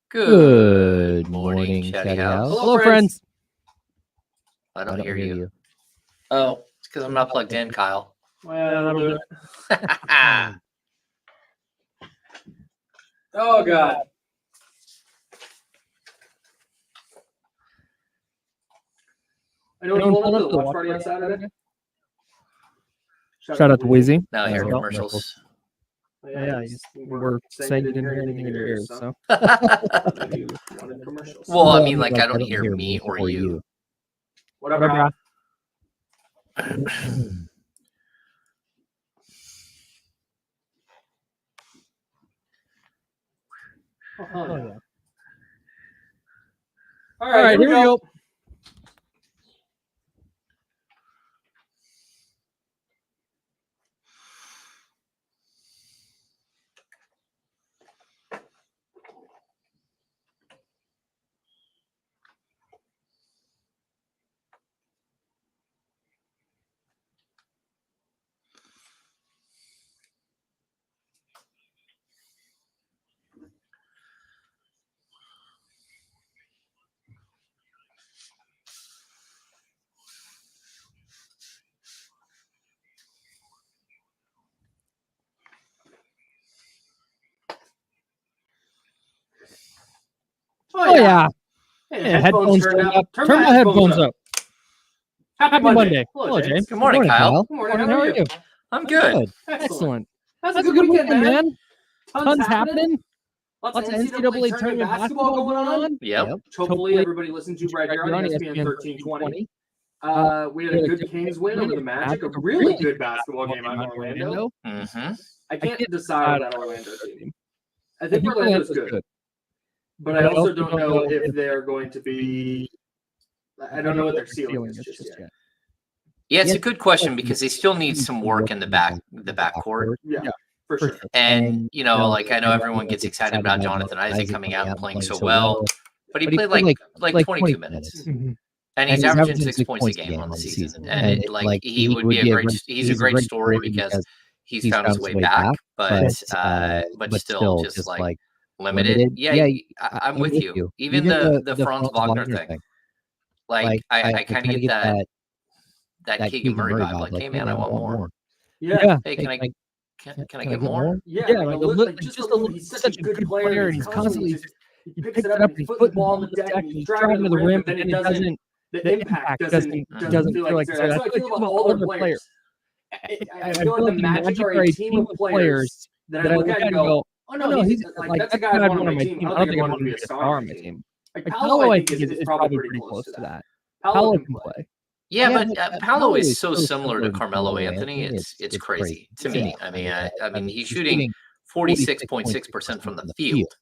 Good morning, Chatty House. Hello, friends. I don't hear you. Oh, it's because I'm not plugged in, Kyle. Well, that'll do it. Oh, God. Anyone pulling up to the watch party on Saturday? Shout out to Wheezy. Now I hear commercials. Yeah, we're saying you didn't hear anything in your ears, so. Well, I mean, like, I don't hear me or you. Whatever. Oh, yeah. All right, here we go. Oh, yeah. Hey, Headphones turned up. Turn my headphones up. Happy Monday. Hello, James. Good morning, Kyle. Good morning. How are you? I'm good. Excellent. That's That's a good weekend, man. Tons happening. Lots Lots of NCAA tournament basketball going on. Yep. Hopefully, everybody listens to right here on ESPN 1320. We had a good Kings win over the Magic. A really good basketball game out in Orlando. Mm-hmm. I can't decide on that Orlando team. I think Orlando's good. But I also don't know if they're going to be. I don't know what their ceiling is just yet. Yeah, it's a good question because they still need some work in the backcourt. Yeah, for sure. And, you know, like, I know everyone gets excited about Jonathan Isaac coming out and playing so well, but he played like 22 minutes. Mm-hmm. And he's averaging 6 points a game on the season. And he's a great story because he's found his way back, but still just like limited. Yeah, I'm with you. Even the Franz Wagner thing. Like, I kind of get that Keegan Murray vibe. Like, hey man, I want more. Yeah. Hey, can I get more? Yeah, just a little. He's such a good player, and he's constantly he picks it up, he's putting the ball on the deck, and he's driving to the rim, but then it doesn't. The impact doesn't feel like. That's how I feel about all the players. I feel like the Magic are a team of players that I look at and go, oh no, he's like that's a guy I want on my team. I don't think I want to be a star on my team. Like Paolo, I think is probably pretty close to that. Paolo can play. Yeah, but Paolo is so similar to Carmelo Anthony. It's crazy to me. I mean, he's shooting 46.6% from the field.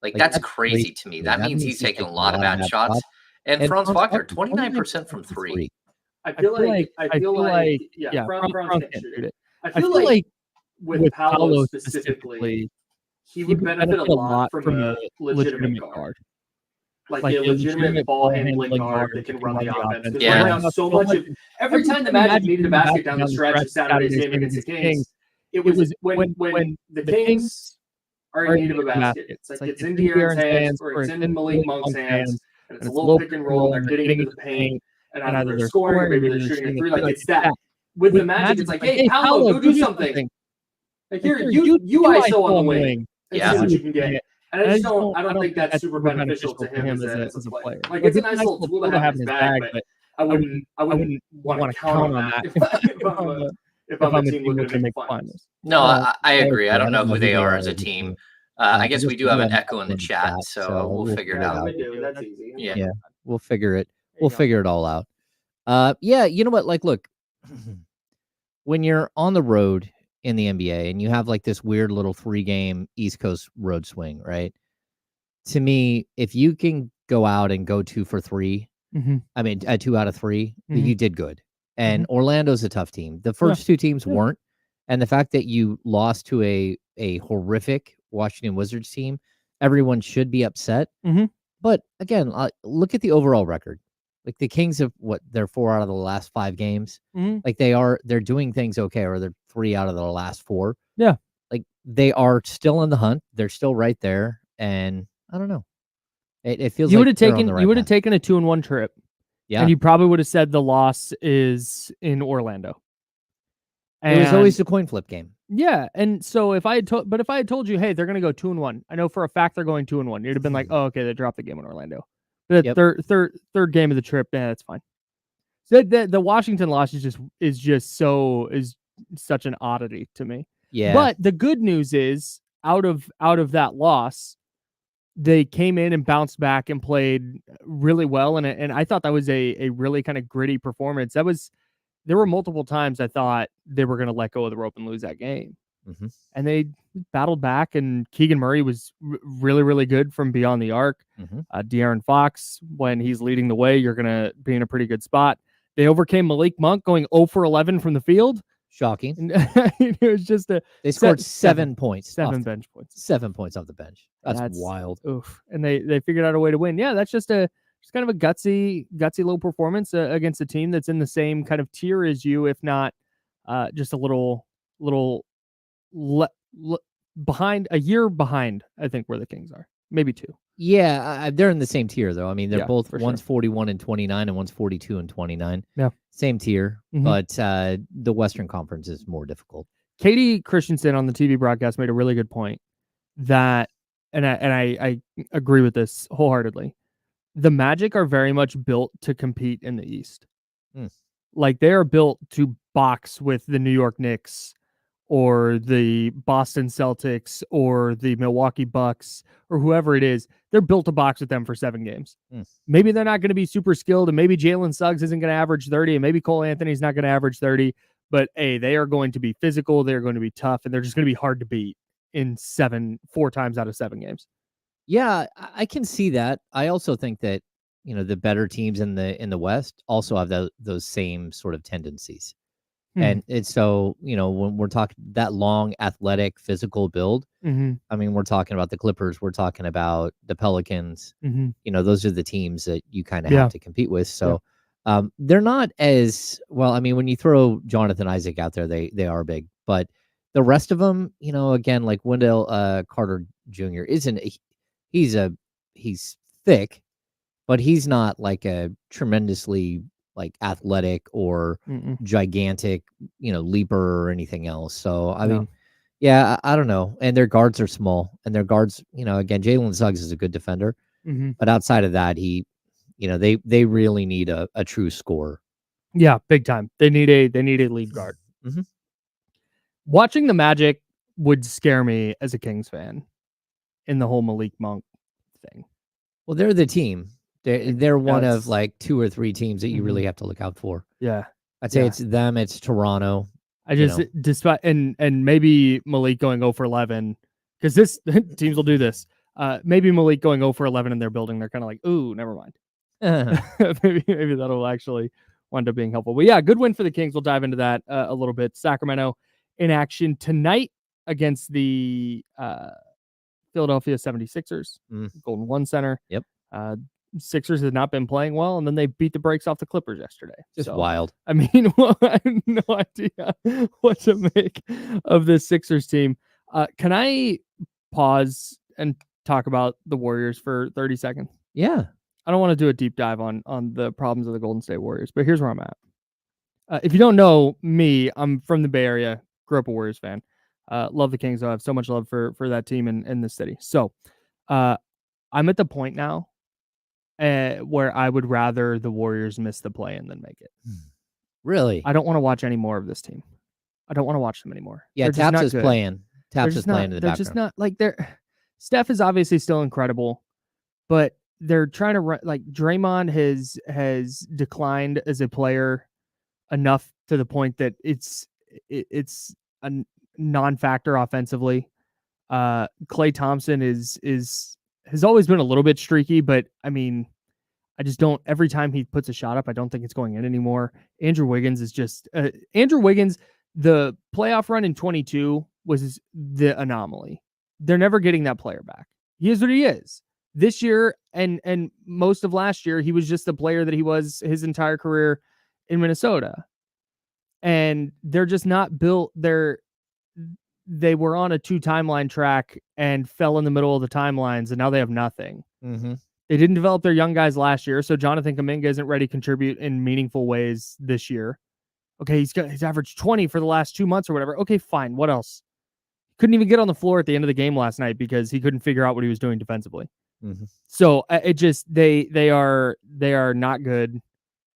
Like, that's crazy to me. That means he's taking a lot of bad shots. And Franz Wagner, 29% from three. I feel like yeah, Franz can't shoot it. I feel like with Paolo specifically, he would benefit a lot from a legitimate guard. Like a legitimate ball handling guard that can run the offense. Because right now, so much of every time the Magic needed a basket down the stretch of Saturday's game against the Kings, it was when the Kings are in need of a basket. It's like it's in De'Aaron's hands or it's in Malik Monk's hands, and it's a little pick and roll. And they're getting into the paint, and either they're scoring or maybe they're shooting a three. Like it's that. With the Magic, it's like, hey, Paolo, go do something. Like here, you ISO on the wing. Yeah, see what you can get. And I don't think that's super beneficial to him as a player. Like it's a nice little tool to have in his bag, but I wouldn't want to count on that if I'm a team looking to make finals. No, I agree. I don't know who they are as a team. I guess we do have an echo in the chat, so we'll figure it out. That's easy. Yeah, we'll figure it. We'll figure it all out. Yeah, you know what? Like, look, when you're on the road in the NBA and you have like this weird little 3-game East Coast road swing, right? To me, if you can go out and go 2 for 3, I mean, 2 out of 3, you did good. And Orlando's a tough team. The first 2 teams weren't. And the fact that you lost to a horrific Washington Wizards team, everyone should be upset. But again, look at the overall record. Like the Kings have they're 4 out of the last 5 games. Like they're doing things okay, or they're 3 out of the last 4. Yeah. Like they are still in the hunt. They're still right there, and I don't know. It feels you like would have taken a 2-1 trip. Yeah, and you probably would have said the loss is in Orlando. It was always a coin flip game. Yeah, and so if I had told you, hey, they're going to go 2-1, I know for a fact they're going 2-1. You'd have been like, oh, okay, they dropped the game in Orlando. But third game of the trip, that's fine. So the Washington loss is such an oddity to me. Yeah, but the good news is out of that loss, they came in and bounced back and played really well, and I thought that was a really kind of gritty performance. There were multiple times I thought they were going to let go of the rope and lose that game. Mm-hmm. And they battled back, and Keegan Murray was really, really good from beyond the arc. Mm-hmm. De'Aaron Fox, when he's leading the way, you're going to be in a pretty good spot. They overcame Malik Monk going 0 for 11 from the field. Shocking. It was just they scored 7 points. 7 bench points. 7 points off the bench. That's wild. Oof. And they figured out a way to win. Yeah, that's just kind of a gutsy little performance against a team that's in the same kind of tier as you, if not just a little behind, a year behind, I think, where the Kings are. Maybe 2. Yeah, they're in the same tier, though. I mean, they're both, one's sure. 41-29 and one's 42-29. Yeah. Same tier, but the Western Conference is more difficult. Katie Christensen on the TV broadcast made a really good point that, and I agree with this wholeheartedly. The Magic are very much built to compete in the East. Like, they are built to box with the New York Knicks or the Boston Celtics or the Milwaukee Bucks or whoever it is. They're built to box with them for 7 games. Maybe they're not going to be super skilled, and maybe Jalen Suggs isn't going to average 30, and maybe Cole Anthony's not going to average 30, but hey, they are going to be physical, they're going to be tough, and they're just going to be hard to beat in 4 times out of 7 games. Yeah, I can see that. I also think that, the better teams in the West also have those same sort of tendencies. And it's so, when we're talking that long, athletic, physical build, I mean, we're talking about the Clippers, we're talking about the Pelicans, those are the teams that you kind of have to compete with. So they're not as well. I mean, when you throw Jonathan Isaac out there, they are big, but the rest of them, again, like Wendell Carter Jr. He's thick, but he's not like a tremendously like athletic or gigantic, leaper or anything else. So, I mean, yeah, I don't know. And their guards are small, and their guards, again, Jalen Suggs is a good defender, but outside of that, they really need a true scorer. Yeah, big time. They need a lead guard. Watching the Magic would scare me as a Kings fan in the whole Malik Monk thing. Well, they're the team. They're one of like 2 or 3 teams that you really have to look out for. Yeah. I'd say it's them, it's Toronto. I just, despite, and maybe Malik going 0 for 11, because this teams will do this. Maybe Malik going 0 for 11 in their building, they're kind of like, ooh, never mind. Maybe that'll actually wind up being helpful. But yeah, good win for the Kings. We'll dive into that a little bit. Sacramento in action tonight against the Philadelphia 76ers, Golden One Center. Yep. Sixers have not been playing well, and then they beat the brakes off the Clippers yesterday. Just wild. I mean, I have no idea what to make of this Sixers team. Can I pause and talk about the Warriors for 30 seconds? Yeah. I don't want to do a deep dive on the problems of the Golden State Warriors, but here's where I'm at. If you don't know me, I'm from the Bay Area, grew up a Warriors fan. Love the Kings. I have so much love for that team in this city. So I'm at the point now where I would rather the Warriors miss the play-in than make it. Really? I don't want to watch any more of this team. I don't want to watch them anymore. Yeah, Taps is playing. Taps is playing in the background. They're just not like Steph is obviously still incredible, but they're trying to run like Draymond has declined as a player enough to the point that it's a non-factor offensively. Klay Thompson has always been a little bit streaky, but I mean, I just don't. Every time he puts a shot up, I don't think it's going in anymore. Andrew Wiggins is just Andrew Wiggins. The playoff run in 22 was the anomaly. They're never getting that player back. He is what he is. This year and most of last year, he was just the player that he was his entire career in Minnesota. And they're just not built. they were on a 2 timeline track and fell in the middle of the timelines, and now they have nothing. Mm-hmm. They didn't develop their young guys last year, so Jonathan Kuminga isn't ready to contribute in meaningful ways this year. Okay, he's averaged 20 for the last 2 months or whatever. Okay, fine. What else? Couldn't even get on the floor at the end of the game last night because he couldn't figure out what he was doing defensively. Mm-hmm. So it just they are not good.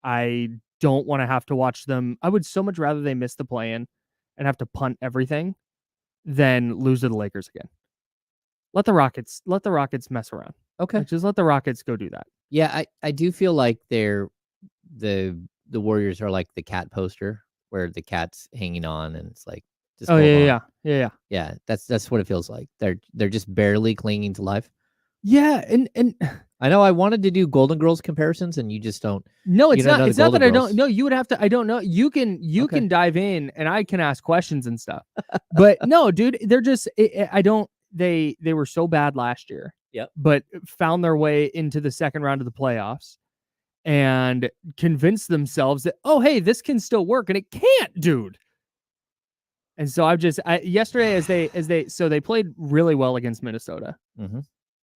I don't want to have to watch them. I would so much rather they miss the play-in and have to punt everything than lose to the Lakers again. Let the Rockets mess around. Okay. Just let the Rockets go do that. Yeah, I do feel like they're the Warriors are like the cat poster where the cat's hanging on and it's like just yeah. That's what it feels like. They're just barely clinging to life. Yeah, and I know I wanted to do Golden Girls comparisons, and you just don't. No, it's not. It's not that I don't know. You would have to. I don't know. You can can dive in, and I can ask questions and stuff. But no, dude, they're just. I don't. They were so bad last year. Yep. But found their way into the second round of the playoffs, and convinced themselves that hey, this can still work, and it can't, dude. And so yesterday they played really well against Minnesota. Mm-hmm.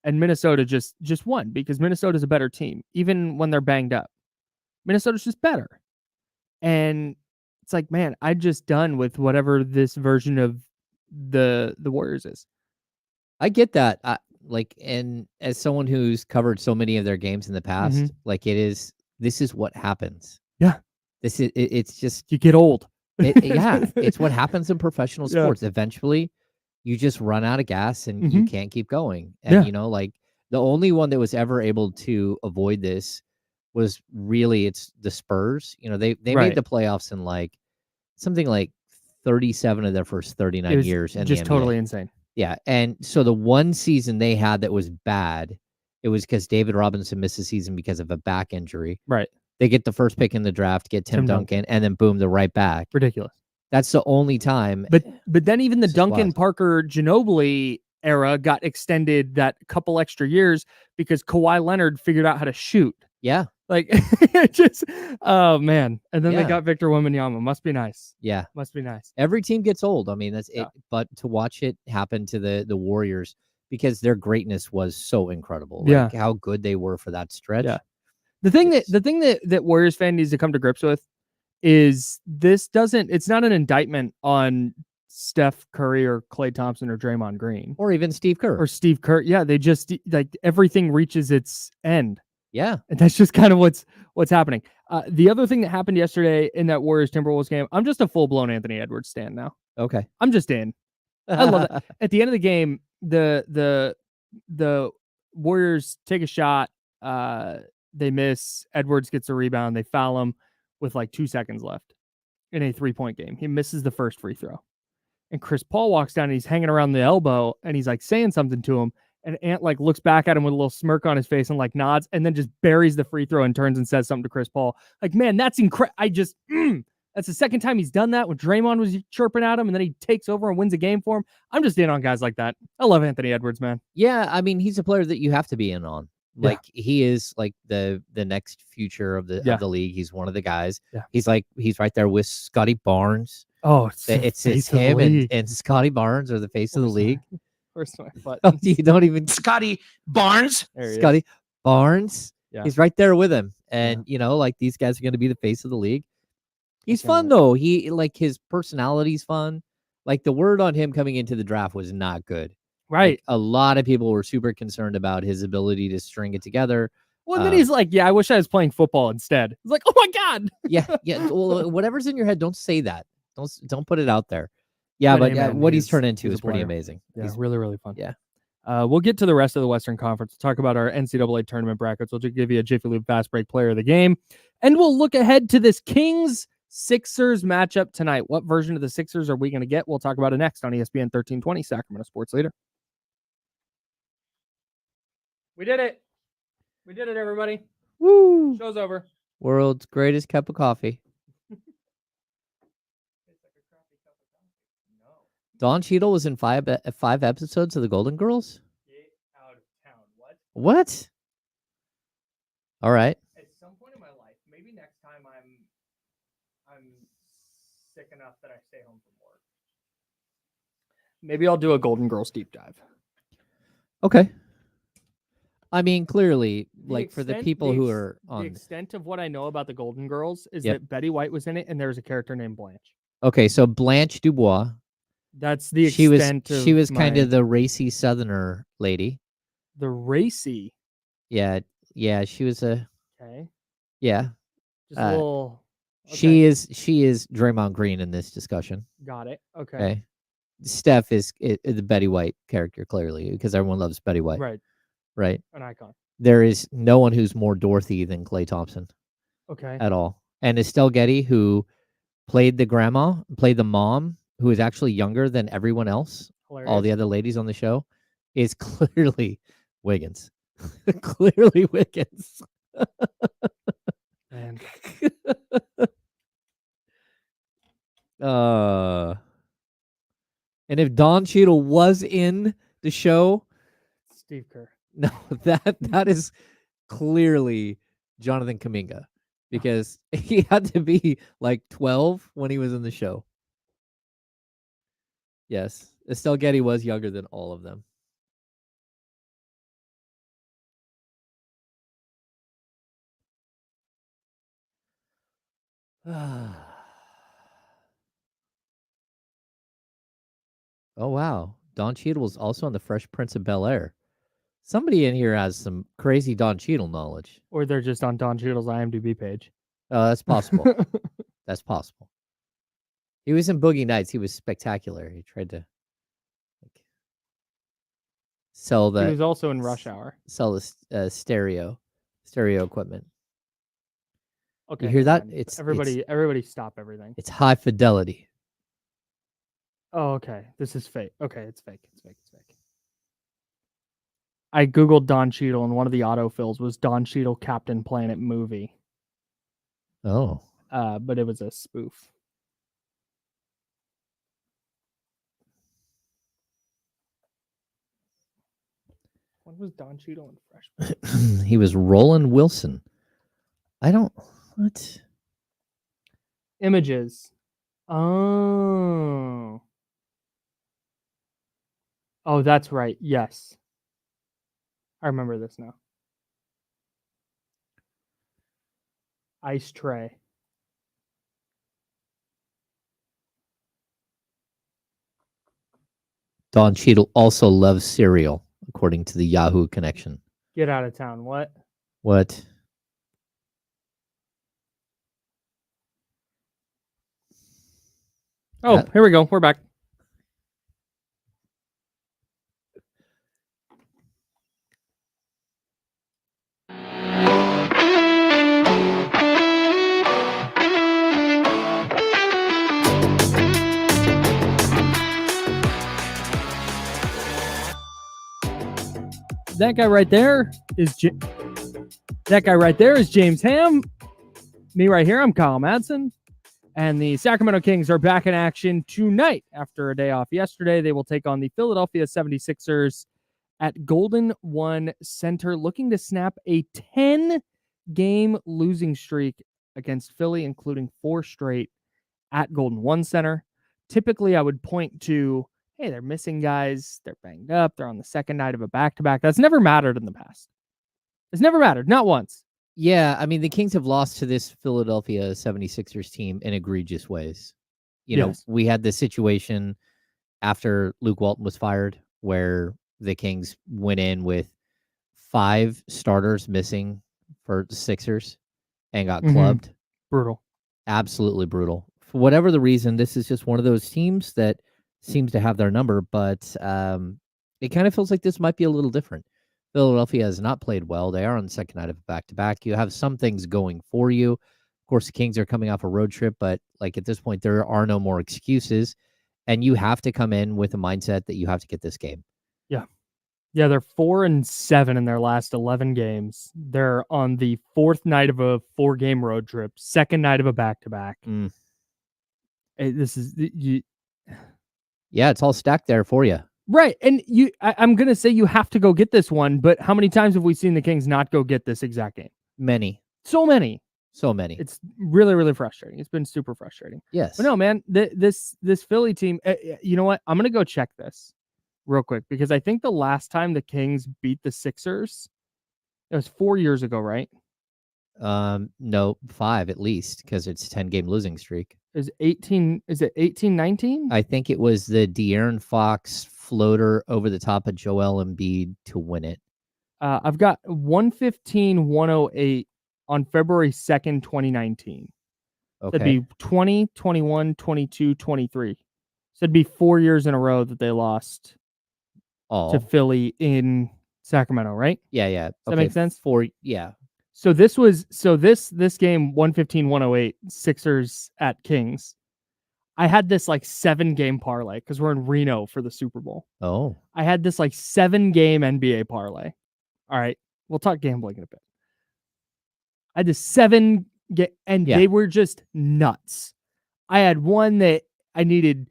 And Minnesota just won because Minnesota's a better team, even when they're banged up. Minnesota's just better. And it's like, man, I'm just done with whatever this version of the Warriors is. I get that. And as someone who's covered so many of their games in the past, this is what happens. Yeah. It's just you get old. It's what happens in professional sports. Eventually, you just run out of gas and you can't keep going. And, the only one that was ever able to avoid this was really it's the Spurs. They made the playoffs in something like 37 of their first 39 years. And just totally insane. Yeah. And so the one season they had that was bad, it was because David Robinson missed the season because of a back injury. Right. They get the first pick in the draft, get Tim Duncan, and then boom, they're right back. Ridiculous. That's the only time. But then even the Duncan, Parker, Ginobili era got extended that couple extra years because Kawhi Leonard figured out how to shoot. Yeah. Oh man. And then they got Victor Wembanyama. Must be nice. Yeah. Must be nice. Every team gets old. I mean, that's it. But to watch it happen to the Warriors because their greatness was so incredible. How good they were for that stretch. Yeah. The thing that Warriors fan needs to come to grips with is it's not an indictment on Steph Curry or Klay Thompson or Draymond Green. Or even Steve Kerr. Yeah, they just everything reaches its end. Yeah. And that's just kind of what's happening. The other thing that happened yesterday in that Warriors Timberwolves game, I'm just a full-blown Anthony Edwards stan now. Okay. I'm just in. I love it. At the end of the game, the Warriors take a shot, they miss. Edwards gets a rebound. They foul him with 2 seconds left in a 3-point game. He misses the first free throw. And Chris Paul walks down and he's hanging around the elbow and he's saying something to him. And Ant looks back at him with a little smirk on his face and nods and then just buries the free throw and turns and says something to Chris Paul. Man, that's incredible. That's the second time he's done that when Draymond was chirping at him and then he takes over and wins a game for him. I'm just in on guys like that. I love Anthony Edwards, man. Yeah, I mean, he's a player that you have to be in on. He is the next future of the league. He's one of the guys. Yeah. He's right there with Scotty Barnes. Oh, it's him and Scotty Barnes are the face of the league. Where's my button? Oh, you don't even Scotty Barnes. Scotty Barnes. Yeah. He's right there with him. And these guys are going to be the face of the league. He's fun though. He his personality's fun. The word on him coming into the draft was not good. Right. A lot of people were super concerned about his ability to string it together. Well, and then he's I wish I was playing football instead. It's oh my God. Yeah. Well, whatever's in your head, don't say that. Don't put it out there. Yeah, but what he's turned into is pretty amazing. Yeah, he's really, really fun. Yeah. We'll get to the rest of the Western Conference. We'll talk about our NCAA tournament brackets. We'll just give you a Jiffy Lube Fast Break player of the game. And we'll look ahead to this Kings-Sixers matchup tonight. What version of the Sixers are we going to get? We'll talk about it next on ESPN 1320, Sacramento Sports Leader. We did it. We did it, everybody. Woo! Show's over. World's greatest cup of coffee. Don Cheadle was in five episodes of the Golden Girls? Get out of town. What? All right. At some point in my life, maybe next time I'm sick enough that I stay home from work. Maybe I'll do a Golden Girls deep dive. Okay. I mean, clearly, for the people who are on... The extent of what I know about the Golden Girls is that Betty White was in it, and there was a character named Blanche. Okay, so Blanche Dubois. That's the extent She was kind of the racy Southerner lady. The racy? Yeah, she was a... Okay. Yeah. Just a little... Okay. She is Draymond Green in this discussion. Got it. Okay. Steph is the Betty White character, clearly, because everyone loves Betty White. Right. An icon. There is no one who's more Dorothy than Klay Thompson. Okay. At all. And Estelle Getty, who played the mom, who is actually younger than everyone else, all the other ladies on the show, is clearly Wiggins. Clearly Wiggins. Man. And if Don Cheadle was in the show, Steve Kerr. No, that is clearly Jonathan Kuminga, because he had to be like 12 when he was in the show. Yes, Estelle Getty was younger than all of them. Oh, wow. Don Cheadle was also on the Fresh Prince of Bel-Air. Somebody in here has some crazy Don Cheadle knowledge. Or they're just on Don Cheadle's IMDb page. Oh, that's possible. That's possible. He was in Boogie Nights. He was spectacular. He tried to sell the... He was also in Rush Hour. Sell the stereo equipment. Okay. You hear that? Everybody stop everything. It's high fidelity. Oh, okay. This is fake. Okay, it's fake. It's fake. I Googled Don Cheadle, and one of the autofills was Don Cheadle Captain Planet movie. Oh. But it was a spoof. When was Don Cheadle in Fresh Prince? He was Roland Wilson. What? Images. Oh, that's right. Yes. I remember this now. Ice tray. Don Cheadle also loves cereal, according to the Yahoo connection. Get out of town. What? What? Oh, here we go. We're back. That guy right there is James Ham. Me right here, I'm Kyle Madsen. And the Sacramento Kings are back in action tonight after a day off yesterday. They will take on the Philadelphia 76ers at Golden One Center, looking to snap a 10-game losing streak against Philly, including 4 straight at Golden One Center. Typically, I would point to, hey, they're missing guys. They're banged up. They're on the second night of a back-to-back. That's never mattered in the past. It's never mattered. Not once. Yeah, I mean, the Kings have lost to this Philadelphia 76ers team in egregious ways. You know, we had this situation after Luke Walton was fired where the Kings went in with 5 starters missing for the Sixers and got clubbed. Brutal. Absolutely brutal. For whatever the reason, this is just one of those teams that seems to have their number, but it kind of feels like this might be a little different. Philadelphia has not played well. They are on the second night of a back-to-back. You have some things going for you. Of course, the Kings are coming off a road trip, but like at this point, there are no more excuses, and you have to come in with a mindset that you have to get this game. Yeah, they're 4-7 in their last 11 games. They're on the 4th night of a 4-game road trip, second night of a back-to-back. This is yeah, it's all stacked there for you. Right. And I'm going to say you have to go get this one, but how many times have we seen the Kings not go get this exact game? Many. So many. So many. It's really, really frustrating. It's been super frustrating. Yes. But no, man, this Philly team, you know what? I'm going to go check this real quick because I think the last time the Kings beat the Sixers, it was 4 years ago, right? No, 5 at least, because it's 10-game losing streak. Is it 18-19? I think it was the De'Aaron Fox floater over the top of Joel Embiid to win it. I've got 115-108 on February 2nd, 2019. Okay. That'd be 20, 21, 22, 23. So it'd be 4 years in a row that they lost to Philly in Sacramento, right? Yeah. Does that make sense? Yeah. So this game 115-108 Sixers at Kings. I had this like 7-game parlay because we're in Reno for the Super Bowl. Oh. I had this like 7-game NBA parlay. All right, we'll talk gambling in a bit. I had this 7 and they were just nuts. I had one that I needed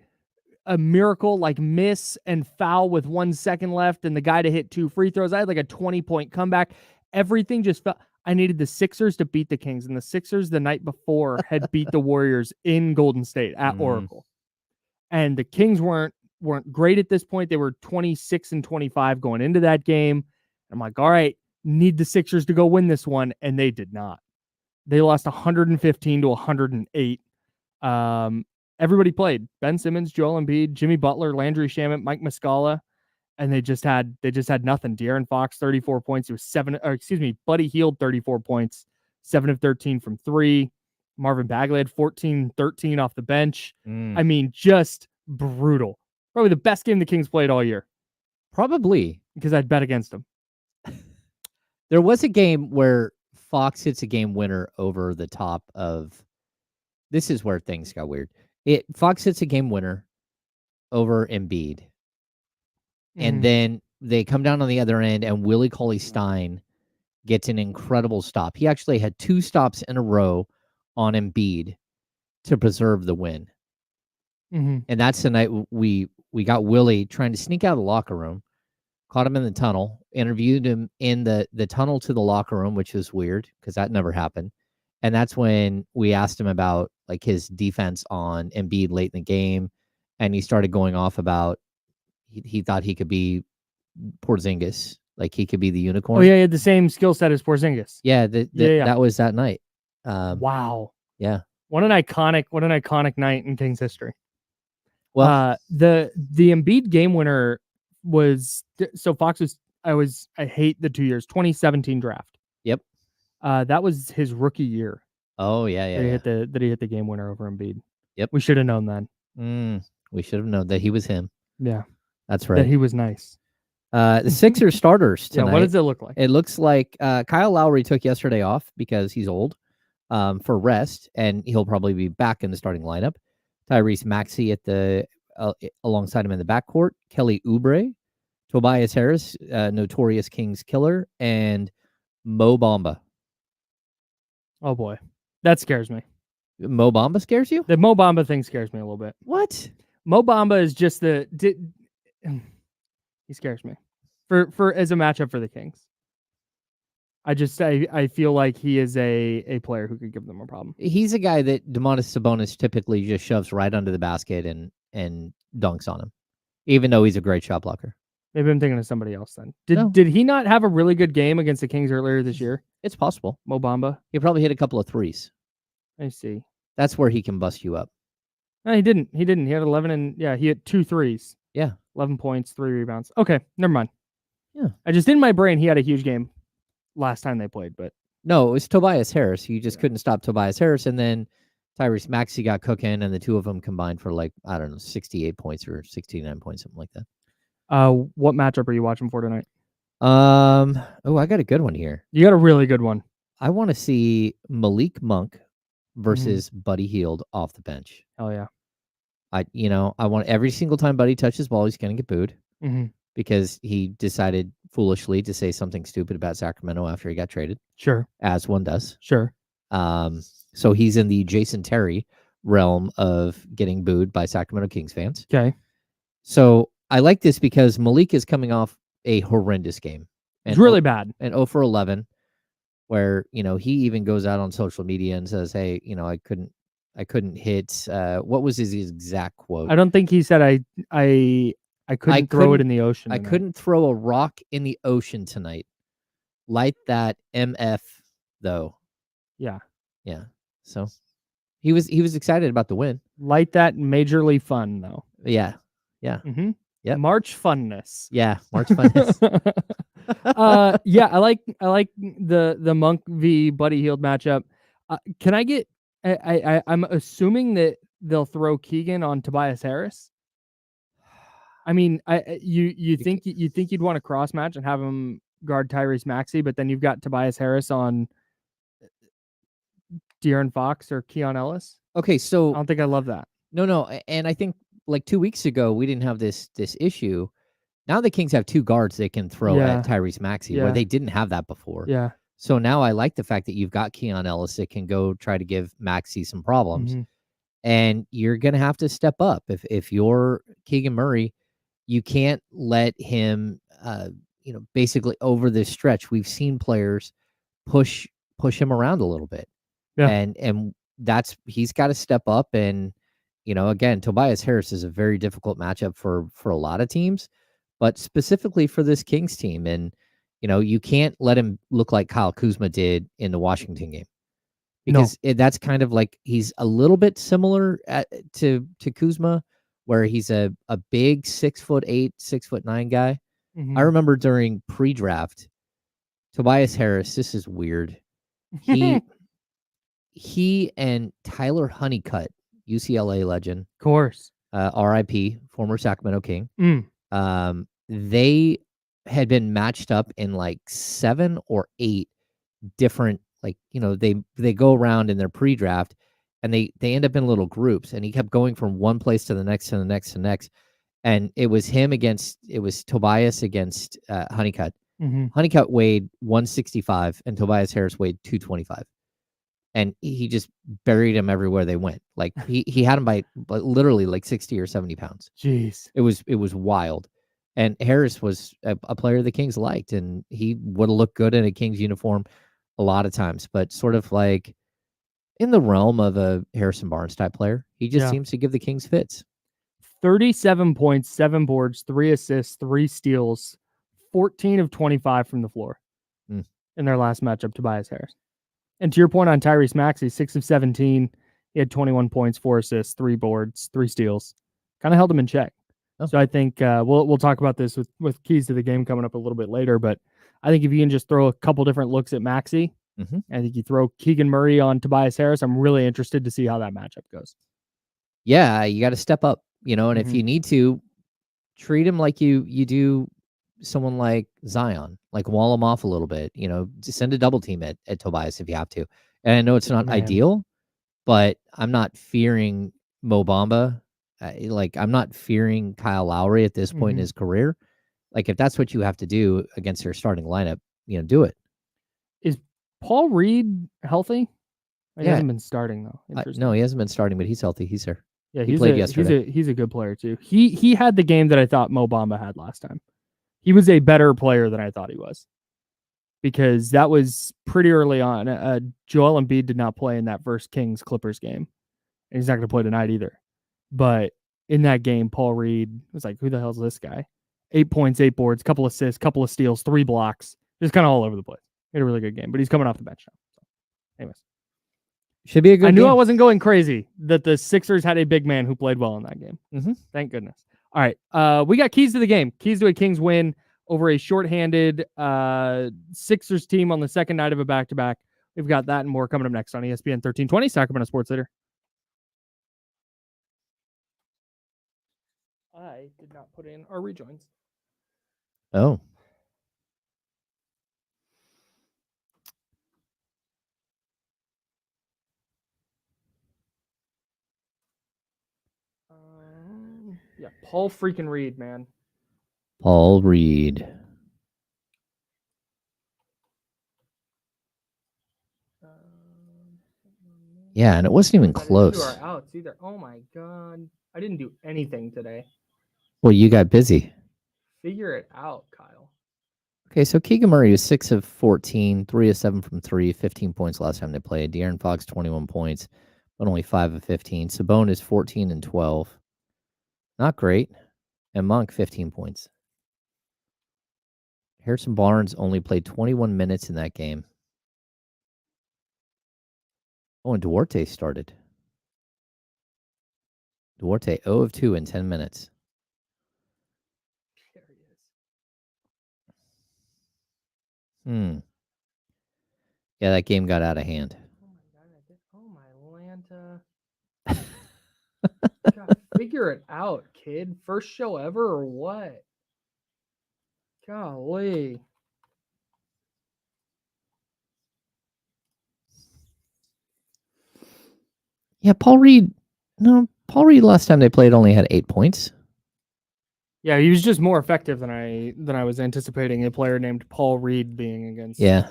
a miracle like miss and foul with 1 second left and the guy to hit 2 free throws. I had like a 20-point comeback. Everything just felt. I needed the Sixers to beat the Kings, and the Sixers the night before had beat the Warriors in Golden State at Oracle. And the Kings weren't great at this point. They were 26-25 going into that game. I'm like, all right, need the Sixers to go win this one, and they did not. They lost 115-108. Everybody played. Ben Simmons, Joel Embiid, Jimmy Butler, Landry Shamet, Mike Muscala, and they just had nothing. De'Aaron Fox, 34 points. He was Buddy Hield, 34 points, 7 of 13 from 3. Marvin Bagley had 14-13 off the bench. I mean, just brutal. Probably the best game the Kings played all year. Probably. Because I'd bet against them. There was a game where Fox hits a game winner over the top of. This is where things got weird. Fox hits a game winner over Embiid. And then they come down on the other end, and Willie Cauley-Stein gets an incredible stop. He actually had 2 stops in a row on Embiid to preserve the win. And that's the night we got Willie trying to sneak out of the locker room, caught him in the tunnel, interviewed him in the tunnel to the locker room, which was weird because that never happened. And that's when we asked him about like his defense on Embiid late in the game, and he started going off about he thought he could be Porzingis, like he could be the unicorn. Oh yeah, he had the same skill set as Porzingis. Yeah, that was that night. Wow. Yeah. What an iconic night in Kings history. Well, the Embiid game winner was so Fox was I hate the 2 years 2017 draft. Yep. That was his rookie year. Oh yeah. That he hit the game winner over Embiid. Yep. We should have known then. We should have known that he was him. Yeah. That's right. That he was nice. The Sixers starters tonight. Yeah, what does it look like? It looks like Kyle Lowry took yesterday off because he's old for rest, and he'll probably be back in the starting lineup. Tyrese Maxey at the alongside him in the backcourt. Kelly Oubre, Tobias Harris, notorious Kings killer, and Mo Bamba. Oh boy, that scares me. Mo Bamba scares you? The Mo Bamba thing scares me a little bit. What? Mo Bamba is just he scares me for as a matchup for the Kings. I feel like he is a player who could give them a problem. He's a guy that Domantas Sabonis typically just shoves right under the basket and dunks on him, even though he's a great shot blocker. Maybe I'm thinking of somebody else then. Did he not have a really good game against the Kings earlier this year? It's possible. Mo Bamba? He probably hit a couple of threes. I see. That's where he can bust you up. No, he didn't. He had 11 and he had 2 threes. Yeah. 11 points, 3 rebounds. Okay, never mind. Yeah. I just in my brain he had a huge game last time they played, but no, it was Tobias Harris. You just couldn't stop Tobias Harris, and then Tyrese Maxey got cooking, and the two of them combined for 68 points or 69 points, something like that. What matchup are you watching for tonight? I got a good one here. You got a really good one. I want to see Malik Monk versus Buddy Hield off the bench. Hell yeah. I want every single time Buddy touches ball, he's going to get booed because he decided foolishly to say something stupid about Sacramento after he got traded. Sure. As one does. Sure. So he's in the Jason Terry realm of getting booed by Sacramento Kings fans. Okay. So I like this because Malik is coming off a horrendous game. It's really bad. And 0 for 11. where he even goes out on social media and says, "Hey, I couldn't hit." What was his exact quote? I don't think he said I couldn't throw it in the ocean. I couldn't throw a rock in the ocean tonight. Light that MF though. Yeah. So he was excited about the win. Light that majorly fun though. Yeah. Mm-hmm. Yep. March funness. Yeah, March funness. Yeah, I like the Monk v Buddy Hield matchup. Can I get? I'm assuming that they'll throw Keegan on Tobias Harris. I mean, you think you'd want to cross match and have him guard Tyrese Maxey, but then you've got Tobias Harris on De'Aaron Fox or Keon Ellis. Okay, so I don't think I love that. No, and I think like 2 weeks ago we didn't have this issue. Now the Kings have two guards they can throw at Tyrese Maxey, where they didn't have that before. Yeah. So now I like the fact that you've got Keon Ellis that can go try to give Maxey some problems, and you're gonna have to step up if you're Keegan Murray. You can't let him, basically over this stretch. We've seen players push him around a little bit, and he's got to step up. And again, Tobias Harris is a very difficult matchup for a lot of teams, but specifically for this Kings team. And you can't let him look like Kyle Kuzma did in the Washington game, because that's kind of like he's a little bit similar to Kuzma, where he's a big 6'8", 6'9" guy. I remember during pre-draft, Tobias Harris, this is weird. He and Tyler Honeycutt, UCLA legend, of course, RIP, former Sacramento King. They had been matched up in like 7 or 8 different, they go around in their pre-draft, and they end up in little groups, and he kept going from one place to the next to the next to the next. And it was Tobias against Honeycutt. Honeycutt weighed 165 and Tobias Harris weighed 225. And he just buried him everywhere they went. Like he had him by literally like 60 or 70 pounds. Jeez. It was wild. And Harris was a player the Kings liked, and he would have looked good in a Kings uniform a lot of times, but sort of like in the realm of a Harrison Barnes type player. He just seems to give the Kings fits. 37 points, 7 boards, 3 assists, 3 steals, 14 of 25 from the floor in their last matchup, Tobias Harris. And to your point on Tyrese Maxey, 6 of 17, he had 21 points, 4 assists, 3 boards, 3 steals. Kind of held him in check. So I think we'll talk about this with keys to the game coming up a little bit later, but I think if you can just throw a couple different looks at Maxey, I think you throw Keegan Murray on Tobias Harris, I'm really interested to see how that matchup goes. Yeah, you got to step up, and if you need to, treat him like you do someone like Zion, like wall him off a little bit, just send a double team at Tobias if you have to. And I know it's not ideal, but I'm not fearing Mo Bamba. I'm not fearing Kyle Lowry at this point in his career. Like, if that's what you have to do against your starting lineup, do it. Is Paul Reed healthy? He hasn't been starting though. No, he hasn't been starting, but he's healthy. He's there. Yeah, he played yesterday. He's a good player too. He had the game that I thought Mo Bamba had last time. He was a better player than I thought he was, because that was pretty early on. Joel Embiid did not play in that first Kings Clippers game, and he's not going to play tonight either. But in that game, Paul Reed was like, "Who the hell's this guy?" 8 points, 8 boards, couple assists, couple of steals, 3 blocks, just kind of all over the place. He had a really good game, but he's coming off the bench now. So, anyways, should be a good I knew game. I wasn't going crazy that the Sixers had a big man who played well in that game. Thank goodness. All right. We got keys to the game. Keys to a Kings win over a shorthanded Sixers team on the second night of a back-to-back. We've got that and more coming up next on ESPN 1320, Sacramento Sports Leader. I did not put in our rejoins. Oh. Yeah, Paul freaking Reed, man. Paul Reed. Yeah, and it wasn't even close. Our outs either. Oh my god, I didn't do anything today. Well, you got busy. Figure it out, Kyle. Okay, so Keegan Murray was 6 of 14, 3 of 7 from 3, 15 points last time they played. De'Aaron Fox, 21 points, but only 5 of 15. Sabonis, 14 and 12. Not great. And Monk, 15 points. Harrison Barnes only played 21 minutes in that game. Oh, and Duarte started. Duarte, 0 of 2 in 10 minutes. There he is. Yeah, that game got out of hand. Oh my Lanta. God, figure it out, kid. First show ever or what? Golly. Yeah, Paul Reed last time they played only had 8 points. Yeah, he was just more effective than I was anticipating a player named Paul Reed being against the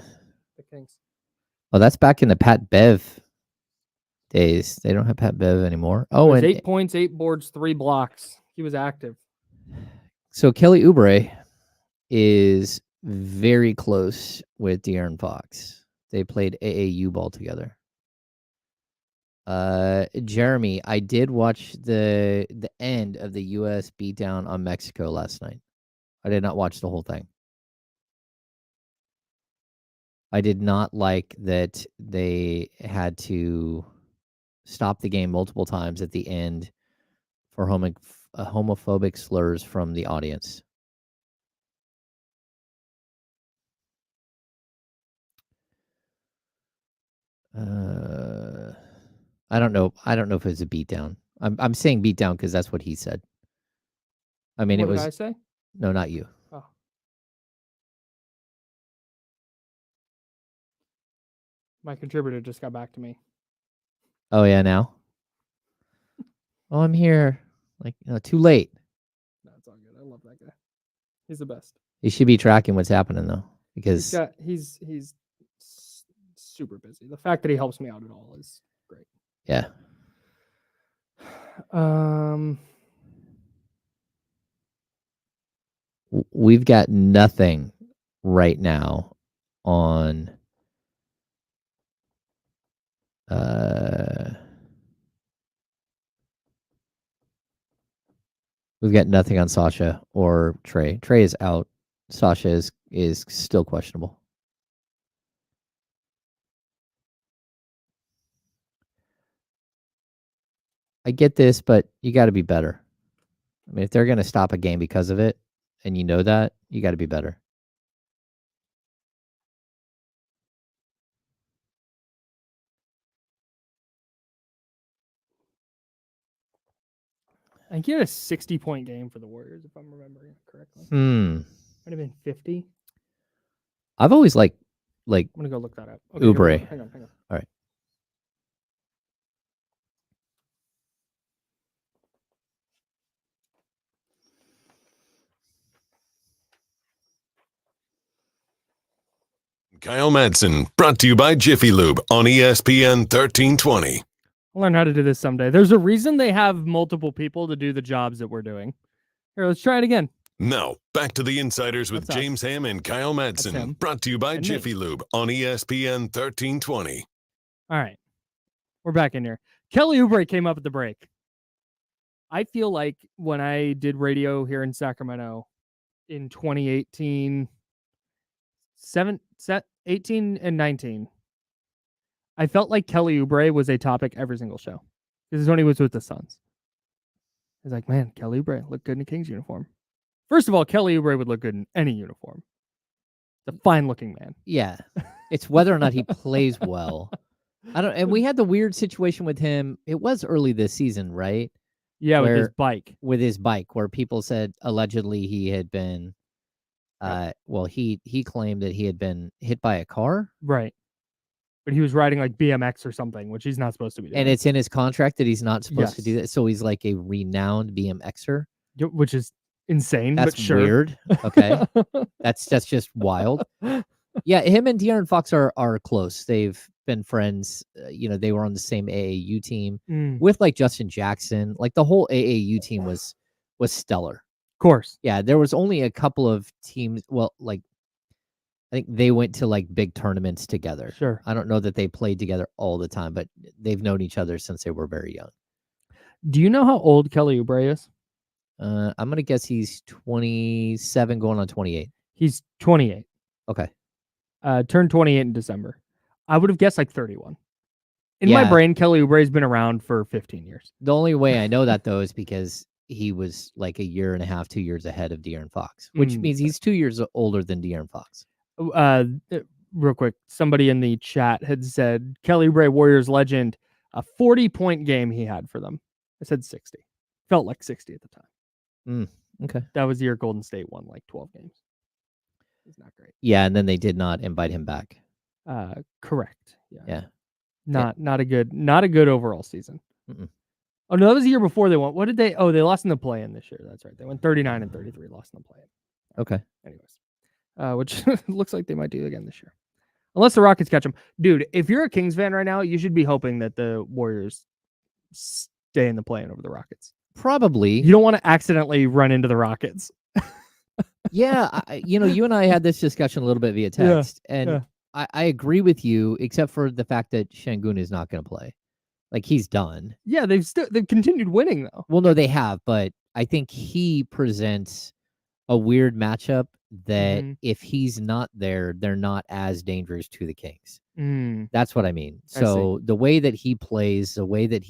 Kings. Oh, that's back in the Pat Bev days. They don't have Pat Bev anymore. Oh, and 8 points, 8 boards, 3 blocks. He was active. So Kelly Oubre is very close with De'Aaron Fox. They played AAU ball together. Jeremy, I did watch the end of the U.S. beatdown on Mexico last night. I did not watch the whole thing. I did not like that they had to stop the game multiple times at the end for homophobic slurs from the audience. I don't know. I don't know if it's a beatdown. I'm saying beatdown because that's what he said. I mean, What it was. Did I say? No, not you. Oh. My contributor just got back to me. Oh yeah, now. Oh, I'm here. Like, too late. No, it's all good. I love that guy. He's the best. He should be tracking what's happening though, because he's super busy. The fact that he helps me out at all is great. Yeah. We've got nothing right now on we've got nothing on Sasha or Trey. Trey is out. Sasha is still questionable. I get this, but you got to be better. I mean, if they're going to stop a game because of it, and you know that, you got to be better. I think he had a 60-point game for the Warriors, if I'm remembering correctly. Might have been 50. I've always liked I'm gonna go look that up. Okay, Oubre. Hang on. All right. Kyle Madsen, brought to you by Jiffy Lube on ESPN 1320. I'll learn how to do this someday. There's a reason they have multiple people to do the jobs that we're doing. Here, let's try it again. Now, back to the Insiders with James Ham and Kyle Madsen, brought to you by Jiffy Lube on ESPN 1320. All right. We're back in here. Kelly Oubre came up at the break. I feel like when I did radio here in Sacramento in 2018, 18 and 19, I felt like Kelly Oubre was a topic every single show because when he was with the Suns. He's like, man, Kelly Oubre looked good in a Kings uniform. First of all, Kelly Oubre would look good in any uniform. It's a fine-looking man. Yeah. It's whether or not he plays well. And we had the weird situation with him. It was early this season, right? Yeah, with his bike. With his bike, where people said allegedly he had been he claimed that he had been hit by a car. Right. But he was riding like BMX or something, which he's not supposed to be doing. And it's in his contract that he's not supposed to do that. So he's like a renowned BMXer. Which is insane. That's but sure. Weird. Okay. That's just wild. Yeah, him and De'Aaron Fox are close. They've been friends. They were on the same AAU team with like Justin Jackson. Like the whole AAU team was stellar. Of course. Yeah, there was only a couple of teams. Well, like I think they went to like big tournaments together. Sure. I don't know that they played together all the time, but they've known each other since they were very young. Do you know how old Kelly Oubre is? I'm going to guess he's 27 going on 28. He's 28. Okay. Turned 28 in December. I would have guessed like 31. In my brain, Kelly Oubre's been around for 15 years. The only way I know that, though, is because he was like a year and a half, 2 years ahead of De'Aaron Fox, which means he's 2 years older than De'Aaron Fox. Real quick, somebody in the chat had said Kelly Oubre, Warriors legend, a 40-point game he had for them. I said 60. Felt like 60 at the time. Okay. That was the year Golden State won like 12 games. It's not great. Yeah, and then they did not invite him back. Correct. Yeah. Not a good overall season. Mm-mm. Oh no, that was the year before they won. What did they? Oh, they lost in the play-in this year. That's right. They went 39-33, lost in the play-in. Okay. Anyways, which looks like they might do again this year, unless the Rockets catch them. Dude, if you're a Kings fan right now, you should be hoping that the Warriors stay in the play-in over the Rockets. Probably. You don't want to accidentally run into the Rockets. Yeah, you and I had this discussion a little bit via text, and I agree with you, except for the fact that Şengün is not going to play. Like, he's done. Yeah, they've continued winning though. Well, no, they have, but I think he presents a weird matchup that if he's not there, they're not as dangerous to the Kings. That's what I mean. So the way that he plays, the way that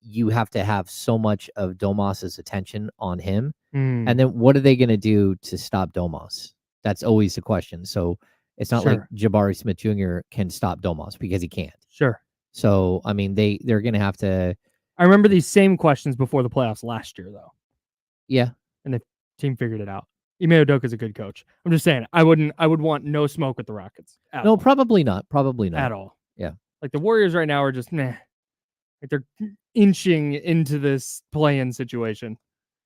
you have to have so much of Domas's attention on him. And then what are they going to do to stop Domas? That's always the question. So it's not like Jabari Smith Jr. can stop Domas, because he can't. Sure. So, I mean, they're going to have to. I remember these same questions before the playoffs last year, though. Yeah. And the team figured it out. Ime Udoka's a good coach. I'm just saying, I would want no smoke with the Rockets. No, probably not. Probably not. At all. Yeah. Like the Warriors right now are just meh. Like they're inching into this play-in situation.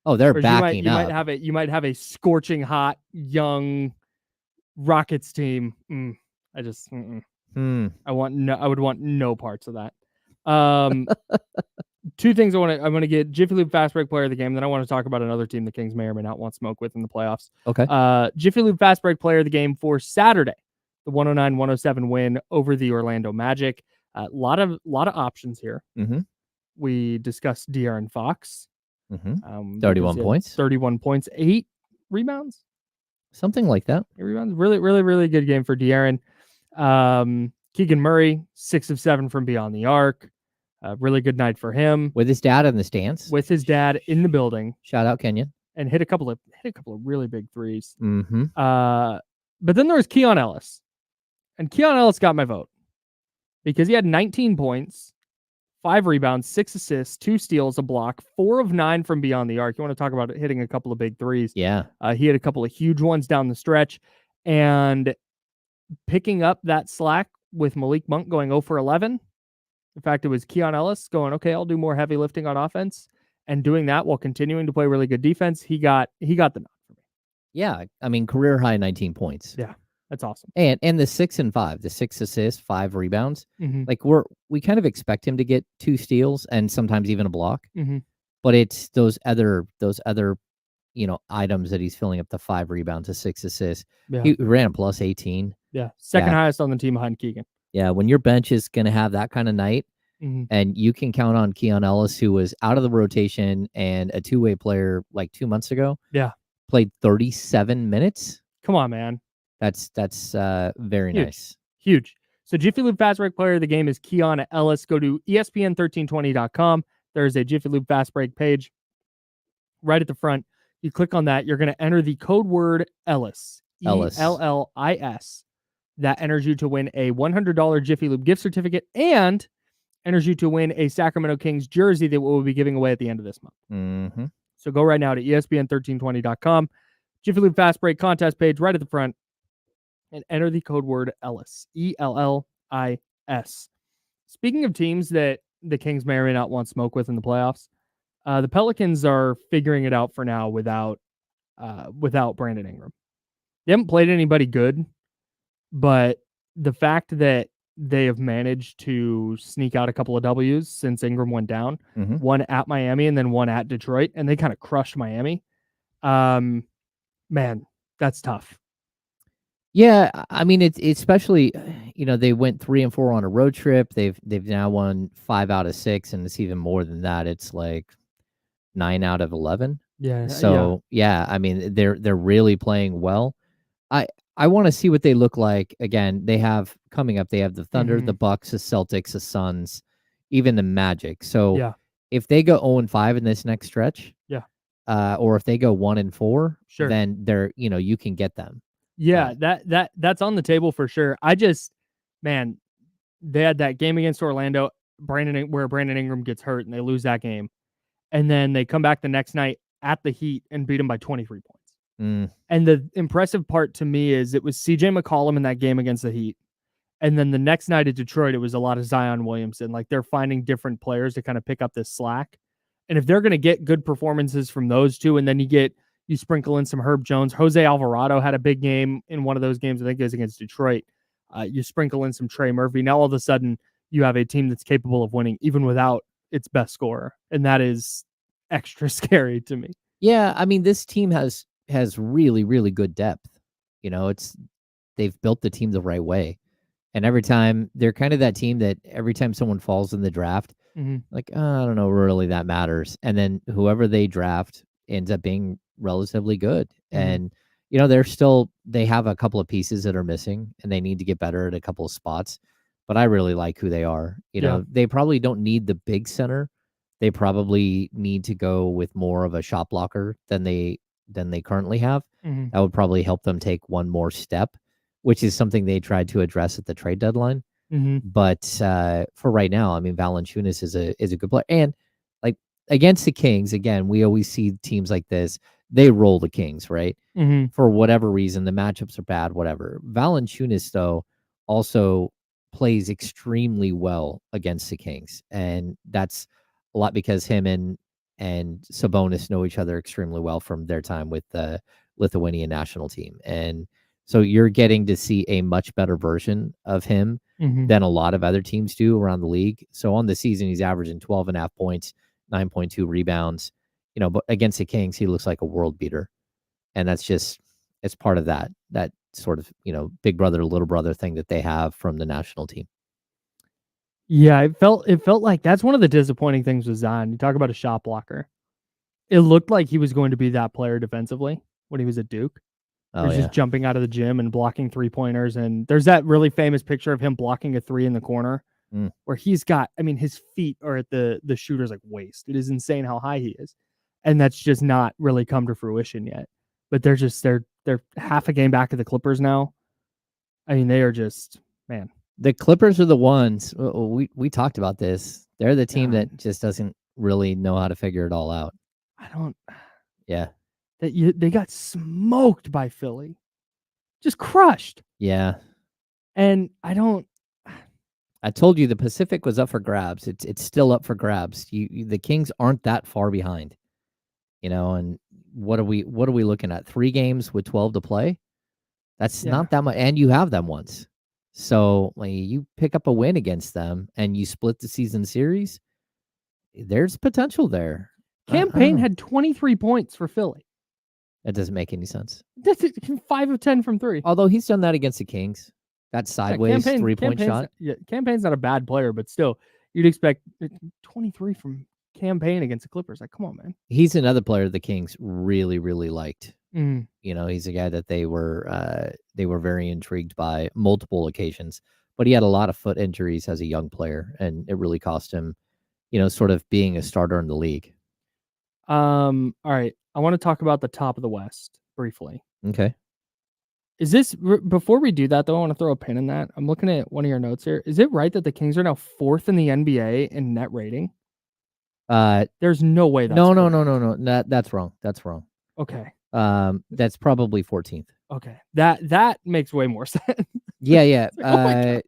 Oh, they're backing up. You might have a scorching hot young Rockets team. I would want no parts of that. Two things I'm going to get Jiffy Lube Fast Break Player of the Game. Then I want to talk about another team the Kings may or may not want smoke with in the playoffs. Okay. Jiffy Lube Fast Break Player of the Game for Saturday, the 109-107 win over the Orlando Magic. A lot of options here. We discussed De'Aaron Fox. 31 points. 31 points. 8 rebounds. Something like that. 8 rebounds. Really, really, really good game for De'Aaron. Keegan Murray, 6 of 7 from beyond the arc. Really good night for him. With his dad in the stands. With his dad in the building. Shout out Kenyon. And hit a couple of really big threes. But then there was Keon Ellis. And Keon Ellis got my vote. Because he had 19 points, 5 rebounds, 6 assists, 2 steals, a block, 4 of 9 from beyond the arc. You want to talk about hitting a couple of big threes. Yeah. He had a couple of huge ones down the stretch. And picking up that slack with Malik Monk going 0 for 11. In fact, it was Keon Ellis going, okay, I'll do more heavy lifting on offense, and doing that while continuing to play really good defense. He got the nod for me. Yeah, I mean, career high 19 points. Yeah, that's awesome. And the 6 and 5, the 6 assists, 5 rebounds. Like we kind of expect him to get 2 steals and sometimes even a block. But it's those other items that he's filling up, the 5 rebounds, the 6 assists. Yeah. He ran a plus 18. Yeah, second highest on the team behind Keegan. Yeah, when your bench is going to have that kind of night, and you can count on Keon Ellis, who was out of the rotation and a two-way player like 2 months ago. Yeah, played 37 minutes. Come on, man. That's very nice. Huge. So Jiffy Lube Fast Break Player of the Game is Keon Ellis. Go to ESPN1320.com. There's a Jiffy Lube Fast Break page right at the front. You click on that. You're going to enter the code word Ellis. ELLIS. That enters you to win a $100 Jiffy Lube gift certificate and enters you to win a Sacramento Kings jersey that we'll be giving away at the end of this month. So go right now to ESPN1320.com. Jiffy Lube Fast Break contest page right at the front and enter the code word Ellis. ELLIS. Speaking of teams that the Kings may or may not want smoke with in the playoffs, the Pelicans are figuring it out for now without Brandon Ingram. They haven't played anybody good. But the fact that they have managed to sneak out a couple of W's since Ingram went down, one at Miami and then one at Detroit, and they kind of crushed Miami. Man, that's tough. Yeah, I mean it's especially they went 3-4 on a road trip. They've now won 5 out of 6, and it's even more than that. It's like 9 out of 11. Yeah, So yeah, I mean they're really playing well. I I want to see what they look like. Again, they have coming up. They have the Thunder, the Bucks, the Celtics, the Suns, even the Magic. So yeah, if they go 0-5 in this next stretch, yeah. or if they go 1-4, Sure. then they're you can get them. Yeah, that's on the table for sure. Man, they had that game against Orlando, where Brandon Ingram gets hurt and they lose that game. And then they come back the next night at the Heat and beat them by 23 points. And the impressive part to me is it was CJ McCollum in that game against the Heat. And then the next night at Detroit, it was a lot of Zion Williamson. Like they're finding different players to kind of pick up this slack. And if they're going to get good performances from those two, and then you sprinkle in some Herb Jones. Jose Alvarado had a big game in one of those games. I think it was against Detroit. You sprinkle in some Trey Murphy. Now all of a sudden you have a team that's capable of winning even without its best scorer. And that is extra scary to me. Yeah, I mean this team has really, really good depth. They've built the team the right way. And every time they're kind of that team that every time someone falls in the draft, like, I don't know, really that matters. And then whoever they draft ends up being relatively good. And, they have a couple of pieces that are missing and they need to get better at a couple of spots. But I really like who they are. They probably don't need the big center. They probably need to go with more of a shot blocker than they currently have. That would probably help them take one more step, which is something they tried to address at the trade deadline. But for right now, I mean, Valanciunas is a good player. And like against the Kings, again, we always see teams like this. They roll the Kings, right? For whatever reason, the matchups are bad, whatever. Valanciunas, though, also plays extremely well against the Kings. And that's a lot because him and Sabonis know each other extremely well from their time with the Lithuanian national team. And so you're getting to see a much better version of him than a lot of other teams do around the league. So on the season, he's averaging 12.5 points, 9.2 rebounds. But against the Kings, he looks like a world beater. And it's part of that sort of, big brother, little brother thing that they have from the national team. Yeah, it felt like that's one of the disappointing things with Zion. You talk about a shot blocker. It looked like he was going to be that player defensively when he was at Duke. He was just jumping out of the gym and blocking 3-pointers. And there's that really famous picture of him blocking a 3 in the corner where he's got, I mean, his feet are at the shooter's like waist. It is insane how high he is. And that's just not really come to fruition yet. But they're half a game back of the Clippers now. I mean, they are just, man. The Clippers are the ones, we talked about this. They're the team that just doesn't really know how to figure it all out. Yeah. They got smoked by Philly. Just crushed. Yeah. And I told you the Pacific was up for grabs. It's still up for grabs. The Kings aren't that far behind. And what are we looking at? 3 games with 12 to play? That's not that much. And you have them once. So when you pick up a win against them and you split the season series, there's potential there. Cam Payne had 23 points for Philly. That doesn't make any sense. That's 5 of 10 from 3. Although he's done that against the Kings. That sideways 3-point shot. Yeah, Cam Payne's not a bad player, but still, you'd expect 23 from Cam Payne against the Clippers. Like, come on, man. He's another player the Kings really, really liked. Mm. He's a guy that they were very intrigued by multiple occasions, but he had a lot of foot injuries as a young player, and it really cost him, sort of being a starter in the league. All right. I want to talk about the top of the West briefly. Okay. Is this, before we do that though, I want to throw a pin in that. I'm looking at one of your notes here. Is it right that the Kings are now 4th in the NBA in net rating? There's no way that's No. That's wrong. That's wrong. Okay. That's probably 14th. Okay. That makes way more sense. Yeah. Like,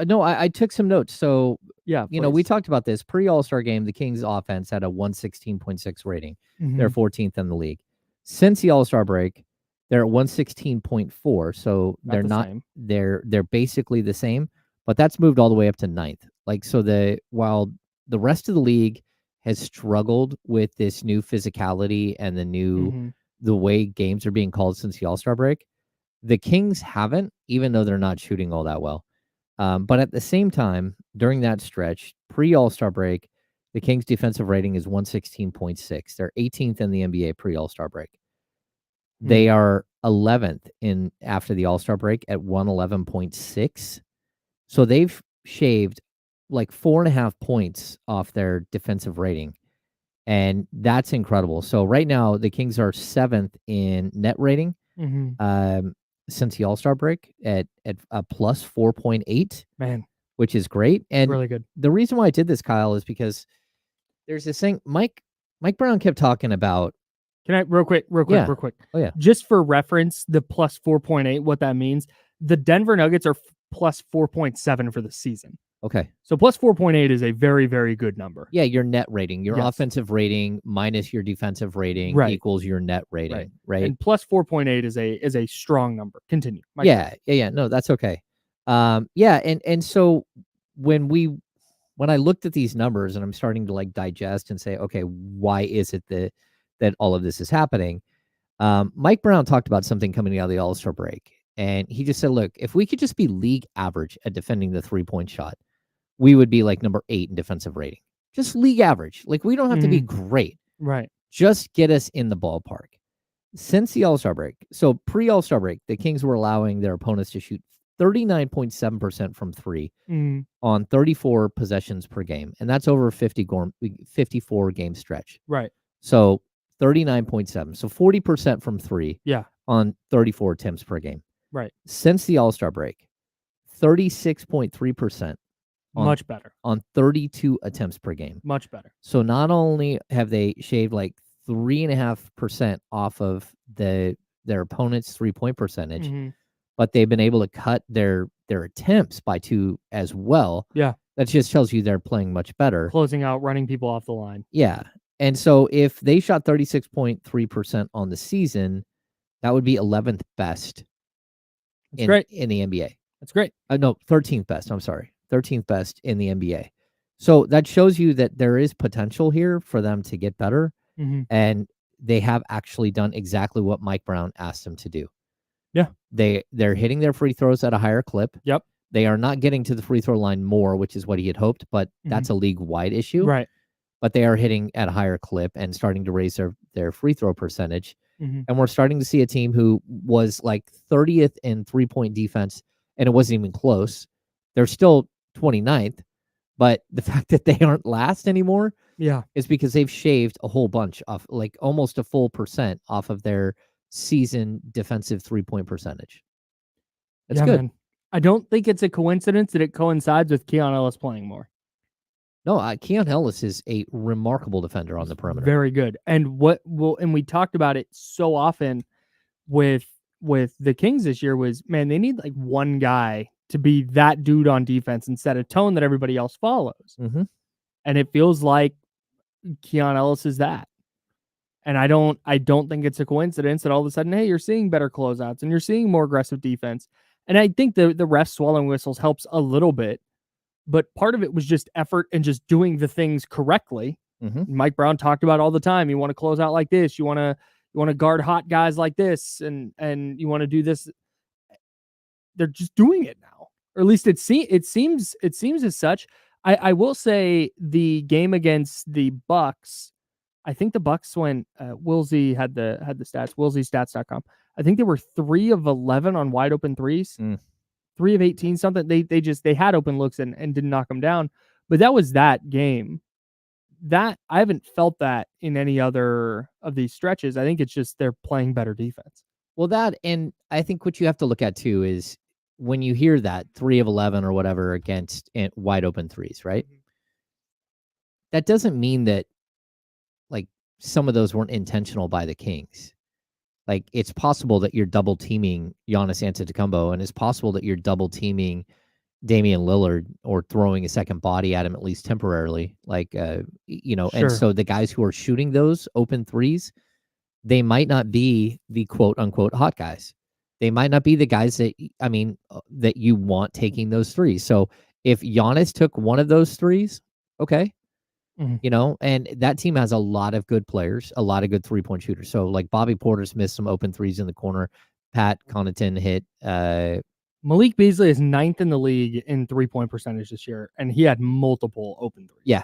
No, I took some notes. So, yeah, we talked about this pre-All-Star game. The Kings offense had a 116.6 rating. They're 14th in the league. Since the All-Star break, they're at 116.4. So they're not, they're basically the same, but that's moved all the way up to 9th. Like, so while the rest of the league has struggled with this new physicality and the way games are being called since the All-Star break, The Kings haven't, even though they're not shooting all that well. But at the same time, during that stretch, pre-All-Star break, the Kings' defensive rating is 116.6. They're 18th in the NBA pre-All-Star break. They are 11th in after the All-Star break at 111.6. So they've shaved like 4.5 points off their defensive rating. And that's incredible. So right now, the Kings are 7th in net rating since the All-Star break at a plus 4.8. Man, which is great. And really good. The reason why I did this, Kyle, is because there's this thing. Mike Brown kept talking about. Can I real quick? Oh yeah. Just for reference, the plus 4.8, what that means, the Denver Nuggets are plus 4.7 for the season. Okay. So plus 4.8 is a very, very good number. Yeah, your net rating, your offensive rating minus your defensive rating equals your net rating, right? And plus 4.8 is a strong number. Continue. Yeah. No, that's okay. And so when I looked at these numbers and I'm starting to like digest and say, okay, why is it that all of this is happening? Mike Brown talked about something coming out of the All-Star break, and he just said, look, if we could just be league average at defending the 3-point shot, we would be like number 8 in defensive rating. Just league average. Like, we don't have to be great. Right. Just get us in the ballpark. Since the All-Star break, so pre-All-Star break, the Kings were allowing their opponents to shoot 39.7% from 3 on 34 possessions per game. And that's over a 54 game stretch. Right. So 39.7. So 40% from 3 on 34 attempts per game. Right. Since the All-Star break, 36.3%. Much better. On 32 attempts per game. Much better. So not only have they shaved like 3.5% off of their opponent's 3-point percentage, but they've been able to cut their attempts by 2 as well. Yeah. That just tells you they're playing much better. Closing out, running people off the line. Yeah. And so if they shot 36.3% on the season, that would be 11th best in the NBA. That's great. No, 13th best. I'm sorry. 13th best in the NBA. So that shows you that there is potential here for them to get better. And they have actually done exactly what Mike Brown asked them to do. Yeah. They're hitting their free throws at a higher clip. Yep. They are not getting to the free throw line more, which is what he had hoped, but that's a league-wide issue. Right. But they are hitting at a higher clip and starting to raise their free throw percentage. And we're starting to see a team who was like 30th in 3-point defense, and it wasn't even close. They're still 29th, but the fact that they aren't last anymore is because they've shaved a whole bunch off, like almost a full % off of their season defensive 3-point percentage. That's good. Man. I don't think it's a coincidence that it coincides with Keon Ellis playing more. No, Keon Ellis is a remarkable defender on the perimeter. Very good. And we talked about it so often with the Kings this year was, man, they need like one guy to be that dude on defense and set a tone that everybody else follows. And it feels like Keon Ellis is that. And I don't think it's a coincidence that all of a sudden, hey, you're seeing better closeouts and you're seeing more aggressive defense. And I think the refs swallowing whistles helps a little bit, but part of it was just effort and just doing the things correctly. Mike Brown talked about all the time. You want to close out like this. You want to guard hot guys like this, and you want to do this. They're just doing it now, or at least it seems as such. I will say the game against the Bucks, I think the Bucks went, Wilsey had the stats, WilseyStats.com. I think they were 3 of 11 on wide open threes, 3 of 18, something. They had open looks and didn't knock them down. But that was that game. That I haven't felt that in any other of these stretches. I think it's just they're playing better defense. Well, that, and I think what you have to look at too is when you hear that 3 of 11 or whatever against wide open threes, right? That doesn't mean that like some of those weren't intentional by the Kings. Like, it's possible that you're double teaming Giannis Antetokounmpo, and it's possible that you're double teaming Damian Lillard or throwing a second body at him, at least temporarily. Like, Sure. And so the guys who are shooting those open threes, they might not be the quote unquote hot guys. They might not be the guys that you want taking those threes. So if Giannis took one of those threes, okay. And that team has a lot of good players, a lot of good 3-point shooters. So like Bobby Porter's missed some open threes in the corner. Pat Connaughton hit. Malik Beasley is 9th in the league in 3-point percentage this year, and he had multiple open threes. Yeah.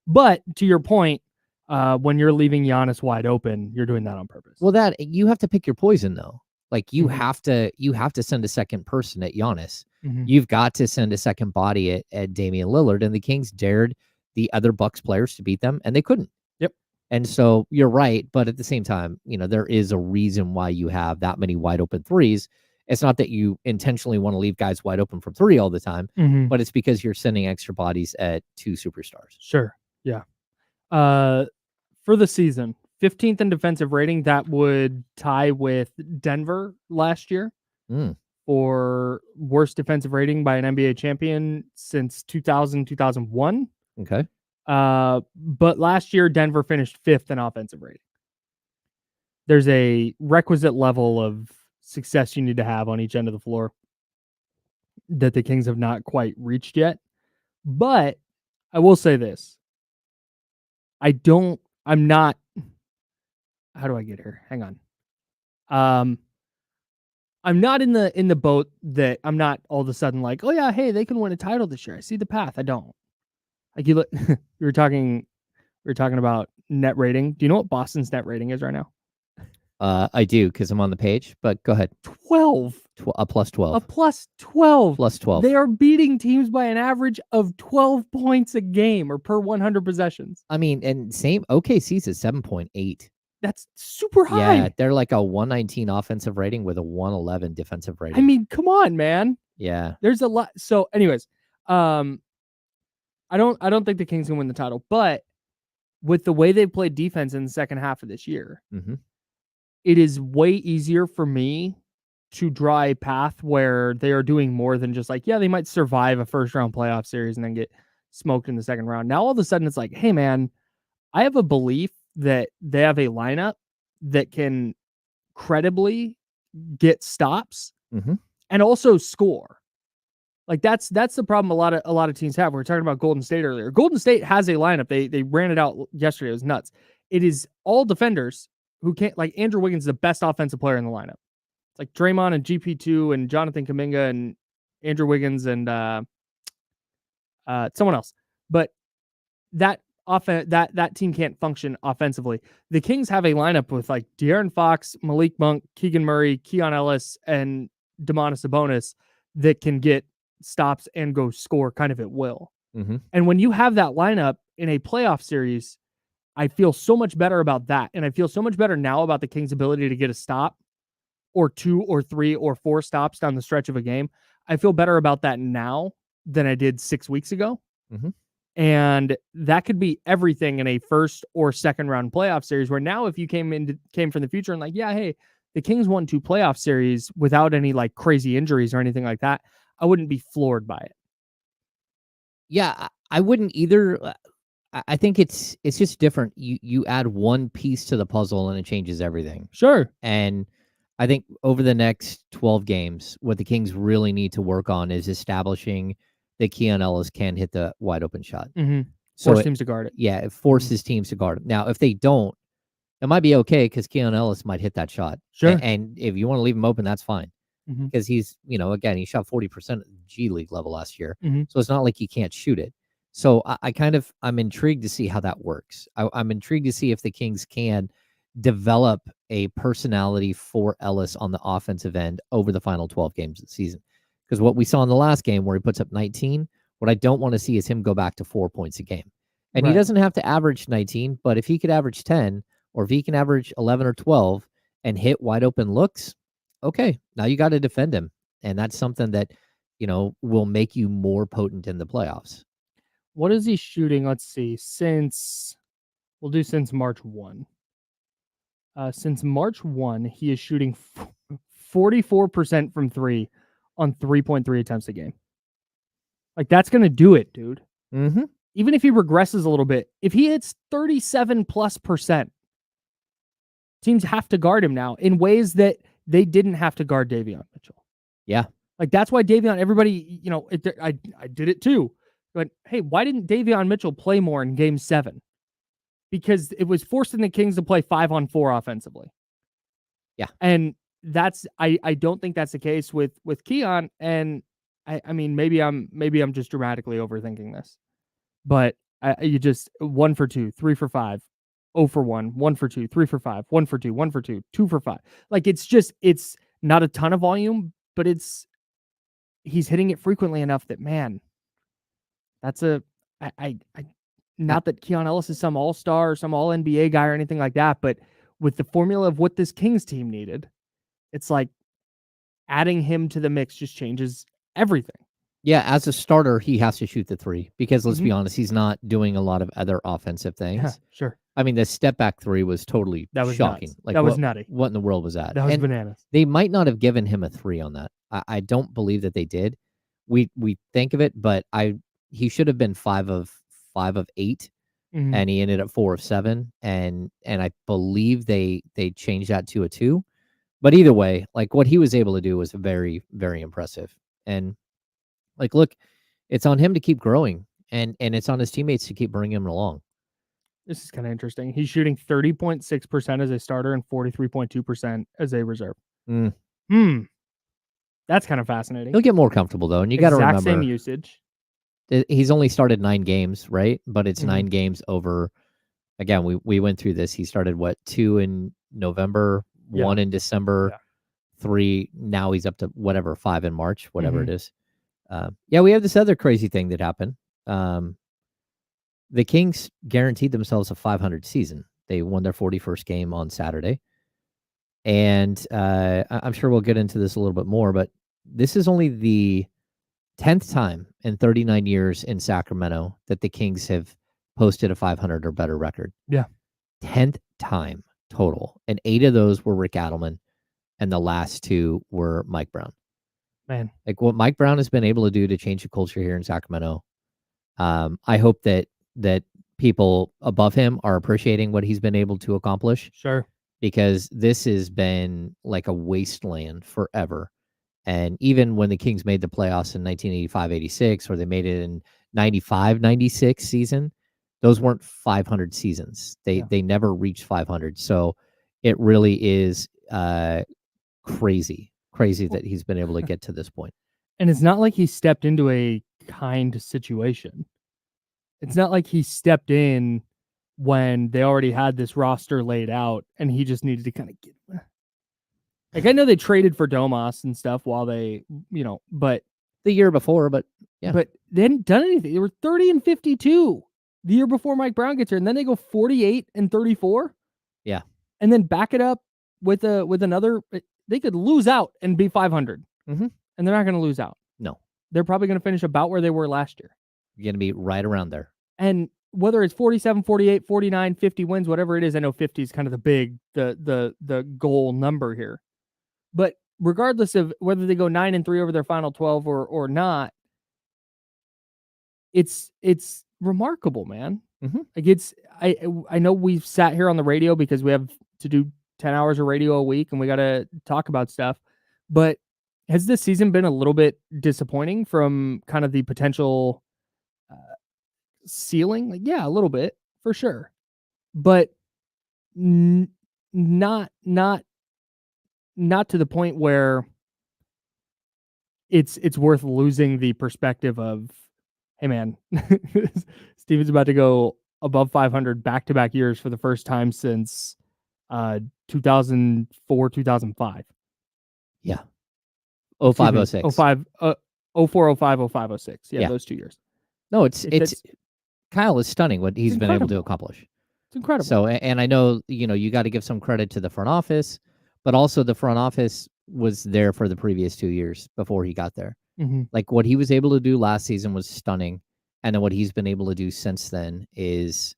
But to your point, when you're leaving Giannis wide open, you're doing that on purpose. Well, that you have to pick your poison though. Like you have to send a second person at Giannis. You've got to send a second body at Damian Lillard, and the Kings dared the other Bucks players to beat them, and they couldn't. Yep. And so you're right, but at the same time, there is a reason why you have that many wide open threes. It's not that you intentionally want to leave guys wide open from three all the time, but it's because you're sending extra bodies at two superstars. Sure. Yeah. For the season, 15th in defensive rating, that would tie with Denver last year for worst defensive rating by an NBA champion since 2000, 2001. Okay. But last year, Denver finished 5th in offensive rating. There's a requisite level of success you need to have on each end of the floor that the Kings have not quite reached yet. But I will say this. How do I get here? Hang on. I'm not in the boat that I'm not all of a sudden like, oh yeah, hey, they can win a title this year. I see the path. I don't. Like you look, we were talking about net rating. Do you know what Boston's net rating is right now? I do, because I'm on the page, but go ahead. 12. A plus 12. A plus 12. Plus 12. They are beating teams by an average of 12 points a game or per 100 possessions. I mean, and same OKC's at 7.8. That's super high. Yeah, they're like a 119 offensive rating with a 111 defensive rating. I mean, come on, man. Yeah. There's a lot. So anyways, I don't think the Kings can win the title, but with the way they played defense in the second half of this year, it is way easier for me to draw a path where they are doing more than just like, yeah, they might survive a first round playoff series and then get smoked in the second round. Now, all of a sudden it's like, hey man, I have a belief that they have a lineup that can credibly get stops and also score. Like that's the problem a lot of teams have. We were talking about Golden State earlier. Golden State has a lineup. They ran it out yesterday. It was nuts. It is all defenders who can't, like Andrew Wiggins is the best offensive player in the lineup. It's like Draymond and GP2 and Jonathan Kuminga and Andrew Wiggins and someone else. But that team can't function offensively. The Kings have a lineup with like De'Aaron Fox, Malik Monk, Keegan Murray, Keon Ellis, and Domantas Sabonis that can get stops and go score kind of at will. And when you have that lineup in a playoff series, I feel so much better about that. And I feel so much better now about the Kings' ability to get a stop or 2 or 3 or 4 stops down the stretch of a game. I feel better about that now than I did 6 weeks ago. And that could be everything in a first or second round playoff series, where now if you came from the future and like, yeah, hey, the Kings won 2 playoff series without any like crazy injuries or anything like that, I wouldn't be floored by it. Yeah, I wouldn't either. I think it's just different. You add one piece to the puzzle and it changes everything. Sure. And I think over the next 12 games, what the Kings really need to work on is establishing that Keon Ellis can hit the wide open shot. Force teams to guard it. Yeah, it forces teams to guard it. Now, if they don't, it might be okay because Keon Ellis might hit that shot. Sure. And if you want to leave him open, that's fine. Because he's, again, he shot 40% at the G League level last year. So it's not like he can't shoot it. So I'm intrigued to see how that works. I'm intrigued to see if the Kings can develop a personality for Ellis on the offensive end over the final 12 games of the season. Because what we saw in the last game where he puts up 19, what I don't want to see is him go back to 4 points a game. And he doesn't have to average 19, but if he could average 10, or if he can average 11 or 12 and hit wide open looks, okay, now you got to defend him. And that's something that, will make you more potent in the playoffs. What is he shooting? Let's see. Since March 1. Since March 1, he is shooting 44% from 3 on 3.3 attempts a game. Like, that's going to do it, dude. Even if he regresses a little bit, if he hits 37+%, teams have to guard him now in ways that they didn't have to guard Davion Mitchell. Yeah. Like, that's why Davion, everybody, I did it too. But hey, why didn't Davion Mitchell play more in Game 7? Because it was forcing the Kings to play 5-on-4 offensively. Yeah. And I don't think that's the case with Keon. And I mean, maybe I'm just dramatically overthinking this, but you just 1 for 2, 3 for 5, 0 for 1, 1 for 2, 3 for 5, 1 for 2, 1 for 2, 2 for 5. Like it's not a ton of volume, but he's hitting it frequently enough that, man, that's not that Keon Ellis is some all-star or some all-NBA guy or anything like that, but with the formula of what this Kings team needed, it's like adding him to the mix just changes everything. Yeah, as a starter, he has to shoot the 3 because let's be honest, he's not doing a lot of other offensive things. Yeah, sure. I mean, the step back 3 was totally shocking. Nuts. Like that was nutty. What in the world was that? That was bananas. They might not have given him a 3 on that. I don't believe that they did. We think of it, but he should have been 5 of 8, and he ended up 4 of 7, and I believe they changed that to a 2. But either way, like what he was able to do was very, very impressive. And like, look, it's on him to keep growing, and it's on his teammates to keep bringing him along. This is kind of interesting. He's shooting 30.6% as a starter and 43.2% as a reserve. That's kind of fascinating. He'll get more comfortable though, and you got to remember same usage. He's only started 9 games, right? But it's 9 games over. Again, we went through this. He started 2 in November, 1 in December, 3. Now he's up to 5 in March, whatever it is. We have this other crazy thing that happened. The Kings guaranteed themselves a 500 season. They won their 41st game on Saturday. And I'm sure we'll get into this a little bit more, but this is only the 10th time in 39 years in Sacramento that the Kings have posted a 500 or better record. Yeah. 10th time total. And 8 of those were Rick Adelman, and the last 2 were Mike Brown. Man. Like what Mike Brown has been able to do to change the culture here in Sacramento. I hope that people above him are appreciating what he's been able to accomplish. Sure. Because this has been like a wasteland forever. And even when the Kings made the playoffs in 1985-86, or they made it in 95-96 season, those weren't 500 seasons. They never reached 500. So it really is crazy that he's been able to get to this point. And it's not like he stepped into a kind situation. It's not like he stepped in when they already had this roster laid out and he just needed to kind of get. Like, I know they traded for Domas and stuff while they, but the year before, but yeah, but they hadn't done anything. They were 30-52 the year before Mike Brown gets here, and then they go 48-34. Yeah, and then back it up with another. They could lose out and be 500, and they're not going to lose out. No, they're probably going to finish about where they were last year. You're going to be right around there. And whether it's 47, 48, 49, 50 wins, whatever it is, I know 50 is kind of the goal number here. But regardless of whether they go 9-3 over their final 12 or not, it's remarkable, man. Like I know we've sat here on the radio because we have to do 10 hours of radio a week and we got to talk about stuff. But has this season been a little bit disappointing from kind of the potential ceiling? Like, yeah, a little bit for sure, but not to the point where it's worth losing the perspective of, hey man, Steven's about to go above 500 back-to-back years for the first time since 2004, 2005. Yeah. 05, 06. 05, 04, 05, 05, 06. Yeah, those 2 years. No, it's Kyle is stunning what he's been able to accomplish. It's incredible. So, and I know, you got to give some credit to the front office, but also the front office was there for the previous 2 years before he got there. Like what he was able to do last season was stunning. And then what he's been able to do since then is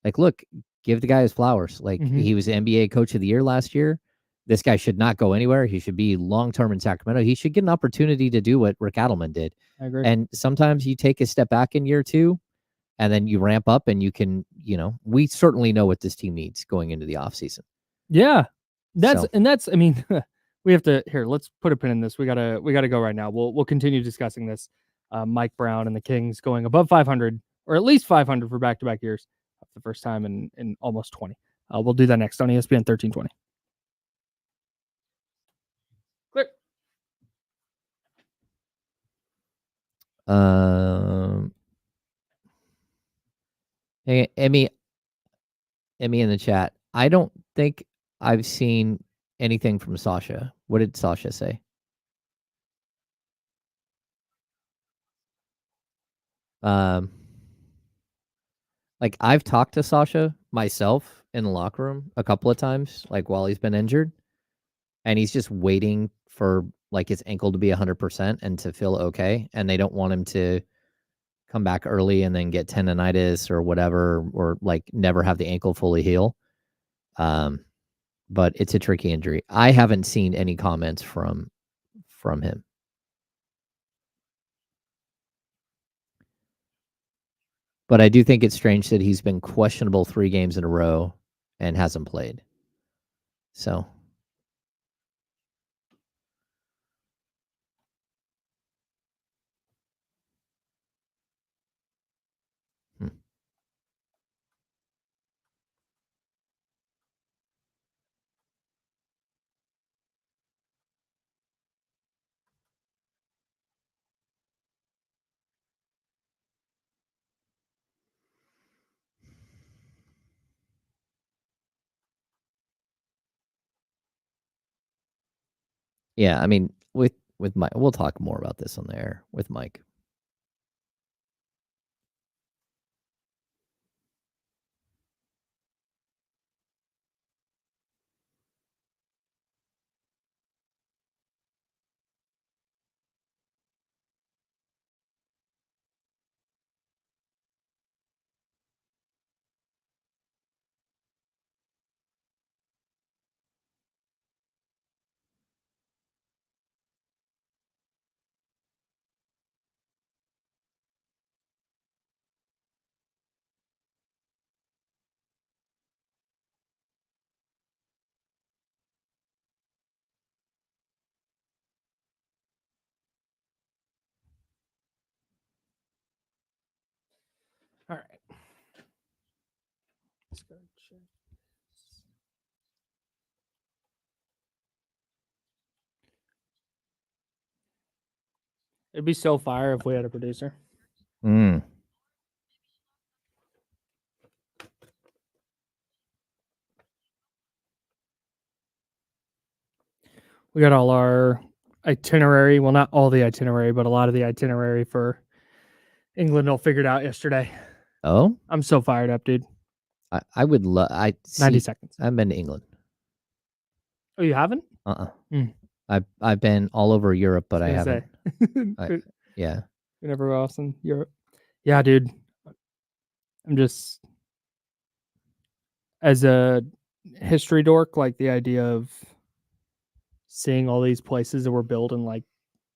like, look, give the guy his flowers. Like he was NBA Coach of the Year last year. This guy should not go anywhere. He should be long-term in Sacramento. He should get an opportunity to do what Rick Adelman did. I agree. And sometimes you take a step back in year 2 and then you ramp up and you can, we certainly know what this team needs going into the offseason. Yeah. I mean, we have to let's put a pin in this. We gotta go right now. We'll continue discussing this. Mike Brown and the Kings going above 500 or at least 500 for back-to-back years. That's the first time in almost 20. We'll do that next on ESPN 1320. Hey, Emmy in the chat. I don't think I've seen anything from Sasha. What did Sasha say? Like I've talked to Sasha myself in the locker room a couple of times, like while he's been injured, and he's just waiting for like his ankle to be 100% and to feel okay, and they don't want him to come back early and then get tendonitis or whatever, or like never have the ankle fully heal. But it's a tricky injury. I haven't seen any comments from him. But I do think it's strange that he's been questionable 3 games in a row and hasn't played. So. Yeah, I mean, with Mike, we'll talk more about this on the air with Mike. All right. Let's go check. It'd be so fire if we had a producer. Mm. We got all our itinerary. Well, not all the itinerary, but a lot of the itinerary for England all figured out yesterday. Oh, I'm so fired up, dude. I would love. 90 seconds. I've been to England. Oh, you haven't? I've been all over Europe, but I haven't. Yeah. Been everywhere else in Europe. Yeah, dude. I'm just, as a history dork, like the idea of seeing all these places that were built in like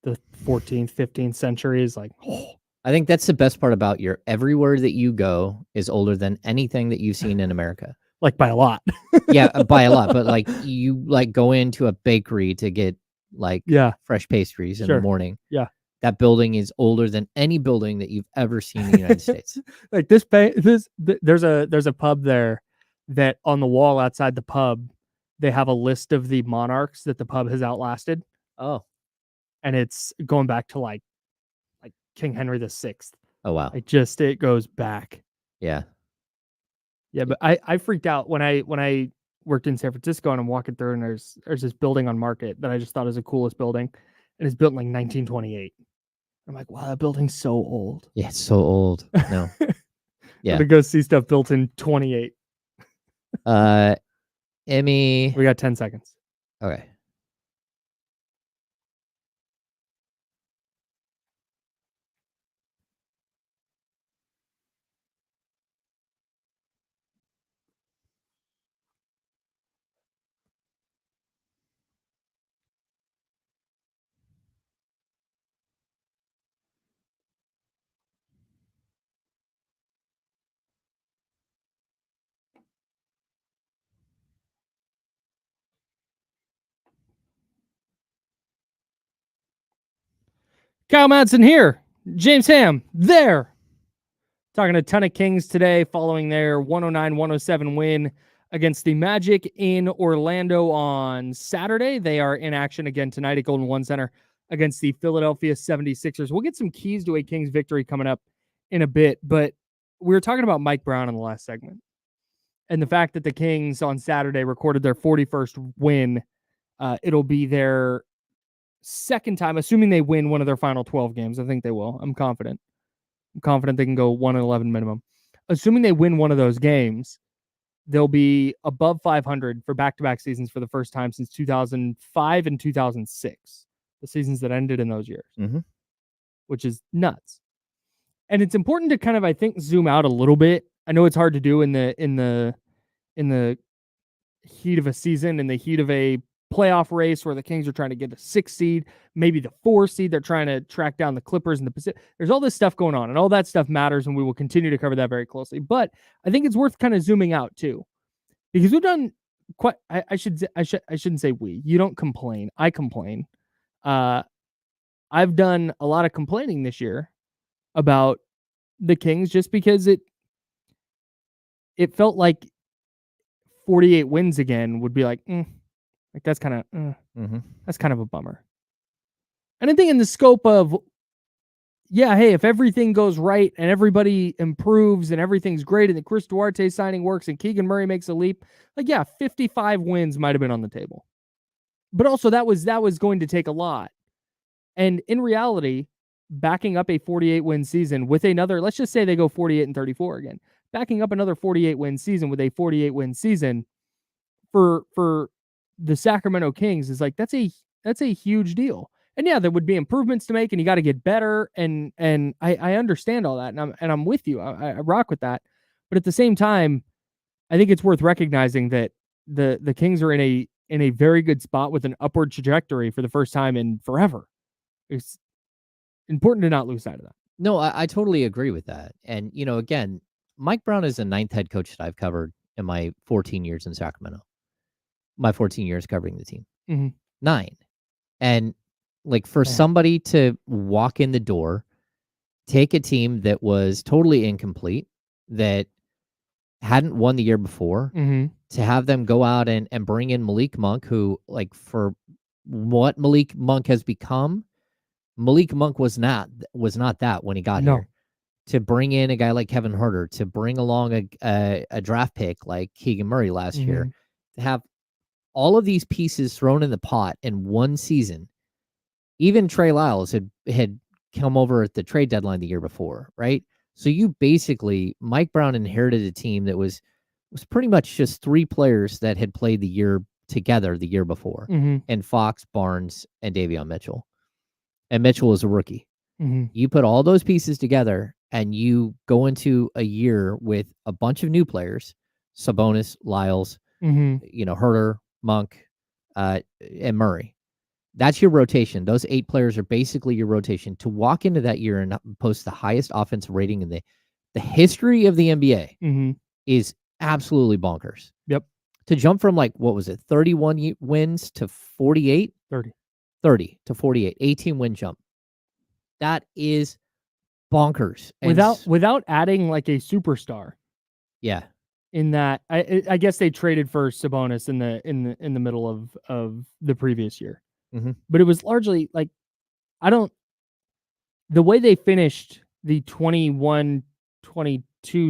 the 14th, 15th century is like, oh. I think that's the best part about everywhere that you go is older than anything that you've seen in America. Like by a lot. Yeah, by a lot. But like you like go into a bakery to get like fresh pastries in the morning. Yeah. That building is older than any building that you've ever seen in the United States. Like there's a pub there that on the wall outside the pub, they have a list of the monarchs that the pub has outlasted. Oh. And it's going back to like King Henry VI. Oh, wow. It goes back. Yeah. Yeah, but I freaked out when I worked in San Francisco and I'm walking through and there's this building on Market that I just thought was the coolest building, and it's built in like 1928. I'm like, wow, that building's so old. Yeah, it's so old. No. Yeah. I'm gonna go see stuff built in 28. Emmy. We got 10 seconds. Okay. Kyle Madsen here. James Ham there. Talking a ton of Kings today following their 109-107 win against the Magic in Orlando on Saturday. They are in action again tonight at Golden One Center against the Philadelphia 76ers. We'll get some keys to a Kings victory coming up in a bit, but we were talking about Mike Brown in the last segment and the fact that the Kings on Saturday recorded their 41st win. It'll be their second time, assuming they win one of their final 12 games. I think they will. I'm confident they can go 1-11 minimum. Assuming they win one of those games, they'll be above 500 for back-to-back seasons for the first time since 2005 and 2006, the seasons that ended in those years, which is nuts. And it's important to kind of, I think, zoom out a little bit. I know it's hard to do in the heat of a season, in the heat of a playoff race where the Kings are trying to get a 6 seed, maybe the 4 seed. They're trying to track down the Clippers and the Pacific. There's all this stuff going on, and all that stuff matters, and we will continue to cover that very closely. But I think it's worth kind of zooming out too, because we've done quite. I shouldn't say we. You don't complain. I complain. I've done a lot of complaining this year about the Kings just because it felt like 48 wins again would be like. Like that's kind of a bummer. And I think in the scope of, hey, if everything goes right and everybody improves and everything's great and the Chris Duarte signing works and Keegan Murray makes a leap, 55 wins might have been on the table. But also that was going to take a lot. And in reality, backing up a 48-win season with another, let's just say they go 48-34 again, backing up another 48-win season with a 48-win season for the Sacramento Kings is like, that's a huge deal. And there would be improvements to make and you got to get better. And I understand all that. And I'm with you. I rock with that. But at the same time, I think it's worth recognizing that the Kings are in a very good spot with an upward trajectory for the first time in forever. It's important to not lose sight of that. No, I totally agree with that. And, again, Mike Brown is the 9th head coach that I've covered in my 14 years in Sacramento. My 14 years covering the team. 9. And for somebody to walk in the door, take a team that was totally incomplete, that hadn't won the year before, to have them go out and bring in Malik Monk, who, for what Malik Monk has become, Malik Monk was not that when he got here. To bring in a guy like Kevin Huerter, to bring along a draft pick like Keegan Murray last year, to have all of these pieces thrown in the pot in one season. Even Trey Lyles had come over at the trade deadline the year before, right? So you basically, Mike Brown inherited a team that was pretty much just 3 players that had played the year together the year before, and Fox, Barnes, and Davion Mitchell. And Mitchell was a rookie. You put all those pieces together and you go into a year with a bunch of new players, Sabonis, Lyles, Huerter, Monk, and Murray. That's your rotation. Those 8 players are basically your rotation. To walk into that year and post the highest offensive rating in the history of the NBA is absolutely bonkers. Yep. To jump from 31 wins to 48? 30 to 48. 18-win jump. That is bonkers. Without adding a superstar. Yeah. In that, I guess they traded for Sabonis in the middle of the previous year, but it was largely the way they finished the 21-22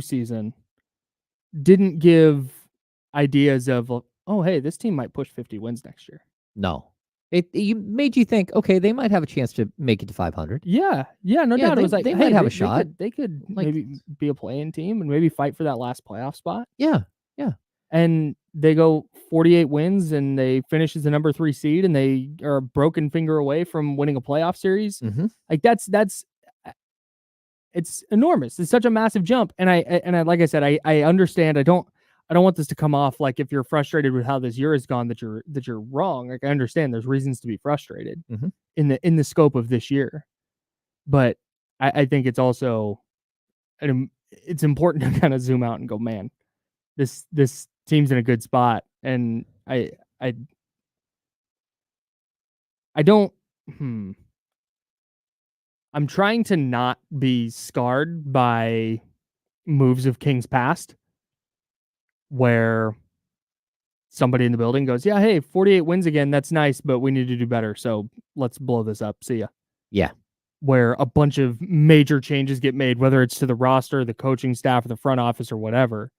season didn't give ideas of hey, this team might push 50 wins next year. No, it made you think, okay, they might have a chance to make it to 500. No doubt. It was they might have a shot. They could maybe be a play-in team and maybe fight for that last playoff spot. Yeah. And they go 48 wins and they finish as the number 3 seed and they are a broken finger away from winning a playoff series. That's it's enormous. It's such a massive jump. And I like I said, I understand. I don't want this to come off like if you're frustrated with how this year has gone that you're wrong. I understand there's reasons to be frustrated in the scope of this year, but I think it's also it's important to kind of zoom out and go, man, this team's in a good spot, and I don't. I'm trying to not be scarred by moves of Kings past, where somebody in the building goes, yeah, hey, 48 wins again. That's nice, but we need to do better. So let's blow this up. See ya. Yeah. Where a bunch of major changes get made, whether it's to the roster, the coaching staff, or the front office, or whatever.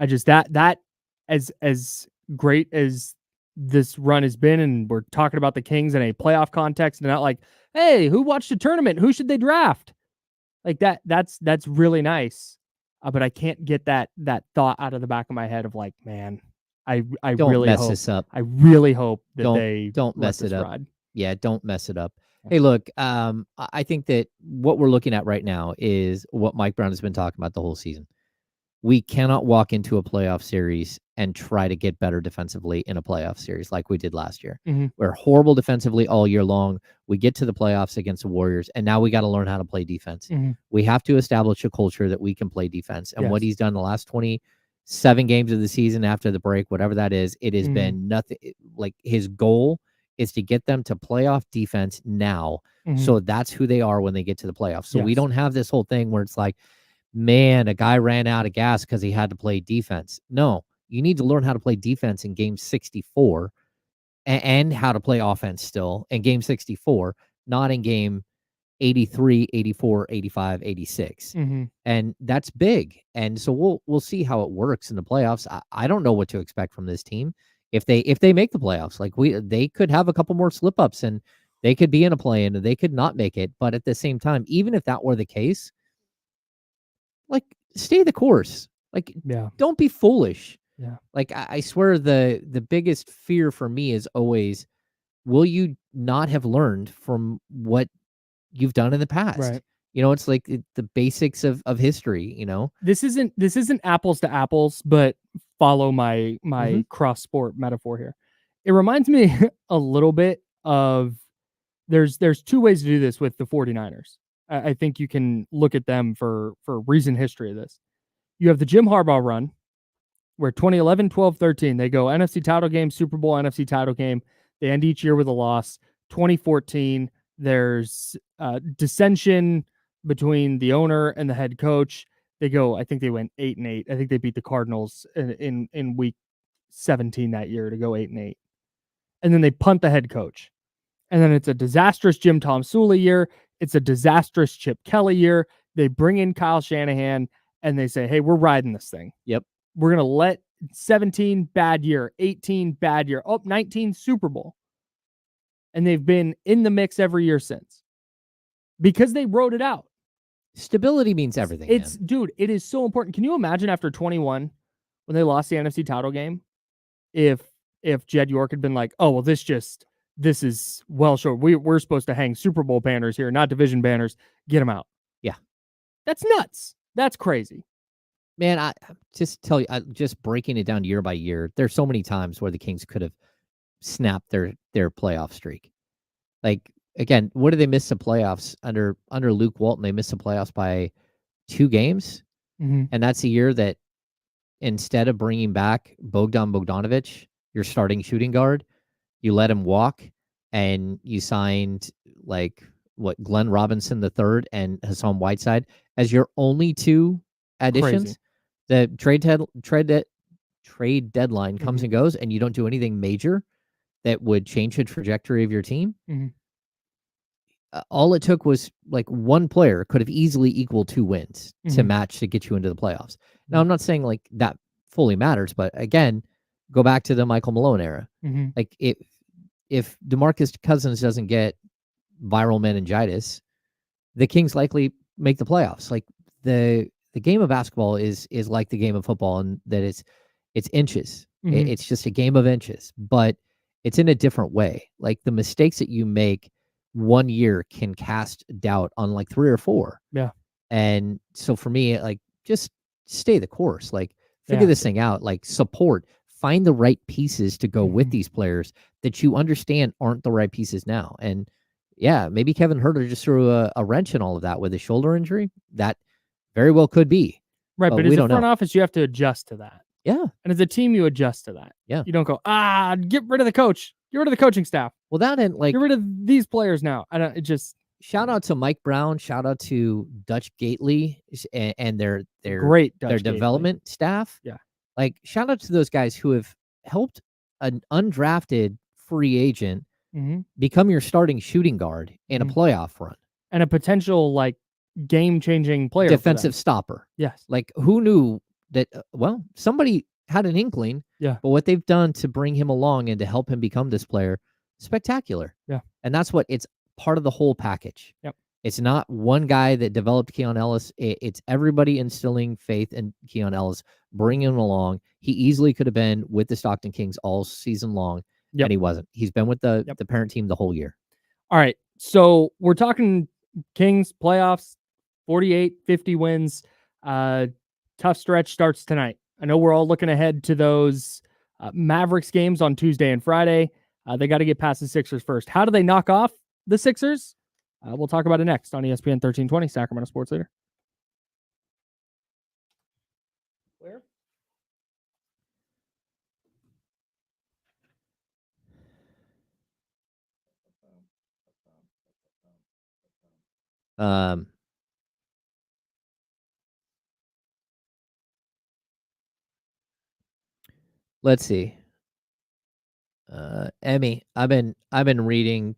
I just that as great as this run has been, and we're talking about the Kings in a playoff context, and not like, hey, who watched a tournament? Who should they draft? Like that's really nice. But I can't get that thought out of the back of my head of like, man, I Don't really mess hope this up. I really hope that Don't let mess this it up. ride. Yeah, don't mess it up. Hey, look, I think that what we're looking at right now is what Mike Brown has been talking about the whole season. We cannot walk into a playoff series and try to get better defensively in a playoff series like we did last year. We're horrible defensively all year long. We get to the playoffs against the Warriors, and now we got to learn how to play defense. We have to establish a culture that we can play defense. And what he's done the last 27 games of the season after the break, whatever that is, it has been nothing. Like his goal is to get them to playoff defense now. So that's who they are when they get to the playoffs. So we don't have this whole thing where it's like, man, a guy ran out of gas because he had to play defense. No, you need to learn how to play defense in game 64 and how to play offense still in game 64, not in game 83, 84, 85, 86. And that's big. And so we'll see how it works in the playoffs. I don't know what to expect from this team. If they make the playoffs, like they could have a couple more slip ups and they could be in a play-in and they could not make it. But at the same time, even if that were the case, like stay the course. Like don't be foolish. Yeah. Like I swear the biggest fear for me is always, will you not have learned from what you've done in the past? Right. You know, it's like the basics of history, you know. This isn't apples to apples, but follow my cross sport metaphor here. It reminds me a little bit of there's two ways to do this with the 49ers. I think you can look at them for recent history of this. You have the Jim Harbaugh run, where 2011, 12, 13, they go NFC title game, Super Bowl, NFC title game. They end each year with a loss. 2014, there's dissension between the owner and the head coach. They go, I think they went 8-8. I think they beat the Cardinals in week 17 that year to go 8-8. And then they punt the head coach. And then it's a disastrous Jim Tom Sula year. It's a disastrous Chip Kelly year. They bring in Kyle Shanahan and they say, hey, we're riding this thing. Yep. We're going to let 17 bad year, 18 bad year, 19 Super Bowl. And they've been in the mix every year since because they wrote it out. Stability means everything. Dude, it is so important. Can you imagine after 21 when they lost the NFC title game, if Jed York had been like, oh, well, this is well short. We're supposed to hang Super Bowl banners here, not division banners. Get them out. Yeah. That's nuts. That's crazy. Man, I just tell you, just breaking it down year by year, there's so many times where the Kings could have snapped their playoff streak. Like, again, what did they miss the playoffs under Luke Walton? They missed the playoffs by 2 games. And that's a year that instead of bringing back Bogdan Bogdanovic, your starting shooting guard, you let him walk and you signed Glenn Robinson III and Hassan Whiteside as your only 2 additions. Crazy. The trade deadline comes and goes, and you don't do anything major that would change the trajectory of your team. All it took was like one player could have easily equaled 2 wins to match to get you into the playoffs. Now, I'm not saying like that fully matters, but again, go back to the Michael Malone era. Like if DeMarcus Cousins doesn't get viral meningitis, the Kings likely make the playoffs. Like the game of basketball is like the game of football, and that it's inches. It's just a game of inches, but it's in a different way. Like the mistakes that you make one year can cast doubt on like 3 or 4. Yeah. And so for me, like just stay the course. Like figure this thing out. Like support. Find the right pieces to go with these players that you understand aren't the right pieces now. And yeah, maybe Kevin Huerter just threw a wrench in all of that with a shoulder injury. That very well could be. Right, but as a front office, you have to adjust to that. Yeah. And as a team, you adjust to that. Yeah. You don't go, get rid of the coach. Get rid of the coaching staff. Well, that and like get rid of these players now. Shout out to Mike Brown. Shout out to Dutch Gately and their great their development staff. Yeah. Like shout out to those guys who have helped an undrafted free agent Mm-hmm. become your starting shooting guard in a playoff run. And a potential like game-changing player. Defensive stopper. Yes. Like who knew that, well, somebody had an inkling. Yeah. But what they've done to bring him along and to help him become this player, spectacular. Yeah. And that's what it's part of the whole package. Yep. It's not one guy that developed Keon Ellis. It's everybody instilling faith in Keon Ellis, bringing him along. He easily could have been with the Stockton Kings all season long, and he wasn't. He's been with the parent team the whole year. All right. So we're talking Kings playoffs, 48, 50 wins. Tough stretch starts tonight. I know we're all looking ahead to those Mavericks games on Tuesday and Friday. They got to get past the Sixers first. How do they knock off the Sixers? We'll talk about it next on ESPN 1320, Sacramento Sports Leader. Where? Let's see. Emmy, I've been reading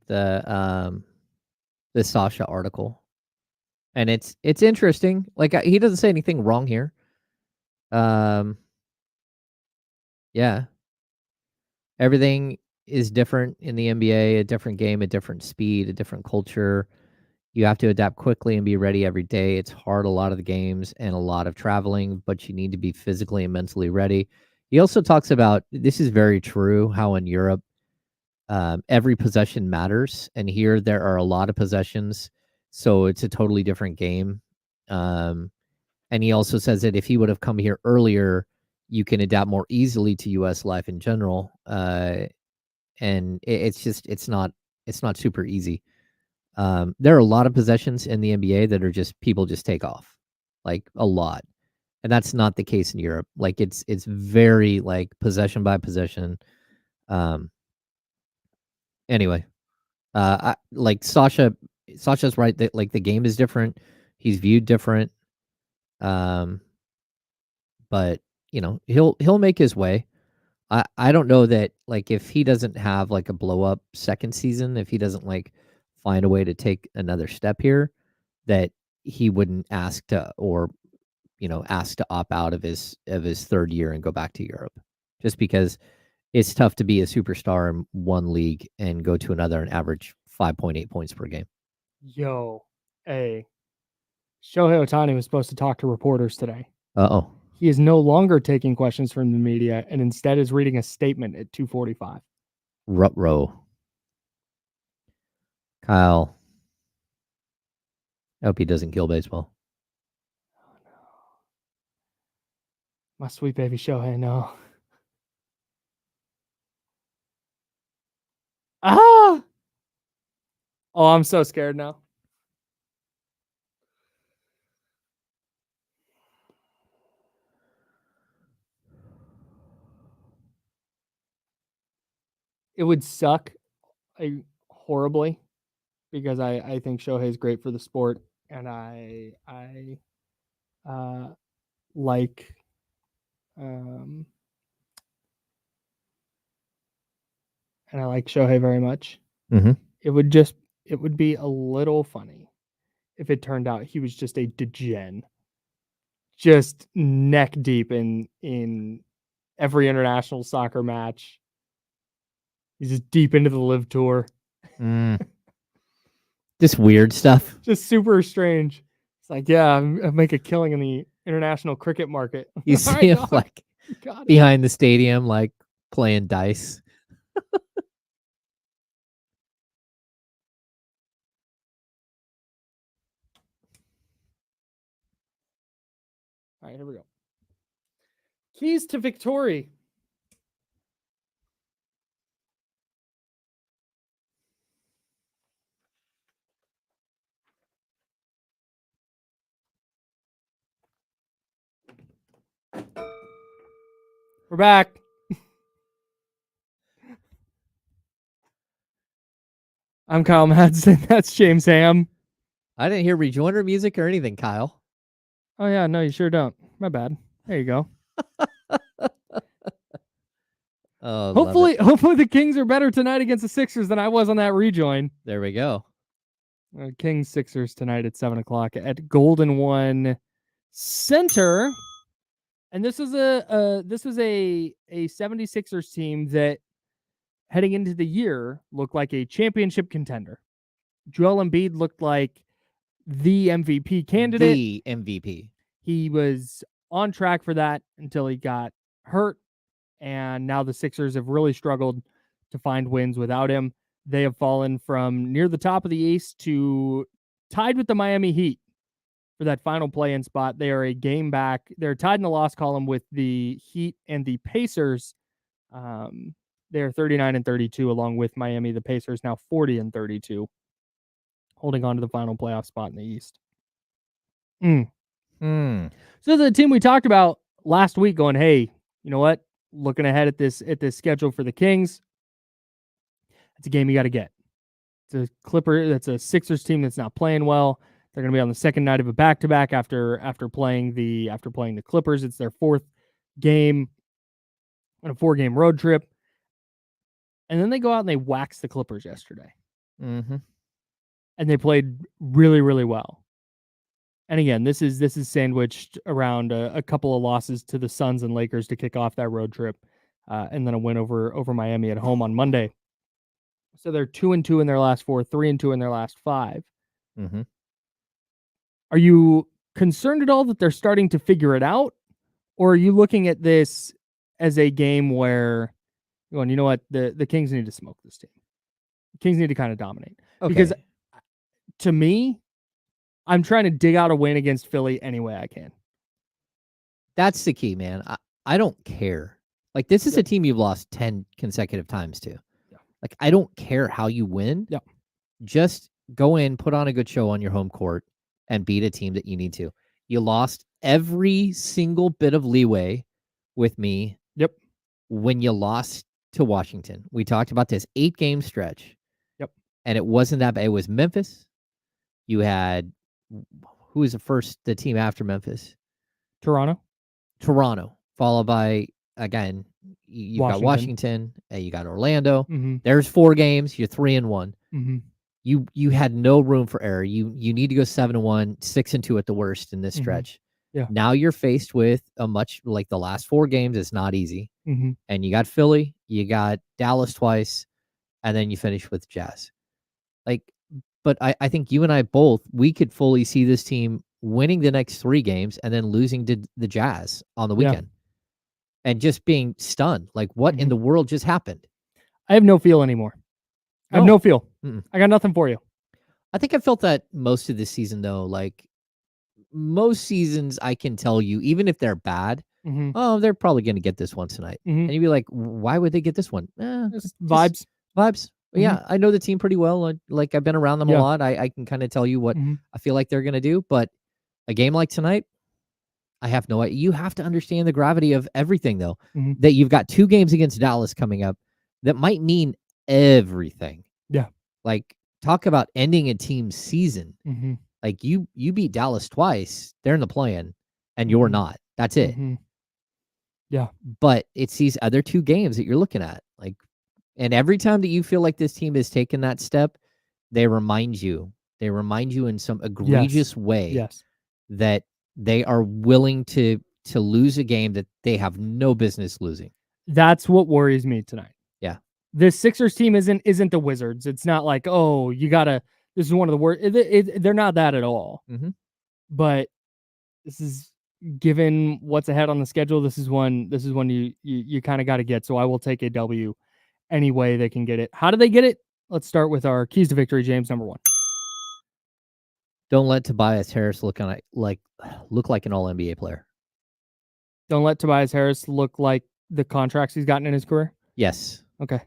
the Sasha article, and it's interesting. Like he doesn't say anything wrong here. Yeah. Everything is different in the NBA, a different game, a different speed, a different culture. You have to adapt quickly and be ready every day. It's hard, a lot of the games and a lot of traveling, but you need to be physically and mentally ready. He also talks about, this is very true, how in Europe, every possession matters. And here there are a lot of possessions, so it's a totally different game. And he also says that if he would have come here earlier, you can adapt more easily to U.S. life in general. And it's not super easy. There are a lot of possessions in the NBA that are just people just take off, like a lot. And that's not the case in Europe. Like it's very like possession by possession. Anyway, I like Sasha's right that like the game is different. He's viewed different. But you know, he'll make his way. I don't know that like if he doesn't have like a blow up second season, if he doesn't like find a way to take another step here, that he wouldn't ask to opt out of his third year and go back to Europe, just because it's tough to be a superstar in one league and go to another and average 5.8 points per game. Yo, hey, Shohei Ohtani was supposed to talk to reporters today. Uh-oh. He is no longer taking questions from the media and instead is reading a statement at 2:45. Ruh-roh. Kyle. I hope he doesn't kill baseball. Oh, no. My sweet baby Shohei, no. Ah! Oh, I'm so scared now. It would suck horribly because I think Shohei is great for the sport, and I like and I like Shohei very much. Mm-hmm. It would be a little funny if it turned out he was just a degen, just neck deep in every international soccer match. He's just deep into the Live Tour. Just weird stuff. Just super strange. It's like, yeah, I make a killing in the international cricket market. You see him like behind the stadium, like playing dice. All right, here we go. Keys to victory. We're back. I'm Kyle Madsen. That's James Ham. I didn't hear rejoinder music or anything, Kyle. Oh, yeah. No, you sure don't. My bad. There you go. Oh, hopefully the Kings are better tonight against the Sixers than I was on that rejoin. There we go. Kings Sixers tonight at 7:00 at Golden One Center. And this was a 76ers team that heading into the year looked like a championship contender. Joel Embiid looked like the MVP candidate. The MVP. He was on track for that until he got hurt. And now the Sixers have really struggled to find wins without him. They have fallen from near the top of the East to tied with the Miami Heat for that final play-in spot. They are a game back. They're tied in the loss column with the Heat and the Pacers. They are 39-32 along with Miami. The Pacers now 40-32, holding on to the final playoff spot in the East. So the team we talked about last week going, hey, you know what? Looking ahead at this schedule for the Kings, it's a game you got to get. It's a Sixers team that's not playing well. They're going to be on the second night of a back-to-back after playing the Clippers. It's their fourth game on a 4-game road trip. And then they go out and they wax the Clippers yesterday. Mm-hmm. And they played really, really well. And again, this is sandwiched around a couple of losses to the Suns and Lakers to kick off that road trip, and then a win over Miami at home on Monday. So they're 2-2 in their last 4, 3-2 in their last 5. Mm-hmm. Are you concerned at all that they're starting to figure it out, or are you looking at this as a game where you're going, you know what, the Kings need to smoke this team. The Kings need to kind of dominate. Okay. Because to me, I'm trying to dig out a win against Philly any way I can. That's the key, man. I don't care. Like, this is a team you've lost 10 consecutive times to. Yeah. Like, I don't care how you win. Yeah. Just go in, put on a good show on your home court, and beat a team that you need to. You lost every single bit of leeway with me. Yep. When you lost to Washington. We talked about this 8-game stretch. Yep. And it wasn't that bad. It was Memphis. You had, who was the team after Memphis? Toronto, followed by, again, you've got Washington, you got Orlando. Mm-hmm. There's 4 games. You're 3-1. Mm-hmm. You had no room for error. You need to go 7-1, 6-2 at the worst in this stretch. Yeah. Now you're faced with a much, like the last 4 games. It's not easy. Mm-hmm. And you got Philly, you got Dallas twice, and then you finish with Jazz. But I think you and I both, we could fully see this team winning the next 3 games and then losing to the Jazz on the weekend. And just being stunned. Like, what in the world just happened? I have no feel anymore. I have no feel. I got nothing for you. I think I felt that most of this season, though. Like, most seasons, I can tell you, even if they're bad, oh, they're probably going to get this one tonight. And you'd be like, why would they get this one? Just vibes. Yeah, I know the team pretty well. Like, I've been around them a lot. I can kind of tell you what I feel like they're going to do. But a game like tonight, I have no idea. You have to understand the gravity of everything, though. That you've got 2 games against Dallas coming up that might mean everything. Yeah. Like, talk about ending a team's season. Like, you beat Dallas twice. They're in the play-in, and you're not. That's it. Yeah. But it's these other 2 games that you're looking at. Like, and every time that you feel like this team has taken that step, they remind you in some egregious way that they are willing to lose a game that they have no business losing. That's what worries me tonight. Yeah. This Sixers team isn't the Wizards. It's not like, oh, this is one of the worst. They're not that at all. But this is, given what's ahead on the schedule, this is one you kind of got to get. So I will take a W any way they can get it. How do they get it? Let's start with our keys to victory, James. Number 1. Don't let Tobias Harris look like an all-NBA player. Don't let Tobias Harris look like the contracts he's gotten in his career? Yes. Okay.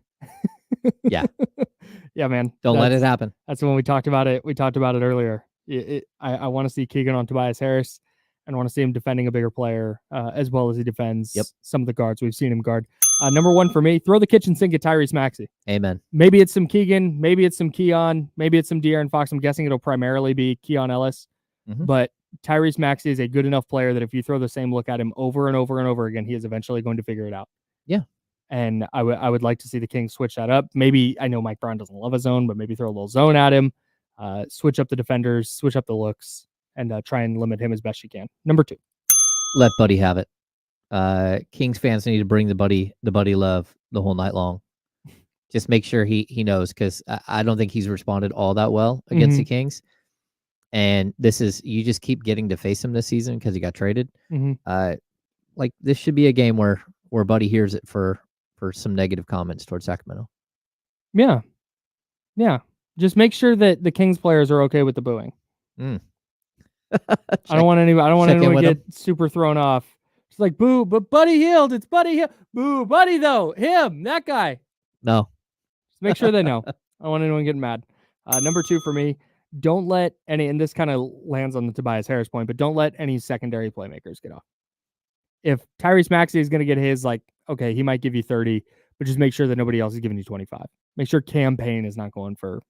Yeah. Yeah, man. Don't let it happen. That's when we talked about it. We talked about it earlier. I want to see Keegan on Tobias Harris, and I want to see him defending a bigger player as well as he defends some of the guards. We've seen him guard. Number 1 for me, throw the kitchen sink at Tyrese Maxey. Amen. Maybe it's some Keegan. Maybe it's some Keon. Maybe it's some De'Aaron Fox. I'm guessing it'll primarily be Keon Ellis. But Tyrese Maxey is a good enough player that if you throw the same look at him over and over and over again, he is eventually going to figure it out. Yeah. And I would like to see the Kings switch that up. Maybe, I know Mike Brown doesn't love a zone, but maybe throw a little zone at him, switch up the defenders, switch up the looks, and try and limit him as best you can. Number 2. Let Buddy have it. Kings fans need to bring the buddy love the whole night long. Just make sure he knows, because I don't think he's responded all that well against the Kings. And you just keep getting to face him this season because he got traded. Like, this should be a game where Buddy hears it for some negative comments towards Sacramento. Yeah. Just make sure that the Kings players are okay with the booing. I don't want anyone to get super thrown off. It's like, boo, but Buddy Hield. It's Buddy Hield. Boo, Buddy though. Him, that guy. No. Just make sure they know. I don't want anyone getting mad. Number 2 for me, don't let any, and this kind of lands on the Tobias Harris point, but don't let any secondary playmakers get off. If Tyrese Maxey is going to get his, like, okay, he might give you 30, but just make sure that nobody else is giving you 25. Make sure Cam Payne is not going for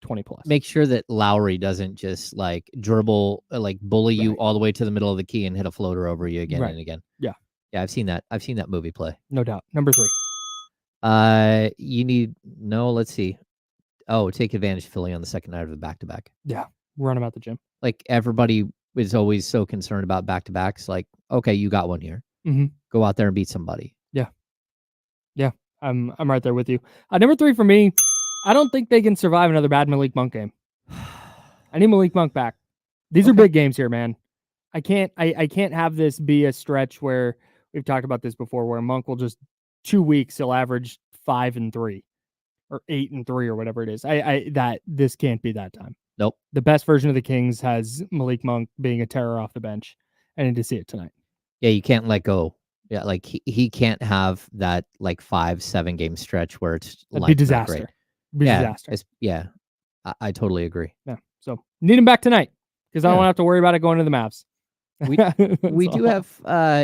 20 plus. Make sure that Lowry doesn't just like dribble, like bully you all the way to the middle of the key and hit a floater over you again and again. Yeah, I've seen that. I've seen that movie play. No doubt. Number 3. Let's see. Oh, take advantage of Philly on the second night of the back-to-back. Yeah, run him out the gym. Like, everybody is always so concerned about back-to-backs. Like, okay, you got one here. Go out there and beat somebody. Yeah. I'm right there with you. Number 3 for me, I don't think they can survive another bad Malik Monk game. I need Malik Monk back. These are big games here, man. I can't have this be a stretch where we've talked about this before, where Monk will just 2 weeks he'll average 5 and 3 or 8 and 3 or whatever it is. This can't be that time. Nope. The best version of the Kings has Malik Monk being a terror off the bench. I need to see it tonight. Yeah, you can't let go. Yeah, like he can't have that like 5-7 game stretch where it's That'd like be disaster. Disaster. Yeah, I totally agree. Yeah. So need him back tonight, because I don't have to worry about it going to the Mavs. We do have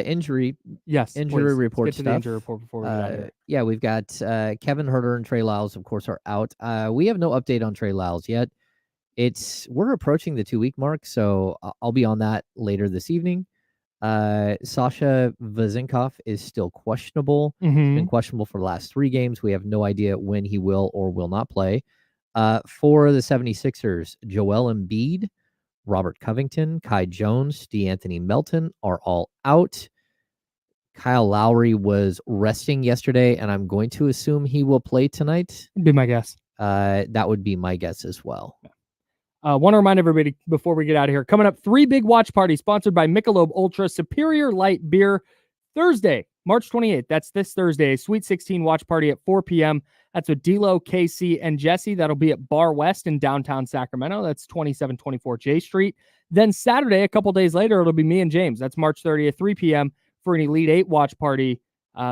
injury report Let's get to stuff. the injury report before we get out of here. Yeah, we've got Kevin Huerter and Trey Lyles, of course, are out. We have no update on Trey Lyles yet. We're approaching the 2-week mark, so I'll be on that later this evening. Sasha Vezenkov is still questionable. He's been questionable for the last 3 games. We have no idea when he will or will not play. For the 76ers, Joel Embiid, Robert Covington, Kai Jones, DeAnthony Melton are all out. Kyle Lowry was resting yesterday, and I'm going to assume he will play tonight. Would be my guess. That would be my guess as well. Want to remind everybody before we get out of here, coming up, 3 big watch parties sponsored by Michelob Ultra Superior Light Beer. Thursday, March 28th. That's this Thursday. Sweet 16 watch party at 4 p.m. That's with D'Lo, KC, and Jesse. That'll be at Bar West in downtown Sacramento. That's 2724 J Street. Then Saturday, a couple days later, it'll be me and James. That's March 30th, 3 p.m. for an Elite 8 watch party.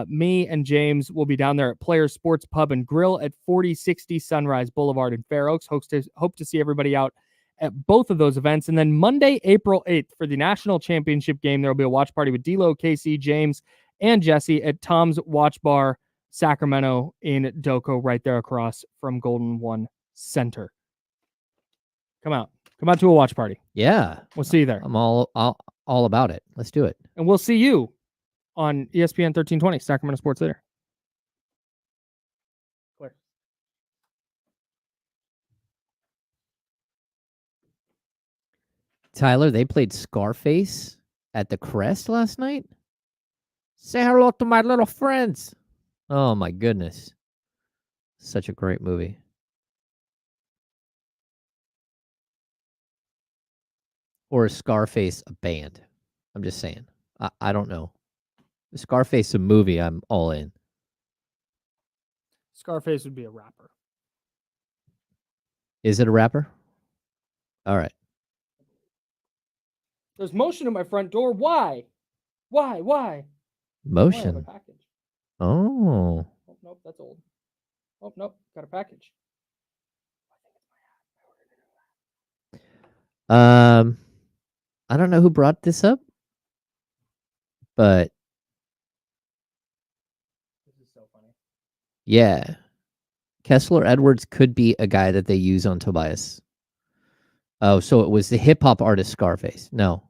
Me and James will be down there at Players Sports Pub and Grill at 4060 Sunrise Boulevard in Fair Oaks. Hope to see everybody out at both of those events. And then Monday, April 8th, for the national championship game, there will be a watch party with D'Lo, KC, James, and Jesse at Tom's Watch Bar, Sacramento in Doco, right there across from Golden One Center. Come out to a watch party. Yeah, we'll see you there. I'm all about it. Let's do it. And we'll see you on ESPN 1320, Sacramento Sports Leader. Clear. Tyler, they played Scarface at the Crest last night. Say hello to my little friends. Oh my goodness. Such a great movie. Or is Scarface a band? I'm just saying. I don't know. Scarface a movie, I'm all in. Scarface would be a rapper. Is it a rapper? All right. There's motion at my front door. Why? Motion. Oh, package. Oh. Oh, nope, that's old. Oh, nope, got a package. I don't know who brought this up, but this is so funny. Yeah. Kessler Edwards could be a guy that they use on Tobias. Oh, so it was the hip hop artist Scarface. No.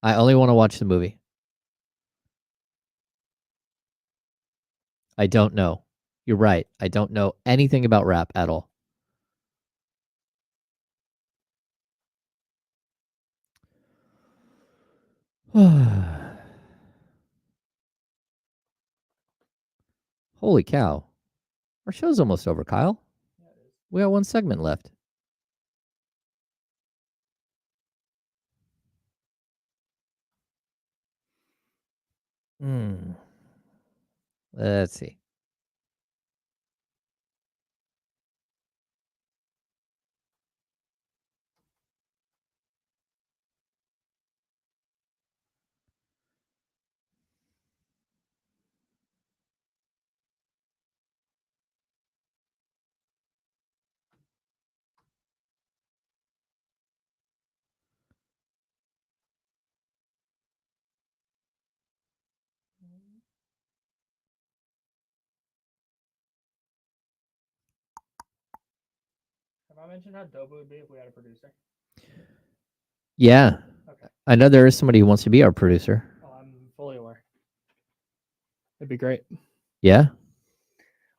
I only want to watch the movie. I don't know. You're right. I don't know anything about rap at all. Holy cow. Our show's almost over, Kyle. We got one segment left. Let's see. Have I mentioned how dope it would be if we had a producer? Yeah. Okay. I know there is somebody who wants to be our producer. Oh, I'm fully aware. It'd be great. Yeah?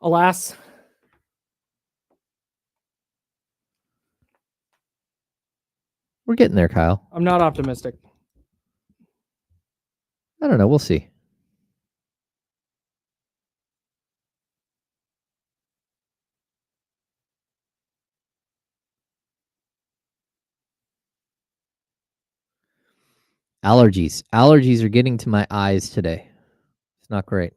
Alas. We're getting there, Kyle. I'm not optimistic. I don't know. We'll see. Allergies. Allergies are getting to my eyes today. It's not great.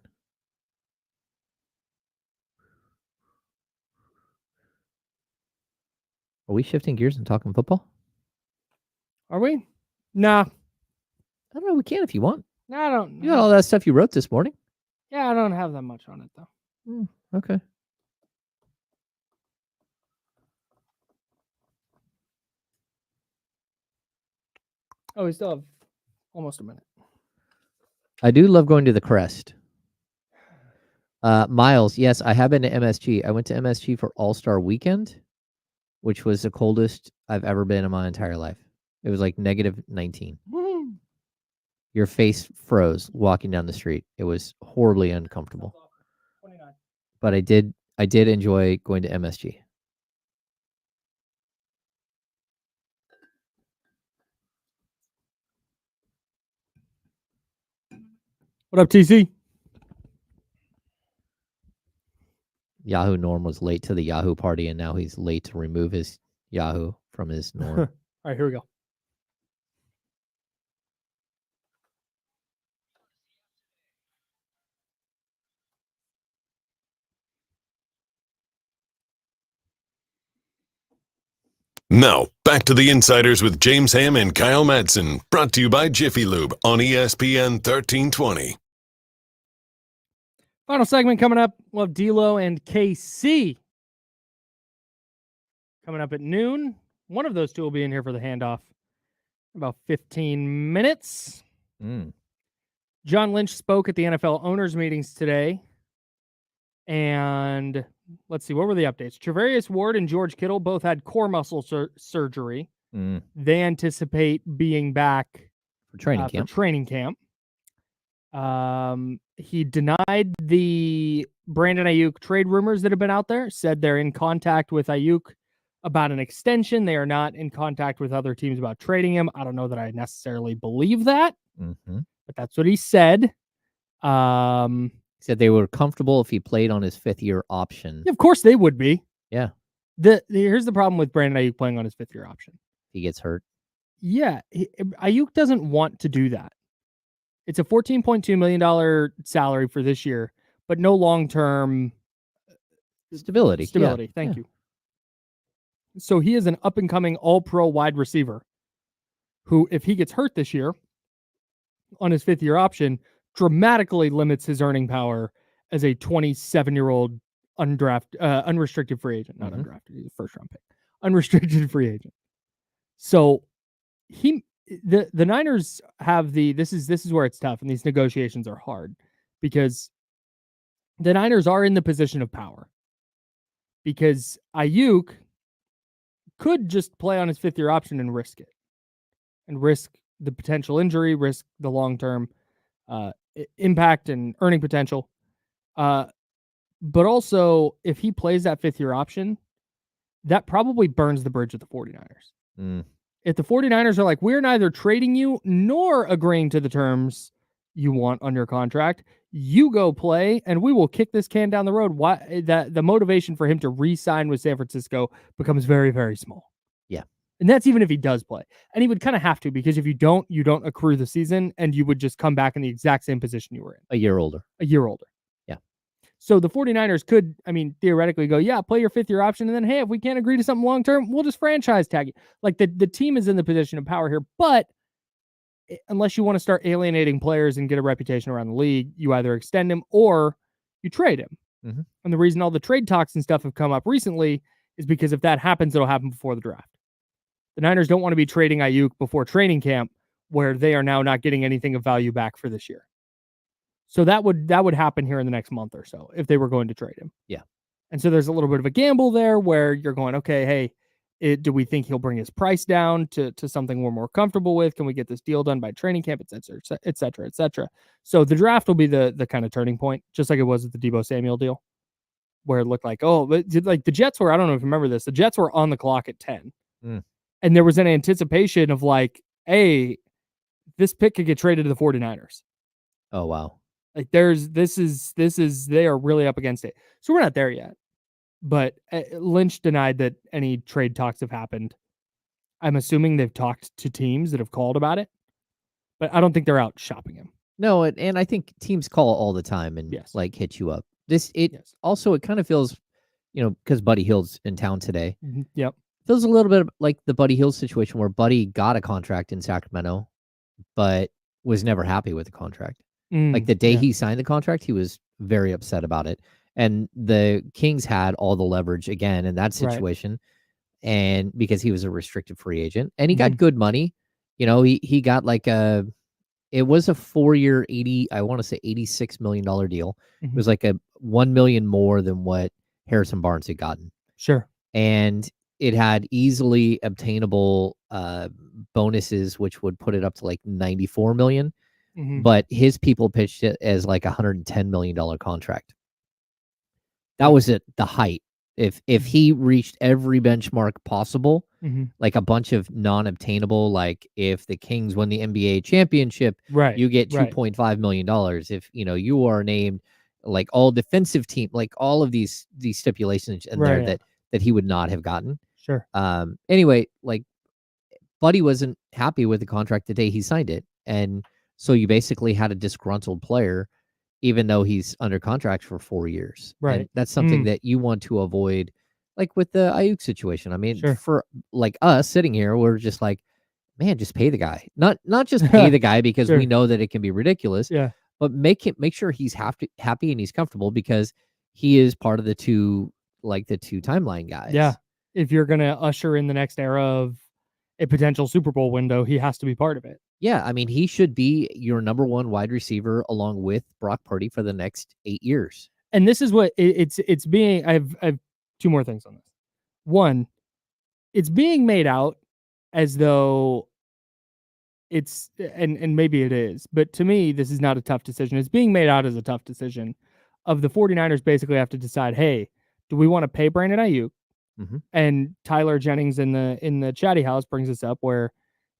Are we shifting gears and talking football? Are we? Nah. I don't know. We can if you want. No, I don't. You got all that stuff you wrote this morning. Yeah, I don't have that much on it, though. Okay. Oh, we still have almost a minute. I do love going to the Crest. Miles, yes, I have been to MSG. I went to MSG for All-Star Weekend, which was the coldest I've ever been in my entire life. It was like -19. Your face froze walking down the street. It was horribly uncomfortable. 29. But I did enjoy going to MSG. What up, TC? Yahoo Norm was late to the Yahoo party, and now he's late to remove his Yahoo from his Norm. All right, here we go. Now, back to the Insiders with James Ham and Kyle Madsen, brought to you by Jiffy Lube on ESPN 1320. Final segment coming up. We'll have D'Lo and KC coming up at noon. One of those two will be in here for the handoff in about 15 minutes. John Lynch spoke at the NFL owners meetings today. And let's see, what were the updates? Travarius Ward and George Kittle both had core muscle surgery. They anticipate being back For training camp. He denied the Brandon Ayuk trade rumors that have been out there, said they're in contact with Ayuk about an extension. They are not in contact with other teams about trading him. I don't know that I necessarily believe that, but that's what he said. He said they were comfortable if he played on his 5th-year option. Of course they would be. Yeah. Here's the problem with Brandon Ayuk playing on his 5th-year option. He gets hurt. Yeah. Ayuk doesn't want to do that. It's a $14.2 million salary for this year, but no long-term stability. Yeah. Thank you. So he is an up-and-coming all-pro wide receiver who, if he gets hurt this year on his 5th-year option, dramatically limits his earning power as a 27-year-old unrestricted free agent. Not undrafted, he's a first-round pick. Unrestricted free agent. So the Niners have this is where it's tough, and these negotiations are hard because the Niners are in the position of power. Because Ayuk could just play on his 5th-year option and risk it. And risk the potential injury, risk the long-term impact and earning potential. But also, if he plays that 5th-year option, that probably burns the bridge with the 49ers. If the 49ers are like, we're neither trading you nor agreeing to the terms you want on your contract, you go play, and we will kick this can down the road. Why that the motivation for him to re-sign with San Francisco becomes very, very small. Yeah. And that's even if he does play. And he would kind of have to, because if you don't accrue the season, and you would just come back in the exact same position you were in. A year older. Yeah. So the 49ers could, theoretically go, yeah, play your 5th-year option, and then, hey, if we can't agree to something long-term, we'll just franchise tag you. Like, the team is in the position of power here, but unless you want to start alienating players and get a reputation around the league, you either extend him or you trade him. Mm-hmm. And the reason all the trade talks and stuff have come up recently is because if that happens, it'll happen before the draft. The Niners don't want to be trading Ayuk before training camp, where they are now not getting anything of value back for this year. So that would happen here in the next month or so if they were going to trade him. Yeah. And so there's a little bit of a gamble there where you're going, okay, hey, do we think he'll bring his price down to something we're more comfortable with? Can we get this deal done by training camp, et cetera, et cetera, et cetera? So the draft will be the kind of turning point, just like it was with the Deebo Samuel deal, where it looked like, like the Jets were, I don't know if you remember this, the Jets were on the clock at 10. And there was an anticipation of like, hey, this pick could get traded to the 49ers. Oh, wow. Like they are really up against it. So we're not there yet. But Lynch denied that any trade talks have happened. I'm assuming they've talked to teams that have called about it, but I don't think they're out shopping him. No, and I think teams call all the time and like hit you up. Also, it kind of feels, because Buddy Hield's in town today. Mm-hmm. Yep. Feels a little bit like the Buddy Hield situation where Buddy got a contract in Sacramento, but was never happy with the contract. Like the day he signed the contract, he was very upset about it. And the Kings had all the leverage again in that situation. Right. And because he was a restricted free agent and he got good money, he got like it was a 4-year, $86 million deal. Mm-hmm. It was like a $1 million more than what Harrison Barnes had gotten. Sure. And it had easily obtainable bonuses, which would put it up to like $94 million. Mm-hmm. But his people pitched it as like a $110 million contract. That was at the height. If he reached every benchmark possible, like a bunch of non-obtainable, like if the Kings won the NBA championship, you get $2.5 million. If you are named like all defensive team, like all of these stipulations in there that he would not have gotten. Sure. Anyway, like Buddy wasn't happy with the contract the day he signed it, and so you basically had a disgruntled player, even though he's under contract for 4 years. Right. And that's something that you want to avoid, like with the Ayuk situation. I mean, for like us sitting here, we're just like, man, just pay the guy. Not just pay the guy because we know that it can be ridiculous. Yeah. But make sure he's happy and he's comfortable, because he is part of the two timeline guys. Yeah. If you're going to usher in the next era of a potential Super Bowl window, he has to be part of it. Yeah, I mean, he should be your number one wide receiver along with Brock Purdy for the next 8 years. And this is what it's being. I have two more things on this. One, it's being made out as though it's, and maybe it is, but to me, this is not a tough decision. It's being made out as a tough decision of the 49ers basically have to decide, hey, do we want to pay Brandon Ayuk? Mm-hmm. And Tyler Jennings in the chatty house brings this up where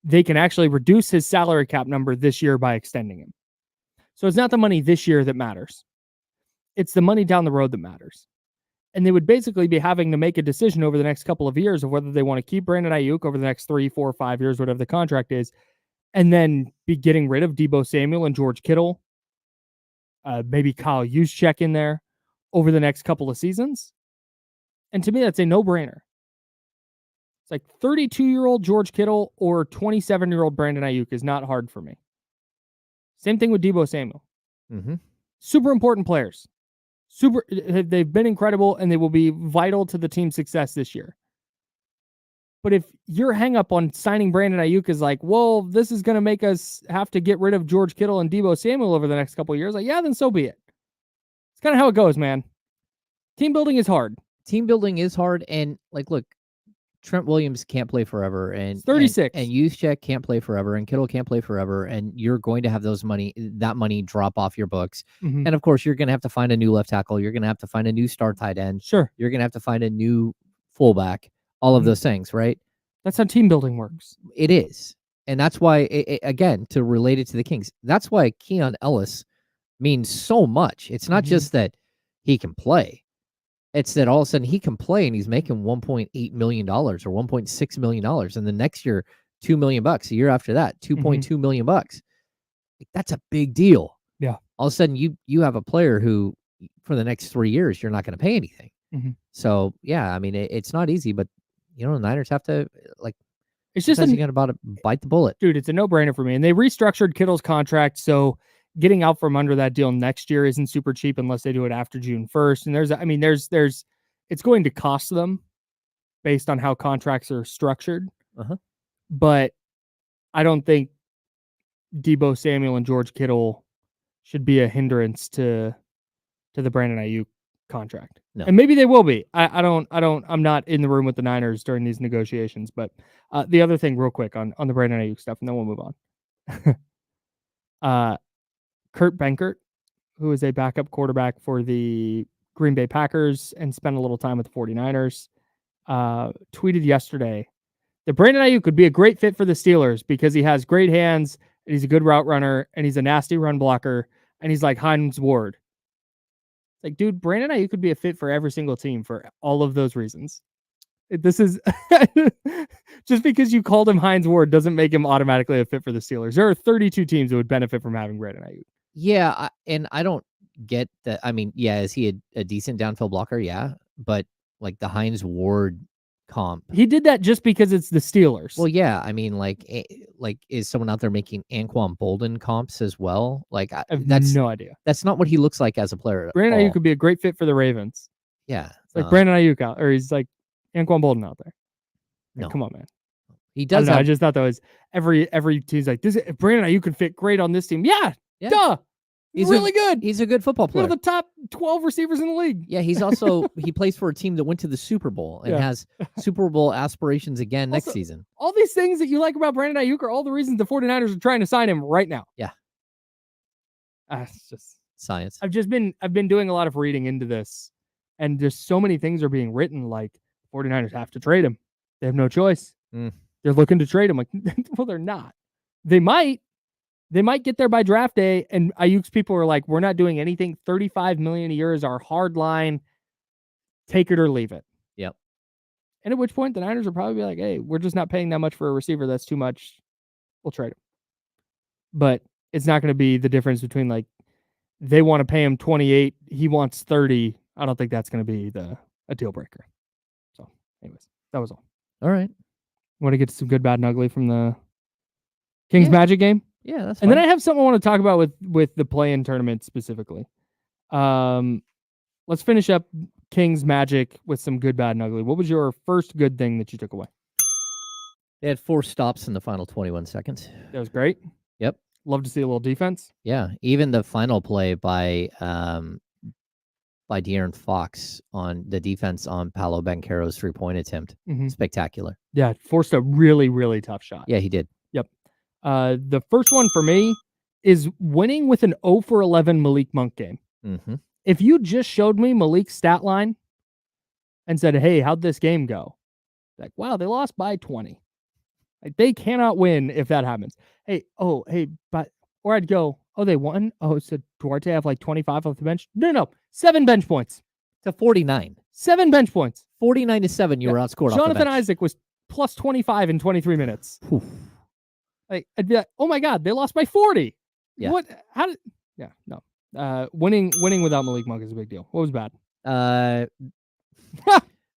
they can actually reduce his salary cap number this year by extending him. So it's not the money this year that matters. It's the money down the road that matters. And they would basically be having to make a decision over the next couple of years of whether they want to keep Brandon Ayuk over the next 3, 4, 5 years, whatever the contract is, and then be getting rid of Deebo Samuel and George Kittle, maybe Kyle Juszczyk in there over the next couple of seasons. And to me, that's a no-brainer. It's like 32-year-old George Kittle or 27-year-old Brandon Ayuk is not hard for me. Same thing with Deebo Samuel. Mm-hmm. Super important players. They've been incredible, and they will be vital to the team's success this year. But if your hang-up on signing Brandon Ayuk is like, well, this is going to make us have to get rid of George Kittle and Deebo Samuel over the next couple of years, like, yeah, then so be it. It's kind of how it goes, man. Team building is hard. And like, look, Trent Williams can't play forever, and 36, and Juszczyk can't play forever, and Kittle can't play forever, and you're going to have that money drop off your books. And of course, you're going to have to find a new left tackle. You're going to have to find a new star tight end. Sure. You're going to have to find a new fullback. All of those things, right? That's how team building works. It is, and that's why, again, to relate it to the Kings, that's why Keon Ellis means so much. It's not just that he can play. It's that all of a sudden he can play and he's making $1.8 million or $1.6 million. And the next year, $2 million. A year after that, $2.2 million. That's a big deal. Yeah. All of a sudden you have a player who for the next 3 years, you're not going to pay anything. So yeah, I mean, it's not easy, but the Niners have to it's just you got to bite the bullet. Dude, it's a no-brainer for me. And they restructured Kittle's contract, so getting out from under that deal next year isn't super cheap unless they do it after June 1st. And there's it's going to cost them based on how contracts are structured. But I don't think Deebo Samuel and George Kittle should be a hindrance to the Brandon Ayuk contract. No. And maybe they will be. I'm not in the room with the Niners during these negotiations, but the other thing real quick on the Brandon Ayuk stuff, and then we'll move on. Kurt Benkert, who is a backup quarterback for the Green Bay Packers and spent a little time with the 49ers, tweeted yesterday that Brandon Ayuk could be a great fit for the Steelers because he has great hands and he's a good route runner and he's a nasty run blocker and he's like Hines Ward. Like, dude, Brandon Ayuk could be a fit for every single team for all of those reasons. This is just because you called him Hines Ward doesn't make him automatically a fit for the Steelers. There are 32 teams that would benefit from having Brandon Ayuk. Yeah, and I don't get that. I mean, yeah, is he a decent downfield blocker? Yeah, but like the Hines Ward comp, he did that just because it's the Steelers. Well, yeah, I mean, like is someone out there making Anquan Bolden comps as well? Like, that's no idea. That's not what he looks like as a player. Brandon Ayuk could be a great fit for the Ravens. Yeah, it's like Brandon Ayuk out, or he's like Anquan Bolden out there. Like, no, come on, man. He does. I just thought that was every team's like this. Brandon Ayuk could fit great on this team. Yeah. Duh. He's really good. He's a good football player. One of the top 12 receivers in the league. Yeah, he's also he plays for a team that went to the Super Bowl and has Super Bowl aspirations again next season. All these things that you like about Brandon Ayuk are all the reasons the 49ers are trying to sign him right now. Yeah. It's just science. I've been doing a lot of reading into this, and just so many things are being written like 49ers have to trade him. They have no choice. They're looking to trade him. Like, well, they're not. They might get there by draft day, and Ayuk's people are like, we're not doing anything. $35 million a year is our hard line. Take it or leave it. Yep. And at which point the Niners will probably be like, hey, we're just not paying that much for a receiver. That's too much. We'll trade him. But it's not going to be the difference between like they want to pay him 28, he wants 30. I don't think that's going to be a deal breaker. So, anyways, that was all. All right. Want to get to some good, bad, and ugly from the Kings Magic game? Yeah, that's fine. And then I have something I want to talk about with the play-in tournament specifically. Let's finish up Kings Magic with some good, bad, and ugly. What was your first good thing that you took away? They had 4 stops in the final 21 seconds. That was great. Yep. Love to see a little defense. Yeah, even the final play by De'Aaron Fox on the defense on Paolo Banchero's 3-point attempt. Spectacular. Yeah, forced a really, really tough shot. Yeah, he did. Yep. The first one for me is winning with an 0 for 11 Malik Monk game. If you just showed me Malik's stat line and said, hey, how'd this game go? Like, wow, they lost by 20. Like, they cannot win if that happens. But or I'd go, oh, they won? Oh, so Duarte have like 25 off the bench? No. 7 bench points. To 49. 7 bench points. 49-7, you were outscored off the bench. Jonathan Isaac was plus 25 in 23 minutes. Oof. Like, I'd be like, oh my God, they lost by 40. Yeah. What? How did? Yeah, no. Winning without Malik Monk is a big deal. What was bad?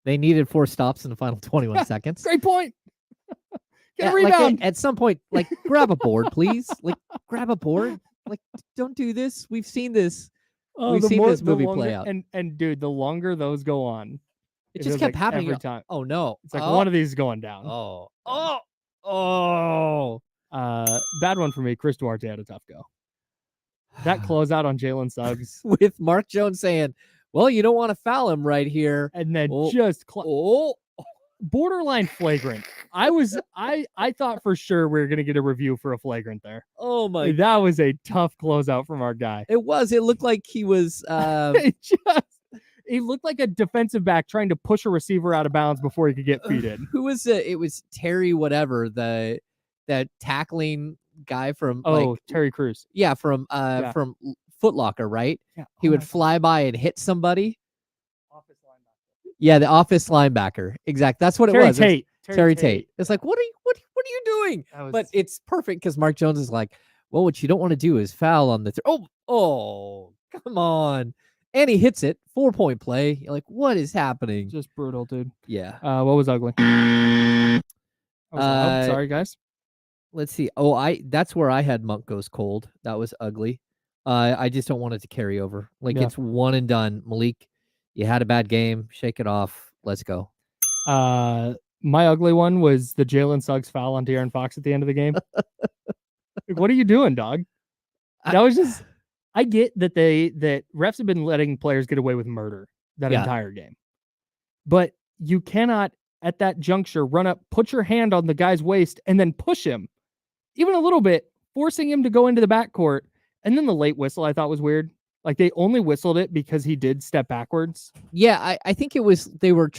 They needed 4 stops in the final 21 seconds. Great point. Get a rebound. Like, at some point, like, grab a board, please. Like, grab a board. Like, don't do this. We've seen this. We've seen this movie play out. And dude, the longer those go on, it just kept happening every time. Oh no! It's like one of these is going down. Bad one for me. Chris Duarte had a tough go. That closeout on Jalen Suggs with Mark Jones saying, "Well, you don't want to foul him right here," and then borderline flagrant. I thought for sure we were gonna get a review for a flagrant there. Oh my! That was a tough closeout from our guy. It was. It looked like he was. He looked like a defensive back trying to push a receiver out of bounds before he could get feet in. Who was it? It was Terry, whatever, that tackling guy from Terry Crews. Yeah, from Foot Locker, right? Yeah. He would fly by and hit somebody. Office linebacker. Yeah, the office linebacker. Exactly. That's what Terry it was. Tate. Terry Tate. It's like, what are you doing? But it's perfect because Mark Jones is like, well, what you don't want to do is foul on the oh, come on. And he hits it, 4-point play. You're like, what is happening? Just brutal, dude. Yeah. What was ugly? Sorry, guys. Let's see. That's where I had Monk goes cold. That was ugly. I just don't want it to carry over. It's one and done. Malik, you had a bad game. Shake it off. Let's go. My ugly one was the Jalen Suggs foul on De'Aaron Fox at the end of the game. What are you doing, dog? That was just. I get that that refs have been letting players get away with murder that entire game, but you cannot at that juncture run up, put your hand on the guy's waist, and then push him, even a little bit, forcing him to go into the backcourt. And then the late whistle I thought was weird. Like they only whistled it because he did step backwards. Yeah, I think it was they were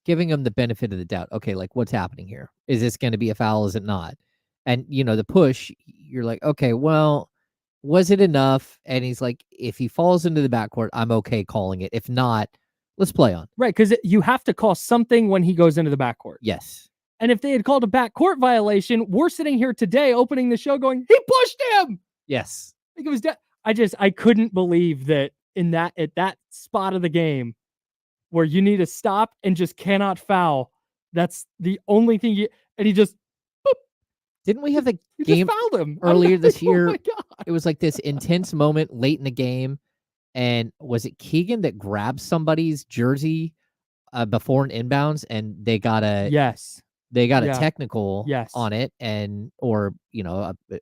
giving him the benefit of the doubt. Okay, like what's happening here? Is this going to be a foul? Is it not? And the push, you're like, okay, well. Was it enough? And he's like, if he falls into the backcourt, I'm okay calling it. If not, let's play on. Right, because you have to call something when he goes into the backcourt. Yes. And if they had called a backcourt violation, we're sitting here today opening the show going, he pushed him. Yes. Like it was I couldn't believe that at that spot of the game where you need to stop and just cannot foul. That's the only thing and he just didn't we have the game earlier this year? Oh my God. It was like this intense moment late in the game. And was it Keegan that grabbed somebody's jersey before an inbounds and they got a technical on it or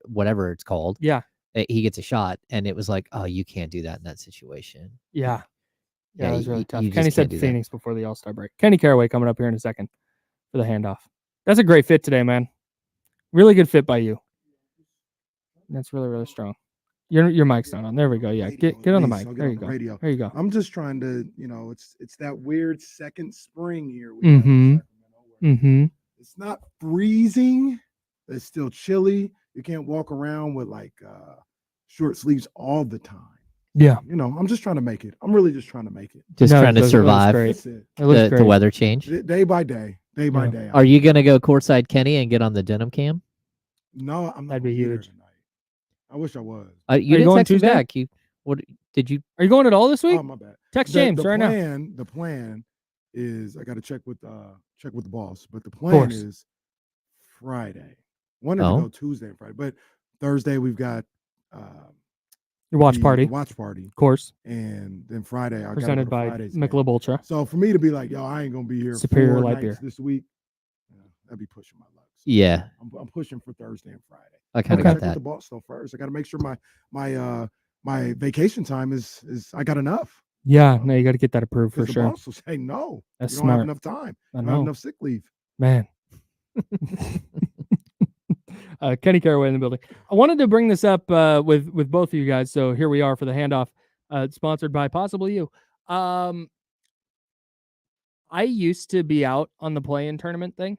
whatever it's called. Yeah. He gets a shot and it was like, oh, you can't do that in that situation. Yeah. Yeah, it was really tough. Kenny said Phoenix before the All-Star break. Kenny Caraway coming up here in a second for the handoff. That's a great fit today, man. Really good fit by you. That's really, really strong. Your mic's not on. There we go. Yeah, get on the mic. There you go. Radio. There you go. I'm just trying to, it's that weird second spring here. It's not freezing. It's still chilly. You can't walk around with short sleeves all the time. Yeah. I'm just trying to make it. I'm really just trying to make it. Trying to survive the weather change. Day by day. Day by day. Are you going to go courtside Kenny and get on the denim cam? No, I'm not. That'd be huge. Tonight. I wish I was. You didn't text me back. What did you? Are you going at all this week? Oh, my bad. Text James right now. The plan is I got to check with the boss, but the plan is Friday. Wanted to go Tuesday and Friday, but Thursday we've got your watch party, of course, and then Friday I presented by Michelob Ultra. So for me to be like, yo, I ain't gonna be here Superior Light Beer this week, that'd be pushing my luck. So yeah, I'm pushing for Thursday and Friday. I kind of got that. With the boss though first. I got to make sure my vacation time is I got enough. Yeah, no, you got to get that approved for sure. The boss will say no. That's you smart. Don't have enough time. You don't have enough sick leave. Man. Kenny Caraway in the building. I wanted to bring this up with both of you guys. So here we are for the handoff, sponsored by possibly you. I used to be out on the play-in tournament thing.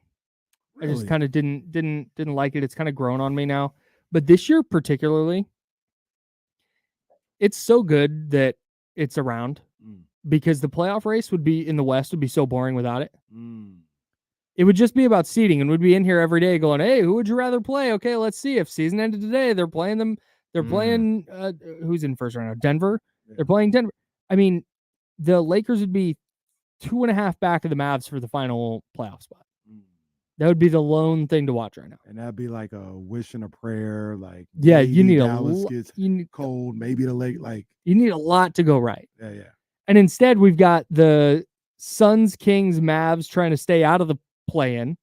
Really? I just kind of didn't like it. It's kind of grown on me now. But this year particularly, it's so good that it's around because the playoff race would be in the West would be so boring without it. It would just be about seeding, and we'd be in here every day going, hey, who would you rather play? Okay, let's see. If season ended today, they're playing them. They're playing, who's in first right now? Denver. Yeah. They're playing Denver. I mean, the Lakers would be 2.5 back of the Mavs for the final playoff spot. That would be the lone thing to watch right now. And that'd be like a wish and a prayer. Like, yeah, you need Dallas gets cold. Maybe the lake, you need a lot to go right. Yeah. And instead, we've got the Suns, Kings, Mavs trying to stay out of the play-in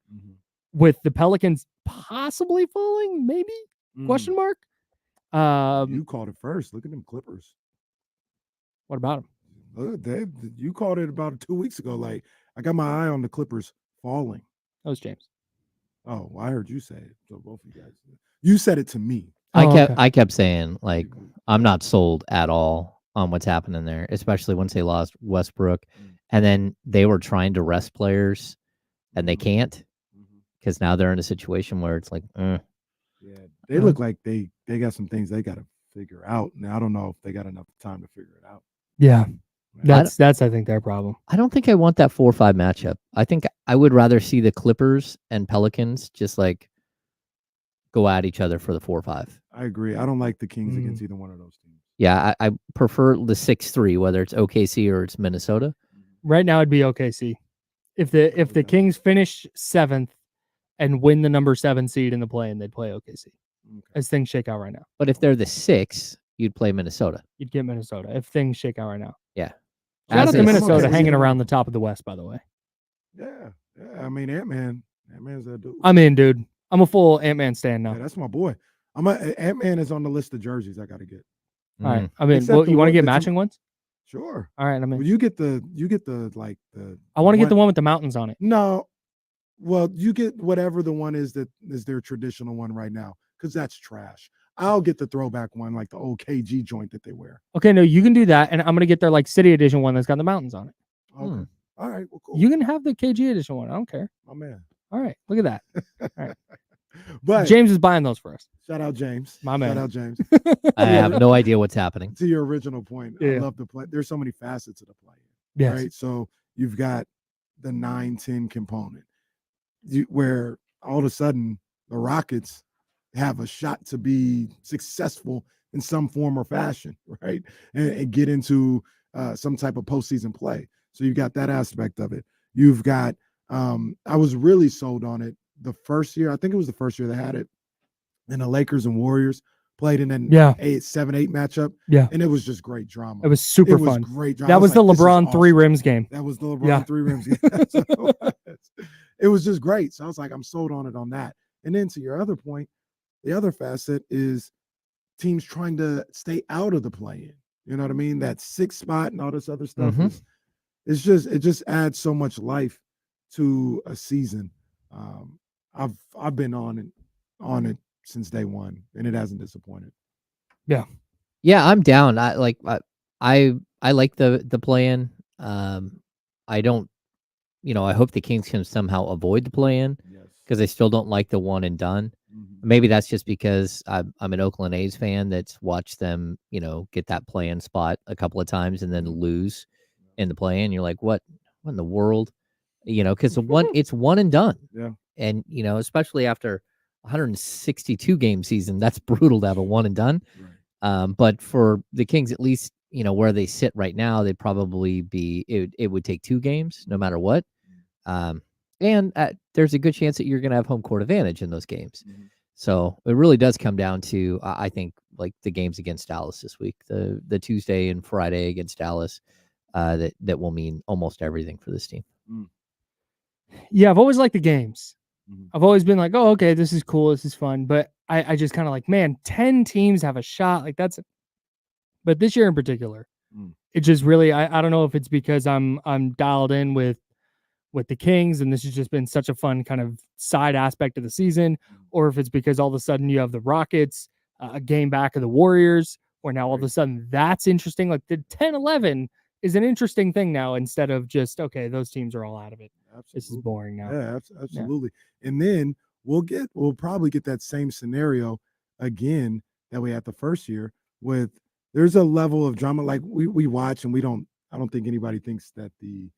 with the Pelicans possibly falling, maybe? Question mark? You called it first. Look at them Clippers. What about them? Look, you called it about 2 weeks ago. Like, I got my eye on the Clippers falling. That was James. Oh, well, I heard you say it. So both of you guys. You said it to me. I kept saying, like, I'm not sold at all on what's happening there, especially once they lost Westbrook. And then they were trying to rest players, and they can't because now they're in a situation where it's like, yeah, they look like they got some things they got to figure out. Now, I don't know if they got enough time to figure it out. Yeah. That's I think their problem. I don't think I want that 4-5 matchup. I think I would rather see the Clippers and Pelicans just like go at each other for the 4-5. I agree. I don't like the Kings against either one of those teams. Yeah, I prefer the 6-3, whether it's OKC or it's Minnesota. Right now, it'd be OKC. If the Kings finish 7th and win the number 7 seed in the play-in, they'd play OKC. As things shake out right now. But if they're the 6, you'd play Minnesota. You'd get Minnesota if things shake out right now. Yeah. Shout out to Minnesota hanging around the top of the West, by the way. Yeah. I mean, Ant-Man's that dude. I'm in, dude. I'm a full Ant-Man stan now. Yeah, that's my boy. Ant-Man is on the list of jerseys I got to get. All right. I mean, you want to get matching ones? Sure. All right. I mean, well, you get the like the. I want to get the one with the mountains on it. No. Well, you get whatever the one is that is their traditional one right now, because that's trash. I'll get the throwback one, like the old KG joint that they wear. Okay, no, you can do that, and I'm gonna get their like city edition one that's got the mountains on it. Okay. All right. Well, cool. You can have the KG edition one. I don't care. My man. All right. Look at that. All right. But James is buying those for us. Shout out James. My man. Shout out James. I have no idea what's happening. To your original point, Yeah. I love the play. There's so many facets of the play. Yes. Right. So you've got the 9-10 component, where all of a sudden the Rockets have a shot to be successful in some form or fashion, right? And get into some type of postseason play. So you've got that aspect of it. You've got, I was really sold on it the first year. I think it was the first year they had it. And the Lakers and Warriors played in an 7-8 matchup. Yeah. And it was just great drama. It was super fun. Great drama. That was the like, LeBron awesome. 3 rims game. That was the LeBron 3 rims game. So, it was just great. So I was like, I'm sold on it on that. And then to your other point, the other facet is teams trying to stay out of the play-in. You know what I mean? That 6th spot and all this other stuff. It just adds so much life to a season. I've been on it since day one, and it hasn't disappointed. Yeah. Yeah, I'm down. I like the play-in. I don't, I hope the Kings can somehow avoid the play-in because I still don't like the one and done. Maybe that's just because I'm an Oakland A's fan that's watched them, get that play-in spot a couple of times and then lose in the play-in. You're like, what in the world? Because it's one and done. Yeah. And, especially after 162 game season, that's brutal to have a one and done. Right. But for the Kings, at least, where they sit right now, they'd probably be, it would take 2 games no matter what. And there's a good chance that you're going to have home court advantage in those games. So it really does come down to, I think, like the games against Dallas this week, the Tuesday and Friday against Dallas, that will mean almost everything for this team. Yeah, I've always liked the games. I've always been like, oh, okay, this is cool, this is fun. But I just kind of like, man, 10 teams have a shot. Like but this year in particular, it just really, I don't know if it's because I'm dialed in with the Kings, and this has just been such a fun kind of side aspect of the season, or if it's because all of a sudden you have the Rockets, a game back of the Warriors, where now all of a sudden that's interesting. Like the 10-11 is an interesting thing now, instead of just, okay, those teams are all out of it. Absolutely. This is boring now. Yeah, absolutely. Yeah. And then we'll probably get that same scenario again that we had the first year with, there's a level of drama. Like we watch, and I don't think anybody thinks that the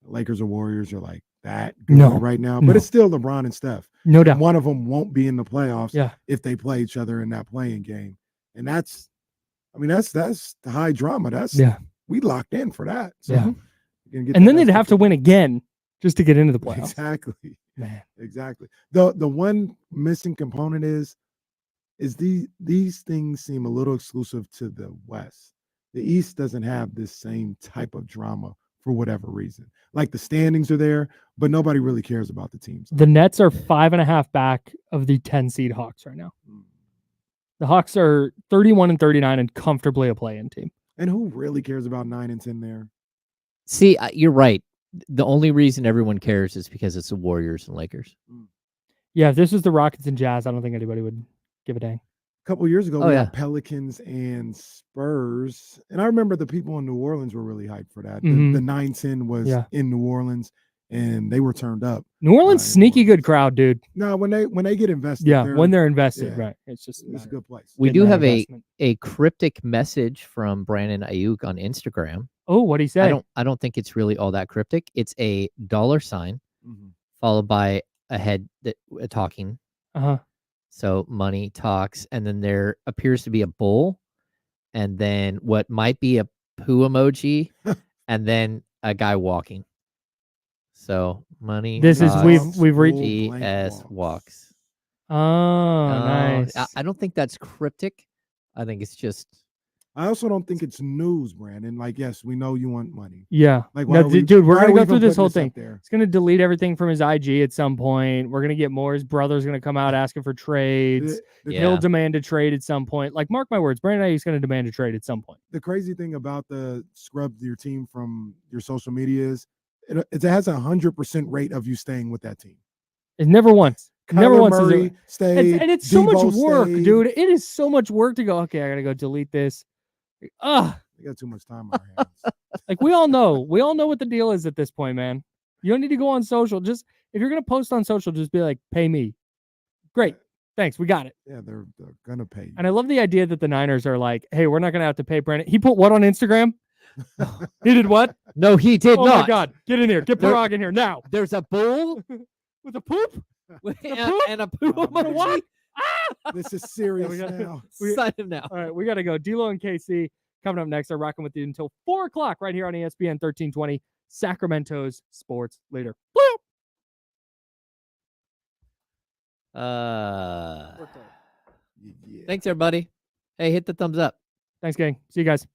Lakers or Warriors are like that good right now, but it's still LeBron and Steph. No doubt. One of them won't be in the playoffs if they play each other in that playing game. And that's the high drama. We locked in for that. So and then they'd have to win again just to get into the playoffs. Exactly. Man. Exactly. The one missing component is these things seem a little exclusive to the West. The East doesn't have this same type of drama for whatever reason. Like the standings are there, but nobody really cares about the teams. The Nets are 5.5 back of the 10 seed Hawks right now. The Hawks are 31-39 and comfortably a play-in team. And who really cares about 9 and 10 there? See, you're right. the only reason everyone cares is because it's the Warriors and Lakers. Yeah, if this was the Rockets and Jazz, I don't think anybody would give a dang. A couple years ago, we had Pelicans and Spurs, and I remember the people in New Orleans were really hyped for that. The 9-10 was in New Orleans, and they were turned up. New Orleans, sneaky good crowd, dude. No, when they get invested, when they're invested, right? It's a good place. We do have a cryptic message from Brandon Ayuk on Instagram. Oh, what'd he say? I don't think it's really all that cryptic. It's a $sign followed by a head that talking. So money talks, and then there appears to be a bull, and then what might be a poo emoji, and then a guy walking. So money. This is we've reached GS walks. Oh, nice. I don't think that's cryptic. I think it's just. I also don't think it's news, Brandon. Like, yes, we know you want money. Yeah. Like, dude, we're gonna go through this whole thing. It's gonna delete everything from his IG at some point. We're gonna get more. His brother's gonna come out asking for trades. He'll demand a trade at some point. Like, mark my words, Brandon Ayuk's gonna demand a trade at some point. The crazy thing about the scrub your team from your social media is it has 100% rate of you staying with that team. It's never once. Never once. Stayed, and it's so much work, dude. It is so much work to go. Okay, I gotta go delete this. We got too much time on our hands. Like, we all know what the deal is at this point, man. You don't need to go on social. Just if you're gonna post on social, just be like, pay me. Great. Thanks. We got it. Yeah, they're gonna pay you. And I love the idea that the Niners are like, hey, we're not gonna have to pay Brandon. He put what on Instagram? He did what? No, he did not. Oh my God. Get in here. Get Parag in here now. There's a bull with a poop? and a poop. What? This is serious now. Sign him now. All right, we got to go. D-Lo and KC coming up next. They're rocking with you until 4 o'clock right here on ESPN 1320, Sacramento's sports leader. Thanks, everybody. Hey, hit the thumbs up. Thanks, gang. See you guys.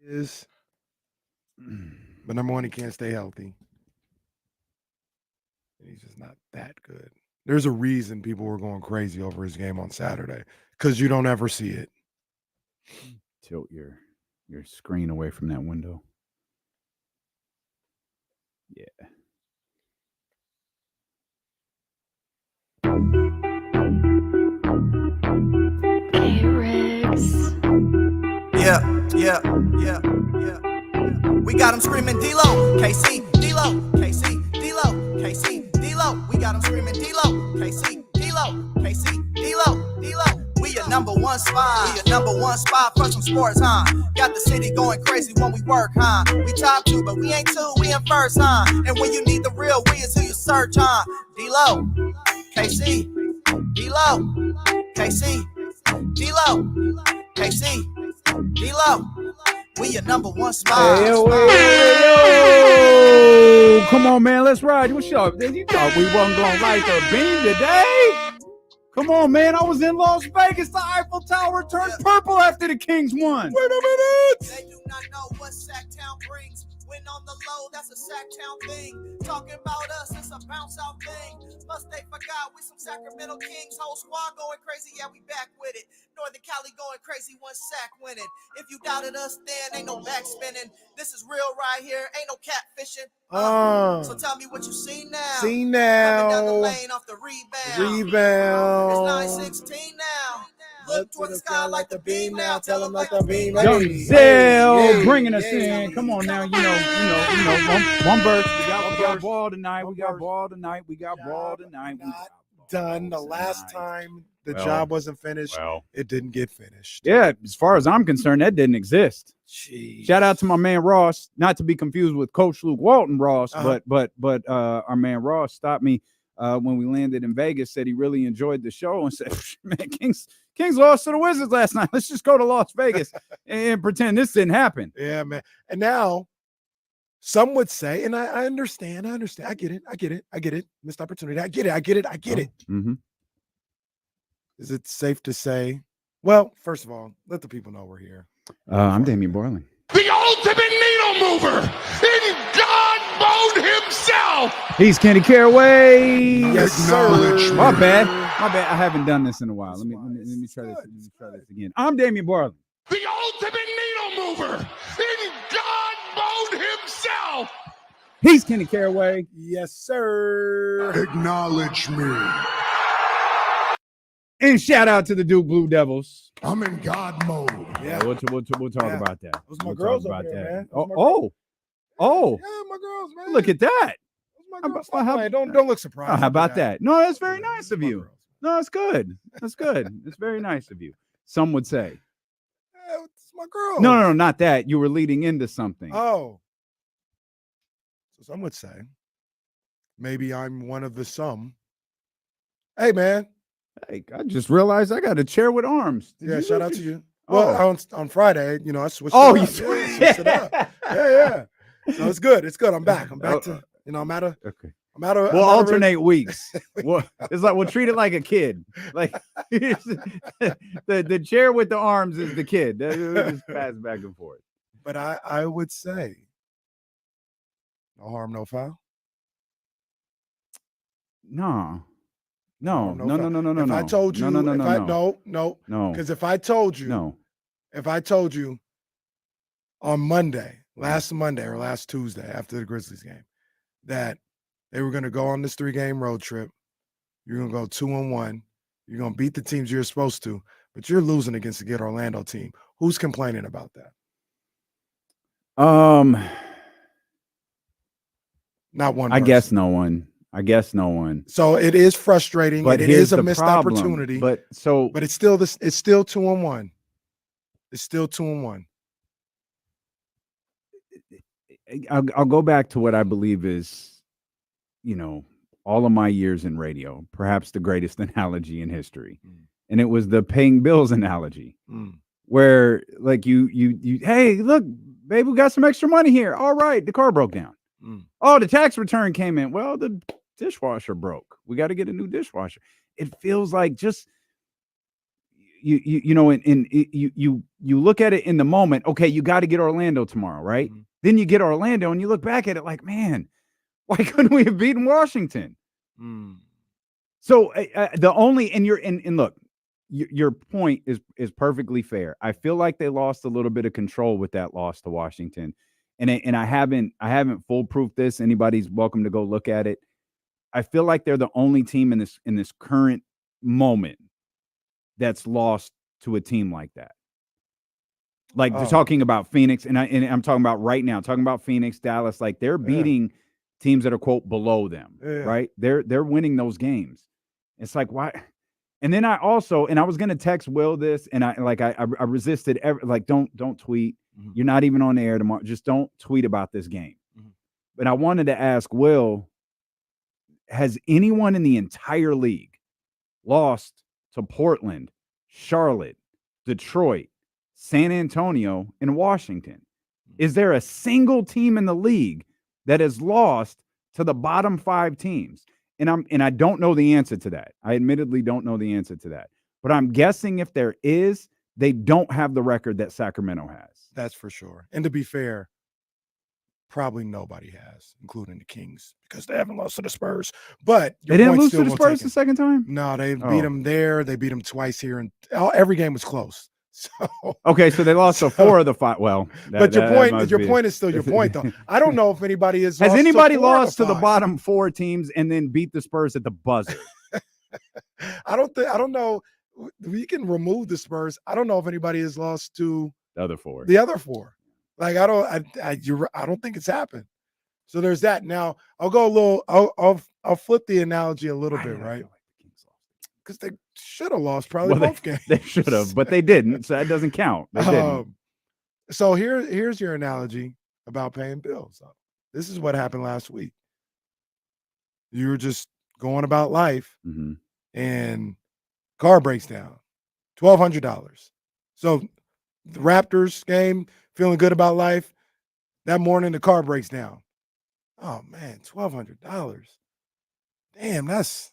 is, but number one, he can't stay healthy. He's just not that good. There's a reason people were going crazy over his game on Saturday because you don't ever see it. Tilt your screen away from that window. Yeah. Hey, Riggs. Yeah. We got him screaming D-Lo, KC, D-Lo, KC, D-Lo, KC, D-Lo. We got him screaming D-Lo, KC, D-Lo, KC, D-Lo, D-Lo. We your number one spot. We your number one spot for some sports, huh? Got the city going crazy when we work, huh? We top two, but we ain't two, we in first, huh? And when you need the real, we is who you search, huh? D-Lo, KC, D-Lo, KC, D-Lo, KC, D-Lo. We your number one spot. Hey, yo, come on, man, let's ride. What's up? You thought we wasn't gonna light the beam today? Come on, man. I was in Las Vegas. The Eiffel Tower turned purple after the Kings won. Wait a minute. They do not know what Sacktown brings. When on the low, that's a Sacktown thing. Talking about us, it's a bounce out thing. Must they forgot we some Sacramento Kings. Whole squad going crazy, yeah, we back with it. Northern Cali going crazy, one sack winning. If you doubted us, then ain't no back spinning. This is real right here, ain't no catfishing. So tell me what you see now. See now. Coming down the lane off the rebound. It's 9:16 now. Look toward the sky like the beam now. Tell them like the beam. Young Zell bringing us in. Come on now, you know. One verse. We got ball tonight. We got ball tonight. Done. The last time the job wasn't finished, it didn't get finished. Yeah, as far as I'm concerned, that didn't exist. Jeez. Shout out to my man Ross, not to be confused with Coach Luke Walton Ross, but our man Ross stopped me when we landed in Vegas. Said he really enjoyed the show and said, "Man, Kings lost to the Wizards last night. Let's just go to Las Vegas and pretend this didn't happen." Yeah, man. And now some would say, and I understand. I get it. Missed opportunity. I get it. Mm-hmm. Is it safe to say? Well, first of all, let the people know we're here. I'm Damian Borland. The ultimate needle mover in God mode himself. He's Kenny Caraway. Yes, sir. My bad. I haven't done this in a while. Let me try this. Let me try this again. I'm Damian Borland. The ultimate needle mover in God mode himself. He's Kenny Caraway. Yes, sir. Acknowledge me. And shout out to the Duke Blue Devils. I'm in God mode. Yeah, we'll talk about that. Those my girls over there, man. Oh. Yeah, my girls, man. Look at that. Don't look surprised. How about that? No, that's very nice of you. No, it's good. That's good. It's very nice of you. Some would say. Yeah, it's my girl. No, not that. You were leading into something. Oh. So some would say, maybe I'm one of the some. Hey, man. Hey, I just realized I got a chair with arms. Shout out to you. Well, on Friday, I switched it up. You switched it up. Yeah. So it's good. I'm back. I'm back to, I'm at a. Okay. We'll alternate weeks. It's like we'll treat it like a kid. Like the chair with the arms is the kid. We'll just pass back and forth. But I would say, no harm, no foul. No. If I told you, no. Because if I told you on Monday, last Monday or last Tuesday after the Grizzlies game, that they were going to go on this 3-game road trip, you're going to go 2-1, you're going to beat the teams you're supposed to, but you're losing against a good Orlando team. Who's complaining about that? Not one person. I guess no one. So it is frustrating, but it is a missed problem. Opportunity. But it's still 2-1. It's still 2-1. I'll go back to what I believe is, all of my years in radio, perhaps the greatest analogy in history. And it was the paying bills analogy, where like you, hey, look, babe, we got some extra money here. All right, the car broke down. Oh, the tax return came in. Well, the dishwasher broke. We got to get a new dishwasher. It feels like just you know, and you look at it in the moment. Okay, you got to get Orlando tomorrow, right? Mm-hmm. Then you get Orlando, and you look back at it like, man, why couldn't we have beaten Washington? Mm. So the only and look, your point is perfectly fair. I feel like they lost a little bit of control with that loss to Washington, and I haven't foolproof this. Anybody's welcome to go look at it. I feel like they're the only team in this current moment that's lost to a team like that. Like they're talking about Phoenix, and I'm talking about right now, talking about Phoenix, Dallas, like they're beating teams that are quote below them, right? They're winning those games. It's like, why? And then I was gonna text Will this, and I resisted don't tweet. Mm-hmm. You're not even on the air tomorrow. Just don't tweet about this game. Mm-hmm. But I wanted to ask Will, has anyone in the entire league lost to Portland, Charlotte, Detroit, San Antonio, and Washington? Is there a single team in the league that has lost to the bottom 5 teams? And I don't know the answer to that. I admittedly don't know the answer to that. But I'm guessing if there is, they don't have the record that Sacramento has. That's for sure. And to be fair, probably nobody has, including the Kings, because they haven't lost to the Spurs. But they didn't lose to the Spurs the second time? No, they beat them there. They beat them twice here, and every game was close. So okay, so they lost to 4 of the 5. Well, but your point is still your point, though. I don't know if anybody has anybody lost to the bottom 4 teams and then beat the Spurs at the buzzer. I don't know. We can remove the Spurs. I don't know if anybody has lost to the other 4. Like I don't think it's happened. So there's that. Now I'll go a little. I'll flip the analogy a little bit, right? Because they should have lost probably both games. They should have, but they didn't. So that doesn't count. They didn't. So here's your analogy about paying bills. This is what happened last week. You were just going about life, mm-hmm. and car breaks down, $1,200. So the Raptors game, feeling good about life. That morning, the car breaks down. Oh man, $1,200. Damn, that's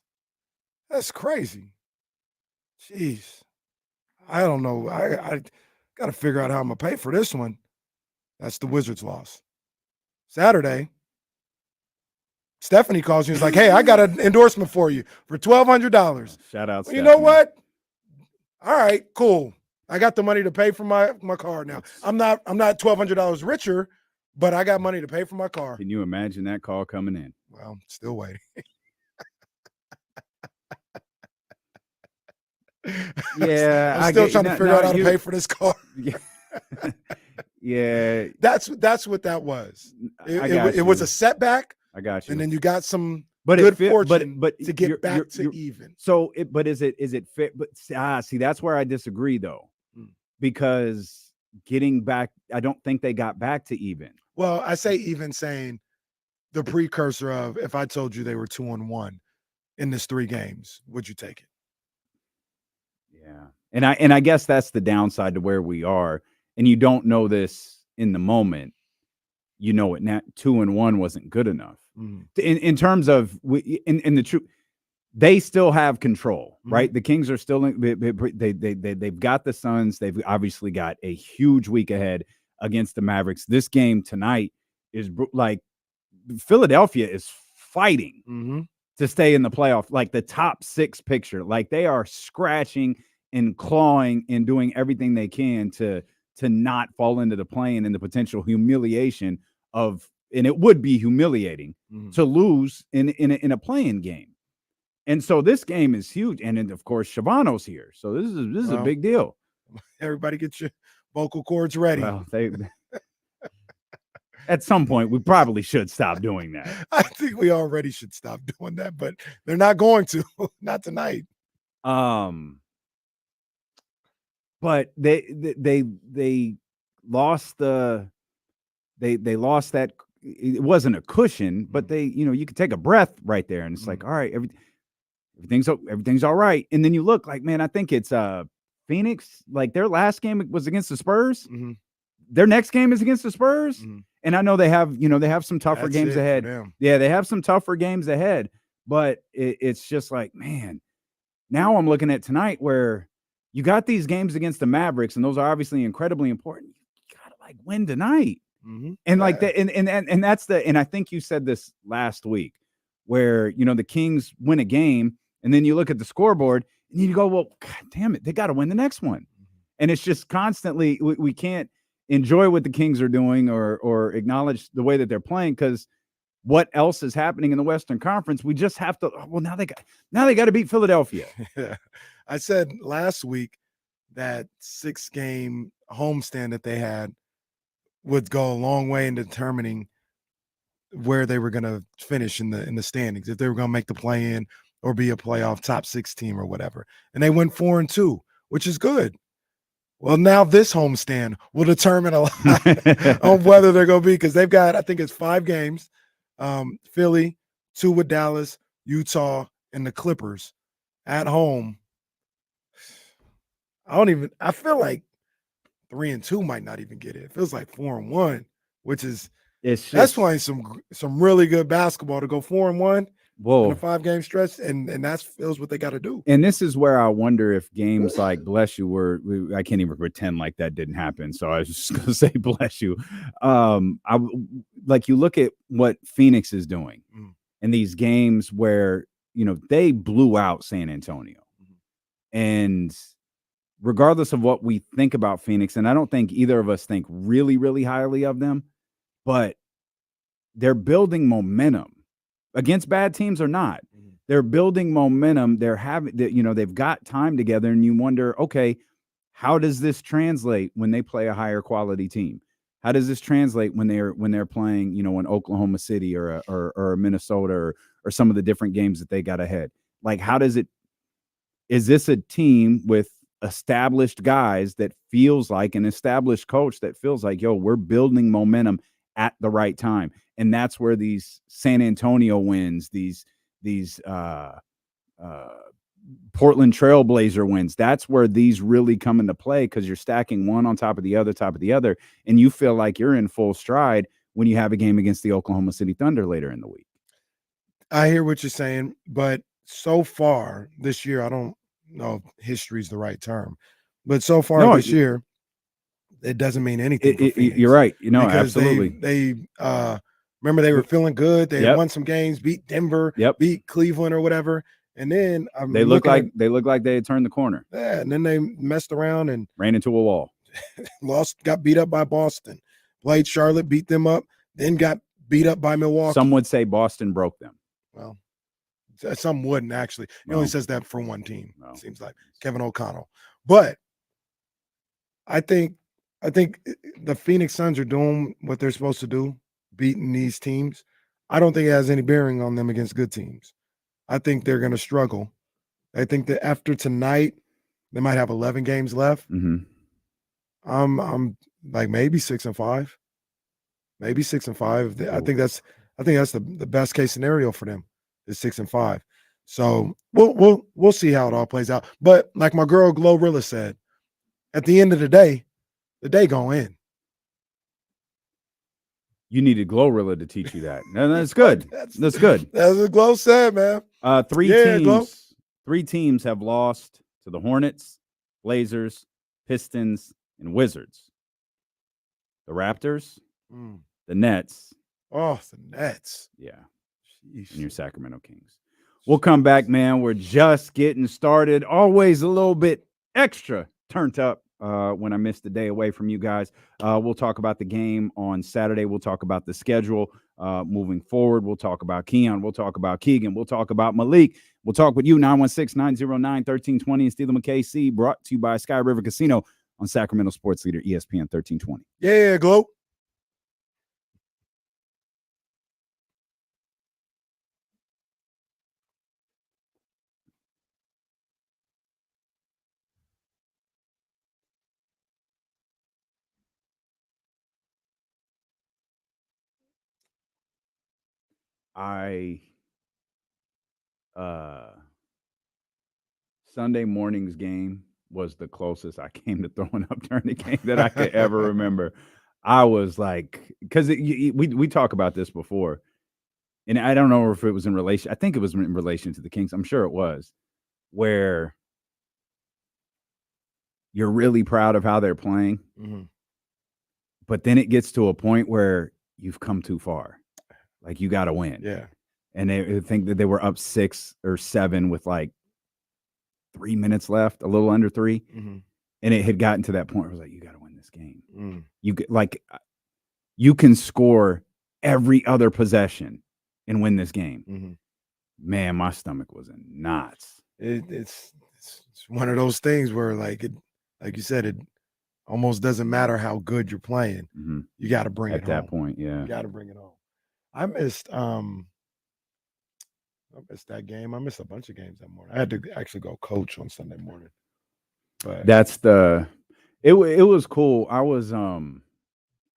crazy. Jeez. I don't know. I got to figure out how I'm going to pay for this one. That's the Wizards' loss. Saturday, Stephanie calls me. She's like, hey, I got an endorsement for you for $1,200. Shout out, Stephanie. You know what? All right, cool. I got the money to pay for my car now. I'm not $1,200 richer, but I got money to pay for my car. Can you imagine that call coming in? Well, still waiting. Yeah, I'm still trying to figure out how to pay for this car. Yeah, that's what that was. It was a setback. I got you. And then you got some good fortune to get back to even. So, is it fair? But see, that's where I disagree though, because getting back, I don't think they got back to even. Well, I say even, saying the precursor of, if I told you they were 2-1 in this 3 games, would you take it? Yeah. And I guess that's the downside to where we are. And you don't know this in the moment. You know it now. 2-1 wasn't good enough. Mm. In terms of in the truth, they still have control, right? The Kings are still they've got the Suns. They've obviously got a huge week ahead against the Mavericks. This game tonight is like Philadelphia is fighting to stay in the playoff, like the top 6 picture. Like they are scratching and clawing and doing everything they can to not fall into the play-in and the potential humiliation of, and it would be humiliating to lose in a play-in game. And so this game is huge. And then of course Shabano's here. So this is a big deal. Everybody get your vocal cords ready. Well, at some point we probably should stop doing that. I think we already should stop doing that, but they're not going to. Not tonight. But they lost they lost that. It wasn't a cushion, but you could take a breath right there, and it's like, all right, everything's all right. And then you look like, man, I think it's Phoenix. Like their last game was against the Spurs. Mm-hmm. Their next game is against the Spurs, and I know they have some tougher games ahead. Yeah, they have some tougher games ahead, but it's just like, man, now I'm looking at tonight where You got these games against the Mavericks, and those are obviously incredibly important. You gotta like win tonight. And like that, and that's and I think you said this last week, where the Kings win a game, and then you look at the scoreboard and you go, well, God damn it, they got to win the next one. And it's just constantly we can't enjoy what the Kings are doing or acknowledge the way that they're playing, because what else is happening in the Western Conference? We just have to. Well, now they got to beat Philadelphia. I said last week that 6-game homestand that they had would go a long way in determining where they were going to finish in the standings, if they were going to make the play-in or be a playoff top 6 team or whatever. And they went 4-2, which is good. Well, now this homestand will determine a lot on whether they're going to be, because they've got, I think it's 5 games, Philly, 2 with Dallas, Utah, and the Clippers at home. I feel like 3-2 might not even get it. It feels like 4-1, which is that's playing some really good basketball to go 4-1 in a 5-game stretch, and that feels what they got to do. And this is where I wonder if games like bless you I can't even pretend like that didn't happen. So I was just gonna say bless you. Like you look at what Phoenix is doing in these games where they blew out San Antonio, and regardless of what we think about Phoenix, and I don't think either of us think really, really highly of them, but they're building momentum against bad teams or not. They're building momentum. They've got time together, and you wonder, okay, how does this translate when they play a higher quality team? How does this translate when they're playing, an Oklahoma City or a Minnesota or some of the different games that they got ahead? Like, is this a team with established guys that feels like an established coach that feels like, we're building momentum at the right time? And that's where these San Antonio wins, these Portland Trailblazer wins, that's where these really come into play, because you're stacking one on top of the other, and you feel like you're in full stride when you have a game against the Oklahoma City Thunder later in the week. I hear what you're saying, but so far this year, I don't know if history is the right term, but so far this year, it doesn't mean anything. You're right. Absolutely. They remember they were feeling good. They won some games, beat Denver, beat Cleveland or whatever. And then they look like they had turned the corner. Yeah, and then they messed around and ran into a wall. Got beat up by Boston. Played Charlotte, beat them up, then got beat up by Milwaukee. Some would say Boston broke them. Well, some wouldn't actually. He only says that for one team. It seems like Kevin O'Connell. But I think the Phoenix Suns are doing what they're supposed to do, beating these teams. I don't think it has any bearing on them against good teams. I think they're going to struggle. I think that after tonight, they might have 11 games left. I'm like maybe 6-5, maybe 6-5. I think that's the best case scenario for them is 6-5. So we'll see how it all plays out. But like my girl Glorilla said, at the end of the day gonna end. You needed Glorilla to teach you that. And that's good. That's good. That's what Glow said, man. Three teams have lost to the Hornets, Blazers, Pistons, and Wizards. The Raptors, the Nets. Oh, the Nets. Yeah. Jeez. And your Sacramento Kings. We'll come back, man. We're just getting started. Always a little bit extra turned up when I missed a day away from you guys. We'll talk about the game on Saturday. We'll talk about the schedule moving forward. We'll talk about Keon. We'll talk about Keegan. We'll talk about Malik. We'll talk with you, 916-909-1320 and Steele McKC, brought to you by Sky River Casino on Sacramento Sports Leader ESPN 1320. Yeah, Glow. Sunday morning's game was the closest I came to throwing up during the game that I could ever remember. I was like, because we talk about this before, and I don't know if it was in relation. I think it was in relation to the Kings. I'm sure it was, where you're really proud of how they're playing. Mm-hmm. But then it gets to a point where you've come too far. Like, you got to win. Yeah. And they think that they were up 6 or 7 with like 3 minutes left, a little under 3. Mm-hmm. And it had gotten to that point where it was like, you got to win this game. Mm. You can score every other possession and win this game. Mm-hmm. Man, my stomach was in knots. It's one of those things where, like you said, it almost doesn't matter how good you're playing. Mm-hmm. You got to bring it at that home. point. Yeah, you got to bring it home. I missed that game. I missed a bunch of games that morning. I had to actually go coach on Sunday morning. But it was cool. I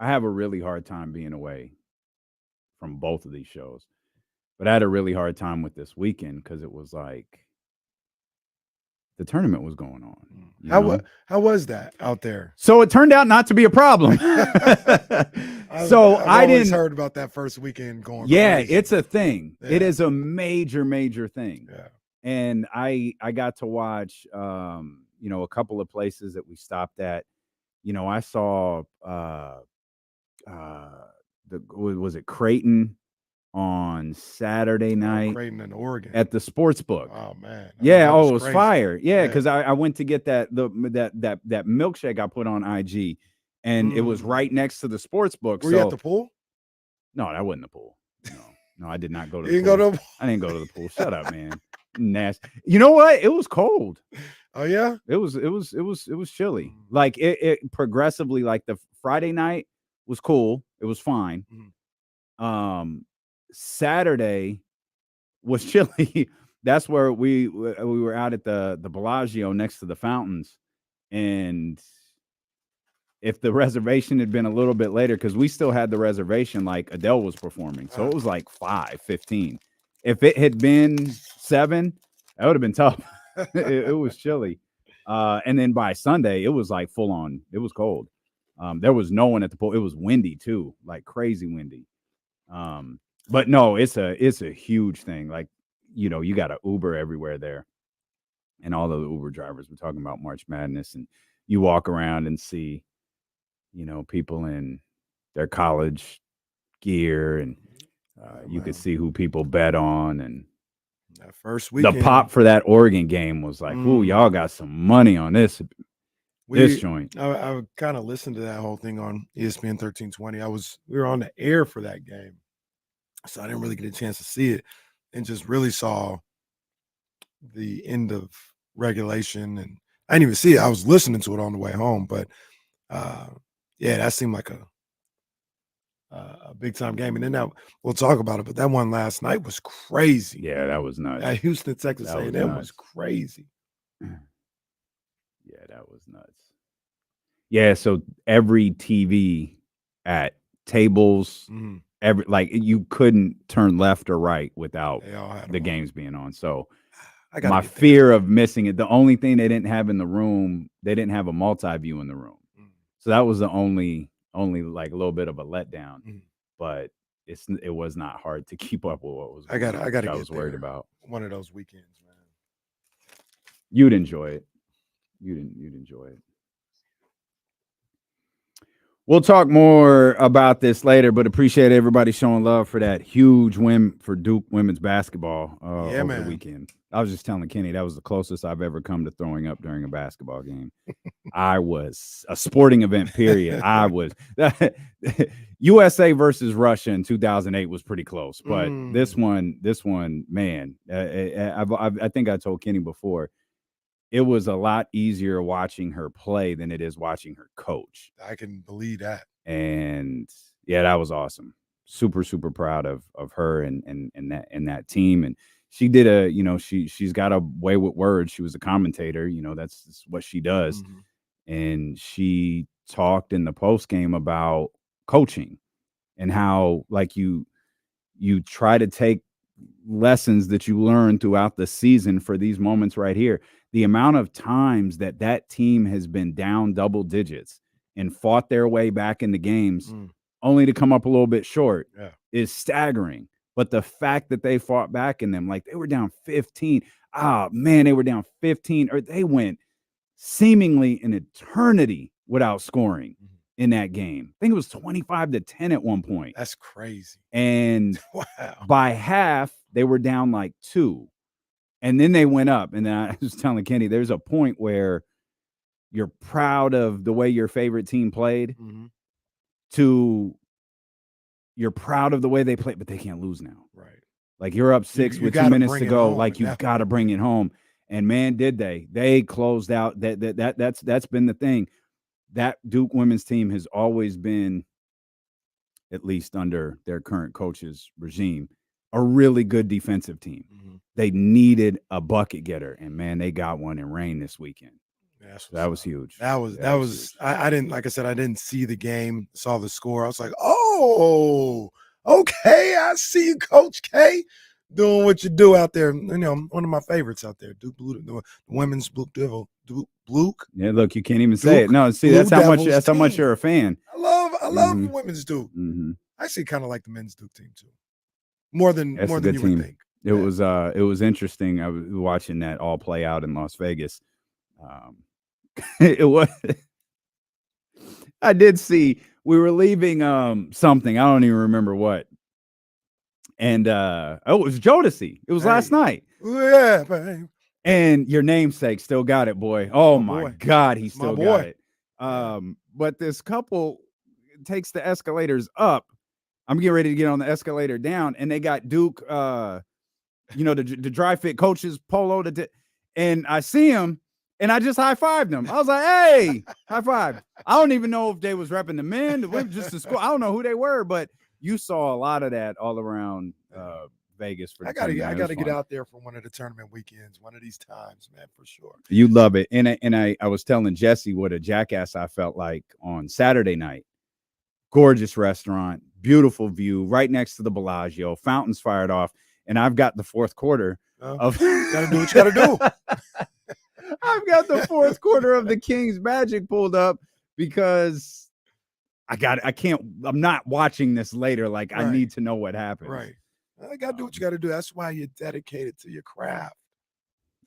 have a really hard time being away from both of these shows, but I had a really hard time with this weekend because it was like the tournament was going on. How was that out there? So it turned out not to be a problem. I didn't heard about that first weekend going. Yeah, crazy. It's a thing. Yeah. It is a major thing. Yeah. And I got to watch a couple of places that we stopped at. I saw was it Creighton on Saturday night? Creighton in Oregon at the sports book. Oh man. Yeah. It was crazy. fire. Yeah, because I went to get that milkshake I put on IG, and it was right next to the sports book. Were you at the pool? No, that wasn't the pool. No, I did not go to You the didn't pool. go to I didn't go to the pool. Shut up, man. Nasty. You know what? It was cold. Oh yeah? It was chilly. Like it progressively, like the Friday night was cool. It was fine. Mm-hmm. Saturday was chilly. That's where we were out at the Bellagio next to the fountains. And if the reservation had been a little bit later, because we still had the reservation, like Adele was performing. So it was like 5:15. If it had been 7, that would have been tough. it was chilly. And then by Sunday, it was like full on. It was cold. There was no one at the pool. It was windy too, like crazy windy. But no, it's a huge thing. Like, you got to Uber everywhere there. And all of the Uber drivers were talking about March Madness, and you walk around and see, people in their college gear, and you could see who people bet on. And that first weekend, the pop for that Oregon game was like, ooh, y'all got some money on this joint. I kind of listened to that whole thing on ESPN 1320. We were on the air for that game, so I didn't really get a chance to see it, and just really saw the end of regulation. And I didn't even see it. I was listening to it on the way home, but yeah, that seemed like a big time game. And then we'll talk about it, but that one last night was crazy. Yeah, that was nuts. At Houston, Texas A&M was crazy. Yeah, that was nuts. Yeah, so every TV at tables, you couldn't turn left or right without the games being on. So my fear of missing it, the only thing they didn't have in the room, they didn't have a multi-view in the room. So that was the only like a little bit of a letdown. But it was not hard to keep up with what was I was worried about. One of those weekends, man. You'd enjoy it. You'd enjoy it. We'll talk more about this later, but appreciate everybody showing love for that huge win for Duke women's basketball over the weekend. I was just telling Kenny that was the closest I've ever come to throwing up during a basketball game. I was a sporting event, period. I was USA versus Russia in 2008 was pretty close, but this one, man, I think I told Kenny before, it was a lot easier watching her play than it is watching her coach. I can believe that. And yeah, that was awesome. Super, super proud of her and that team. And she did she's got a way with words. She was a commentator, that's what she does. And she talked in the post game about coaching and how like you try to take lessons that you learn throughout the season for these moments right here. The amount of times that team has been down double digits and fought their way back in the games only to come up a little bit short is staggering. But the fact that they fought back in them, like they were down 15. Oh man, they were down 15, or they went seemingly an eternity without scoring in that game. I think it was 25-10 at one point. That's crazy. And wow. By half, they were down like 2. And then they went up. And then I was telling Kenny, there's a point where you're proud of the way your favorite team played to you're proud of the way they played, but they can't lose now. Right. Like you're up 6 with 2 minutes to go. Like you've got to bring it home. And man, did they? They closed out. That's been the thing. That Duke women's team has always been, at least under their current coach's regime, a really good defensive team. They needed a bucket getter, and man, they got one in rain this weekend. That was huge. That was I didn't, like I said, I didn't see the game, saw the score. I was like, oh, okay, I see you, Coach K, doing what you do out there. You know, one of my favorites out there, Duke Blue, the women's Blue Devil, Duke. Yeah, look, you can't even say it. No, see, that's how much you're a fan. I love the women's Duke. I actually kind of like the men's Duke team too, more than you would think. It was interesting. I was watching that all play out in Las Vegas. It was. I did see we were leaving something. I don't even remember what. And it was Jodeci. It was last night. Yeah, babe. And your namesake still got it, boy. Oh my God, he still got it. But this couple takes the escalators up. I'm getting ready to get on the escalator down, and they got Duke, the dry fit coaches polo. And I see him, and I just high-fived him. I was like, hey, high five. I don't even know if they was repping the men, the women, just the school. I don't know who they were, but you saw a lot of that all around Vegas. I gotta get out there for one of the tournament weekends, one of these times, man, for sure. You love it. And I was telling Jesse what a jackass I felt like on Saturday night. Gorgeous restaurant, beautiful view, right next to the Bellagio, fountains fired off, and I've got the fourth quarter of gotta do what you gotta do. I've got the fourth quarter of the Kings Magic pulled up because I'm not watching this later. Like I need to know what happened. Right. I gotta do what you gotta do. That's why you're dedicated to your craft.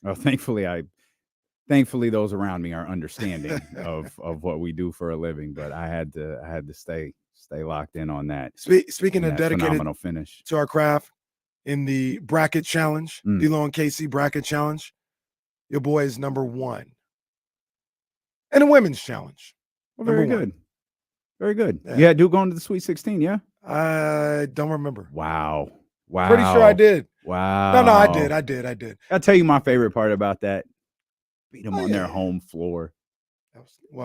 Well, thankfully those around me are understanding of what we do for a living, but I had to stay locked in on that. Speaking of dedicated phenomenal finish to our craft in the bracket challenge, D-Lo and KC bracket challenge, your boy is number 1. And the women's challenge. Well, very good. Very good. Yeah, Duke going to the Sweet 16, yeah? I don't remember. Wow. Pretty sure I did. Wow. No, I did. I'll tell you my favorite part about that. Beat them on their home floor.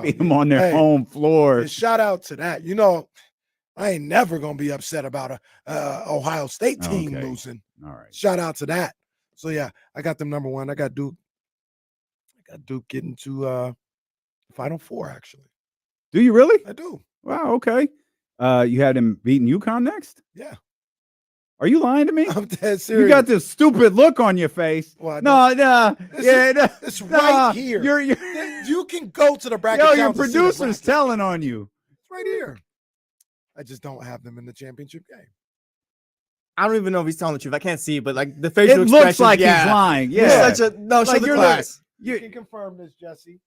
Beat them on their home floor. Shout out to that. You know, I ain't never going to be upset about a Ohio State team losing. All right. Shout out to that. So, yeah, I got them number 1. I got Duke getting to Final Four, actually. Do you really? I do. Wow, okay. You had him beating UConn next? Yeah. Are you lying to me? I'm dead serious. You got this stupid look on your face. Well, no. It's right here. You can go to the bracket. Yo, your producer's telling on you. It's right here. I just don't have them in the championship game. I don't even know if he's telling the truth. I can't see, but like the facial expression. It looks like he's lying. Yeah. Show the class. You can confirm this, Jesse.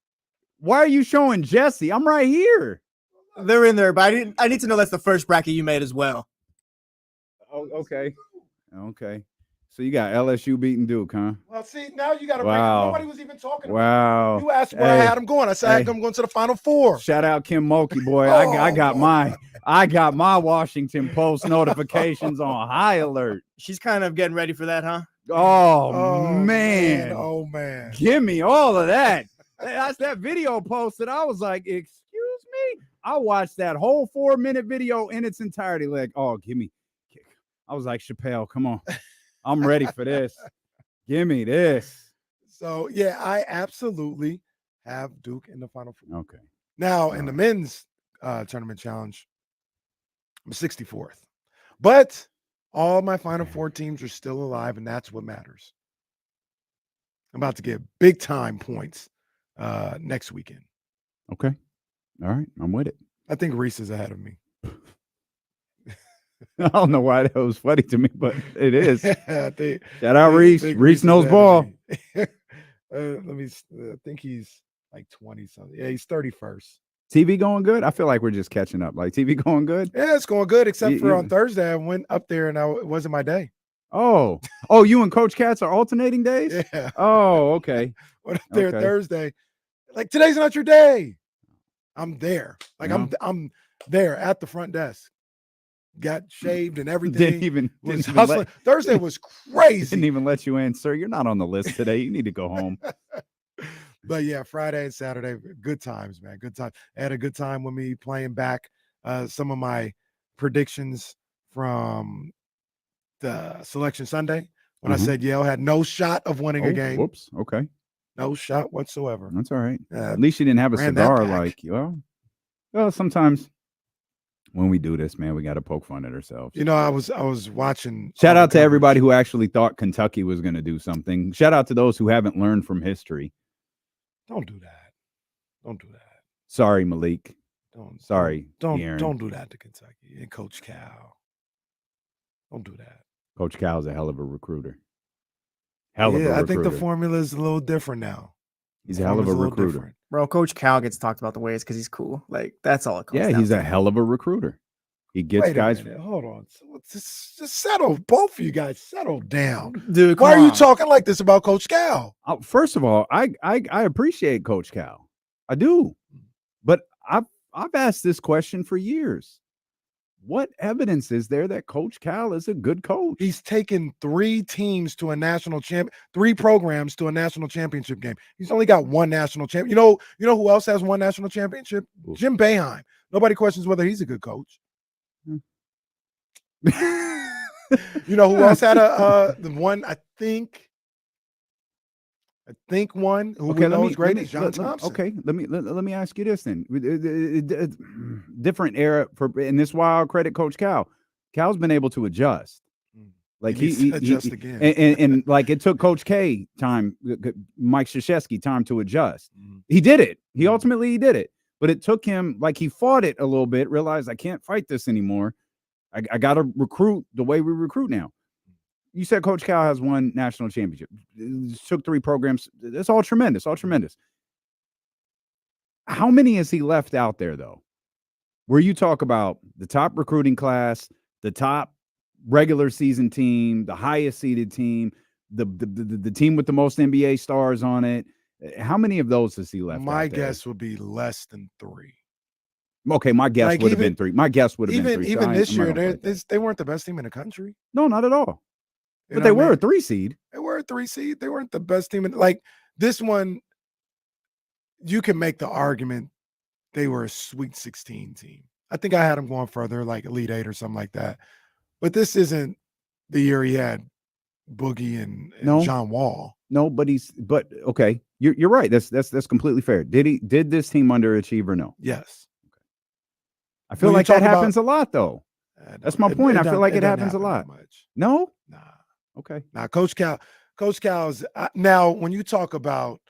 Why are you showing Jesse? I'm right here. They're in there, but I need to know that's the first bracket you made as well. Oh, okay. So you got LSU beating Duke, huh? Well, see, now you got to break it. Nobody was even talking about it. You asked where I had him going. I said I had him going to the Final Four. Shout out Kim Mulkey, boy. I got my Washington Post notifications on high alert. She's kind of getting ready for that, huh? Oh man. Oh man. Give me all of that. That's that video posted. I was like, excuse me. I watched that whole 4-minute video in its entirety. Like, oh, give me. I was like, Chappelle, come on. I'm ready for this. Give me this. So, yeah, I absolutely have Duke in the Final Four. Okay. Now, in the men's tournament challenge, I'm 64th. But all my Final Four teams are still alive, and that's what matters. I'm about to get big-time points next weekend. Okay. All right. I'm with it. I think Reese is ahead of me. I don't know why that was funny to me, but it is. Shout out Reese. Reese knows ball. Let me. I think he's like 20 something. Yeah, he's 31st. TV going good? I feel like we're just catching up. Like TV going good? Yeah, it's going good, except for on Thursday. I went up there and it wasn't my day. Oh, you and Coach Katz are alternating days? Yeah. Oh, okay. Went up there Thursday. Like, today's not your day. I'm there. Like, I'm there at the front desk. Got shaved and everything. Didn't even Thursday was crazy. Didn't even let you in, sir. You're not on the list today. You need to go home. But yeah, Friday and Saturday, good times, man. Good time. I had a good time with me playing back some of my predictions from the Selection Sunday when I said Yale had no shot of winning a game. Whoops. Okay. No shot whatsoever. That's all right. At least you didn't have a cigar like you. Well, sometimes when we do this, man, we got to poke fun at ourselves. You know, I was watching. Shout out to everybody who actually thought Kentucky was going to do something. Shout out to those who haven't learned from history. Don't do that. Don't do that. Sorry, Malik. Don't do that to Kentucky and Coach Cal. Don't do that. Coach Cal's a hell of a recruiter. I think the formula is a little different now. He's a hell of a recruiter. Bro, Coach Cal gets talked about the way it's because he's cool. Like, that's all it comes down he's to. a hell of a recruiter. He gets guys. Hold on. Just settle. Both of you guys settle down. Dude, why are you talking like this about Coach Cal? First of all, I appreciate Coach Cal. I do. But I've asked this question for years. What evidence is there that Coach Cal is a good coach? He's taken 3 programs to a national championship game. He's only got 1 national champion. You know who else has 1 national championship? Ooh. Jim Boeheim. Nobody questions whether he's a good coach. You know who else had the one? I think one who was great is John Thompson. Okay, let me ask you this then. Different era in this while. Credit Coach Cal. Cal's been able to adjust. Like he adjust again, and like it took Coach K time, Mike Krzyzewski time to adjust. He did it. He ultimately did it, but it took him. Like he fought it a little bit. Realized I can't fight this anymore. I got to recruit the way we recruit now. You said Coach Cal has 1 national championship. It took 3 programs. It's all tremendous. All tremendous. How many has he left out there though? Where you talk about the top recruiting class, the top regular season team, the highest seeded team, the team with the most NBA stars on it. How many of those has he left? My guess would be less than 3. Okay, my guess would have been 3. My guess would have been 3. Even this year, they weren't the best team in the country. No, not at all. But they were a 3 seed. They were a 3 seed. They weren't the best team. Like this one, you can make the argument they were a Sweet 16 team. I think I had them going further, like Elite 8 or something like that. But this isn't the year he had Boogie and John Wall. No, but okay. You're right. That's completely fair. Did this team underachieve or no? Yes. I feel like that happens a lot though. That's my point. I feel like it happens a lot. No? Nah. Okay. Now, Coach Cal's now when you talk about,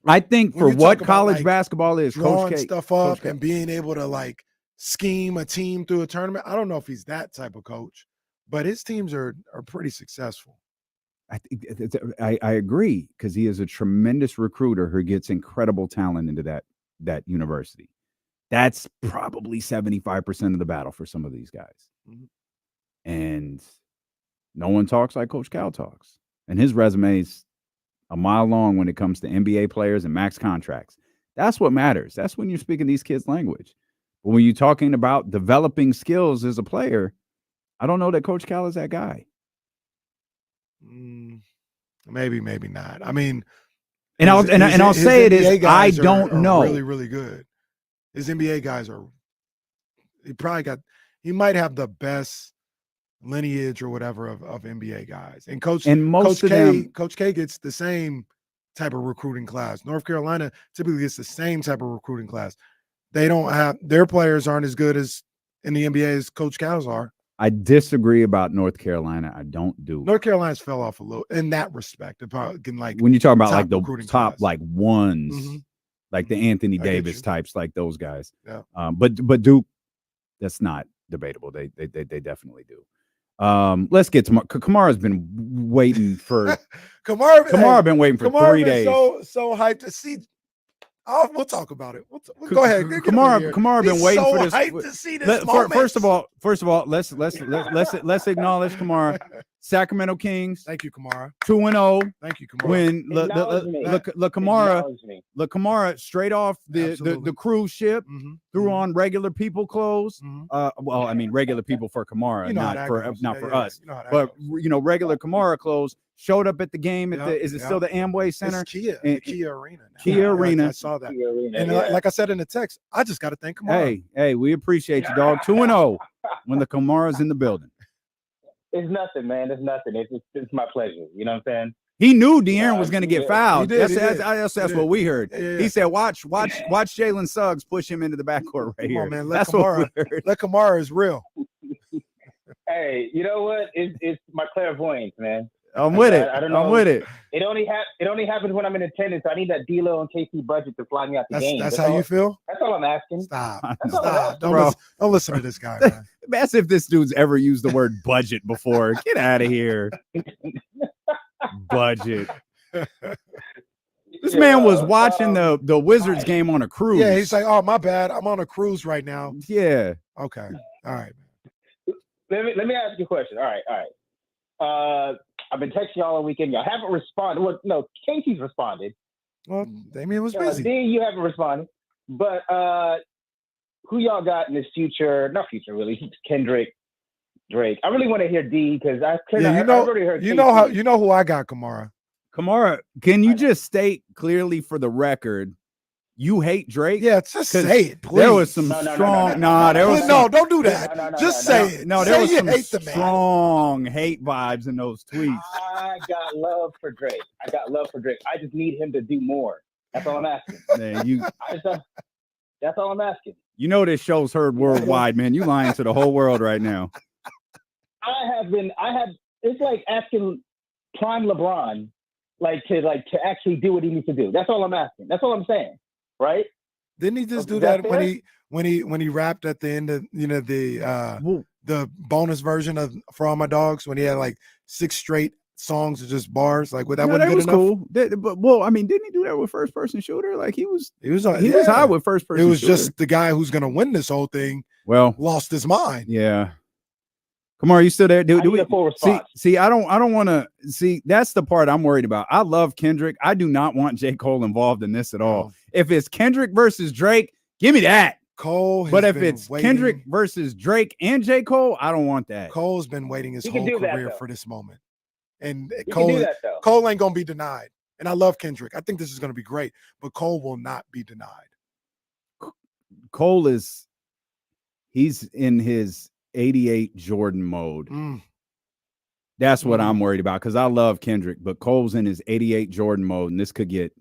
I think for what college basketball is, drawing stuff up and being able to like scheme a team through a tournament. I don't know if he's that type of coach, but his teams are pretty successful. I agree because he is a tremendous recruiter who gets incredible talent into that university. That's probably 75% of the battle for some of these guys. And no one talks like Coach Cal talks. And his resume is a mile long when it comes to NBA players and max contracts. That's what matters. That's when you're speaking these kids' language. But when you're talking about developing skills as a player, I don't know that Coach Cal is that guy. Maybe not. I mean, I'll say it is I don't know. Really, really good. His NBA guys are. He might have the best lineage or whatever of NBA guys. And Coach K gets the same type of recruiting class. North Carolina typically gets the same type of recruiting class. They don't have their players aren't as good as in the NBA as Coach Cal's are. I disagree about North Carolina. I don't do. North Carolina's fell off a little in that respect. When you talk about like the top class. Like ones, like the Anthony Davis types, like those guys. Yeah. But Duke, that's not debatable. They definitely do. Let's get to Kamara's been waiting for Kamara been waiting for 3 days. So hyped to see. We'll talk about it. Go ahead. Kamara been waiting for this. Hyped to see this moment. First of all, let's acknowledge Kamara. Sacramento Kings. Thank you, Kamara. 2-0. Thank you, Kamara. When Kamara straight off the cruise ship threw on regular people clothes. Well, I mean regular people for Kamara, not for us. But regular Kamara clothes. Showed up at the game is it still the Amway Center? It's Kia Arena. Now. Kia Arena. I saw that. And like I said in the text, I just got to thank Kamara. Hey, we appreciate you, dog. 2-0 when the Kamara's in the building. It's nothing, man. It's nothing. It's my pleasure. You know what I'm saying? He knew De'Aaron was going to get fouled. That's what we heard. He said, "Watch Jalen Suggs push him into the backcourt right here." Man, that's what we heard. Let Kamara is real. Hey, you know what? It's my clairvoyance, man. I'm with it. I don't know. I'm with it. It only happens when I'm in attendance. I need that D-Lo and KC budget to fly me out the game. That's how you feel? That's all I'm asking. Stop. Don't listen to this guy, man. That's if this dude's ever used the word budget before. Get out of here. Budget. This man was watching the Wizards game on a cruise. Yeah, he's like, oh, my bad. I'm on a cruise right now. Yeah. Okay. All right. Let me ask you a question. All right. I've been texting y'all all weekend. Y'all haven't responded. Well, no, Casey's responded. Well, Damian was busy. D, you haven't responded. But who y'all got in this future? Not future, really. Kendrick, Drake. I really want to hear D because I've already heard. You know who I got, Kamara. Kamara, can you just state clearly for the record? You hate Drake? Yeah, just say it, please. There was some strong. Don't do that. Just say it. No, there was some strong hate vibes in those tweets. I got love for Drake. I just need him to do more. That's all I'm asking. Man, that's all I'm asking. You know this show's heard worldwide, man. You lying to the whole world right now. It's like asking prime LeBron to actually do what he needs to do. That's all I'm asking. That's all I'm saying. Right? Didn't he just do that when he rapped at the end of the bonus version of For All My Dogs when he had like 6 straight songs of just bars? Like, that wasn't good enough. Cool. Didn't he do that with First Person Shooter? Like he was high with First Person. It was Shooter. just the guy who's gonna win this whole thing. Well, lost his mind. Yeah. Kamara, you still there? Do we see? I don't want to see. That's the part I'm worried about. I love Kendrick. I do not want J. Cole involved in this at all. If it's Kendrick versus Drake, give me that. Cole. But if it's Kendrick versus Drake and J. Cole, I don't want that. Cole's been waiting his whole career for this moment, and Cole ain't gonna be denied. And I love Kendrick. I think this is gonna be great, but Cole will not be denied. Cole he's in his 88 Jordan mode. That's what I'm worried about because I love Kendrick, but Cole's in his 88 Jordan mode, and this could get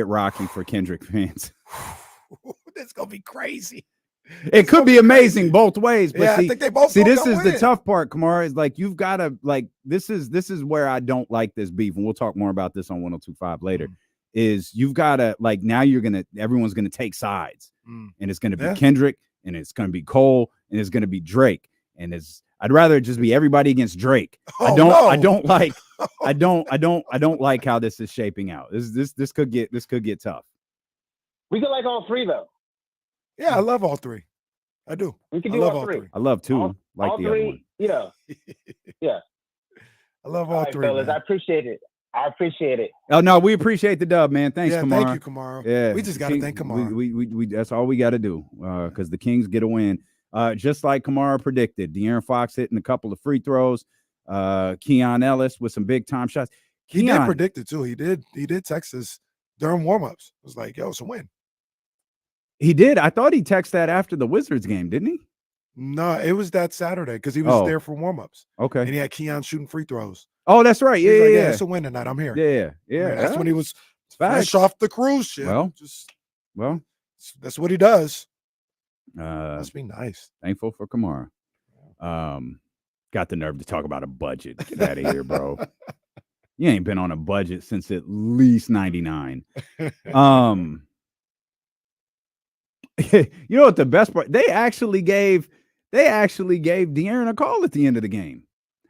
rocky for Kendrick fans. This is gonna be crazy. It could be amazing both ways, but I think they both this is the tough part, Kamara. Is like you've got to this is where I don't like this beef, and we'll talk more about this on 102.5 later. Is you've got to now everyone's gonna take sides, and it's gonna be Kendrick. And it's going to be Cole, and it's going to be Drake, and I'd rather it just be everybody against Drake. I don't like how this is shaping out. This could get tough. We could like all three though. Yeah, I love all three. I do. We can do all three. I love two. All the three, other one. Yeah. I love all three. Fellas, I appreciate it. Oh no, we appreciate the dub, man. Thanks, Kamara. Thank you, Kamara. Yeah, we just got to thank Kamara. We that's all we got to do because the Kings get a win. Just like Kamara predicted, De'Aaron Fox hitting a couple of free throws. Keon Ellis with some big time shots. He did predict it too. He did text us during warmups. It was like, yo, it's a win. He did. I thought he texted that after the Wizards game, didn't he? No, it was that Saturday because he was there for warmups. Okay, and he had Keon shooting free throws. Oh, that's right. Yeah, it's a win tonight. I'm here. Yeah. That's when he was fresh off the cruise ship. Well, that's what he does. Must be nice. Thankful for Kamara. Got the nerve to talk about a budget. Get out of here, bro. You ain't been on a budget since at least 99. You know what the best part? They actually gave De'Aaron a call at the end of the game.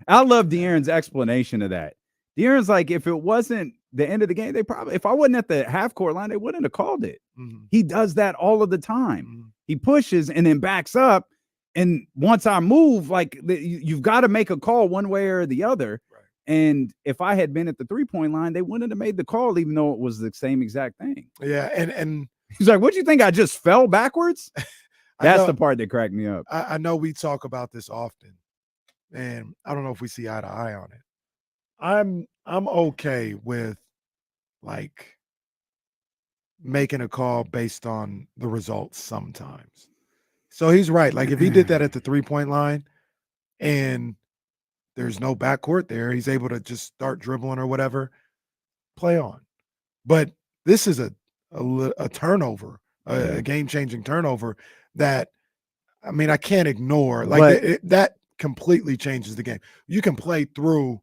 I love De'Aaron's explanation of that. De'Aaron's like, if it wasn't the end of the game, they probably, if I wasn't at the half court line, they wouldn't have called it. Mhm. He does that all of the time. Mhm. He pushes and then backs up. And once I move, like you've got to make a call one way or the other. Right. And if I had been at the 3-point line, they wouldn't have made the call, even though it was the same exact thing. Yeah, and he's like, "What do you think? I just fell backwards?" That's the part that cracked me up. I know we talk about this often, and I don't know if we see eye to eye on it. I'm okay with like making a call based on the results sometimes. So he's right. Like if he did that at the 3-point line and there's no backcourt there, he's able to just start dribbling or whatever, play on. But this is a turnover, a game-changing turnover that, I mean, I can't ignore. Like that completely changes the game. You can play through,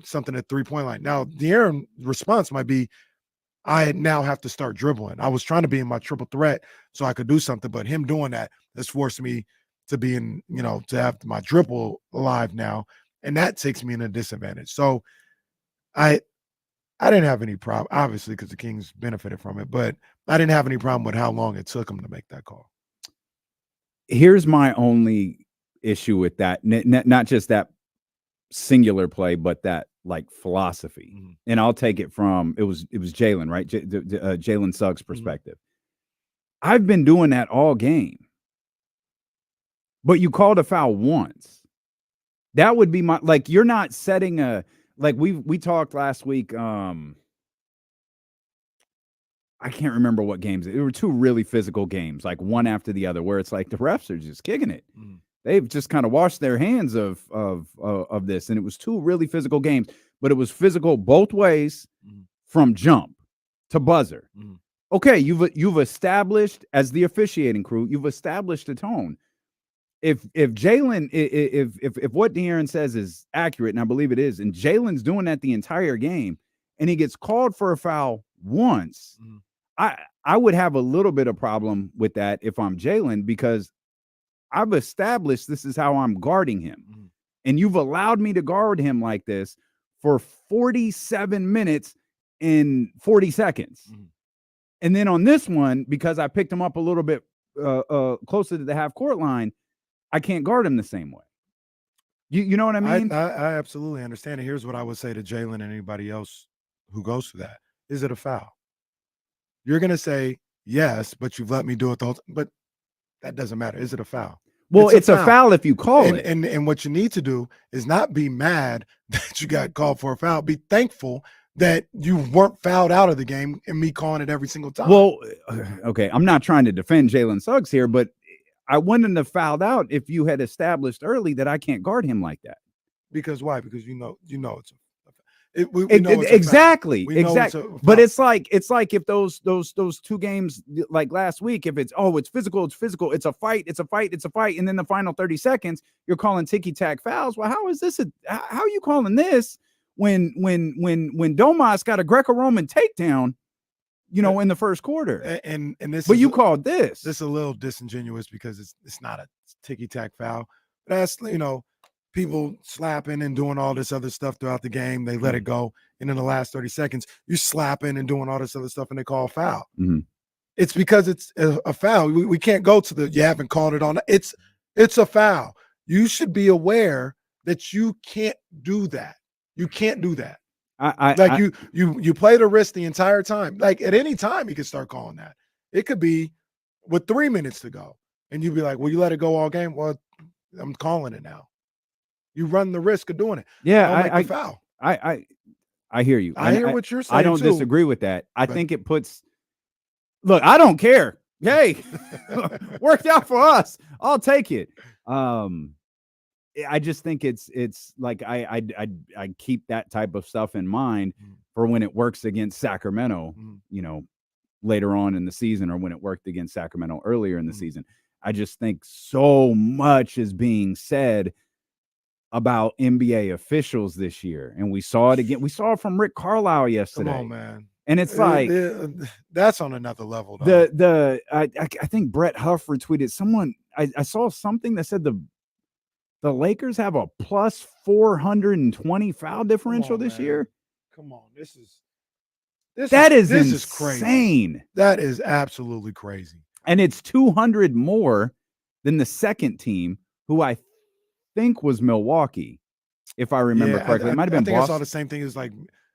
something at 3-point line. Now, De'Aaron's response might be, I now have to start dribbling. I was trying to be in my triple threat so I could do something, but him doing that has forced me to be in, to have my dribble alive now, and that takes me in a disadvantage. So I didn't have any problem, obviously, because the Kings benefited from it, but I didn't have any problem with how long it took him to make that call. Here's my only issue with that, not just that singular play, but that like philosophy. Mm-hmm. And I'll take it from, it was Jalen, right? Jalen Suggs' perspective. Mm-hmm. I've been doing that all game, but you called a foul once. That would be my, like, you're not setting a, like we talked last week. I can't remember what games. There were two really physical games, like one after the other, where it's like the refs are just kicking it. Mm. They've just kind of washed their hands of this, and it was two really physical games, but it was physical both ways, from jump to buzzer. Mm. Okay, you've established, as the officiating crew, you've established a tone. If Jalen, if what De'Aaron says is accurate, and I believe it is, and Jalen's doing that the entire game, and he gets called for a foul once, I would have a little bit of problem with that if I'm Jalen, because I've established this is how I'm guarding him. And you've allowed me to guard him like this for 47 minutes and 40 seconds. And then on this one, because I picked him up a little bit closer to the half court line, I can't guard him the same way. You know what I mean? I absolutely understand it. Here's what I would say to Jalen and anybody else who goes through that. Is it a foul? You're going to say, yes, but you've let me do it the whole time. But that doesn't matter. Is it a foul? Well, it's a foul if you call it. And what you need to do is not be mad that you got called for a foul. Be thankful that you weren't fouled out of the game and me calling it every single time. Well, okay, I'm not trying to defend Jalen Suggs here, but I wouldn't have fouled out if you had established early that I can't guard him like that. Because why? Because you know it's exactly. But it's like if those two games like last week, if it's physical, it's a fight, and then the final 30 seconds you're calling ticky-tack fouls. Well, how is this how are you calling this when Domas got a Greco-Roman takedown, in the first quarter? And this, but you called this. This is a little disingenuous because it's not a ticky-tack foul. But that's people slapping and doing all this other stuff throughout the game. They let it go. And in the last 30 seconds, you're slapping and doing all this other stuff and they call a foul. Mm-hmm. It's because it's a foul. We can't go to you haven't called it on. It's a foul. You should be aware that you can't do that. You can't do that. You play the wrist the entire time. Like at any time, you can start calling that. It could be with 3 minutes to go. And you'd be like, well, you let it go all game? Well, I'm calling it now. You run the risk of doing it. Yeah, foul. I hear you. I hear what you're saying. I don't disagree with that. I think it puts. Look, I don't care. Hey, worked out for us. I'll take it. I just think it's like I keep that type of stuff in mind for when it works against Sacramento. Later on in the season, or when it worked against Sacramento earlier in the season. I just think so much is being said about NBA officials this year. And we saw it again. We saw it from Rick Carlisle yesterday. Come on, man. And it's like that's on another level. Though. I think Brett Huff retweeted someone. I saw something that said the Lakers have a plus 420 foul differential this year. Come on, this is This is insane. Crazy. That is absolutely crazy. And it's 200 more than the second team, who I think was Milwaukee, if I remember correctly. It might have been Boston. I saw the same thing as like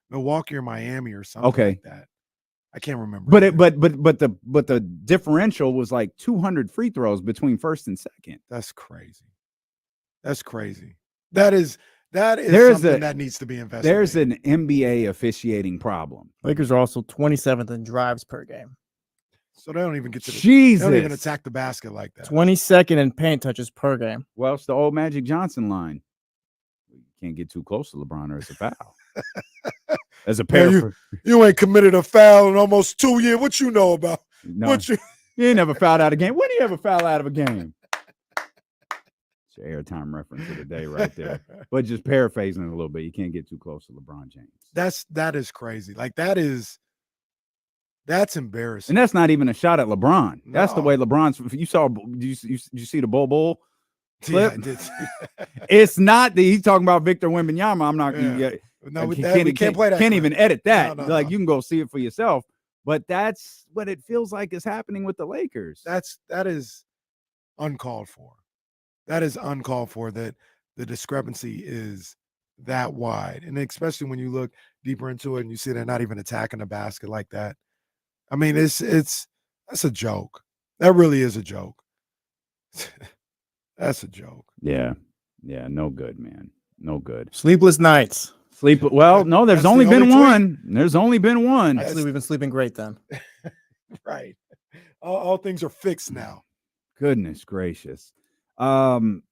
Milwaukee or Miami or something like that. I can't remember. But the differential was like 200 free throws between first and second. That's crazy. That's crazy. That is something that needs to be investigated. There's an NBA officiating problem. Lakers are also 27th in drives per game. So they don't even get to they don't even attack the basket like that. 22nd in paint touches per game. Well, it's the old Magic Johnson line. You can't get too close to LeBron or it's a foul. As a pair, you ain't committed a foul in almost 2 years. What you know about? No, you ain't never fouled out of a game. When do you ever foul out of a game? It's your airtime reference of the day right there. But just paraphrasing it a little bit, you can't get too close to LeBron James. That is crazy. Like that's embarrassing. And that's not even a shot at LeBron. No. That's the way LeBron's. You saw? Did you see the Bull clip? Yeah, I did. It's not that he's talking about Victor Wembanyama. I'm not. Yeah. No, we can't play that. Can't even edit that. No. You can go see it for yourself. But that's what it feels like is happening with the Lakers. That is uncalled for. That is uncalled for. That the discrepancy is that wide, and especially when you look deeper into it and you see they're not even attacking the basket like that. I mean, that's a joke. That really is a joke. That's a joke. Yeah. No good, man. No good. Sleepless nights. Well, no, there's only been one. There's only been one. Actually, we've been sleeping great then. Right. All things are fixed now. Goodness gracious. Keon,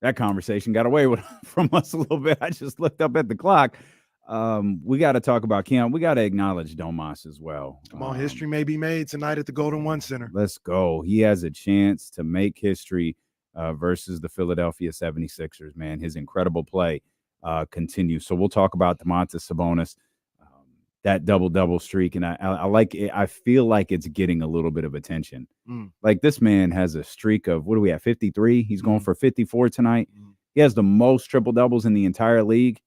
that conversation got away from us a little bit. I just looked up at the clock. We got to talk about Keon. We got to acknowledge Domas as well. Come on, history may be made tonight at the Golden One Center. Let's go. He has a chance to make history versus the Philadelphia 76ers, man. His incredible play continues. So we'll talk about Domantas Sabonis, that double-double streak, and I like it. I feel like it's getting a little bit of attention. Like this man has a streak of, what do we have, 53? He's going for 54 tonight. He has the most triple-doubles in the entire league.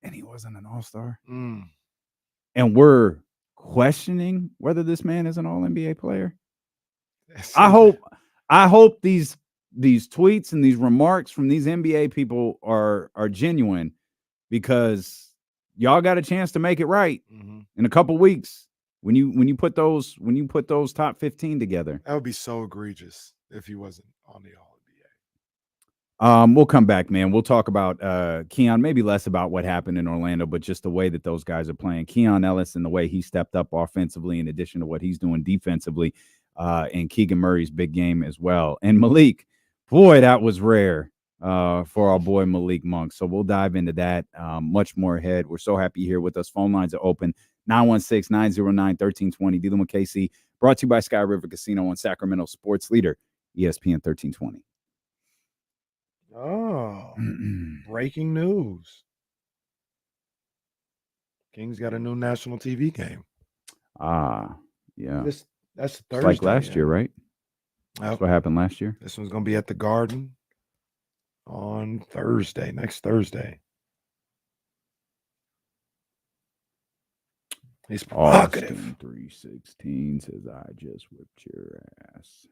And he wasn't an all-star. And we're questioning whether this man is an all-NBA player. I hope these tweets and these remarks from these NBA people are genuine, because y'all got a chance to make it right in a couple weeks when you put those top 15 together. That would be so egregious if he wasn't on the All-NBA. We'll come back, man. We'll talk about Keon, maybe less about what happened in Orlando, but just the way that those guys are playing. Keon Ellis and the way he stepped up offensively, in addition to what he's doing defensively, and Keegan Murray's big game as well. And Malik, boy, that was rare for our boy Malik Monk. So we'll dive into that much more ahead. We're so happy you're here with us. Phone lines are open, 916-909-1320. Dealing with KC, brought to you by Sky River Casino on Sacramento Sports Leader, ESPN 1320. Oh, breaking news. Kings got a new national TV game. Yeah. That's Thursday. Like last year, right? That's what happened last year. This one's going to be at the Garden on Thursday, next Thursday. He's provocative. Austin 316 says, I just whipped your ass.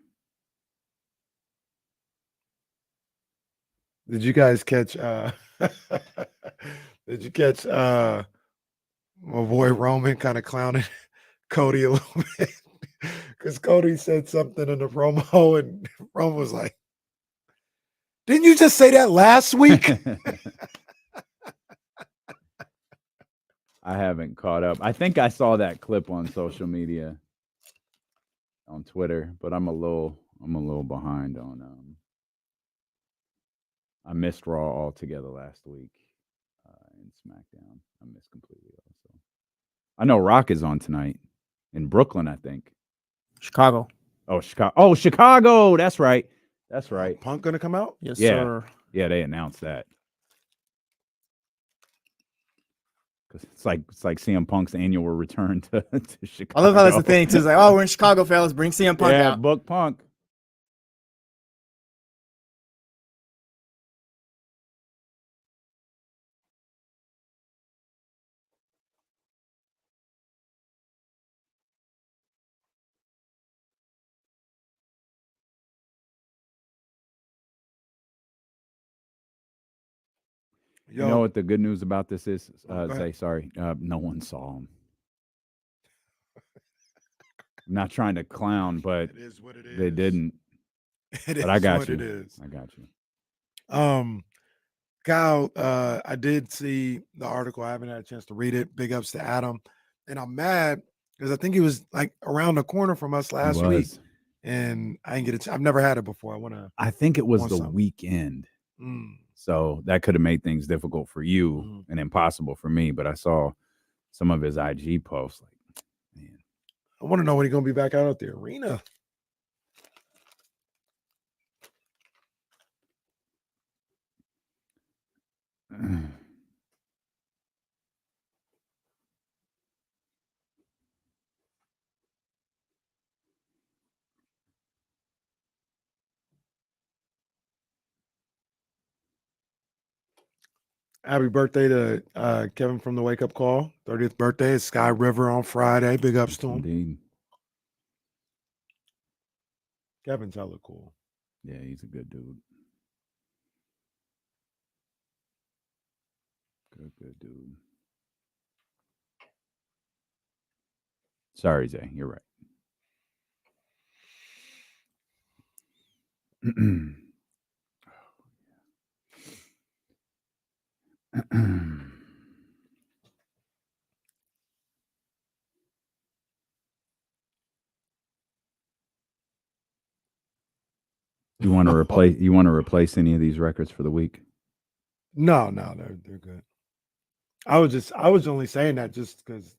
Did you guys catch my boy Roman kind of clowning Cody a little bit? Because Cody said something in the promo and Roman was like, didn't you just say that last week? I haven't caught up. I think I saw that clip on social media, on Twitter, but I'm a little behind on I missed Raw altogether last week in SmackDown. I missed completely also. I know Rock is on tonight in Brooklyn, I think. Chicago. Oh, Chicago. Oh, Chicago. That's right. That's right. Punk gonna come out? Yes, Yeah. sir. Yeah, they announced that. Because it's like CM Punk's annual return to Chicago. I love how that's the thing too. It's like, oh, we're in Chicago, fellas. Bring CM Punk out. Book Punk. You know what the good news about this is, Zay? Sorry, no one saw him. I'm not trying to clown, but it is what it is. They didn't. But I got what you. It is. I got you. Kyle, I did see the article. I haven't had a chance to read it. Big ups to Adam. And I'm mad because I think he was like around the corner from us last week. And I didn't get it. I've never had it before. I think it was the weekend. So that could have made things difficult for you and impossible for me. But I saw some of his IG posts. Like, man, I want to know when he's going to be back out at the arena. Happy birthday to Kevin from the Wake Up Call. 30th birthday. It's Sky River on Friday. Big ups to him. Indeed. Kevin's hella cool. Yeah, he's a good dude. Good dude. Sorry, Zay. You're right. You want to replace any of these records for the week? No, they're good. I was only saying that just because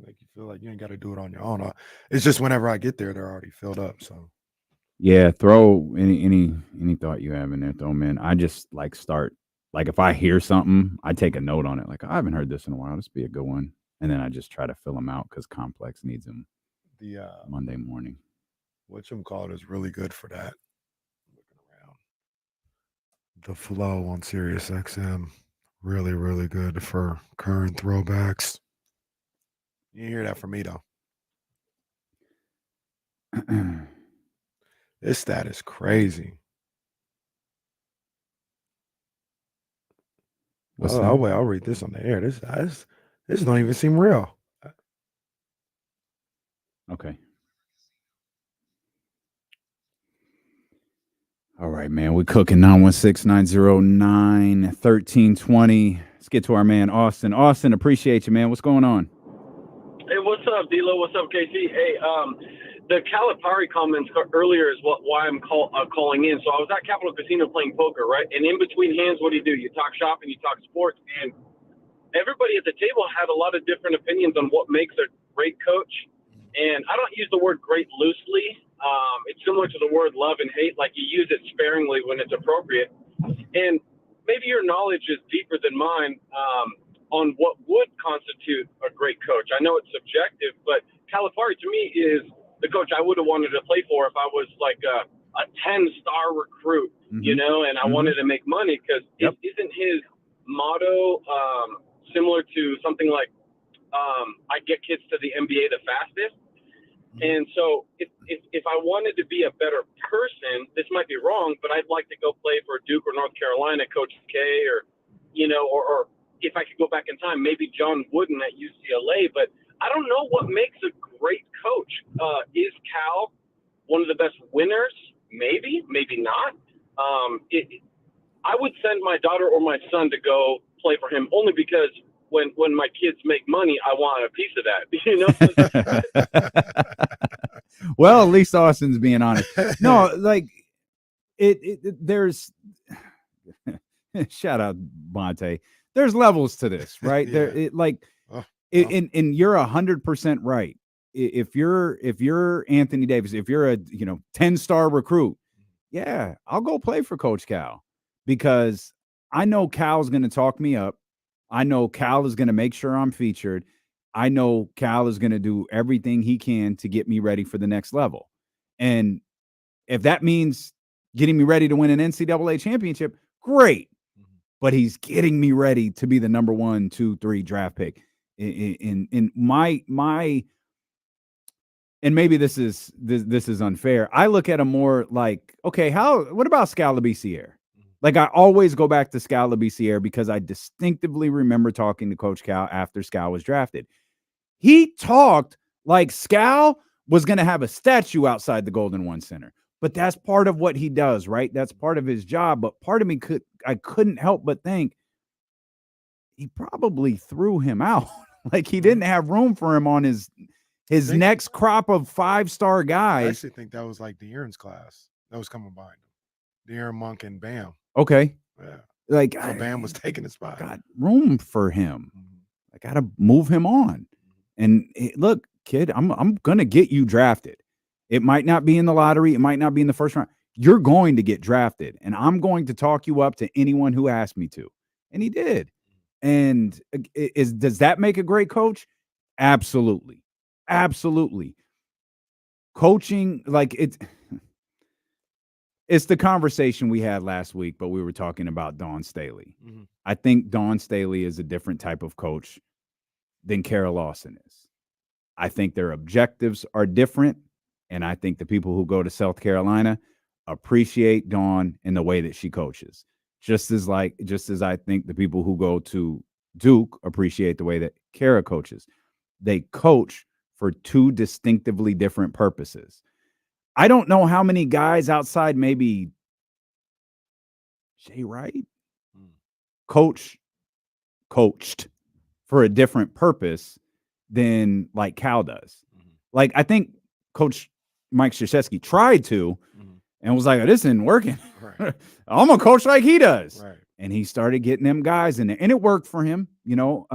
like you feel like you ain't got to do it on your own. It's just whenever I get there, they're already filled up. So yeah, throw any thought you have in there, throw them in. I just start if I hear something, I take a note on it. Like, I haven't heard this in a while. This would be a good one. And then I just try to fill them out because Complex needs them Monday morning. Whatchamacallit is really good for that. Looking around. The Flow on Sirius XM. Really, really good for current throwbacks. You hear that from me, though. This stat is crazy. I'll read this on the air. This don't even seem real. Okay. All right, man. We're cooking 916-909-1320. Let's get to our man, Austin. Austin, appreciate you, man. What's going on? Hey, what's up, D-Lo? What's up, KC? Hey, the Calipari comments earlier is why I'm calling in. So I was at Capital Casino playing poker, right? And in between hands, what do? You talk shop and you talk sports. And everybody at the table had a lot of different opinions on what makes a great coach. And I don't use the word great loosely. It's similar to the word love and hate. Like, you use it sparingly when it's appropriate. And maybe your knowledge is deeper than mine on what would constitute a great coach. I know it's subjective, but Calipari to me is the coach I would have wanted to play for if I was like a 10-star recruit, you know, and I wanted to make money, because isn't his motto similar to something like, I get kids to the NBA the fastest? And so if I wanted to be a better person, this might be wrong, but I'd like to go play for Duke or North Carolina, Coach K, or, you know, or if I could go back in time, maybe John Wooden at UCLA. But I don't know what makes a great coach. Is Cal one of the best winners? Maybe, maybe not. I would send my daughter or my son to go play for him only because when my kids make money, I want a piece of that, you know? Well, at least Austin's being honest. No, like there's shout out Bonte. There's levels to this, right? Yeah. And you're 100% right. If you're Anthony Davis, if you're a 10-star recruit, yeah, I'll go play for Coach Cal, because I know Cal's going to talk me up. I know Cal is going to make sure I'm featured. I know Cal is going to do everything he can to get me ready for the next level. And if that means getting me ready to win an NCAA championship, great. But he's getting me ready to be the number 1, 2, 3 draft pick. In my and maybe this is unfair. I look at him more like, okay, what about Scalabiciere? Like, I always go back to Scal Labissiere because I distinctively remember talking to Coach Cal after Scal was drafted. He talked like Scal was going to have a statue outside the Golden One Center. But that's part of what he does, right? That's part of his job. But part of me couldn't help but think he probably threw him out. Like, he didn't have room for him on his next crop of 5-star guys. I actually think that was like De'Aaron's class that was coming behind him. De'Aaron, Monk, and Bam. Okay. Yeah. Like, so Bam was taking his spot. Got room for him. I got to move him on. And look, kid, I'm going to get you drafted. It might not be in the lottery. It might not be in the first round. You're going to get drafted, and I'm going to talk you up to anyone who asked me to. And he did. And does that make a great coach? Absolutely. Absolutely. Coaching, like, it's the conversation we had last week, but we were talking about Dawn Staley. Mm-hmm. I think Dawn Staley is a different type of coach than Kara Lawson is. I think their objectives are different. And I think the people who go to South Carolina appreciate Dawn in the way that she coaches. Just as I think the people who go to Duke appreciate the way that Kara coaches. They coach for two distinctively different purposes. I don't know how many guys outside maybe Jay Wright coached for a different purpose than like Cal does. Like, I think Coach Mike Krzyzewski tried to and was like, oh, this isn't working. Right. I'm a coach like he does. Right. And he started getting them guys in there. And it worked for him. You know,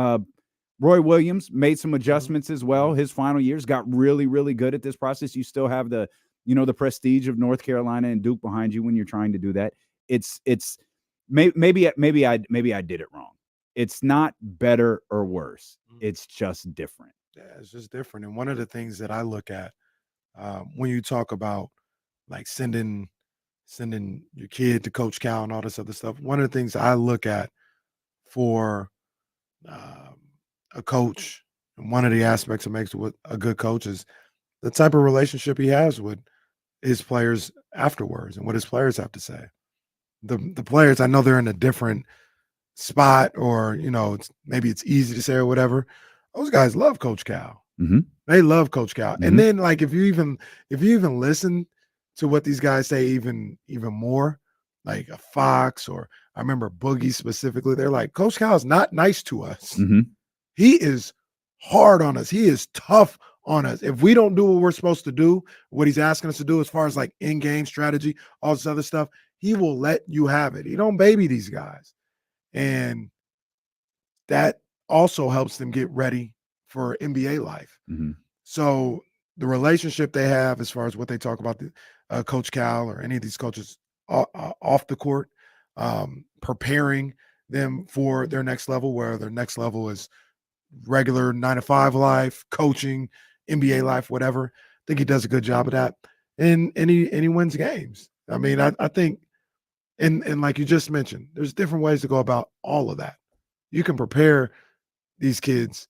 Roy Williams made some adjustments as well. His final years got really, really good at this process. You still have the prestige of North Carolina and Duke behind you when you're trying to do that. It's maybe I did it wrong. It's not better or worse. It's just different. Yeah, it's just different. And one of the things that I look at when you talk about like sending your kid to Coach Cal and all this other stuff, one of the things I look at for a coach, and one of the aspects that makes a good coach is the type of relationship he has with his players afterwards and what his players have to say. The players, I know they're in a different spot, or maybe it's easy to say or whatever. Those guys love Coach Cal. Mm-hmm. They love Coach Cal. Mm-hmm. And then, like, if you even listen to what these guys say, even more, like a Fox, or I remember Boogie specifically, they're like, Coach Cal is not nice to us. Mm-hmm. He is hard on us. He is tough on us. If we don't do what we're supposed to do, what he's asking us to do as far as like in-game strategy, all this other stuff, he will let you have it. He don't baby these guys. And that also helps them get ready for NBA life. Mm-hmm. So the relationship they have as far as what they talk about, Coach Cal or any of these coaches off the court, preparing them for their next level, where their next level is regular 9-to-5 life, coaching, NBA life, whatever. I think he does a good job of that. And he wins games. I mean, I think, and like you just mentioned, there's different ways to go about all of that. You can prepare these kids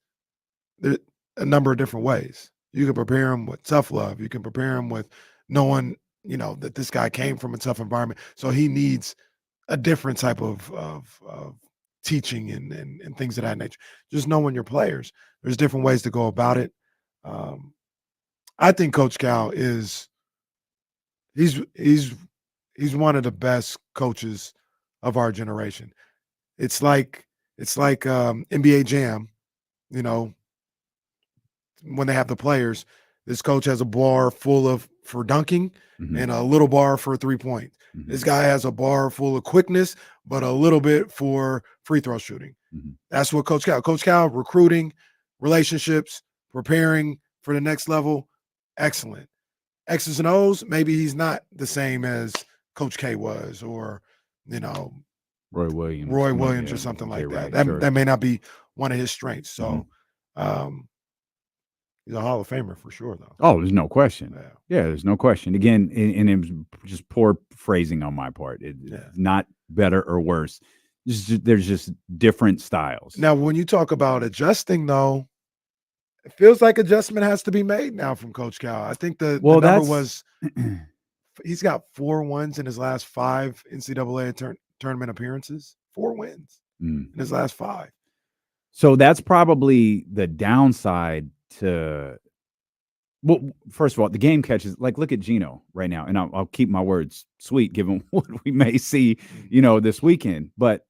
a number of different ways. You can prepare them with tough love. You can prepare them with knowing, that this guy came from a tough environment, so he needs a different type of teaching and things of that nature. Just knowing your players. There's different ways to go about it. I think Coach Cal he's one of the best coaches of our generation. It's like NBA Jam, when they have the players, this coach has a bar full for dunking and a little bar for 3-point. This guy has a bar full of quickness, but a little bit for free throw shooting. That's what Coach Cal, recruiting, relationships, preparing for the next level. Excellent. X's and O's, maybe he's not the same as Coach K was, or, Roy Williams or something like that. That may not be one of his strengths. So he's a Hall of Famer for sure, though. Oh, there's no question. Yeah, there's no question. Again, and it was just poor phrasing on my part. It's not better or worse. There's just different styles. Now, when you talk about adjusting, though, it feels like adjustment has to be made now from Coach Cal. I think the number was he's got 4 wins in his last 5 NCAA tournament appearances, 4 wins in his last 5. So that's probably the downside to. Well, first of all, the game catches, like, look at Geno right now, and I'll keep my words sweet given what we may see, this weekend. But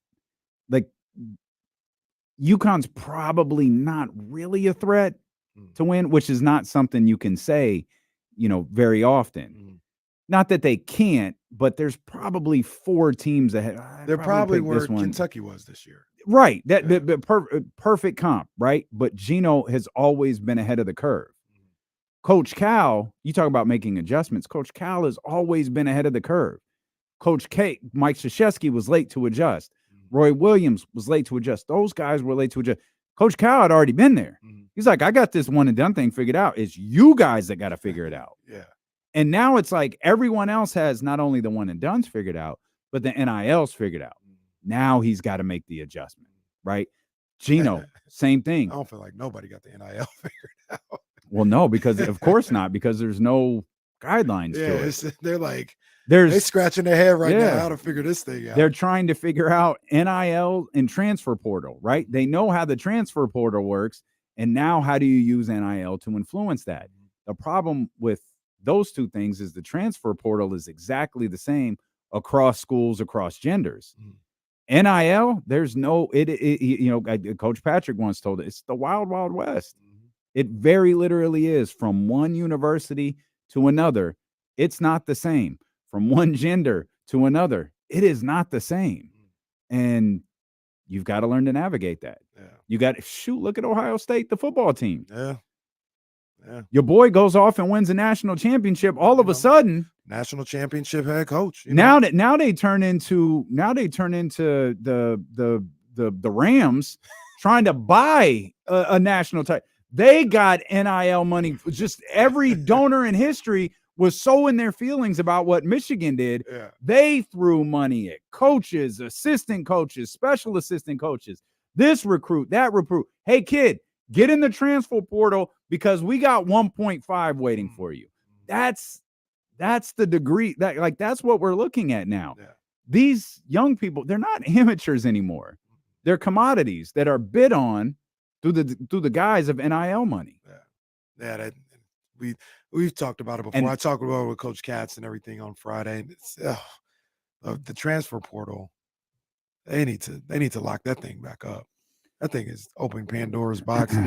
like, UConn's probably not really a threat to win, which is not something you can say, very often. Not that they can't, but there's probably 4 teams ahead. They're probably where Kentucky was this year. Right. That perfect comp, right? But Geno has always been ahead of the curve. Coach Cal, you talk about making adjustments. Coach Cal has always been ahead of the curve. Coach K, Mike Krzyzewski was late to adjust. Roy Williams was late to adjust. Those guys were late to adjust. Coach Cal had already been there. He's like, I got this one and done thing figured out. It's you guys that got to figure it out. Yeah. And now it's like everyone else has not only the one and done's figured out, but the NIL's figured out. Now he's got to make the adjustment, right? Geno, same thing. I don't feel like nobody got the NIL figured out. Well, no, because of course not, because there's no guidelines to it. They're like, they're scratching their head right now how to figure this thing out. They're trying to figure out NIL and transfer portal, right? They know how the transfer portal works, and now how do you use NIL to influence that? The problem with those two things is the transfer portal is exactly the same across schools, across genders. NIL, there's no, Coach Patrick once told it, it's the wild, wild west. It very literally is. From one university to another, it's not the same. From one gender to another, it is not the same. And you've got to learn to navigate that. Yeah. You got to look at Ohio State, the football team. Yeah. Yeah. Your boy goes off and wins a national championship. All of a sudden, national championship head coach. Now they turn into the Rams trying to buy a national title. They got NIL money. Just every donor in history was so in their feelings about what Michigan did. Yeah. They threw money at coaches, assistant coaches, special assistant coaches, this recruit, that recruit. Hey, kid, get in the transfer portal because we got 1.5 waiting for you. That's the degree that's what we're looking at now. Yeah. These young people, they're not amateurs anymore. They're commodities that are bid on through the guise of NIL money. Yeah. We've talked about it before. I talked about it with Coach Katz and everything on Friday. And it's the transfer portal. They need to lock that thing back up. That thing is opening Pandora's box, and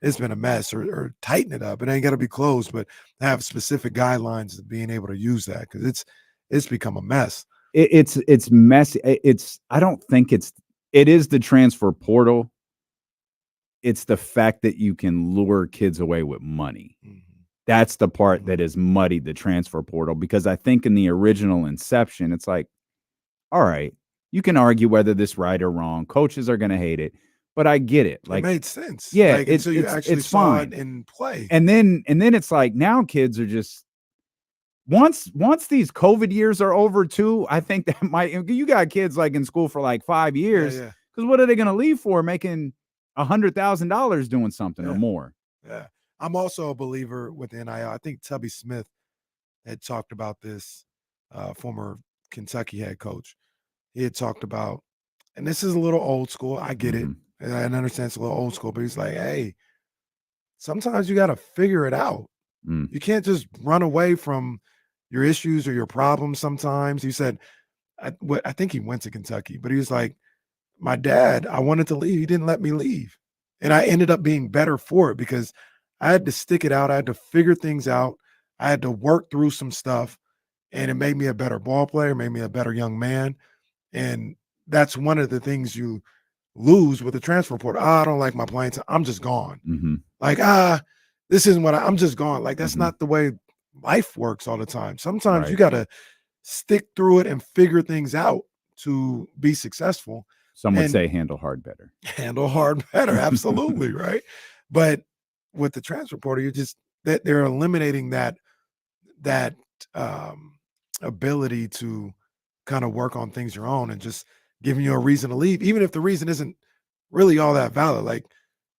it's been a mess. Or tighten it up. It ain't got to be closed, but have specific guidelines of being able to use that because it's become a mess. It's messy. I don't think it is the transfer portal. It's the fact that you can lure kids away with money. That's the part that has muddied the transfer portal, because I think in the original inception, it's like, all right, you can argue whether this right or wrong. Coaches are going to hate it, but I get it. Like, it made sense. Yeah, until you actually saw it in play. And then it's like now kids are just once these COVID years are over too. I think that you got kids like in school for like 5 years because what are they going to leave for? Making $100,000 doing something or more. Yeah. I'm also a believer with NIL. I think Tubby Smith had talked about this, former Kentucky head coach. He had talked about, and this is a little old school. I get it. And I understand it's a little old school, but he's like, hey, sometimes you got to figure it out. You can't just run away from your issues or your problems sometimes. He said, I think he went to Kentucky, but he was like, my dad, I wanted to leave. He didn't let me leave. And I ended up being better for it because I had to stick it out. I had to figure things out. I had to work through some stuff, and it made me a better ball player, made me a better young man. And that's one of the things you lose with the transfer portal. I don't like my playing time. I'm just gone. Like, this isn't what I'm just gone. Like, that's not the way life works all the time. Sometimes you got to stick through it and figure things out to be successful. Some would say handle hard better. Handle hard better. Absolutely. Right. But with the transfer portal, you're just that they're eliminating that ability to kind of work on things your own and just giving you a reason to leave, even if the reason isn't really all that valid. Like,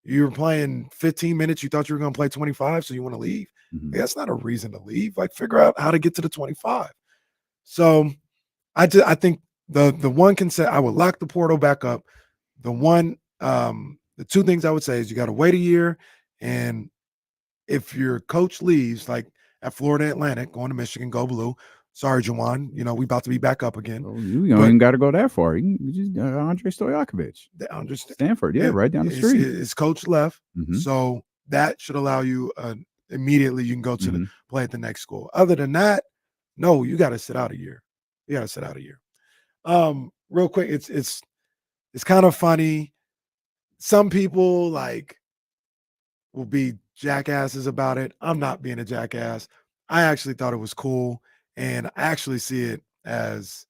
you were playing 15 minutes, you thought you were going to play 25, so you want to leave. Like, that's not a reason to leave. Like, figure out how to get to the 25. So I think The one concern, I would lock the portal back up. The two things I would say is you got to wait a year, and if your coach leaves, like at Florida Atlantic, going to Michigan, go blue. Sorry, Juwan. We about to be back up again. Oh, you don't even got to go that far. You just Andre Stojakovic. Stanford, right down the street. His coach left, so that should allow you immediately. You can go to play at the next school. Other than that, no, you got to sit out a year. Real quick, it's kind of funny. Some people will be jackasses about it. I'm not being a jackass. I actually thought it was cool. And I actually see it as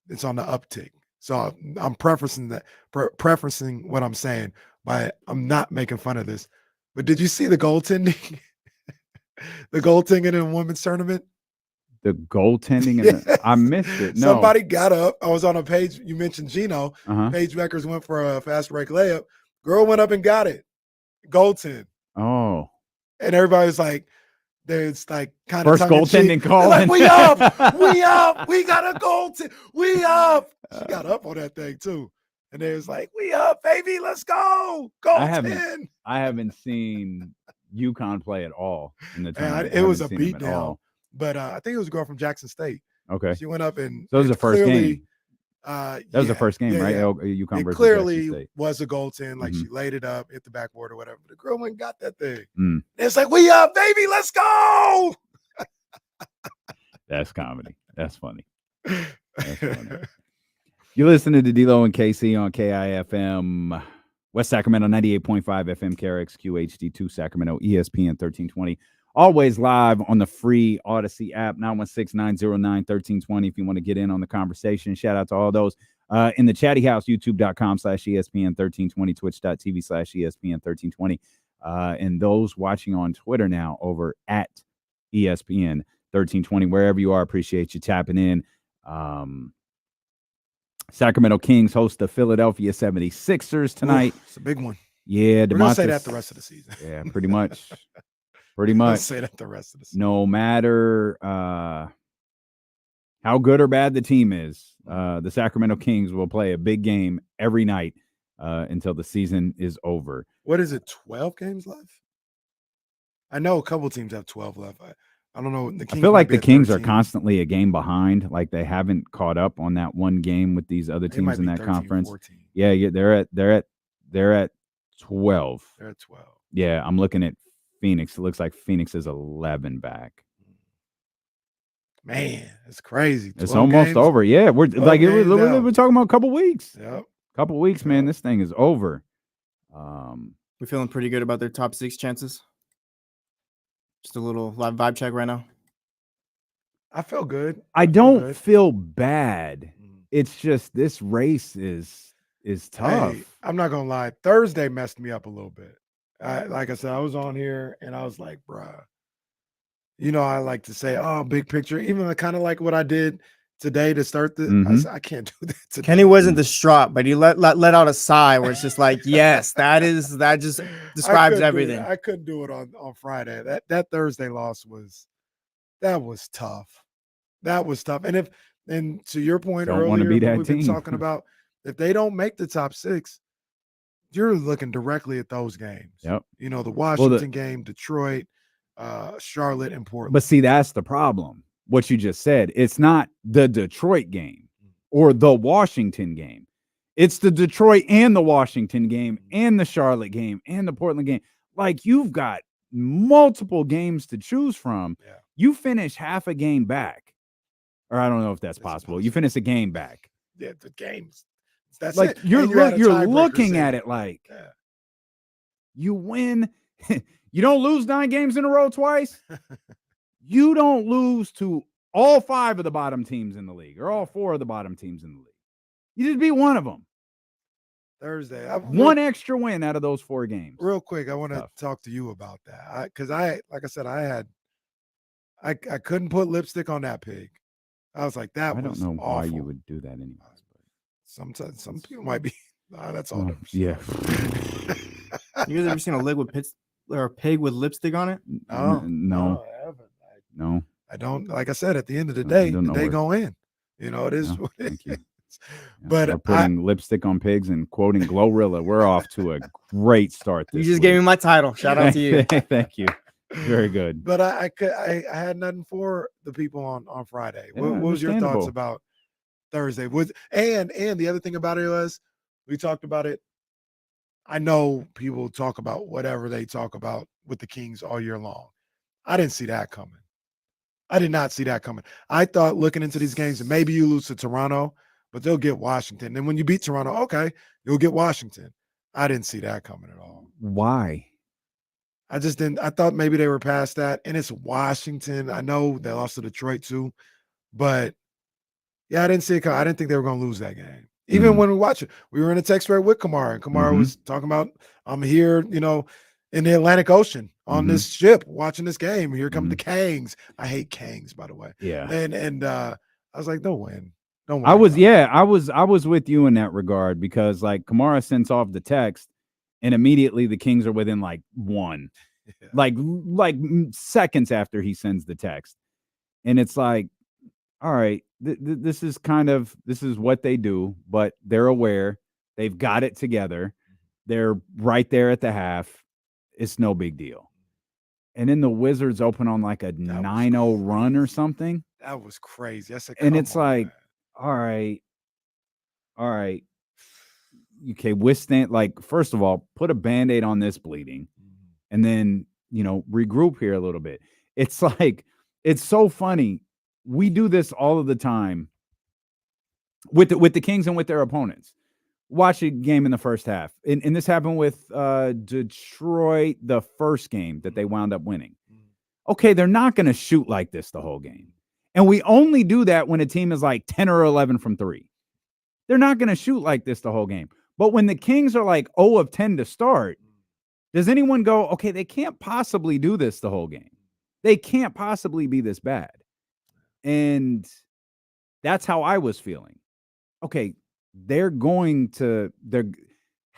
it's on the uptick. So I'm preferencing what I'm saying, but I'm not making fun of this. But did you see the goaltending? The goaltending in a women's tournament? The goaltending? I missed it. No. Somebody got up. I was on a page. You mentioned Gino. Paige Beckers went for a fast break layup. Girl went up and got it. Goaltend. Oh. And everybody was like, there's kind of first goaltending call. We up, we got a goaltend, we up. She got up on that thing too, and they was like, "We up, baby, let's go, goaltend." I haven't seen UConn play at all in the tournament. It was a beatdown, but I think it was a girl from Jackson State. Okay, she went up and so it was the first game. That was the first game, right? UConn it versus clearly Jackson State. Was a goaltend. She laid it up, hit the backboard or whatever. The girl went and got that thing. It's like, we up, baby, let's go. That's comedy. That's funny. You're listening to D-Lo and KC on KIFM, West Sacramento 98.5 FM, KRXQ HD2 Sacramento, ESPN 1320. Always live on the free Odyssey app, 916-909-1320 if you want to get in on the conversation. Shout out to all those in the chatty house, youtube.com/ESPN1320, twitch.tv/ESPN1320, and those watching on Twitter now over at ESPN1320. Wherever you are, appreciate you tapping in. Sacramento Kings host the Philadelphia 76ers tonight. It's a big one. Yeah, we're going to say that the rest of the season. Yeah, pretty much. Pretty much. Say that the rest of the season. No matter how good or bad the team is, the Sacramento Kings will play a big game every night until the season is over. What is it, 12 games left? I know a couple teams have 12 left. I don't know. I feel like the Kings are constantly a game behind. Like they haven't caught up on that one game with these other teams in that 13, conference. 14. Yeah, they're at 12. They're at 12. Yeah, I'm looking at Phoenix. It looks like Phoenix is 11 back. Man, it's crazy. It's almost games. Over. Yeah, we're talking about a couple weeks. Yep. Couple weeks, man. This thing is over. We're feeling pretty good about their top 6 chances. Just a little live vibe check right now. I feel good. I don't feel bad. It's just this race is tough. Hey, I'm not gonna lie. Thursday messed me up a little bit. Like I said, I was on here and I was like, bruh, I like to say, oh, big picture, even kind of like what I did today to start the, I can't do that today. Kenny wasn't distraught, but he let out a sigh where it's just like, yes, that just describes everything. I couldn't do it on Friday. That Thursday loss was tough. That was tough. And to your point earlier, we've been talking about, if they don't make the top 6, you're looking directly at those games. Yep. The Washington game, Detroit, Charlotte, and Portland. But see, that's the problem. What you just said. It's not the Detroit game or the Washington game. It's the Detroit and the Washington game and the Charlotte game and the Portland game. Like, you've got multiple games to choose from. Yeah. You finish half a game back. Or I don't know if that's possible. You finish a game back. Yeah, the games. That's like it. You're looking at it like you win. You don't lose 9 games in a row twice. You don't lose to all 5 of the bottom teams in the league or all 4 of the bottom teams in the league. You just beat one of them. Thursday. One extra win out of those 4 games. Real quick, I want to talk to you about that. Because like I said, I couldn't put lipstick on that pig. I was like, I don't know awful. Why you would do that anyways. Sometimes some people might be. That's all. Yeah. You guys ever seen a pig with lipstick on it? No. I haven't. No. I don't. Like I said, at the end of the day, they go in. It is what it Thank you. is. But we're putting lipstick on pigs and quoting Glorilla. We're off to a great start. You just gave me my title. Shout out to you. Thank you. Very good. But I had nothing for the people on Friday. What was your thoughts about Thursday? And the other thing about it was we talked about it. I know people talk about whatever they talk about with the Kings all year long. I didn't see that coming. I did not see that coming. I thought looking into these games, and maybe you lose to Toronto, but they'll get Washington. And when you beat Toronto, okay, you'll get Washington. I didn't see that coming at all. Why? I just didn't. I thought maybe they were past that. And it's Washington. I know they lost to Detroit too. But, yeah, I didn't see it coming. I didn't think they were going to lose that game. Even when we watched it, we were in a text thread with Kamara, and Kamara was talking about, I'm here, in the Atlantic Ocean on this ship watching this game. Here come the Kangs. I hate Kangs, by the way. Yeah. And I was like, they'll win. Don't worry. I was with you in that regard because like Kamara sends off the text and immediately the Kings are within like one, like seconds after he sends the text. And it's like, all right, this is what they do, but they're aware. They've got it together. They're right there at the half. It's no big deal. And then the Wizards open on like a 9-0 run or something. That was crazy. And it's like, all right. Okay, withstand. Like, first of all, put a Band-Aid on this bleeding and then, regroup here a little bit. It's like, it's so funny. We do this all of the time with the Kings and with their opponents. Watch a game in the first half. And this happened with Detroit, the first game that they wound up winning. Okay, they're not going to shoot like this the whole game. And we only do that when a team is like 10 or 11 from 3. They're not going to shoot like this the whole game. But when the Kings are like 0 of 10 to start, does anyone go, okay, they can't possibly do this the whole game. They can't possibly be this bad. And that's how I was feeling. Okay, they're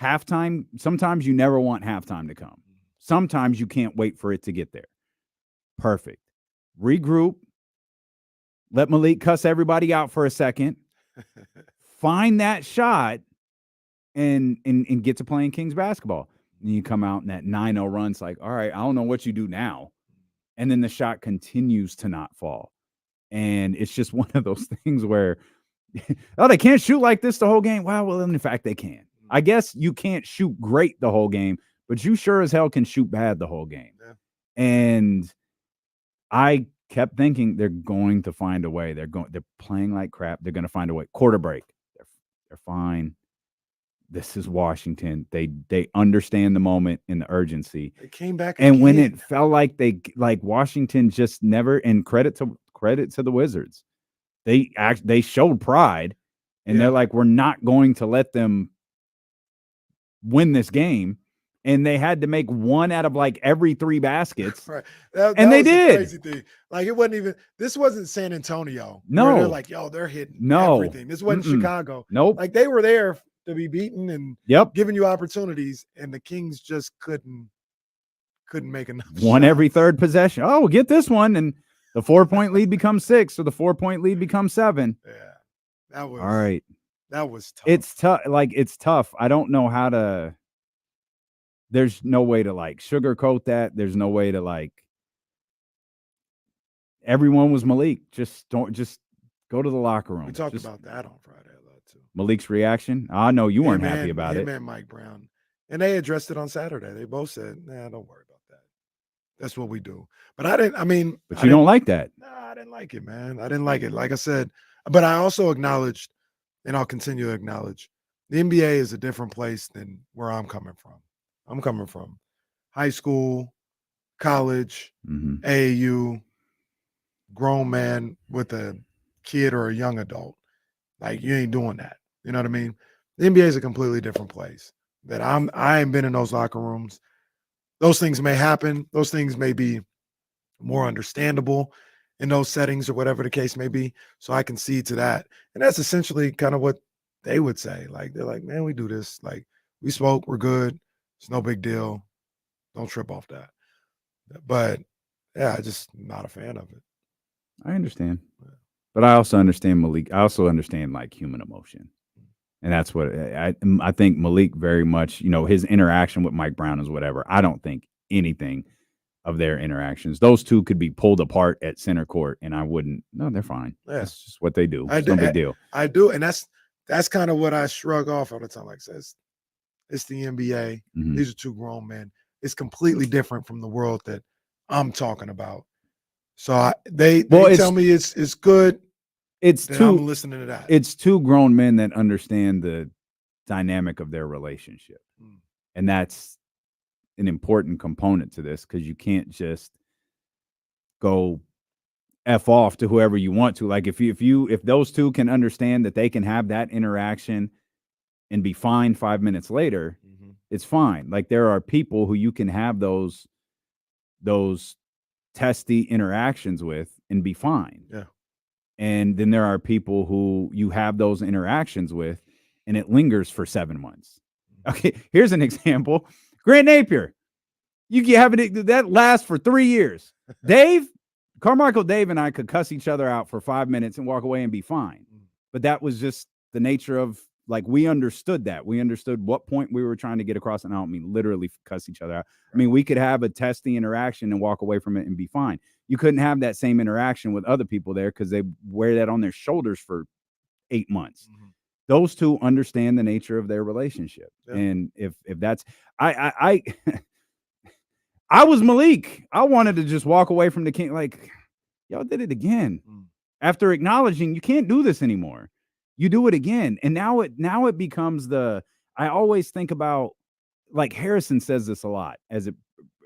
halftime. Sometimes you never want halftime to come. Sometimes you can't wait for it to get there. Perfect. Regroup. Let Malik cuss everybody out for a second. Find that shot and get to playing Kings basketball. And you come out in that 9-0 run. It's like, all right, I don't know what you do now. And then the shot continues to not fall. And it's just one of those things where, they can't shoot like this the whole game. Wow, well, in fact, they can. I guess you can't shoot great the whole game, but you sure as hell can shoot bad the whole game. Yeah. And I kept thinking they're going to find a way. They're playing like crap. They're going to find a way. Quarter break. They're fine. This is Washington. They understand the moment and the urgency. They came back and again. When it felt like Washington just never, and credit to the Wizards. They showed pride and they're like, we're not going to let them win this game. And they had to make one out of like every 3 baskets. Right. That and they was did. The crazy thing. Like this wasn't San Antonio. No. They're like, they're hitting everything. This wasn't Chicago. Nope. Like they were there to be beaten and giving you opportunities. And the Kings just couldn't make enough. One shots. Every third possession. Oh, we'll get this one. And the 4-point lead becomes 6, or the 4-point lead becomes 7. Yeah. That was all right. That was tough. It's tough. It's tough. I don't know how to. There's no way to sugarcoat that. There's no way to everyone was Malik. Just go to the locker room. We talked about that on Friday a lot too. Malik's reaction. I know you weren't happy about it. And Mike Brown. And they addressed it on Saturday. They both said, nah, don't worry about that. That's what we do. But But you don't like that. Nah, I didn't like it, man. I didn't like it. Like I said, but I also acknowledged, and I'll continue to acknowledge, the NBA is a different place than where I'm coming from. I'm coming from high school, college, AAU, grown man with a kid or a young adult. Like, you ain't doing that. You know what I mean? The NBA is a completely different place. That I ain't been in those locker rooms. Those things may happen. Those things may be more understandable in those settings or whatever the case may be. So I concede to that. And that's essentially kind of what they would say. Like, they're like, man, we do this. Like, we spoke, we're good. It's no big deal. Don't trip off that. But yeah, I'm just not a fan of it. I understand. But I also understand Malik. I also understand like human emotion. And that's what I think Malik very much, his interaction with Mike Brown is whatever. I don't think anything of their interactions. Those two could be pulled apart at center court, and I wouldn't. No, they're fine. Yeah. That's just what they do. It's no big deal. I do, and that's kind of what I shrug off all the time. Like says, it's the NBA. Mm-hmm. These are two grown men. It's completely different from the world that I'm talking about. So they tell me it's good. It's two. I'm listening to that. It's two grown men that understand the dynamic of their relationship, and that's an important component to this because you can't just go F off to whoever you want to. Like if those two can understand that they can have that interaction and be fine 5 minutes later, it's fine. Like there are people who you can have those testy interactions with and be fine. Yeah. And then there are people who you have those interactions with and it lingers for 7 months. Okay, here's an example. Grant Napier. You have it that lasts for 3 years. Carmichael Dave and I could cuss each other out for 5 minutes and walk away and be fine. But that was just the nature of, like, we understood that. We understood what point we were trying to get across. And I don't mean literally cuss each other out. I mean, we could have a testy interaction and walk away from it and be fine. You couldn't have that same interaction with other people there because they wear that on their shoulders for 8 months. Those two understand the nature of their relationship. Yeah. And if that's I was Malik. I wanted to just walk away from the King. Like, y'all did it again. After acknowledging you can't do this anymore. You do it again. And now it becomes I always think about, like, Harrison says this a lot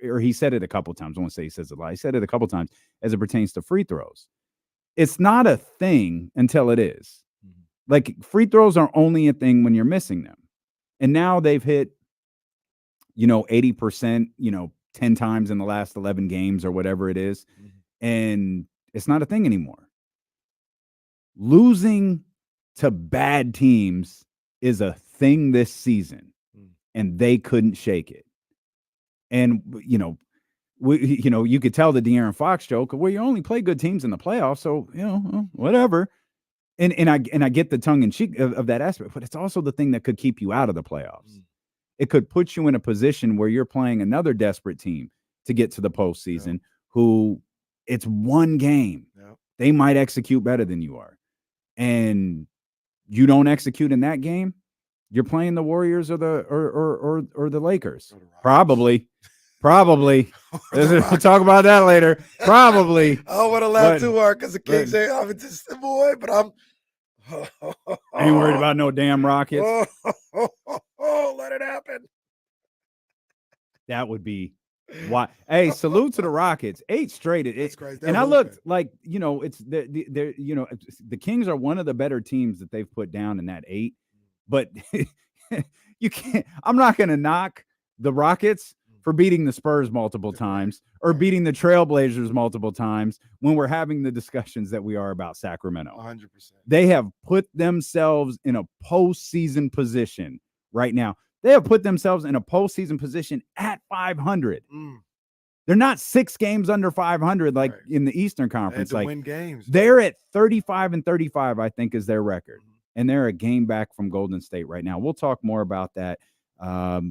or he said it a couple times. I won't say he says it a lot. He said it a couple times as it pertains to free throws. It's not a thing until it is. Like, free throws are only a thing when you're missing them. And now they've hit, 80%, 10 times in the last 11 games or whatever it is. And it's not a thing anymore. Losing to bad teams is a thing this season, and they couldn't shake it. And, you could tell the De'Aaron Fox joke, well, you only play good teams in the playoffs, so, whatever. And I get the tongue in cheek of that aspect, but it's also the thing that could keep you out of the playoffs. It could put you in a position where you're playing another desperate team to get to the postseason who it's one game. They might execute better than you are. And you don't execute in that game, you're playing the Warriors or the Lakers. Probably. We'll talk about that later. Probably. I don't want to laugh too hard because the Kings say I'm just a boy, but I'm ain't worried about no damn Rockets. Let it happen. That would be why. Hey, salute to the Rockets. 8 straight. It's crazy. And I looked like, it's the Kings are one of the better teams that they've put down in that 8. But you can't. I'm not going to knock the Rockets for beating the Spurs multiple times or beating the Trailblazers multiple times when we're having the discussions that we are about Sacramento. 100%. They have put themselves in a postseason position right now. They have put themselves in a postseason position at 500. They're not 6 games under 500 like in the Eastern Conference. Like, win games. They're at 35-35, I think, is their record. And they're a game back from Golden State right now. We'll talk more about that.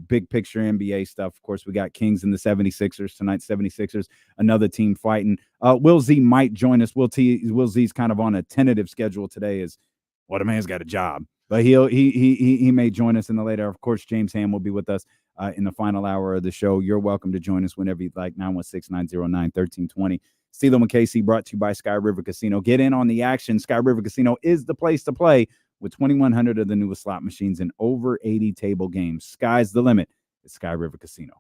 Big picture NBA stuff. Of course, we got Kings and the 76ers tonight. 76ers, another team fighting. Will Z might join us. Will Z's kind of on a tentative schedule today. The man's got a job, but he may join us in the later. Of course, James Ham will be with us in the final hour of the show. You're welcome to join us whenever you'd like. 916-909-1320. Steelo and KC brought to you by Sky River Casino. Get in on the action. Sky River Casino is the place to play. With 2,100 of the newest slot machines and over 80 table games. Sky's the limit at Sky River Casino.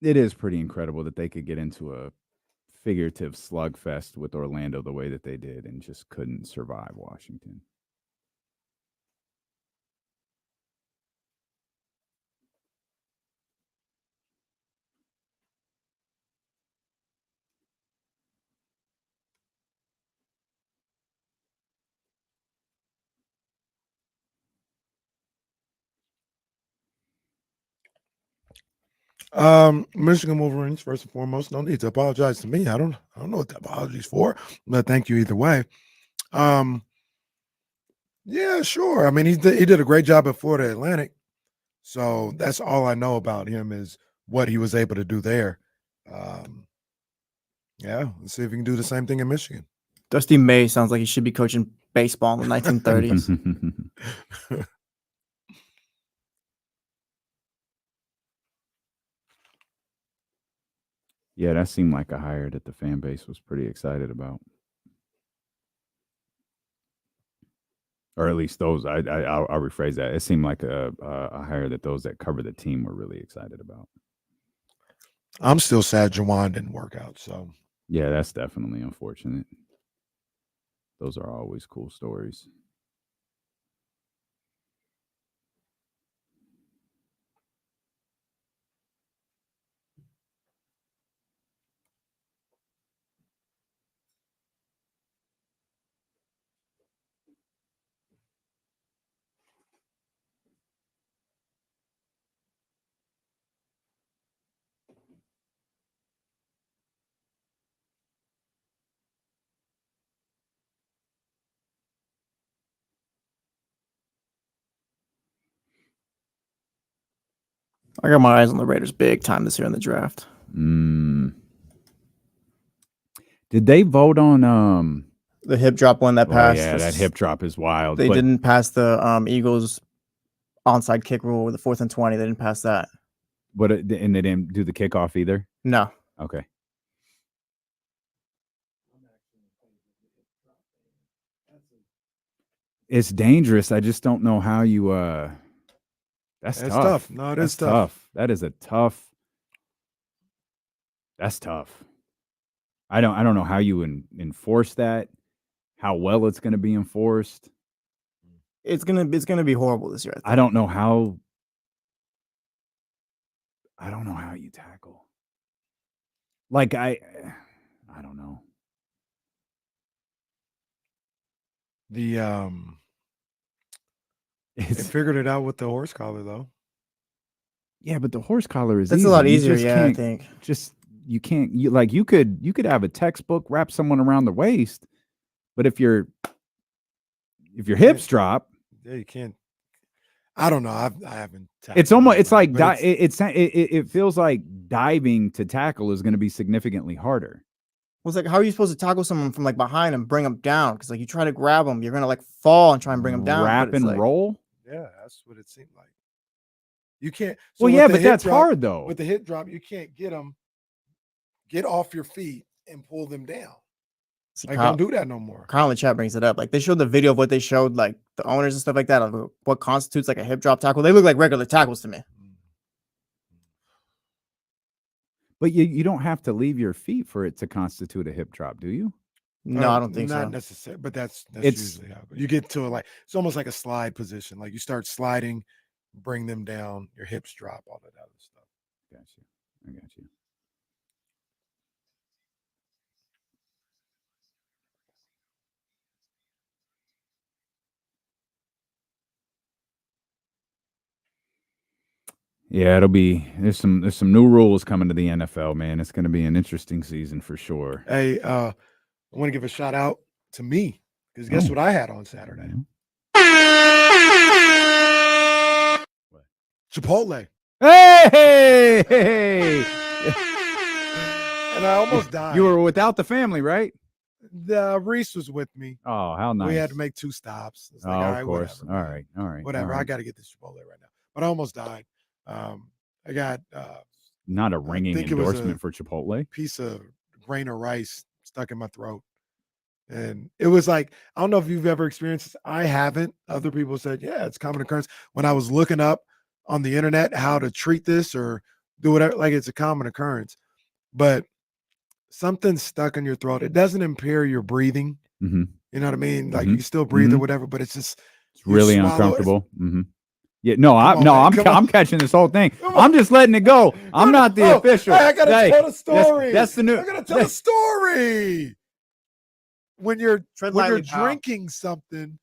It is pretty incredible that they could get into a figurative slugfest with Orlando the way that they did and just couldn't survive Washington. Michigan Wolverines, first and foremost, no need to apologize to me. I don't know what the apology's for, but thank you either way. Yeah, sure. I mean, he did a great job at Florida Atlantic. So that's all I know about him is what he was able to do there. Yeah, let's see if he can do the same thing in Michigan. Dusty May sounds like he should be coaching baseball in the 1930s. Yeah, that seemed like a hire that the fan base was pretty excited about. Or at least those, I'll rephrase that. It seemed like a hire that those that cover the team were really excited about. I'm still sad Jawan didn't work out. So yeah, that's definitely unfortunate. Those are always cool stories. I got my eyes on the Raiders big time this year in the draft. Did they vote on the hip drop one that passed? Yeah, that hip drop is wild. They didn't pass the Eagles onside kick rule with the 4th and 20. They didn't pass that. But and they didn't do the kickoff either? No. Okay. It's dangerous. I just don't know how you That's tough. No, it is tough. That is a tough. That's tough. I don't know how you enforce that. How well it's going to be enforced. It's gonna be horrible this year. I don't know how you tackle. Like I don't know. They figured it out with the horse collar though. Yeah, but the horse collar is that's easy. A lot easier. Yeah, I think. You could have a textbook wrap someone around the waist, but if your hips drop, yeah, you can't. I don't know. I haven't. It's almost. It's like it feels like diving to tackle is going to be significantly harder. Well, it's like, how are you supposed to tackle someone from like behind and bring them down? Because like you try to grab them, you're gonna like fall and try and bring them down. Wrap and roll. Yeah, that's what it seemed like. You can't. So well, yeah, but that's hard though. With the hip drop, you can't get off your feet and pull them down. See, don't do that no more. Kyle in the chat brings it up. Like they showed the video of what they showed, like the owners and stuff like that, of what constitutes like a hip drop tackle. They look like regular tackles to me. But you don't have to leave your feet for it to constitute a hip drop, do you? No, I don't think so. Not necessarily, but that's usually how you get to it's almost like a slide position. Like you start sliding, bring them down, your hips drop, all that other stuff. I got you. Yeah, there's some new rules coming to the NFL, man. It's going to be an interesting season for sure. Hey, I want to give a shout out to me because guess what I had on Saturday? Chipotle. Hey! And I almost died. You were without the family, right? Reese was with me. Oh, how nice. We had to make 2 stops. It's like, all right, of course. Whatever, All right. Whatever. All right. I got to get this Chipotle right now. But I almost died. I got not a ringing endorsement for Chipotle. Piece of grain of rice stuck in my throat. And it was like, I don't know if you've ever experienced this. I haven't. Other people said, yeah, it's common occurrence. When I was looking up on the internet how to treat this or do whatever, like it's a common occurrence. But something stuck in your throat. It doesn't impair your breathing. Mm-hmm. You know what I mean? Like you still breathe or whatever, but it's just really uncomfortable. Mm-hmm. Yeah, I'm catching this whole thing. I'm just letting it go. I'm not the official. Hey, I gotta tell the story. That's the new. I gotta tell the story. When you're drinking something,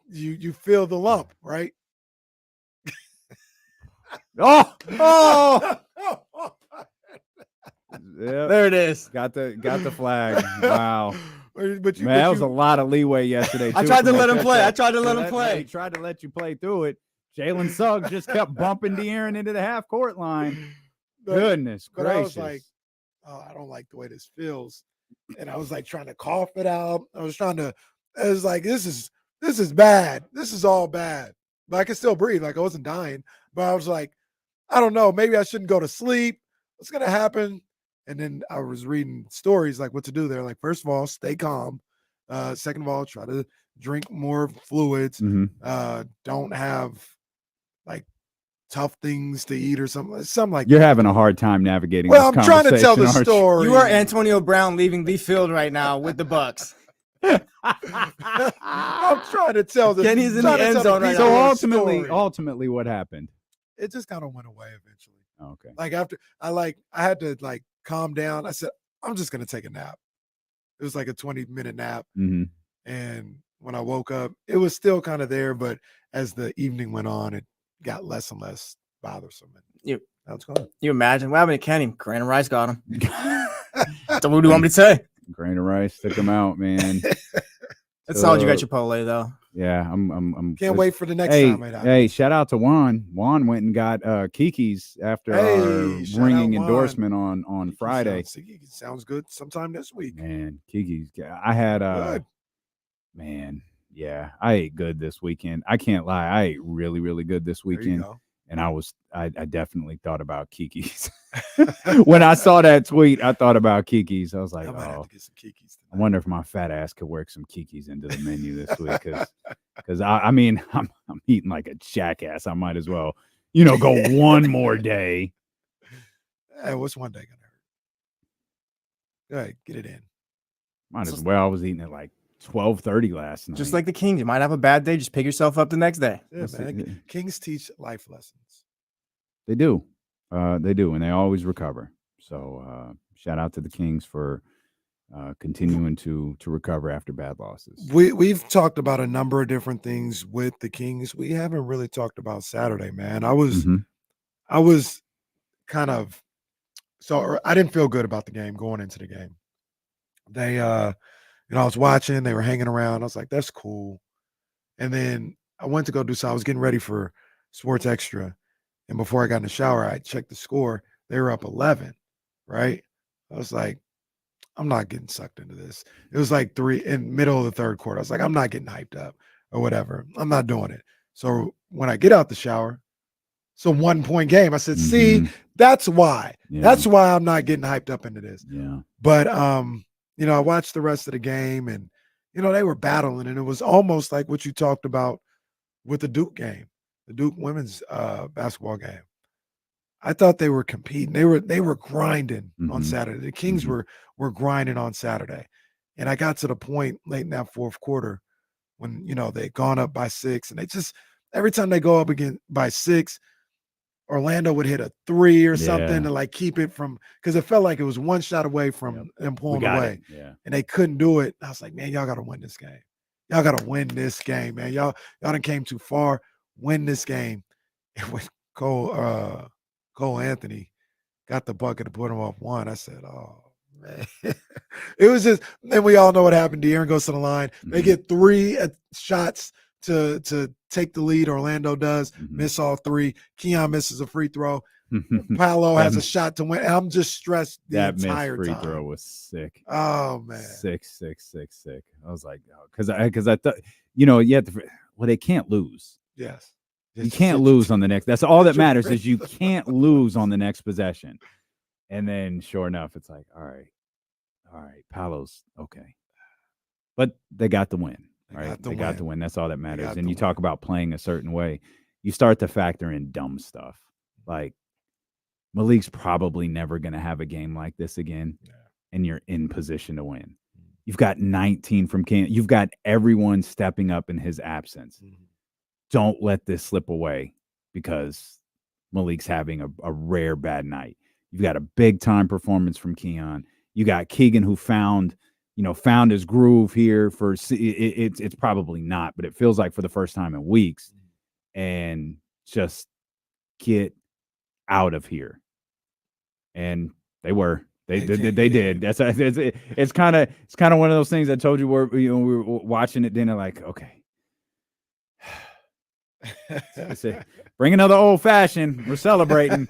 you feel the lump, right? Oh. Yep. There it is. Got the flag. Wow. But Man, that was a lot of leeway yesterday. I tried to let him play. I tried to let him play. He tried to let you play through it. Jalen Suggs just kept bumping De'Aaron into the half court line. Goodness gracious. I was like, oh, I don't like the way this feels. And I was like trying to cough it out. I was like, this is bad. This is all bad. But I could still breathe. Like I wasn't dying. But I was like, I don't know. Maybe I shouldn't go to sleep. What's going to happen? And then I was reading stories like what to do there. Like, first of all, stay calm. Second of all, try to drink more fluids. Don't have like tough things to eat or something like You're that. having a hard time navigating Well, this I'm trying to tell the conversation, story. You are Antonio Brown leaving the field right now with the Bucks. I'm trying to tell this. Kenny's in the end zone right So now. ultimately, what happened? It just kind of went away eventually. Oh, okay. Like after I had to like calm down. I said, I'm just gonna take a nap. It was like a 20-minute nap. And when I woke up, it was still kind of there, but as the evening went on, it got less and less bothersome. That's gone. You imagine what happened to Kenny? Grain of rice got him. So what do you want me to say? Grain of rice took him out, man. That's solid. You got Chipotle though. Yeah, I'm can't wait for the next time. Hey, shout out to Juan. Juan went and got Kiki's after our ringing endorsement on Friday. Sounds good. Sometime this week. Man, Kiki's. I had man, yeah, I ate good this weekend. I can't lie, I ate really, really good this weekend. And I definitely thought about Kiki's. When I saw that tweet, I thought about Kiki's. I was like, have to get some Kiki's I wonder if my fat ass could work some Kiki's into the menu this week. Because I mean, I'm eating like a jackass. I might as well, go one more day. Hey, what's one day gonna hurt? Go ahead, get it in. Might as well. I was eating at like 12:30 last night. Just like the Kings, you might have a bad day. Just pick yourself up the next day. Yeah, man. Kings teach life lessons. They do. They do, and they always recover. So shout out to the Kings for continuing to recover after bad losses. We've talked about a number of different things with the Kings. We haven't really talked about Saturday, man. I was kind of I didn't feel good about the game going into the game. They I was watching, they were hanging around. I was like, that's cool. And then I went to go do so. I was getting ready for Sports Extra. And before I got in the shower, I checked the score. They were up 11, right? I was like, I'm not getting sucked into this. It was like 3 in middle of the third quarter. I was like, I'm not getting hyped up or whatever. I'm not doing it. So when I get out the shower, it's a 1-point game. I said, see, that's why. Yeah. That's why I'm not getting hyped up into this. Yeah. But I watched the rest of the game and, they were battling. And it was almost like what you talked about with the Duke game, the Duke women's basketball game. I thought they were competing. They were grinding on Saturday. The Kings were grinding on Saturday. And I got to the point late in that fourth quarter when, they'd gone up by 6. And they just, every time they go up again by 6, Orlando would hit a 3 or something to like keep it from, because it felt like it was one shot away from them pulling away. And they couldn't do it. I was like, man, y'all got to win this game. Y'all got to win this game, man. Y'all done came too far. Win this game. And when Cole Anthony got the bucket to put him off 1, I said, oh, man. It was just, then we all know what happened. De'Aaron goes to the line. They get 3 shots to take the lead. Orlando does miss all 3. Keon misses a free throw. Paolo has a shot to win. I'm just stressed the entire free time. Throw was sick. Oh man, sick. I was like, because I thought, you have to. Well, they can't lose. Yes, you can't lose on the next. That's all that matters is you can't lose on the next possession. And then, sure enough, it's like, all right, Paolo's okay, but they got the win. They got the win. That's all that matters. And you talk about playing a certain way. You start to factor in dumb stuff. Like Malik's probably never going to have a game like this again. Yeah. And you're in position to win. You've got 19 from Keon. You've got everyone stepping up in his absence. Don't let this slip away because Malik's having a rare bad night. You've got a big time performance from Keon. You got Keegan who found his groove here for it's probably not, but it feels like for the first time in weeks, and just get out of here. And they were. They did. It's kind of one of those things I told you where we were watching it. Then they're like, okay, bring another old fashioned. We're celebrating.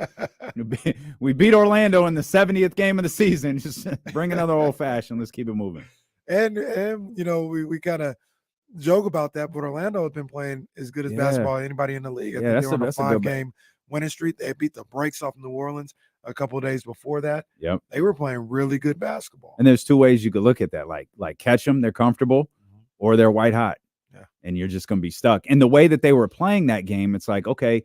We beat Orlando in the 70th game of the season. Just bring another old fashioned. Let's keep it moving. And we kind of joke about that, but Orlando has been playing as good as basketball as anybody in the league. I think they're on a 5-game winning streak. They beat the brakes off New Orleans a couple of days before that. Yep. They were playing really good basketball. And there's two ways you could look at that. Like catch them, they're comfortable, or they're white hot. Yeah. And you're just going to be stuck. And the way that they were playing that game, it's like, okay,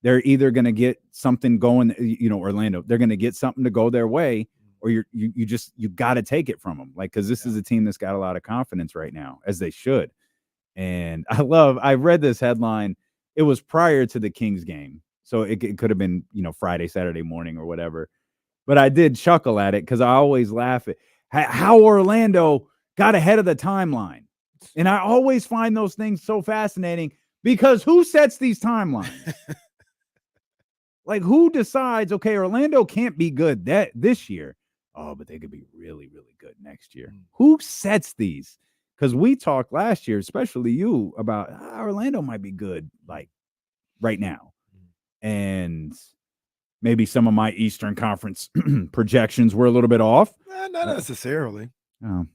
they're either going to get something going, Orlando, they're going to get something to go their way, or you got to take it from them. Like, because this is a team that's got a lot of confidence right now, as they should. And I read this headline. It was prior to the Kings game. So it could have been, Friday, Saturday morning or whatever. But I did chuckle at it because I always laugh at how Orlando got ahead of the timeline. And I always find those things so fascinating because who sets these timelines? Like, who decides, okay, Orlando can't be good this year. Oh, but they could be really, really good next year. Who sets these? Because we talked last year, especially you, about Orlando might be good, like, right now. And maybe some of my Eastern Conference projections were a little bit off. Not necessarily. Oh.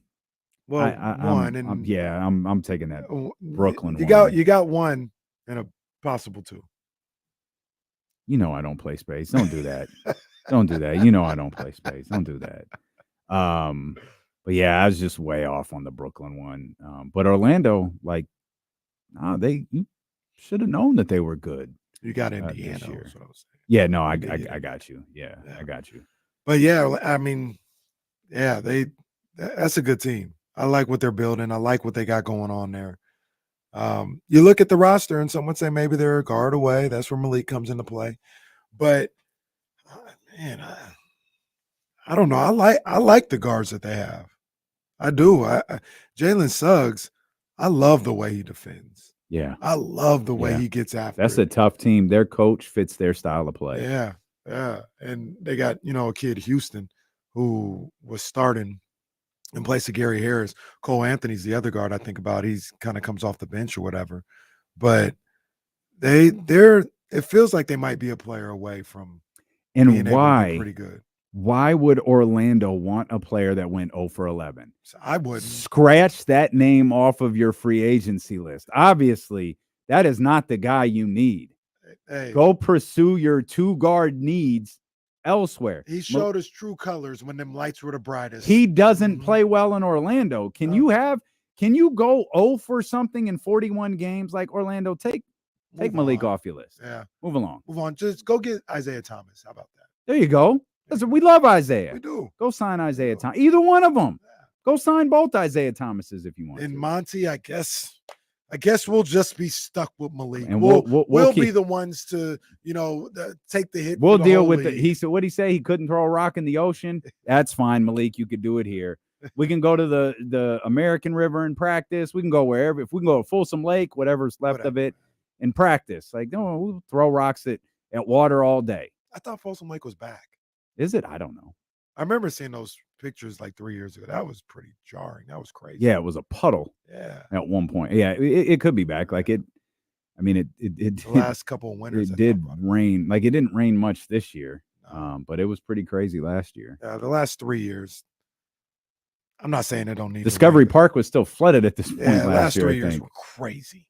Well, I'm taking that Brooklyn. You got one and a possible two. I don't play space. Don't do that. Don't do that. I don't play space. Don't do that. But yeah, I was just way off on the Brooklyn one. But Orlando, you should have known that they were good. You got Indiana. That's what I was saying. Yeah, no, I got you. Yeah, I got you. But yeah, I mean, that's a good team. I like what they're building. I like what they got going on there. You look at the roster and someone say maybe they're a guard away. That's where Malik comes into play. But man, I don't know. I like the guards that they have. I do. Jalen Suggs, I love the way he defends. Yeah. I love the way he gets after That's a tough team. Their coach fits their style of play. Yeah. Yeah. And they got, a kid, Houston, who was starting in place of Gary Harris. Cole Anthony's the other guard I think about. He's kind of comes off the bench or whatever. But it feels like they might be a player away from being able to be pretty good. Why would Orlando want a player that went 0 for 11? I wouldn't. Scratch that name off of your free agency list. Obviously, that is not the guy you need. Hey, go pursue your 2-guard needs elsewhere. He showed his true colors when them lights were the brightest. He doesn't play well in Orlando. Can you go 0 for something in 41 games like Orlando? Take Malik off your list. Yeah. Move along. Move on. Just go get Isaiah Thomas. How about that? There you go. Listen, we love Isaiah. We do. Go sign Isaiah Thomas. Either one of them. Yeah. Go sign both Isaiah Thomases if you want. And Monty, I guess we'll just be stuck with Malik. And we'll be the ones to, take the hit. We'll deal with it. He said, what'd he say? He couldn't throw a rock in the ocean. That's fine, Malik. You could do it here. We can go to the American River and practice. We can go wherever. If we can go to Folsom Lake, whatever's left of it, and practice. Like, no, we'll throw rocks at water all day. I thought Folsom Lake was back. Is it? I don't know. I remember seeing those pictures like 3 years ago. That was pretty jarring. That was crazy. Yeah, it was a puddle. Yeah. At one point. Yeah, it could be back. Like it. I mean, it the last couple of winters. It did rain. Like it didn't rain much this year. But it was pretty crazy last year. Yeah, the last 3 years. I'm not saying they don't need Discovery Park was still flooded at this point last year. 3 years were crazy.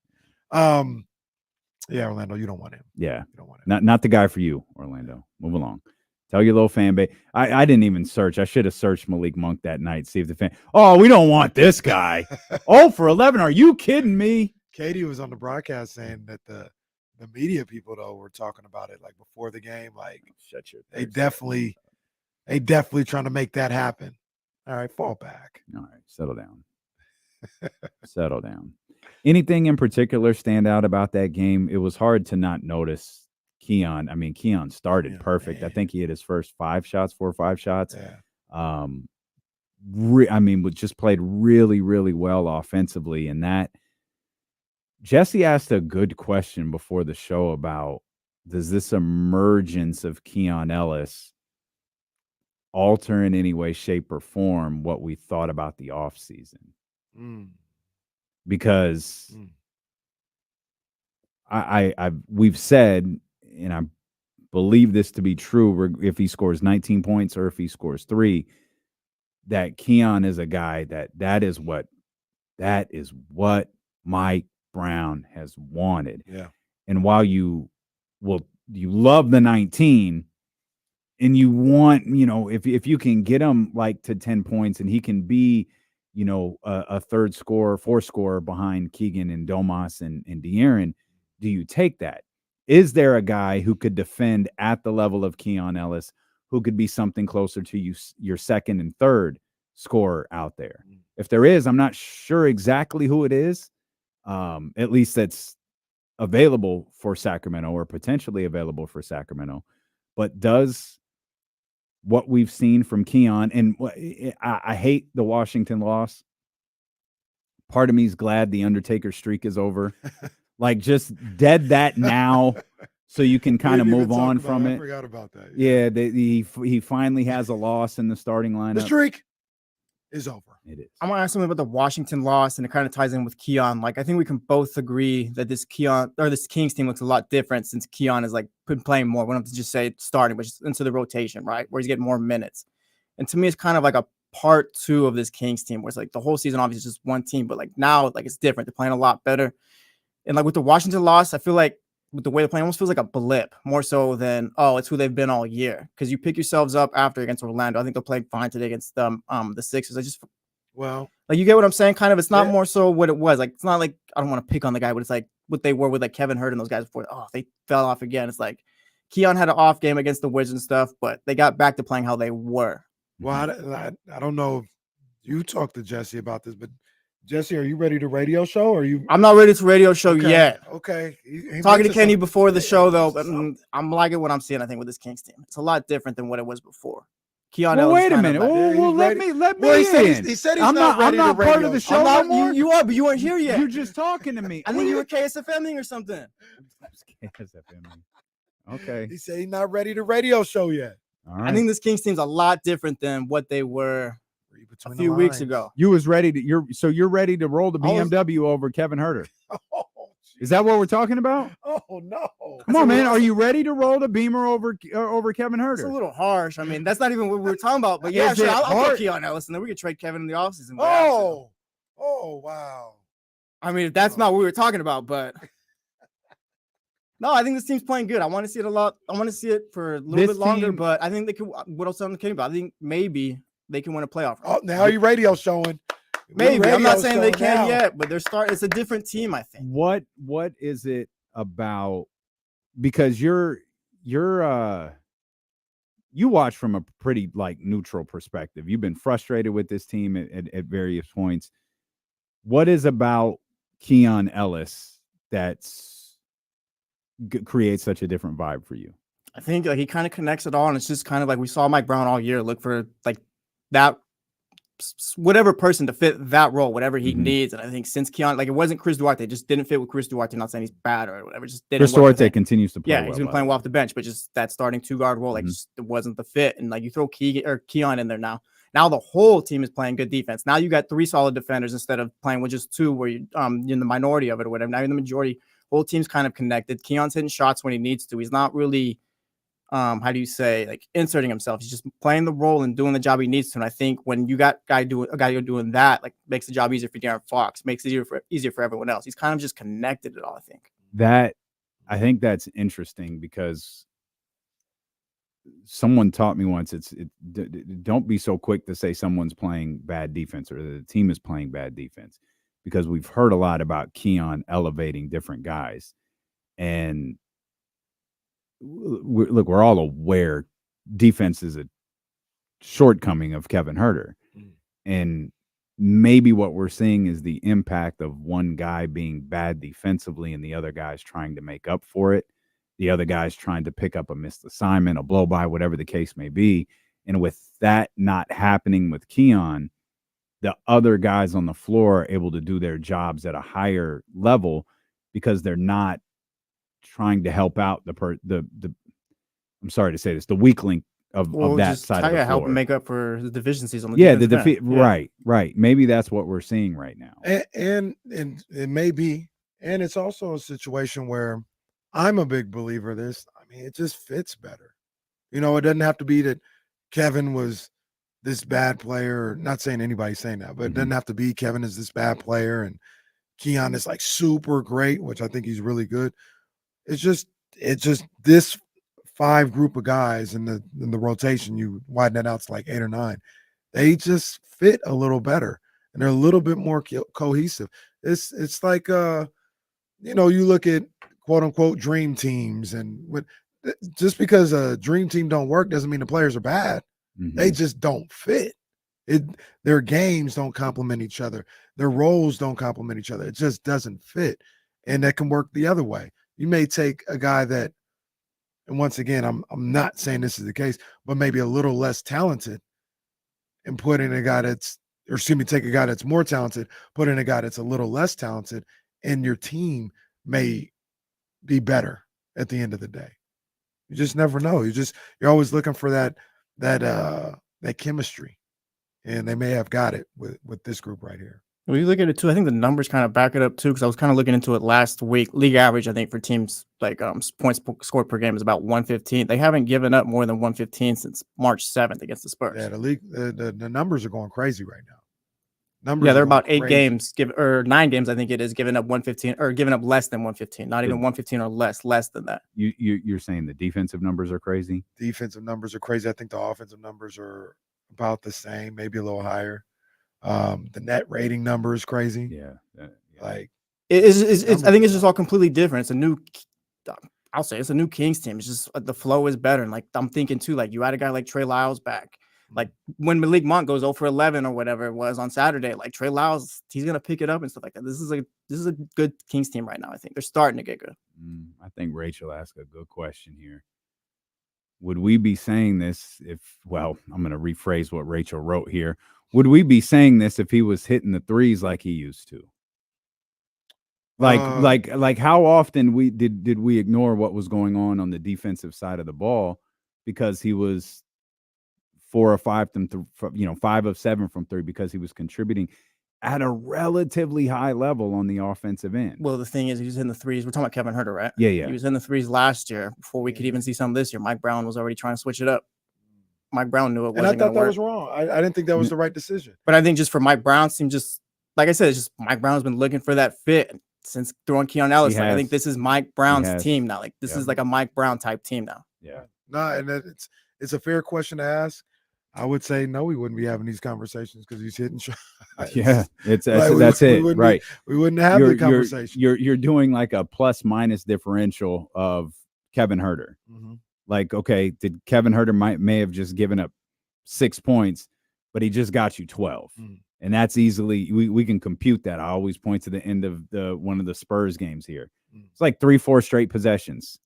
Yeah, Orlando, you don't want him. Yeah, you don't want him. Not the guy for you, Orlando. Move along. Tell your little fan base. I didn't even search. I should have searched Malik Monk that night. See if the fan. Oh, we don't want this guy. 0 for 11. Are you kidding me? Katie was on the broadcast saying that the media people though were talking about it like before the game. Like, shut your. They definitely trying to make that happen. All right, fall back. All right, settle down. Settle down. Anything in particular stand out about that game? It was hard to not notice Keon. I mean, Keon started perfect. Man. I think he had his first 4 or 5 shots. Yeah. Just played really, really well offensively. And that Jesse asked a good question before the show about does this emergence of Keon Ellis alter in any way, shape, or form what we thought about the offseason? Because we've said, and I believe this to be true, if he scores 19 points or if he scores 3, that Keon is a guy that is what Mike Brown has wanted. Yeah. And while you love the 19 and you want, if you can get him like to 10 points and he can be, a third scorer, fourth scorer behind Keegan and Domas and De'Aaron, do you take that? Is there a guy who could defend at the level of Keon Ellis, who could be something closer to your second and third scorer out there? If there is, I'm not sure exactly who it is, at least that's available for Sacramento or potentially available for Sacramento. But does what we've seen from Keon, and I hate the Washington loss. Part of me is glad the Undertaker streak is over. Like, just dead that now so you can kind of move on from it. I forgot about that. Yeah, he finally has a loss in the starting lineup. The streak is over. It is. I want to ask something about the Washington loss, and it kind of ties in with Keon. Like, I think we can both agree that this Kings team looks a lot different since Keon is like been playing more. We don't have to just say starting, but just into the rotation, right? Where he's getting more minutes. And to me, it's kind of like a part 2 of this Kings team, where it's like the whole season obviously is just one team, but like now, like it's different. They're playing a lot better. And like with the Washington loss, I feel like with the way they're playing, it almost feels like a blip more so than, it's who they've been all year. Because you pick yourselves up after against Orlando. I think they'll play fine today against the Sixers. Like, you get what I'm saying? Kind of, it's not more so what it was. Like, it's not like, I don't want to pick on the guy, but it's like what they were with like Kevin Hurt and those guys before. Oh, they fell off again. It's like Keon had an off game against the Wizards and stuff, but they got back to playing how they were. Well, I don't know if you talked to Jesse about this, but Jesse, are you ready to radio show? Or are you? I'm not ready to radio show yet. Okay. Talking to Kenny before the show, though, but I'm liking what I'm seeing, I think, with this Kings team. It's a lot different than what it was before. Keon Ellis. Wait a minute. Let me in. He said he's I'm not ready I'm not to part radio of the show. show anymore. You are, but you weren't here yet. You're just talking to me. I think you were KSFMing or something. Okay. He said he's not ready to radio show yet. All right. I think this Kings team's a lot different than what they were a few weeks ago. You was ready to you're ready to roll the BMW over Kevin Herter. Is that what we're talking about? Oh no! Come on, man. Are you ready to roll the Beamer over Kevin Herter? It's a little harsh. I mean, that's not even what we were talking about. But yeah, sure, I'll put Keon Ellis, and then we could trade Kevin in the offseason. Oh wow! I mean, that's not what we were talking about, but no, I think this team's playing good. I want to see it a lot. I want to see it for a little bit longer, but I think they could. What else I'm kidding about? I think maybe they can win a playoff. Oh, now you radio showing. Maybe. I'm not saying they can yet, but they're starting. It's a different team, I think. What is it about? Because you watch from a pretty like neutral perspective. You've been frustrated with this team at various points. What is about Keon Ellis that's creates such a different vibe for you? I think like he kind of connects it all, and it's just kind of like we saw Mike Brown all year look for like that whatever person to fit that role, whatever he needs. And I think since Keon, like it wasn't Chris Duarte, it just didn't fit with Chris Duarte. Not saying he's bad or whatever, just didn't. Chris Duarte continues to play. Yeah, he's been playing well off the bench, but just that starting 2-guard role, like just it wasn't the fit. And like you throw Keon in there now. Now the whole team is playing good defense. Now you got 3 solid defenders instead of playing with just 2 where you're in the minority of it or whatever. Now you're in the majority. Whole team's kind of connected. Keon's hitting shots when he needs to. He's not really how do you say, like inserting himself. He's just playing the role and doing the job he needs to. And I think when you got a guy doing that, like makes the job easier for De'Aaron Fox, makes it easier for everyone else. He's kind of just connected it all, I think. I think that's interesting because someone taught me once don't be so quick to say someone's playing bad defense or the team is playing bad defense, because we've heard a lot about Keon elevating different guys. And we're all aware defense is a shortcoming of Kevin Herter. And maybe what we're seeing is the impact of one guy being bad defensively and the other guy's trying to make up for it. The other guy's trying to pick up a missed assignment, a blow by, whatever the case may be. And with that not happening with Keon, the other guys on the floor are able to do their jobs at a higher level because they're not trying to help out the I'm sorry to say this, the weak link of that side of the floor. Help make up for the deficiencies on the defense. Right. Maybe that's what we're seeing right now. And it may be, and it's also a situation where I'm a big believer of this. I mean, it just fits better. It doesn't have to be that Kevin was this bad player. Not saying anybody's saying that, but it doesn't have to be Kevin is this bad player and Keon is like super great, which I think he's really good. It's just this 5 group of guys in the rotation. You widen that out to like 8 or 9. They just fit a little better and they're a little bit more cohesive. It's like you look at quote unquote dream teams, and just because a dream team don't work doesn't mean the players are bad. They just don't fit. Their games don't complement each other. Their roles don't complement each other. It just doesn't fit. And that can work the other way. You may take a guy that, and once again, I'm not saying this is the case, but maybe a little less talented and put in a guy take a guy that's more talented, put in a guy that's a little less talented, and your team may be better at the end of the day. You just never know. You're always looking for that chemistry, and they may have got it with this group right here. When you look at it too, I think the numbers kind of back it up too, because I was kind of looking into it last week. League average, I think, for teams like points scored per game is about 115. They haven't given up more than 115 since March 7th against the Spurs. Yeah, the league, the numbers are going crazy right now. They're about 8 games, 9 games, I think it is, giving up 115 or giving up less than 115, not even 115 or less than that. You're saying the defensive numbers are crazy? Defensive numbers are crazy. I think the offensive numbers are about the same, maybe a little higher. The net rating number is crazy. Like it's I think it's just all completely different. It's a new, I'll say it's a new Kings team. It's just the flow is better. And like I'm thinking too, like you had a guy like Trey Lyles back. Like when Malik Monk goes 0 for 11 or whatever it was on Saturday, like Trey Lyles, he's gonna pick it up and stuff like that. This is a good Kings team right now. I think they're starting to get good. I think Rachel asked a good question here. Would we be saying this I'm going to rephrase what Rachel wrote here. Would we be saying this if he was hitting the threes like he used to? Like how often did we ignore what was going on the defensive side of the ball because he was 4 or 5 from 5 of 7 from 3 because he was contributing at a relatively high level on the offensive end. Well, the thing is, he was in the threes. We're talking about Kevin Huerter, right? Yeah. He was in the threes last year before we could even see some this year. Mike Brown was already trying to switch it up. Mike Brown knew it wasn't. And I thought that was wrong. I didn't think that was the right decision. But I think just for Mike Brown's team, just like I said, it's just Mike Brown's been looking for that fit since throwing Keon Ellis. Like, I think this is Mike Brown's team now. Like this is like a Mike Brown type team now. Yeah. No, and it's a fair question to ask. I would say no, we wouldn't be having these conversations because he's hitting shots. Yeah, that's it, right? We wouldn't have the conversation. You're doing like a plus minus differential of Kevin Huerter. Like, okay, did Kevin Huerter may have just given up 6 points, but he just got you 12, and that's easily we can compute that. I always point to the end of one of the Spurs games here. It's like 3-4 straight possessions.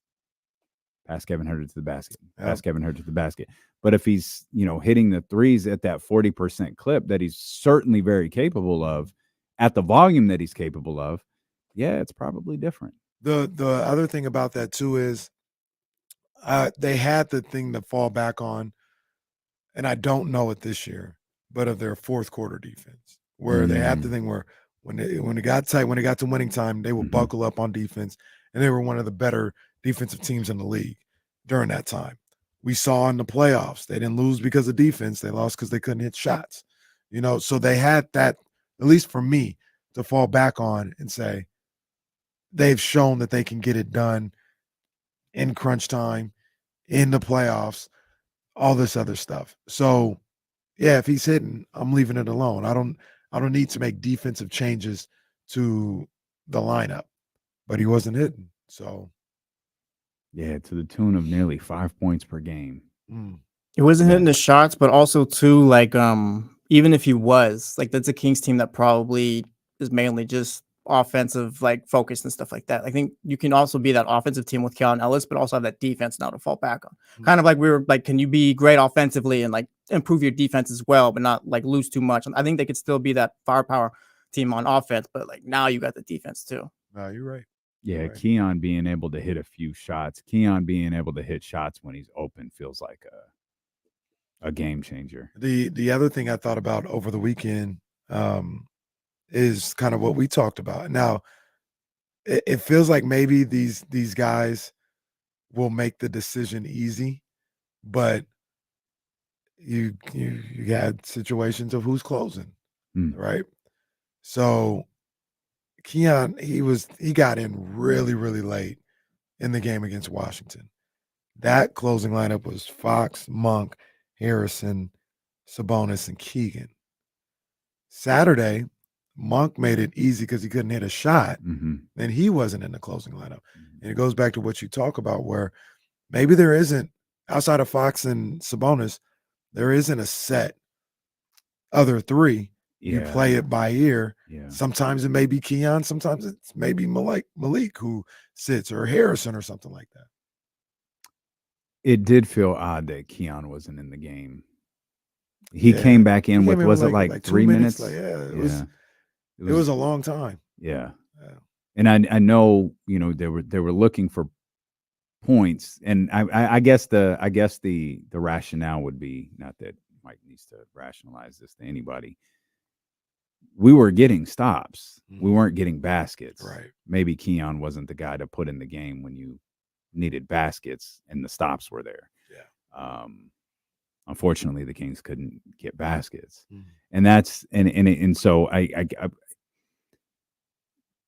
Pass Kevin Huerter to the basket. Pass Kevin Huerter to the basket. But if he's, hitting the threes at that 40% clip that he's certainly very capable of, at the volume that he's capable of, it's probably different. The other thing about that too is they had the thing to fall back on, and I don't know it this year, but of their fourth quarter defense, where they had the thing where when it got tight, when it got to winning time, they would buckle up on defense, and they were one of the better defensive teams in the league during that time. We saw in the playoffs, they didn't lose because of defense. They lost because they couldn't hit shots, so they had that, at least for me, to fall back on and say, they've shown that they can get it done in crunch time, in the playoffs, all this other stuff. So if he's hitting, I'm leaving it alone. I don't need to make defensive changes to the lineup, but he wasn't hitting. So to the tune of nearly 5 points per game. He wasn't hitting the shots, but also too, like, even if he was, like, that's a Kings team that probably is mainly just offensive, like, focused and stuff like that. I think you can also be that offensive team with Keon Ellis, but also have that defense now to fall back on. Kind of like we were like, can you be great offensively and like improve your defense as well, but not like lose too much? And I think they could still be that firepower team on offense, but like now you got the defense too. No, you're right. Yeah, Right. Keon being able to hit a few shots, Keon being able to hit shots when he's open feels like a game changer. The other thing I thought about over the weekend is kind of what we talked about. Now, it feels like maybe these guys will make the decision easy, but you had situations of who's closing, right? So Keon, he got in really, really late in the game against Washington. That closing lineup was Fox, Monk, Harrison, Sabonis, and Keegan. Saturday, Monk made it easy because he couldn't hit a shot, and he wasn't in the closing lineup. And it goes back to what you talk about, where maybe there isn't, outside of Fox and Sabonis, there isn't a set other three. You play it by ear. Yeah. Sometimes it may be Keon, sometimes it's maybe Malik who sits, or Harrison or something like that. It did feel odd that Keon wasn't in the game. He came back in with, was it like 3 minutes? It was a long time. Yeah. And I know, they were looking for points, and I guess the rationale would be, not that Mike needs to rationalize this to anybody, we were getting stops. We weren't getting baskets. Right. Maybe Keon wasn't the guy to put in the game when you needed baskets and the stops were there. Yeah. Unfortunately, the Kings couldn't get baskets, and that's and so I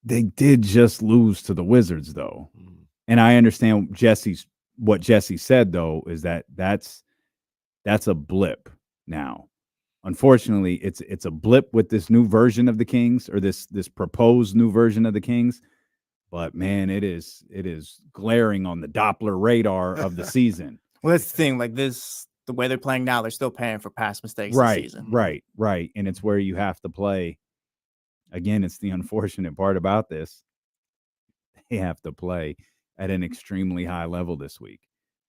they did just lose to the Wizards though, and I understand what Jesse said though is that's a blip now. Unfortunately, it's a blip with this new version of the Kings, or this proposed new version of the Kings. But man, it is glaring on the Doppler radar of the season. Well, that's the thing. Like this, the way they're playing now, they're still paying for past mistakes Right, this season. Right. And it's where you have to play. Again, it's the unfortunate part about this. They have to play at an extremely high level this week.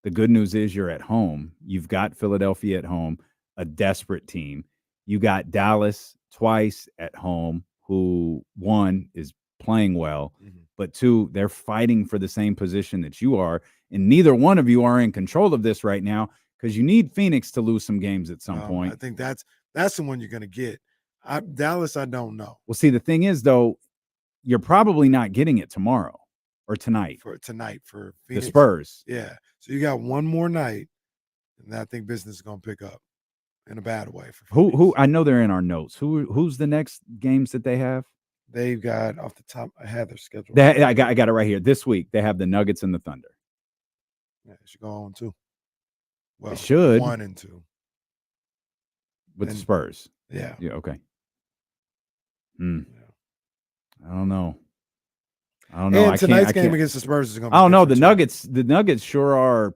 The good news is you're at home. You've got Philadelphia at home, a desperate team. You got Dallas twice at home, who, one, is playing well, but two, they're fighting for the same position that you are. And neither one of you are in control of this right now, because you need Phoenix to lose some games at some point. I think that's the one you're going to get. Dallas, I don't know. Well, see, the thing is, though, you're probably not getting it tomorrow or tonight. For Phoenix. The Spurs. Yeah. So you got one more night, and I think business is going to pick up in a bad way. Who I know they're in our notes. Who's the next games that they have? They've got, off the top, I had their schedule. I got it right here. This week they have the Nuggets and the Thunder. Yeah, it should go on 2. Well, it should 1 and 2 with the Spurs. Yeah. Yeah. Okay. I don't know. And tonight's game against the Spurs is going to be. I don't know. The Nuggets sure are.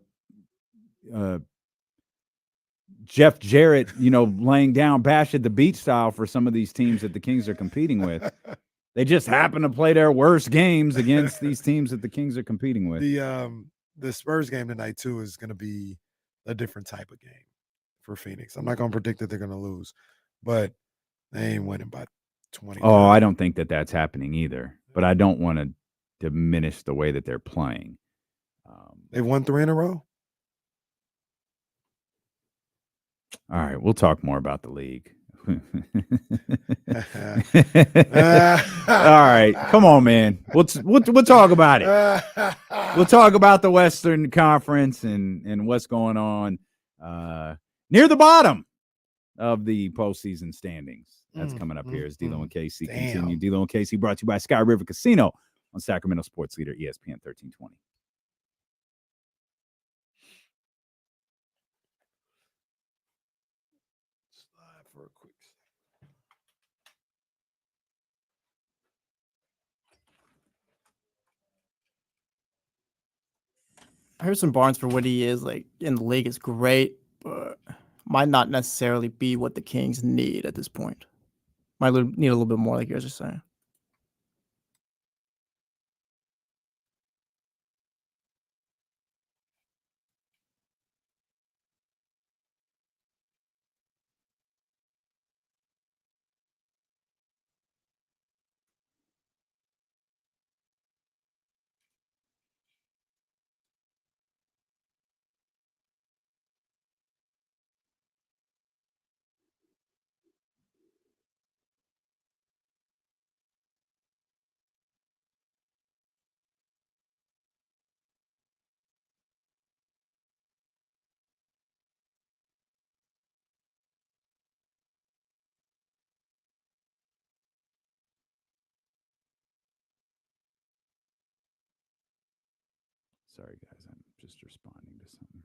Jeff Jarrett, laying down Bash at the Beach style for some of these teams that the Kings are competing with. They just happen to play their worst games against these teams that the Kings are competing with. The Spurs game tonight too is going to be a different type of game for Phoenix. I'm not going to predict that they're going to lose, but they ain't winning by 20. Oh, I don't think that that's happening either. But I don't want to diminish the way that they're playing. They've won 3 in a row. All right, we'll talk more about the league. All right, come on, man. We'll talk about it. We'll talk about the Western Conference and what's going on near the bottom of the postseason standings. That's coming up here as D'Lo and KC continue. D'Lo and KC brought to you by Sky River Casino on Sacramento Sports Leader ESPN 1320. For a quick. Harrison Barnes, for what he is like in the league, is great, but might not necessarily be what the Kings need at this point. Might need a little bit more, like you guys are saying. Sorry, guys. I'm just responding to something.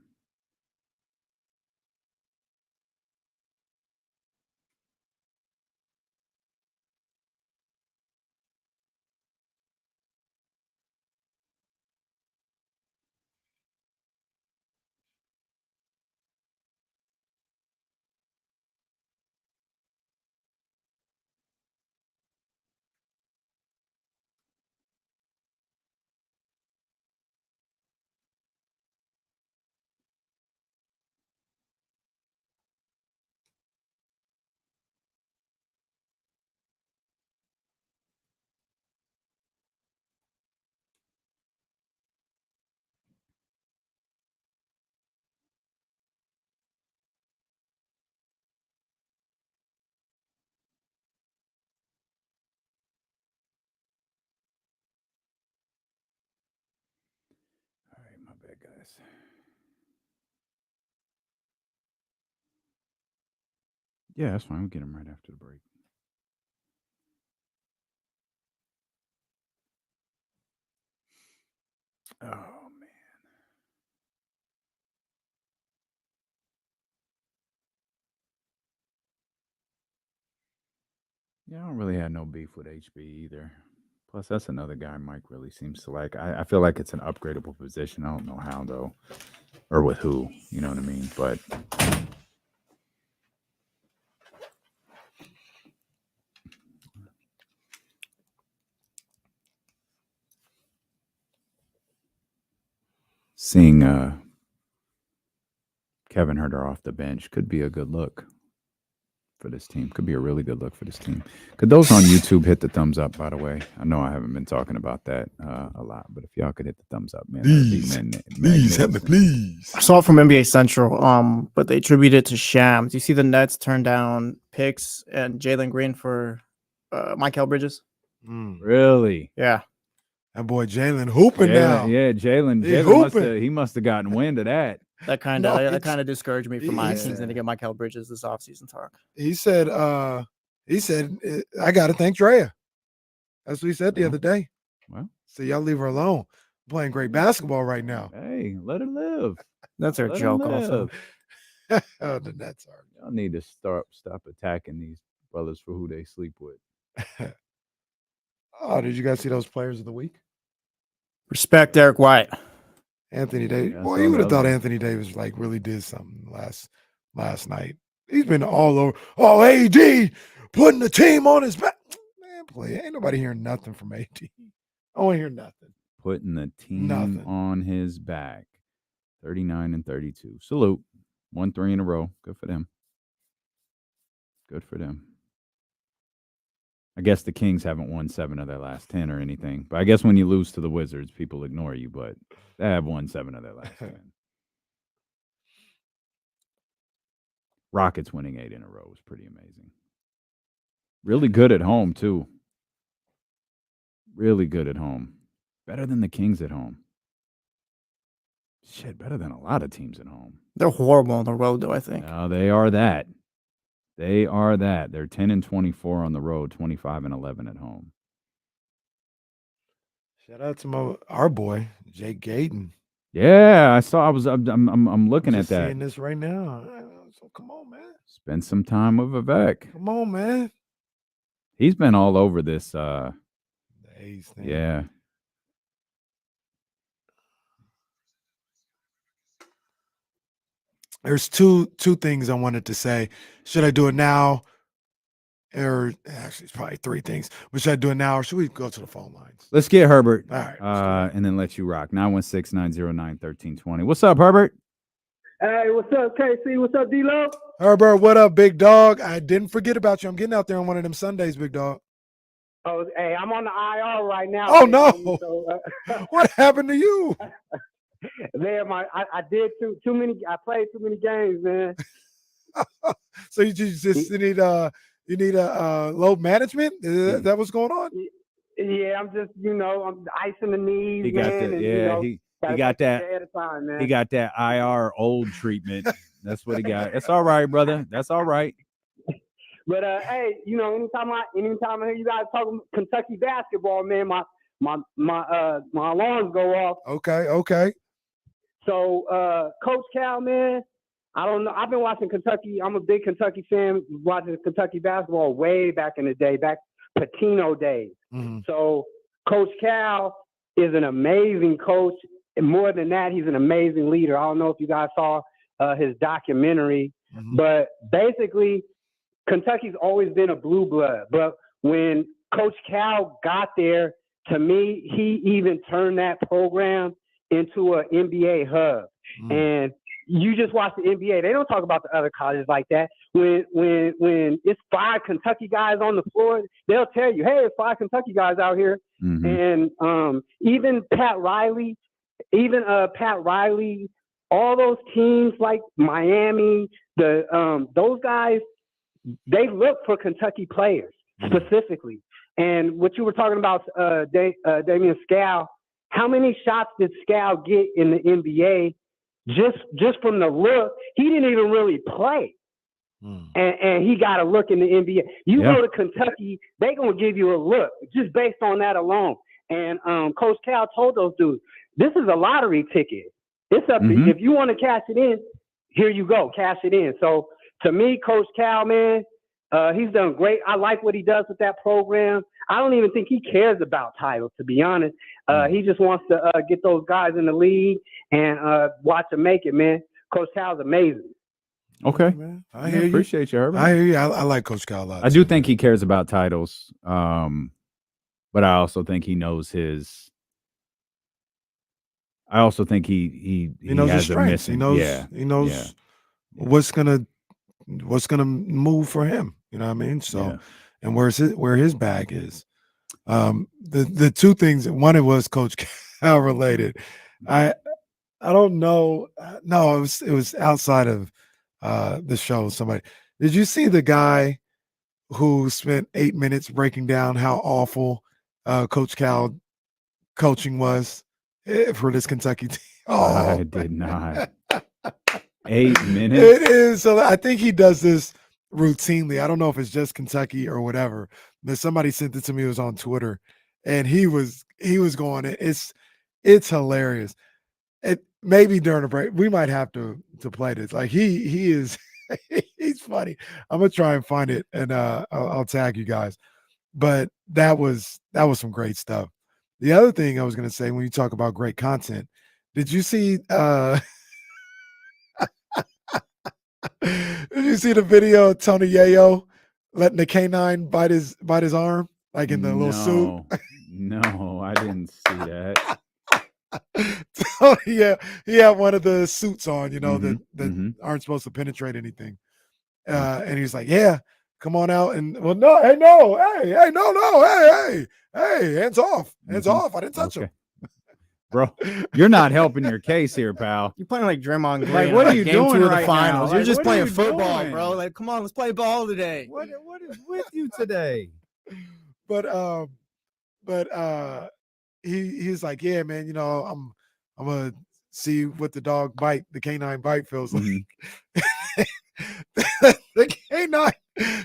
All right, my bad, guys. Yeah, that's fine. We'll get him right after the break. Oh, man. Yeah, I don't really have no beef with HB either. Plus, that's another guy Mike really seems to like. I feel like it's an upgradable position. I don't know how, though, or with who. You know what I mean? But seeing Kevin Herter off the bench could be a good look for this team. Could be a really good look for this team. Could those on YouTube hit the thumbs up, by the way? I know I haven't been talking about that a lot, but if y'all could hit the thumbs up, man. Please, help me, please. I saw it from NBA Central, but they attributed it to Shams. You see the Nets turn down picks and Jalen Green for Mikal Bridges? Really? Yeah. That boy Jalen hooping now. Yeah, Jalen he must have gotten wind of that. That kind of discouraged me from my Kings to get Mikal Bridges this offseason talk. He said, I got to thank Drea. That's what he said the other day. Well, so y'all leave her alone. Playing great basketball right now. Hey, let her live. That's her joke also. Oh, the Nets are. Y'all need to stop attacking these brothers for who they sleep with. Oh, did you guys see those players of the week? Respect Derek White. Anthony Davis. Boy, you would have thought Anthony Davis really did something last night. He's been all over. Oh, AD putting the team on his back. Man, play. Ain't nobody hearing nothing from AD. I don't hear nothing. Putting the team on his back. 39 and 32. Salute. 1-3 in a row. Good for them. Good for them. I guess the Kings haven't won 7 of their last 10 or anything. But I guess when you lose to the Wizards, people ignore you. But they have won 7 of their last 10. Rockets winning 8 in a row was pretty amazing. Really good at home, too. Really good at home. Better than the Kings at home. Shit, better than a lot of teams at home. They're horrible on the road, though, I think. No, they are that. They are that. They're 10 and 24 on the road, 25 and 11 at home. Shout out to our boy Jake Gayton. Yeah, I'm looking at that. Seeing this right now. So come on, man. Spend some time with Vivek. Come on, man. He's been all over this. The A's thing. Yeah. There's two things I wanted to say. Should I do it now? Or actually, it's probably 3 things. But should I do it now, or should we go to the phone lines? Let's get Herbert. All right. And then let you rock. 916-909-1320. What's up, Herbert? Hey, what's up, KC? What's up, D-Lo? Herbert, what up, big dog? I didn't forget about you. I'm getting out there on one of them Sundays, big dog. Oh, hey, I'm on the IR right now. Oh, no. So, what happened to you? Man, I did too many. I played too many games, man. So you need load management? Is that what's going on? Yeah, I'm just I'm icing the knees. He got man, that. And, yeah, he got that. At a time, man. He got that IR old treatment. That's what he got. That's all right, brother. That's all right. But hey, anytime I hear you guys talking Kentucky basketball, man, my alarms go off. Okay. So, Coach Cal, man, I don't know. I've been watching Kentucky. I'm a big Kentucky fan, watching Kentucky basketball way back in the day, back Patino days. Mm-hmm. So, Coach Cal is an amazing coach. And more than that, he's an amazing leader. I don't know if you guys saw his documentary, but basically, Kentucky's always been a blue blood. But when Coach Cal got there, to me, he even turned that program into an NBA hub. And you just watch the NBA. They don't talk about the other colleges like that. When it's 5 Kentucky guys on the floor, they'll tell you, hey, it's 5 Kentucky guys out here. And even Pat Riley, all those teams like Miami, those guys, they look for Kentucky players specifically. And what you were talking about, Damian Scal, how many shots did Scal get in the NBA just from the look? He didn't even really play. And he got a look in the NBA. You go to Kentucky, they're going to give you a look just based on that alone. And Coach Cal told those dudes, this is a lottery ticket. It's up to, if you want to cash it in, here you go, cash it in. So to me, Coach Cal, man, he's done great. I like what he does with that program. I don't even think he cares about titles, to be honest. He just wants to get those guys in the league and watch them make it, man. Coach Cal's amazing. Okay. Man, I hear you. Appreciate you, Herbert. I hear you. I like Coach Cal a lot. I do think he cares about titles, but I also think he knows his. I also think he knows has his strengths. He knows what's gonna move for him. You know what I mean? So, and where his bag is. The two things. One, it was Coach Cal related. I don't know. No, it was outside of the show. Somebody, did you see the guy who spent 8 minutes breaking down how awful Coach Cal coaching was for this Kentucky team? Oh, I did not. 8 minutes. It is. So I think he does this routinely. I don't know if it's just Kentucky or whatever. But somebody sent it to me. It was on Twitter, and he was going. It's hilarious. Maybe during a break we might have to play this. Like he is. He's funny. I'm gonna try and find it, and I'll tag you guys. But that was some great stuff. The other thing I was gonna say when you talk about great content, did you see? Did you see the video of Tony Yayo letting the canine bite his arm, like in the little suit? No, I didn't see that. So, yeah, he had one of the suits on, that aren't supposed to penetrate anything. And he's like, "Yeah, come on out." And hey, no, hey, hands off, I didn't touch him. Bro, you're not helping your case here, pal. You're playing like Draymond Green. Like, what are you doing of the right finals. now? You're just Like, playing what are you football, doing? bro. Like, come on, let's play ball today. What is with you today? But he's like, "Yeah, man, I'm gonna see what the canine bite feels like." The canine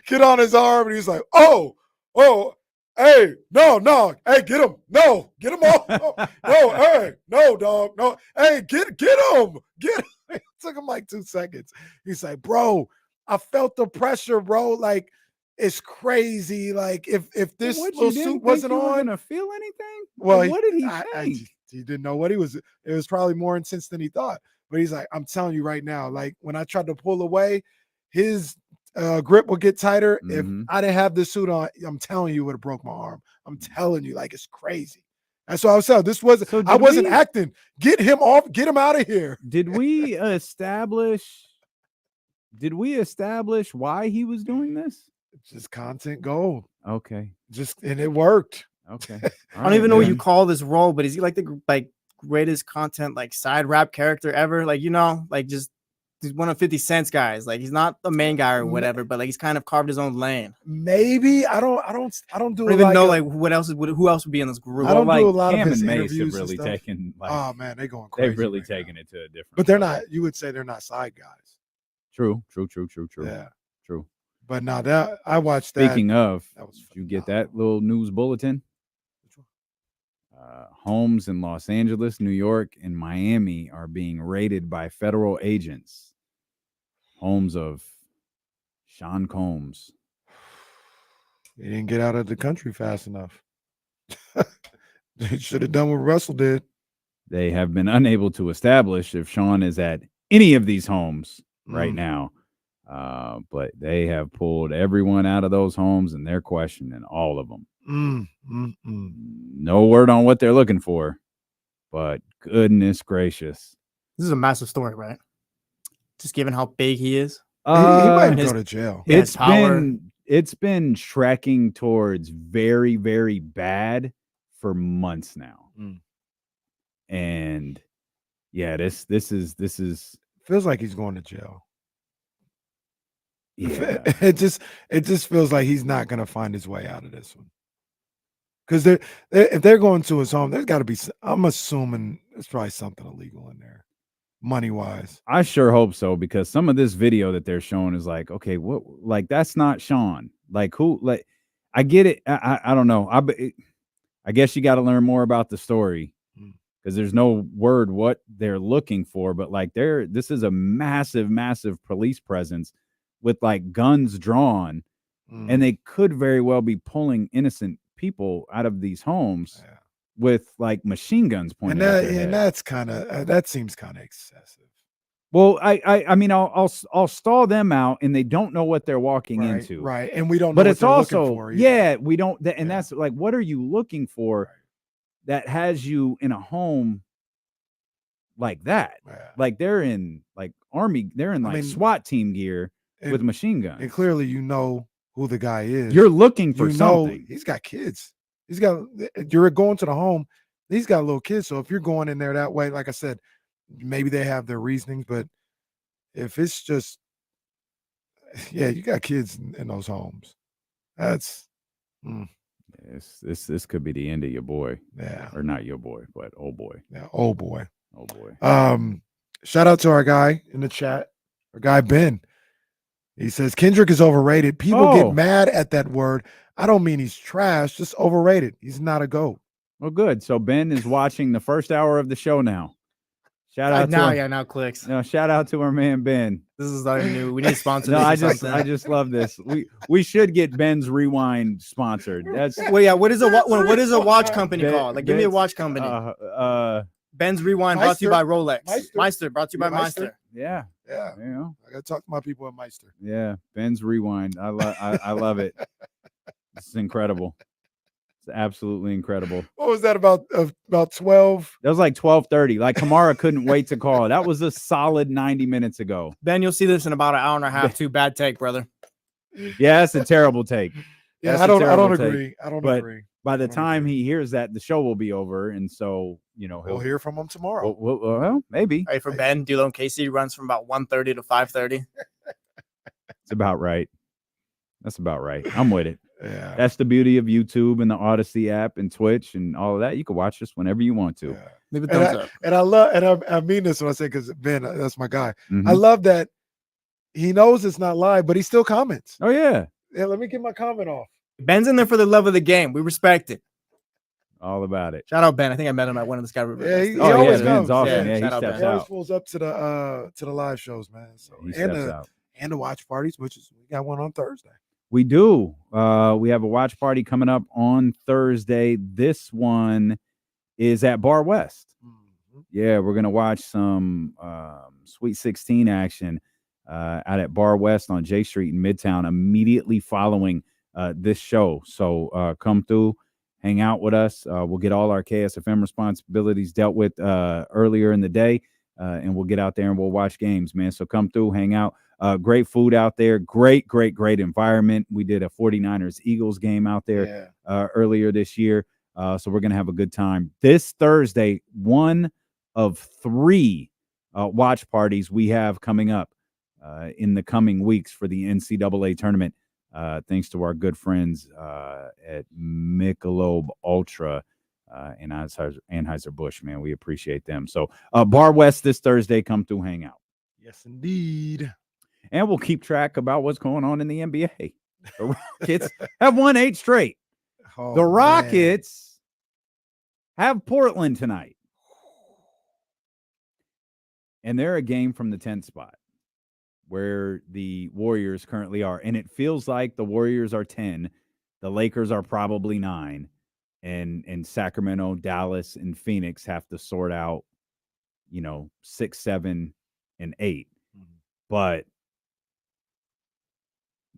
get on his arm, and he's like, "Oh, hey, no, hey, get him, no, get him off, no, hey, no, dog, no, hey, get him, get him." It took him like 2 seconds. He's like, "Bro, I felt the pressure, bro. Like, it's crazy. Like, if this little suit wasn't on, gonna feel anything." Well, like, what did he think? He didn't know what he was. It was probably more intense than he thought. But he's like, "I'm telling you right now, like when I tried to pull away, his grip would get tighter. If I didn't have this suit on, I'm telling you, it would have broke my arm. I'm telling you, like, it's crazy." That's what I was saying. I wasn't acting. Get him off. Get him out of here. Did we establish why he was doing this? Just content gold. Okay. And it worked. Okay. I don't even know what you call this role, but is he like the greatest content side rap character ever? Just he's one of 50 Cent's guys. Like, he's not the main guy or whatever, but he's kind of carved his own lane. Maybe I don't do. I don't even know who else would be in this group. I don't do a lot Cam of his and Mace interviews. Have really taken. Oh man, they're going crazy. They've really taken it to a different. But they're not. You would say they're not side guys. True. Yeah. True. But now that I watched that. Speaking of, that was did you get that little news bulletin? Homes in Los Angeles, New York, and Miami are being raided by federal agents. Homes of Sean Combs. He didn't get out of the country fast enough. They should have done what Russell did. They have been unable to establish if Sean is at any of these homes right now. But they have pulled everyone out of those homes, and they're questioning all of them. No word on what they're looking for, but goodness gracious. This is a massive story, right? Just given how big he is. He might go to jail. It's been trekking towards very, very bad for months now. And yeah, this is feels like he's going to jail. Yeah. It just feels like he's not going to find his way out of this one. Because if they're going to his home, there's got to be. I'm assuming there's probably something illegal in there, money wise. I sure hope so, because some of this video that they're showing is like, okay, what? Like, that's not Sean. Like, who? Like, I get it. I don't know. I guess you got to learn more about the story, because there's no word what they're looking for. But like, this is a massive, massive police presence with like guns drawn, and they could very well be pulling innocent people out of these homes with like machine guns pointed at their head. That's kind of that seems kind of excessive. Well, I mean, I'll stall them out, and they don't know what they're walking into, right? And we don't know but what it's they're also looking for either. we don't, and that's like, what are you looking for that has you in a home like that? Like, they're in like army, they're in like SWAT team gear with machine guns, and clearly you know who the guy is. You're looking for something. He's got kids. You're going to the home. He's got little kids. So if you're going in there that way, like I said, maybe they have their reasonings. But if it's just, you got kids in those homes. That's this could be the end of your boy. Yeah, or not your boy, but old boy. Yeah, old boy. Oh boy. Shout out to our guy in the chat, our guy Ben. He says Kendrick is overrated. People get mad at that word. I don't mean he's trash, just overrated. He's not a GOAT. Well, good. So Ben is watching the first hour of the show now. Shout out now clicks. No, shout out to our man Ben. This is our new. We need to sponsor. No, I this just love this. We should get Ben's Rewind sponsored. That's what is a watch company called? Like, give me a watch company. Ben's Rewind, brought to you by Rolex. Meister, brought to you by Meister. Yeah. I gotta talk to my people at Meister. Yeah, Ben's Rewind. I love it. It's incredible. It's absolutely incredible. What was that about 12? That was like 12:30. Like, Kamara couldn't wait to call. That was a solid 90 minutes ago. Ben, you'll see this in about an hour and a half. Too bad take, brother. Yeah, that's a terrible take. Yeah, I don't agree. I don't agree. By the time he hears that, the show will be over, and so we'll hear from him tomorrow. Well, maybe. Hey, for Ben, D'Lo and KC runs from about 1:30 to 5:30. It's about right. That's about right. I'm with it. Yeah, that's the beauty of YouTube and the Odyssey app and Twitch and all of that. You can watch this whenever you want to. Leave a thumbs up. And I love, and I mean this when I say, because Ben, that's my guy. I love that he knows it's not live, but he still comments. Oh yeah. Yeah, let me get my comment off. Ben's in there for the love of the game. We respect it. All about it. Shout out Ben. I think I met him at one of the Sky River. Yeah, he always Ben's comes. awesome. Yeah, he steps He always out. pulls up to the live shows, man. So He steps out. And the watch parties, which is we got one on Thursday. We do. We have a watch party coming up on Thursday. This one is at Bar West. Yeah, we're gonna watch some Sweet 16 action out at Bar West on J Street in Midtown immediately following this show. So come through, hang out with us. We'll get all our KSFM responsibilities dealt with earlier in the day, and we'll get out there and we'll watch games, man. So come through, hang out. Great food out there. Great environment. We did a 49ers Eagles game out there earlier this year. So we're going to have a good time. This Thursday, one of 3 watch parties we have coming up in the coming weeks for the NCAA tournament. Thanks to our good friends at Michelob Ultra and Anheuser-Busch, man. We appreciate them. So Bar West this Thursday, come through, hang out. Yes, indeed. And we'll keep track about what's going on in the NBA. The Rockets have won 8 straight. The Rockets Have Portland tonight. And they're a game from the 10th spot where the Warriors currently are. And it feels like the Warriors are 10. The Lakers are probably 9. And Sacramento, Dallas, and Phoenix have to sort out, 6, 7, and 8. But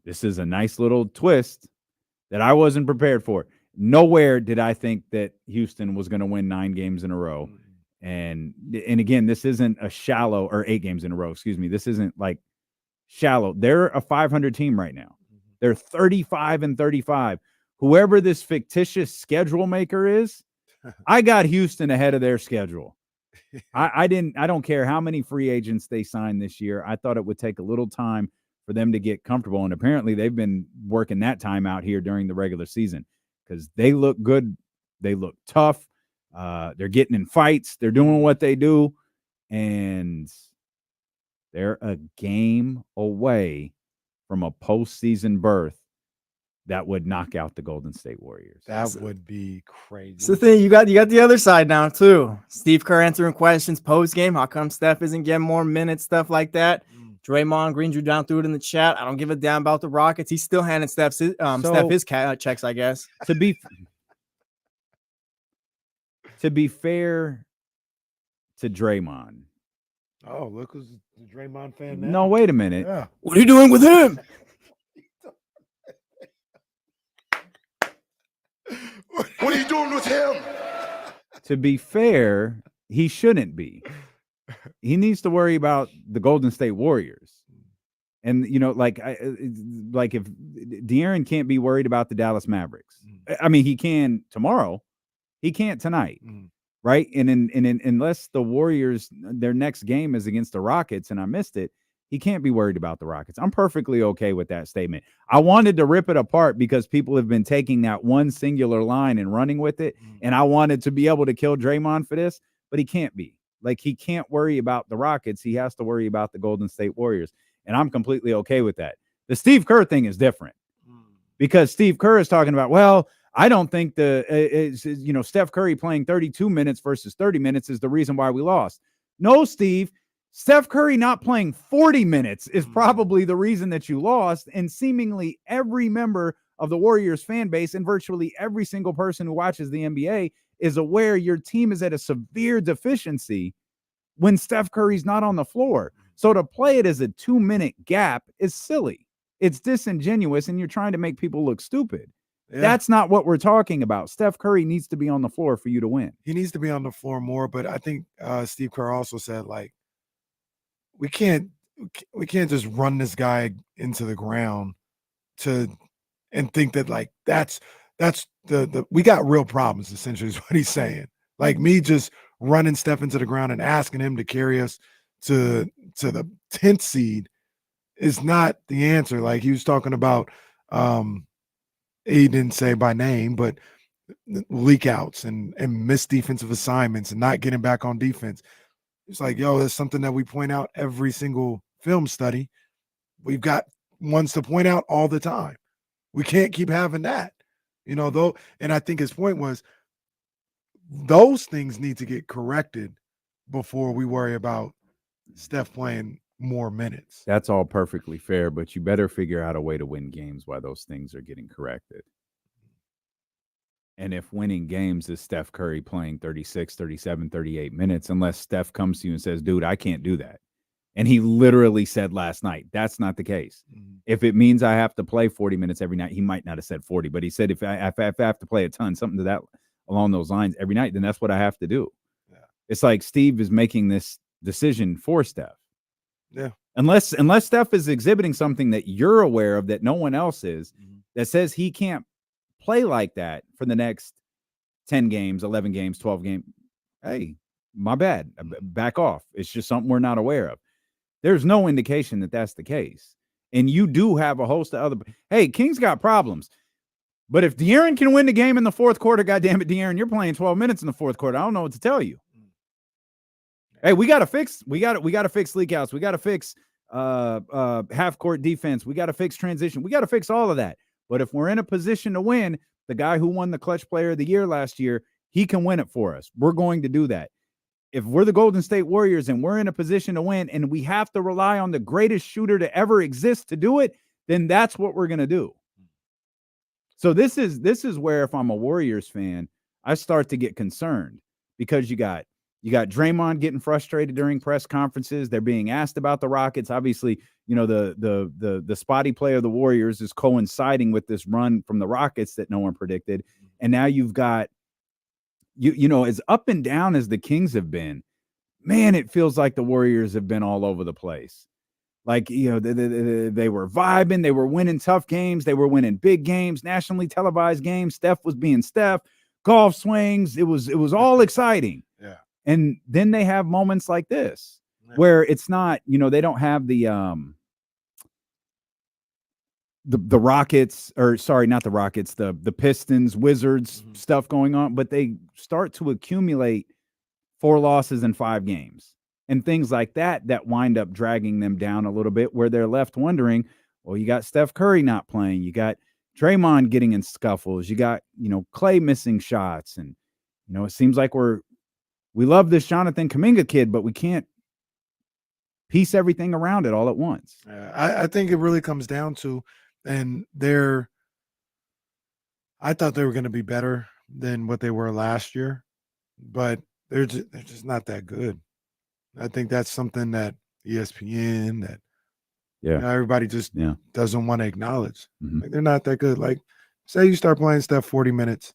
this is a nice little twist that I wasn't prepared for. Nowhere did I think that Houston was going to win 9 games in a row. And again, this isn't a shallow, or 8 games in a row, excuse me. This isn't like shallow. They're a 500 team right now. They're 35-35. Whoever this fictitious schedule maker is, I got Houston ahead of their schedule. I don't care how many free agents they signed this year. I thought it would take a little time for them to get comfortable. And apparently they've been working that time out here during the regular season because they look good. They look tough. They're getting in fights. They're doing what they do. And they're a game away from a postseason berth that would knock out the Golden State Warriors. That would be crazy. It's the thing. You got the other side now, too. Steve Kerr answering questions post-game. How come Steph isn't getting more minutes, stuff like that? Draymond Green drew down through it in the chat. I don't give a damn about the Rockets. He's still handing Steph his checks, I guess. To be fair to Draymond. Oh, look who's the Draymond fan now. No, wait a minute. Yeah. What are you doing with him? What are you doing with him? To be fair, he shouldn't be. He needs to worry about the Golden State Warriors. And, like if De'Aaron can't be worried about the Dallas Mavericks. I mean, he can tomorrow. He can't tonight. Right? And unless the Warriors, their next game is against the Rockets, and I missed it, he can't be worried about the Rockets. I'm perfectly okay with that statement. I wanted to rip it apart because people have been taking that one singular line and running with it, and I wanted to be able to kill Draymond for this, but he can't be. Like, he can't worry about the Rockets. He has to worry about the Golden State Warriors, and I'm completely okay with that. The Steve Kerr thing is different because Steve Kerr is talking about, well, I don't think Steph Curry playing 32 minutes versus 30 minutes is the reason why we lost. No, Steve. Steph Curry not playing 40 minutes is probably the reason that you lost, and seemingly every member of the Warriors fan base and virtually every single person who watches the NBA is aware your team is at a severe deficiency when Steph Curry's not on the floor. So to play it as a 2-minute gap is silly. It's disingenuous, and you're trying to make people look stupid. Yeah. That's not what we're talking about. Steph Curry needs to be on the floor for you to win. He needs to be on the floor more, but I think Steve Kerr also said, like, we can't just run this guy into the ground and think that, like, that's the we got real problems, essentially, is what he's saying. Like, me just running Steph into the ground and asking him to carry us to the 10th seed is not the answer. Like, he was talking about he didn't say by name, but leak outs and missed defensive assignments and not getting back on defense. It's like, yo, that's something that we point out every single film study. We've got ones to point out all the time. We can't keep having that, though. And I think his point was those things need to get corrected before we worry about Steph playing more minutes. That's all perfectly fair, but you better figure out a way to win games while those things are getting corrected. And if winning games is Steph Curry playing 36, 37, 38 minutes, unless Steph comes to you and says, dude, I can't do that. And he literally said last night, that's not the case. If it means I have to play 40 minutes every night, he might not have said 40, but he said, if I have to play a ton, something to that along those lines every night, then that's what I have to do. Yeah. It's like Steve is making this decision for Steph. Yeah. Unless Steph is exhibiting something that you're aware of that no one else is, that says he can't play like that for the next 10 games, 11 games, 12 games. Hey, my bad. Back off. It's just something we're not aware of. There's no indication that that's the case. And you do have a host of other. Hey, King's got problems. But if De'Aaron can win the game in the fourth quarter, goddamn it, De'Aaron, you're playing 12 minutes in the fourth quarter. I don't know what to tell you. Hey, we got to fix leak outs. We got to fix half court defense. We got to fix transition. We got to fix all of that. But if we're in a position to win, the guy who won the clutch player of the year last year He can win it for us. We're going to do that. If we're the Golden State Warriors and we're in a position to win and we have to rely on the greatest shooter to ever exist to do it, then that's what we're going to do. So this is where, if I'm a Warriors fan, I start to get concerned, because you got Draymond getting frustrated during press conferences. They're being asked about the Rockets. Obviously, the spotty play of the Warriors is coinciding with this run from the Rockets that no one predicted. And now you've got, as up and down as the Kings have been, man, it feels like the Warriors have been all over the place. Like, they were vibing, they were winning tough games, they were winning big games, nationally televised games. Steph was being Steph, golf swings. It was all exciting. Yeah. And then they have moments like this where it's not, they don't have the Rockets, or sorry, not the Rockets, the Pistons, Wizards stuff going on, but they start to accumulate 4 losses in 5 games. And things like that wind up dragging them down a little bit, where they're left wondering, well, you got Steph Curry not playing. You got Draymond getting in scuffles. You got, Clay missing shots. And, it seems like we love this Jonathan Kuminga kid, but we can't piece everything around it all at once. I think it really comes down to, and I thought they were going to be better than what they were last year, but they're just not that good. I think that's something that ESPN, that everybody just doesn't want to acknowledge. Mm-hmm. Like, they're not that good. Like, say you start playing Steph 40 minutes,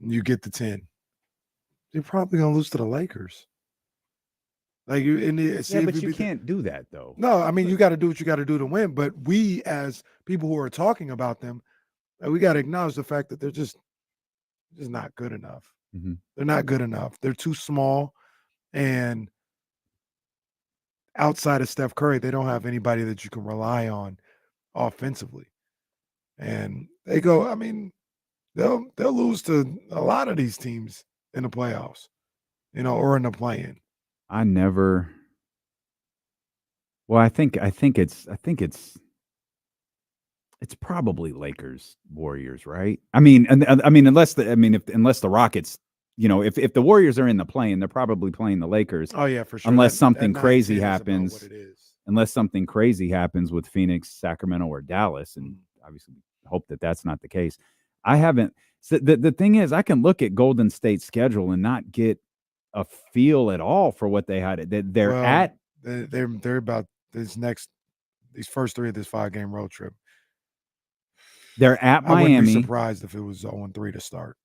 and you get to 10, you're probably gonna lose to the Lakers. Like, but you can't do that though. No, I mean, you got to do what you got to do to win. But we, as people who are talking about them, we got to acknowledge the fact that they're just not good enough. Mm-hmm. They're not good enough. They're too small, and outside of Steph Curry, they don't have anybody that you can rely on offensively. And they go, I mean, they'll lose to a lot of these teams in the playoffs, or in the play-in. I think it's probably Lakers Warriors, right? I mean, unless the Rockets, if the Warriors are in the play-in, they're probably playing the Lakers. Oh yeah, for sure. Unless something crazy happens. Unless something crazy happens with Phoenix, Sacramento, or Dallas, and obviously hope that that's not the case. I haven't. So the thing is, I can look at Golden State's schedule and not get a feel at all for what they had. They're about these first 3 of this 5-game road trip. They're at Miami. I wouldn't be surprised if it was 0-3 to start.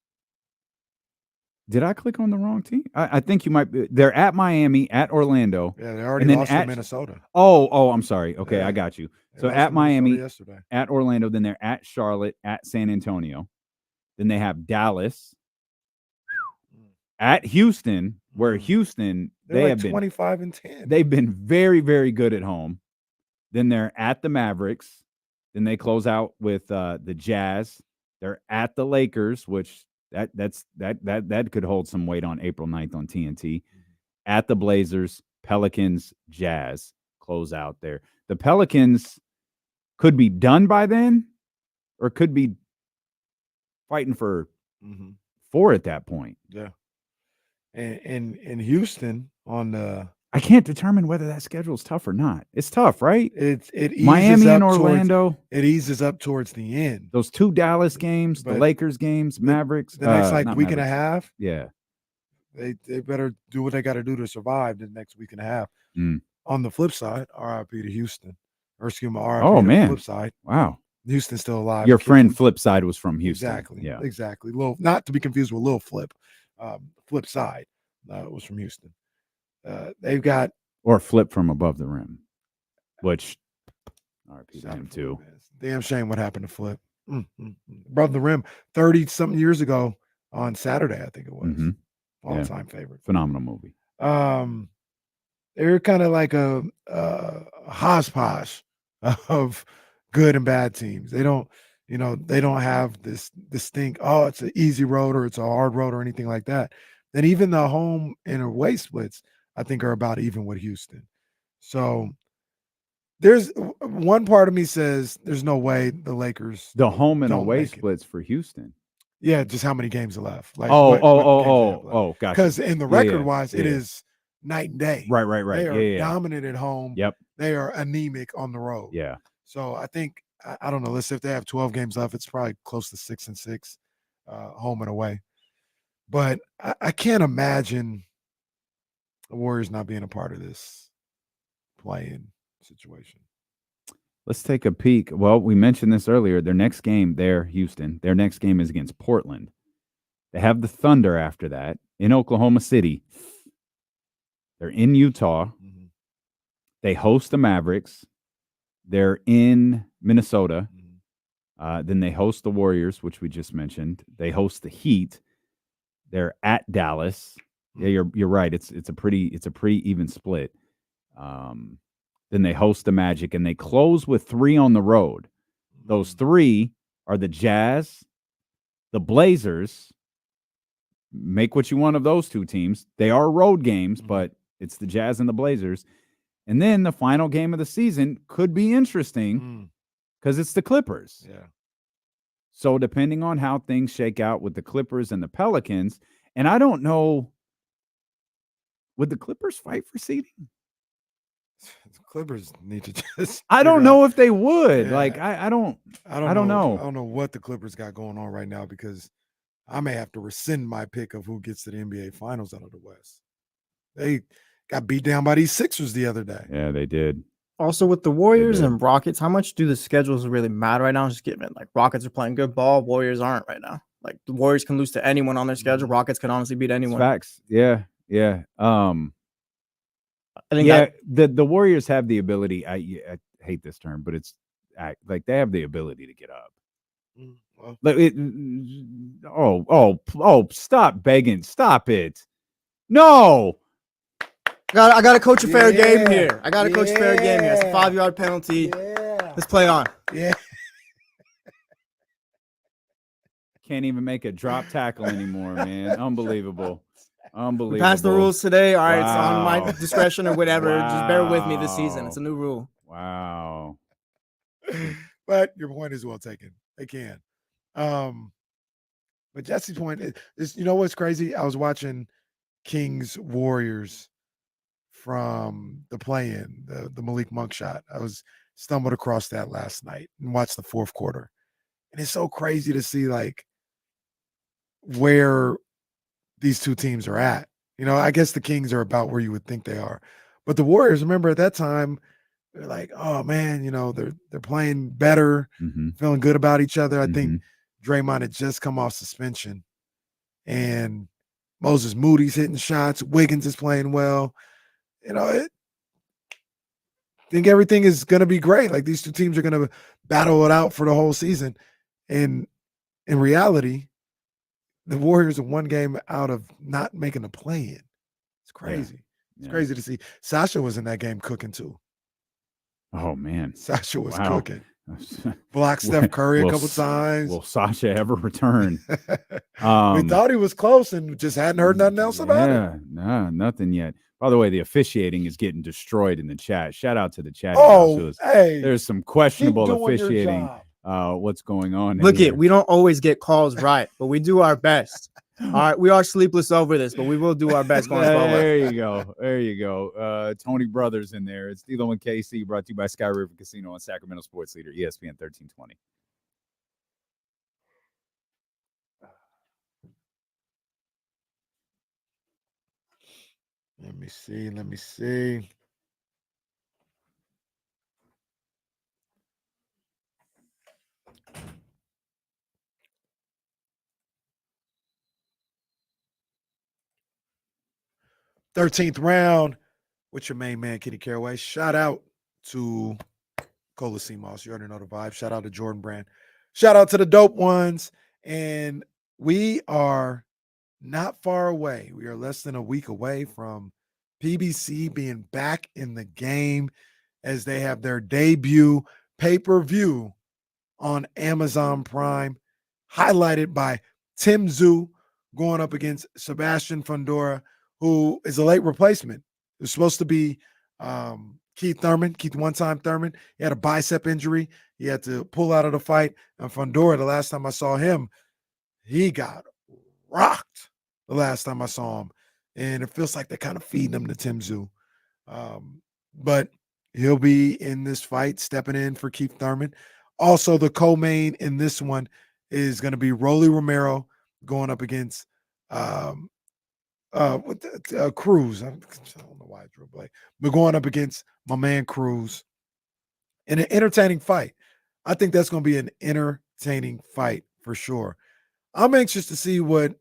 Did I click on the wrong team? I think you might be. They're at Miami, at Orlando. Yeah, they already lost to Minnesota. Oh, I'm sorry. Okay, yeah. I got you. So at Miami, at Orlando, then they're at Charlotte, at San Antonio. Then they have Dallas, at Houston, where Houston, they have been 25-10. They've been very, very good at home. Then they're at the Mavericks. Then they close out with the Jazz. They're at the Lakers, which that could hold some weight on April 9th on TNT. At the Blazers, Pelicans, Jazz close out there. The Pelicans could be done by then, or could be fighting for 4 at that point. Yeah. And in Houston on the, I can't determine whether that schedule is tough or not. It's tough, right? It eases Miami up and Orlando. It eases up towards the end. Those 2 Dallas games, the Lakers games, Mavericks. The next week and a half. Yeah. They better do what they got to do to survive the next week and a half. On the flip side, RIP to Houston. Or excuse me, RIP to the flip side. Wow. Houston's still alive. Your friend Flipside was from Houston. Exactly. Yeah. Exactly. Not to be confused with Lil Flip. Flip side was from Houston. They've got, or Flip from above the rim, which RP him too. Damn shame what happened to Flip. Above the rim 30-something years ago on Saturday, I think it was. All-time favorite. Phenomenal movie. They're kind of like a hodgepodge of good and bad teams. They don't have this distinct, it's an easy road or it's a hard road or anything like that. And even the home and away splits, I think, are about even with Houston. So there's one part of me says there's no way the Lakers. The home and away splits for Houston. Yeah, just how many games are left. Like gotcha. Because in the record-wise, it is night and day. Right. They are dominant at home. Yep. They are anemic on the road. Yeah. So I think, I don't know, let's say if they have 12 games left, it's probably close to 6-6, home and away. But I can't imagine the Warriors not being a part of this play-in situation. Let's take a peek. Well, we mentioned this earlier. Their next game, Houston, their next game is against Portland. They have the Thunder after that in Oklahoma City. They're in Utah. Mm-hmm. They host the Mavericks. They're in Minnesota. Mm-hmm. Then they host the Warriors, which we just mentioned. They host the Heat. They're at Dallas. Mm-hmm. Yeah, you're right. It's a pretty even split. Then they host the Magic, and they close with 3 on the road. Those 3 are the Jazz, the Blazers. Make what you want of those 2 teams. They are road games, but it's the Jazz and the Blazers. And then the final game of the season could be interesting because it's the Clippers. Yeah. So depending on how things shake out with the Clippers and the Pelicans, and I don't know, would the Clippers fight for seeding? The Clippers need to just. I don't know if they would. Yeah. Like I don't know. I don't know what the Clippers got going on right now because I may have to rescind my pick of who gets to the NBA Finals out of the West. They got beat down by these Sixers the other day. Yeah, they did. Also, with the Warriors and Rockets, how much do the schedules really matter right now? Just given like Rockets are playing good ball, Warriors aren't right now. Like the Warriors can lose to anyone on their schedule. Rockets can honestly beat anyone. Facts. Yeah. I think the Warriors have the ability. I hate this term, but it's like they have the ability to get up. Well, stop begging. Stop it. No. I got to coach a fair game here. I got to coach a fair game here. It's a 5-yard penalty. Let's play on. Yeah. Can't even make a drop tackle anymore, man. Unbelievable. We passed the rules today. All right, it's on my discretion or whatever. Just bear with me this season. It's a new rule. Wow. But your point is well taken. They can. But Jesse's point is, you know what's crazy? I was watching Kings Warriors from the play-in, the Malik Monk shot. I was stumbled across that last night and watched the fourth quarter. And it's so crazy to see like where these two teams are at. You know, I guess the Kings are about where you would think they are. But the Warriors, remember at that time, they're like, oh man, you know, they're playing better, feeling good about each other. I think Draymond had just come off suspension. And Moses Moody's hitting shots. Wiggins is playing well. You know, I think everything is going to be great. Like these two teams are going to battle it out for the whole season. And in reality, the Warriors are one game out of not making a play-in. It's crazy. It's crazy to see. Sasha was in that game cooking too. Oh, man. Sasha was cooking. Blocked Steph Curry a couple times. Will Sasha ever return? We thought he was close and just hadn't heard nothing else about it. Yeah, no, nothing yet. By the way, the officiating is getting destroyed in the chat. Shout out to the chat. Oh, hey. There's some questionable officiating. What's going on? Look, we don't always get calls right, but we do our best. All right, we are sleepless over this, but we will do our best going forward. There you go. Tony Brothers in there. It's D'Lo and KC, brought to you by Sky River Casino and Sacramento Sports Leader, ESPN 1320. Let me see. "13th round with your main man, Kenny Caraway." Shout out to Cola Moss. You already know the vibe. Shout out to Jordan Brand. Shout out to the dope ones. And we are not far away. We are less than a week away from PBC being back in the game as they have their debut pay-per-view on Amazon Prime, highlighted by Tim Tszyu going up against Sebastian Fundora, who is a late replacement. It was supposed to be Keith one-time Thurman. He had a bicep injury. He had to pull out of the fight. And Fundora, the last time I saw him, he got rocked the last time I saw him. And it feels like they're kind of feeding him to Tim Zoo. But he'll be in this fight, stepping in for Keith Thurman. Also, the co-main in this one is going to be Rolly Romero going up against Cruz. I don't know why I drew a blank. But going up against my man Cruz in an entertaining fight. I think that's going to be an entertaining fight for sure. I'm anxious to see what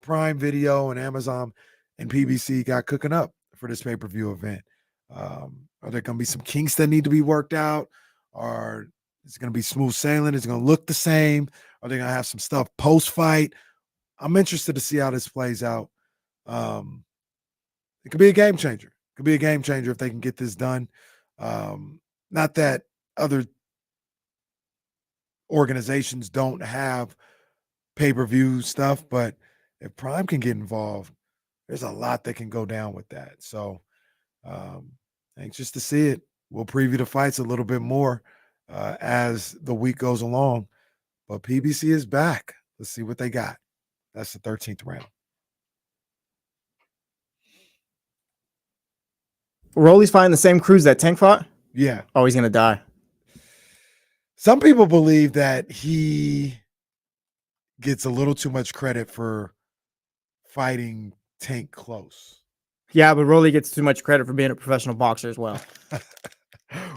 Prime Video and Amazon and PBC got cooking up for this pay-per-view event. Are there going to be some kinks that need to be worked out? Or is it going to be smooth sailing? Is it going to look the same? Are they going to have some stuff post-fight? I'm interested to see how this plays out. It could be a game changer. It could be a game changer if they can get this done. Not that other organizations don't have pay-per-view stuff, but if Prime can get involved, there's a lot that can go down with that. So anxious to see it. We'll preview the fights a little bit more as the week goes along. But PBC is back. Let's see what they got. That's the 13th round. Rolly's fighting the same Cruz that Tank fought? Yeah. Oh, he's going to die. Some people believe that he gets a little too much credit for fighting Tank close. Yeah, but Rolly gets too much credit for being a professional boxer as well.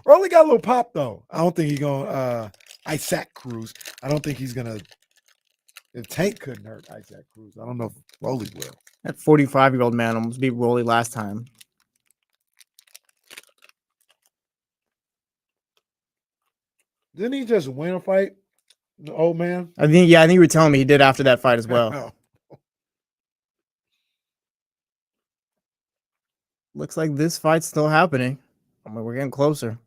Rolly got a little pop, though. I don't think he's going to Isaac Cruz. I don't think he's going to. If Tank couldn't hurt Isaac Cruz, I don't know if Rolly will. That 45-year-old man almost beat Rolly last time. Didn't he just win a fight, the old man? I think you were telling me he did after that fight as well. Looks like this fight's still happening. I mean, we're getting closer.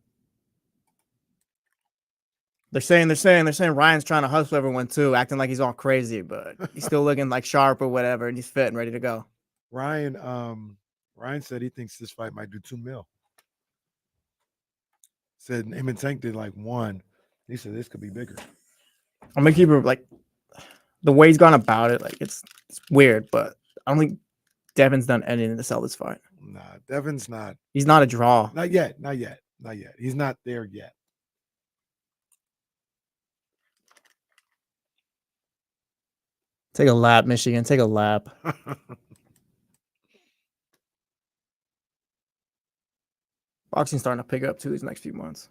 They're saying Ryan's trying to hustle everyone too, acting like he's all crazy, but he's still looking like sharp or whatever, and he's fit and ready to go. Ryan said he thinks this fight might do $2 million. Said him and Tank did like $1 million. He said this could be bigger. I'm gonna keep it like the way he's gone about it. Like it's weird, but I don't think Devin's done anything to sell this fight. Nah, Devin's not. He's not a draw. Not yet. He's not there yet. Take a lap, Michigan. Take a lap. Boxing's starting to pick up too these next few months.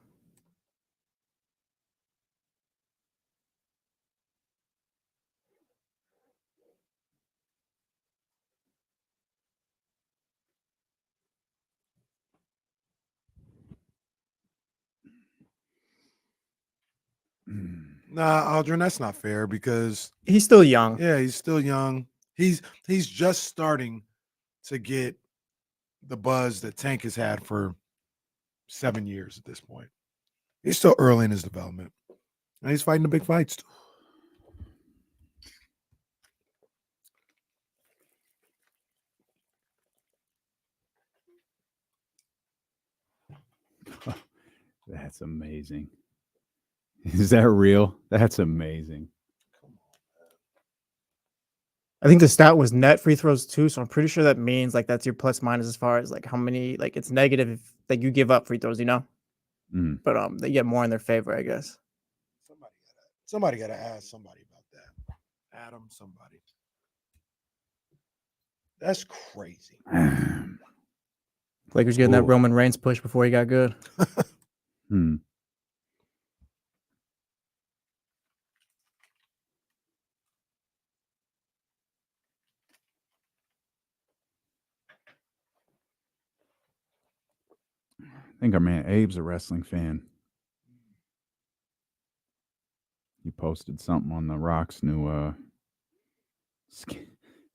Nah, Aldrin, that's not fair because he's still young. Yeah, he's still young. He's just starting to get the buzz that Tank has had for 7 years at this point. He's still early in his development. And he's fighting the big fights too. That's amazing. Is that real? That's amazing. I think the stat was net free throws too, so I'm pretty sure that means like that's your plus minus as far as like how many, like it's negative if like you give up free throws, you know. But they get more in their favor, I guess. Somebody got to ask somebody about that. Adam, somebody. That's crazy. Lakers getting that Roman Reigns push before he got good. I think our man Abe's a wrestling fan. He posted something on The Rock's new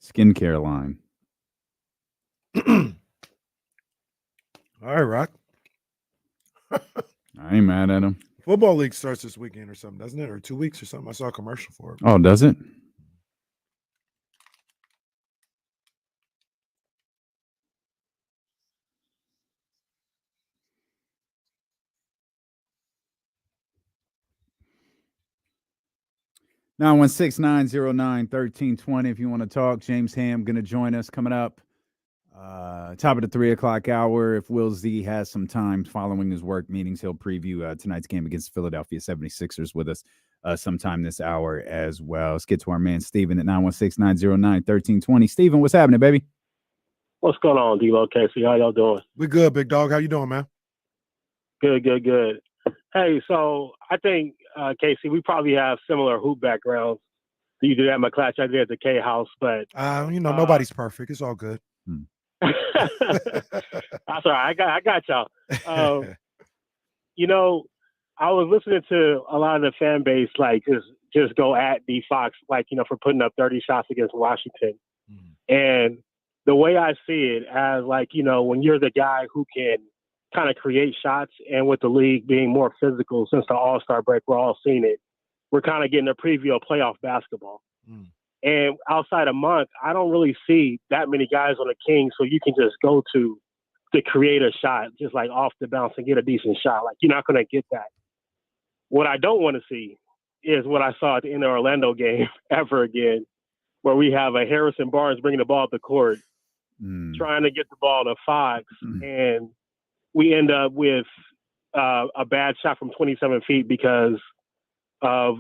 skincare line. All right, Rock. I ain't mad at him. Football league starts this weekend or something, doesn't it? Or 2 weeks or something. I saw a commercial for it. Oh, does it? 916-909-1320 if you want to talk. James Ham going to join us coming up. Top of the 3 o'clock hour. If Will Z has some time following his work meetings, he'll preview tonight's game against Philadelphia 76ers with us sometime this hour as well. Let's get to our man Steven at 916-909-1320. Steven, what's happening, baby? What's going on, D-Lo, Casey? How y'all doing? We good, big dog. How you doing, man? Good. Hey, so I think, Casey, we probably have similar hoop backgrounds. You did at my class, I did at the K House, but nobody's perfect. It's all good. That's all right. I got y'all. I was listening to a lot of the fan base, like just go at D Fox, like, for putting up 30 shots against Washington. And the way I see it as, like, when you're the guy who can kind of create shots, and with the league being more physical since the All-Star break, we're all seeing it. We're kind of getting a preview of playoff basketball. And outside of Monk, I don't really see that many guys on the Kings, so you can just go to create a shot, just like off the bounce and get a decent shot. Like, you're not going to get that. What I don't want to see is what I saw at the end of the Orlando game ever again, where we have a Harrison Barnes bringing the ball up the court, trying to get the ball to Fox, and we end up with a bad shot from 27 feet because of,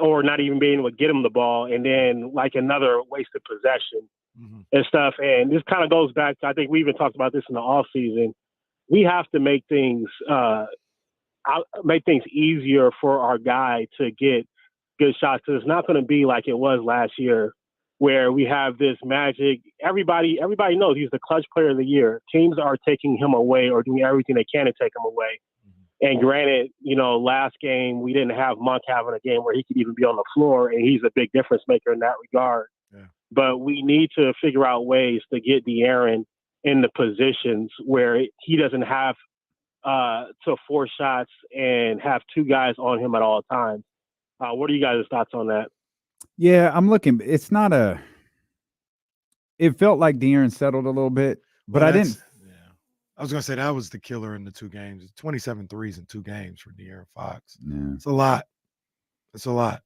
or not even being able to get him the ball, and then like another wasted possession and stuff. And this kind of goes back to, I think we even talked about this in the off season. We have to make things easier for our guy to get good shots, because it's not going to be like it was last year, where we have this magic. Everybody knows he's the clutch player of the year. Teams are taking him away or doing everything they can to take him away. And granted, last game we didn't have Monk having a game where he could even be on the floor, and he's a big difference maker in that regard. Yeah. But we need to figure out ways to get De'Aaron in the positions where he doesn't have to force shots and have two guys on him at all times. What are you guys' thoughts on that? Yeah, I'm looking. It's not a. It felt like De'Aaron settled a little bit, but I didn't. I was going to say that was the killer in the two games. 27 threes in 2 games for De'Aaron Fox. Yeah. It's a lot. It's a lot.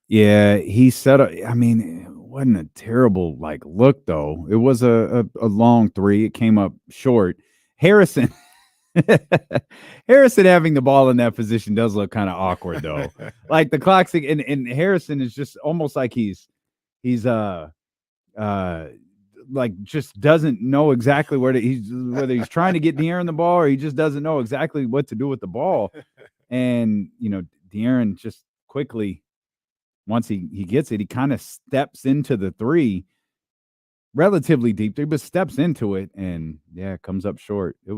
Yeah, he settled. I mean, it wasn't a terrible look though. It was a long 3. It came up short. Harrison having the ball in that position does look kind of awkward though. Like the clock's and Harrison is just almost like he's like just doesn't know exactly whether he's trying to get De'Aaron the ball or he just doesn't know exactly what to do with the ball. And De'Aaron just quickly, once he gets it, he kind of steps into the 3 relatively deep, but steps into it and comes up short. It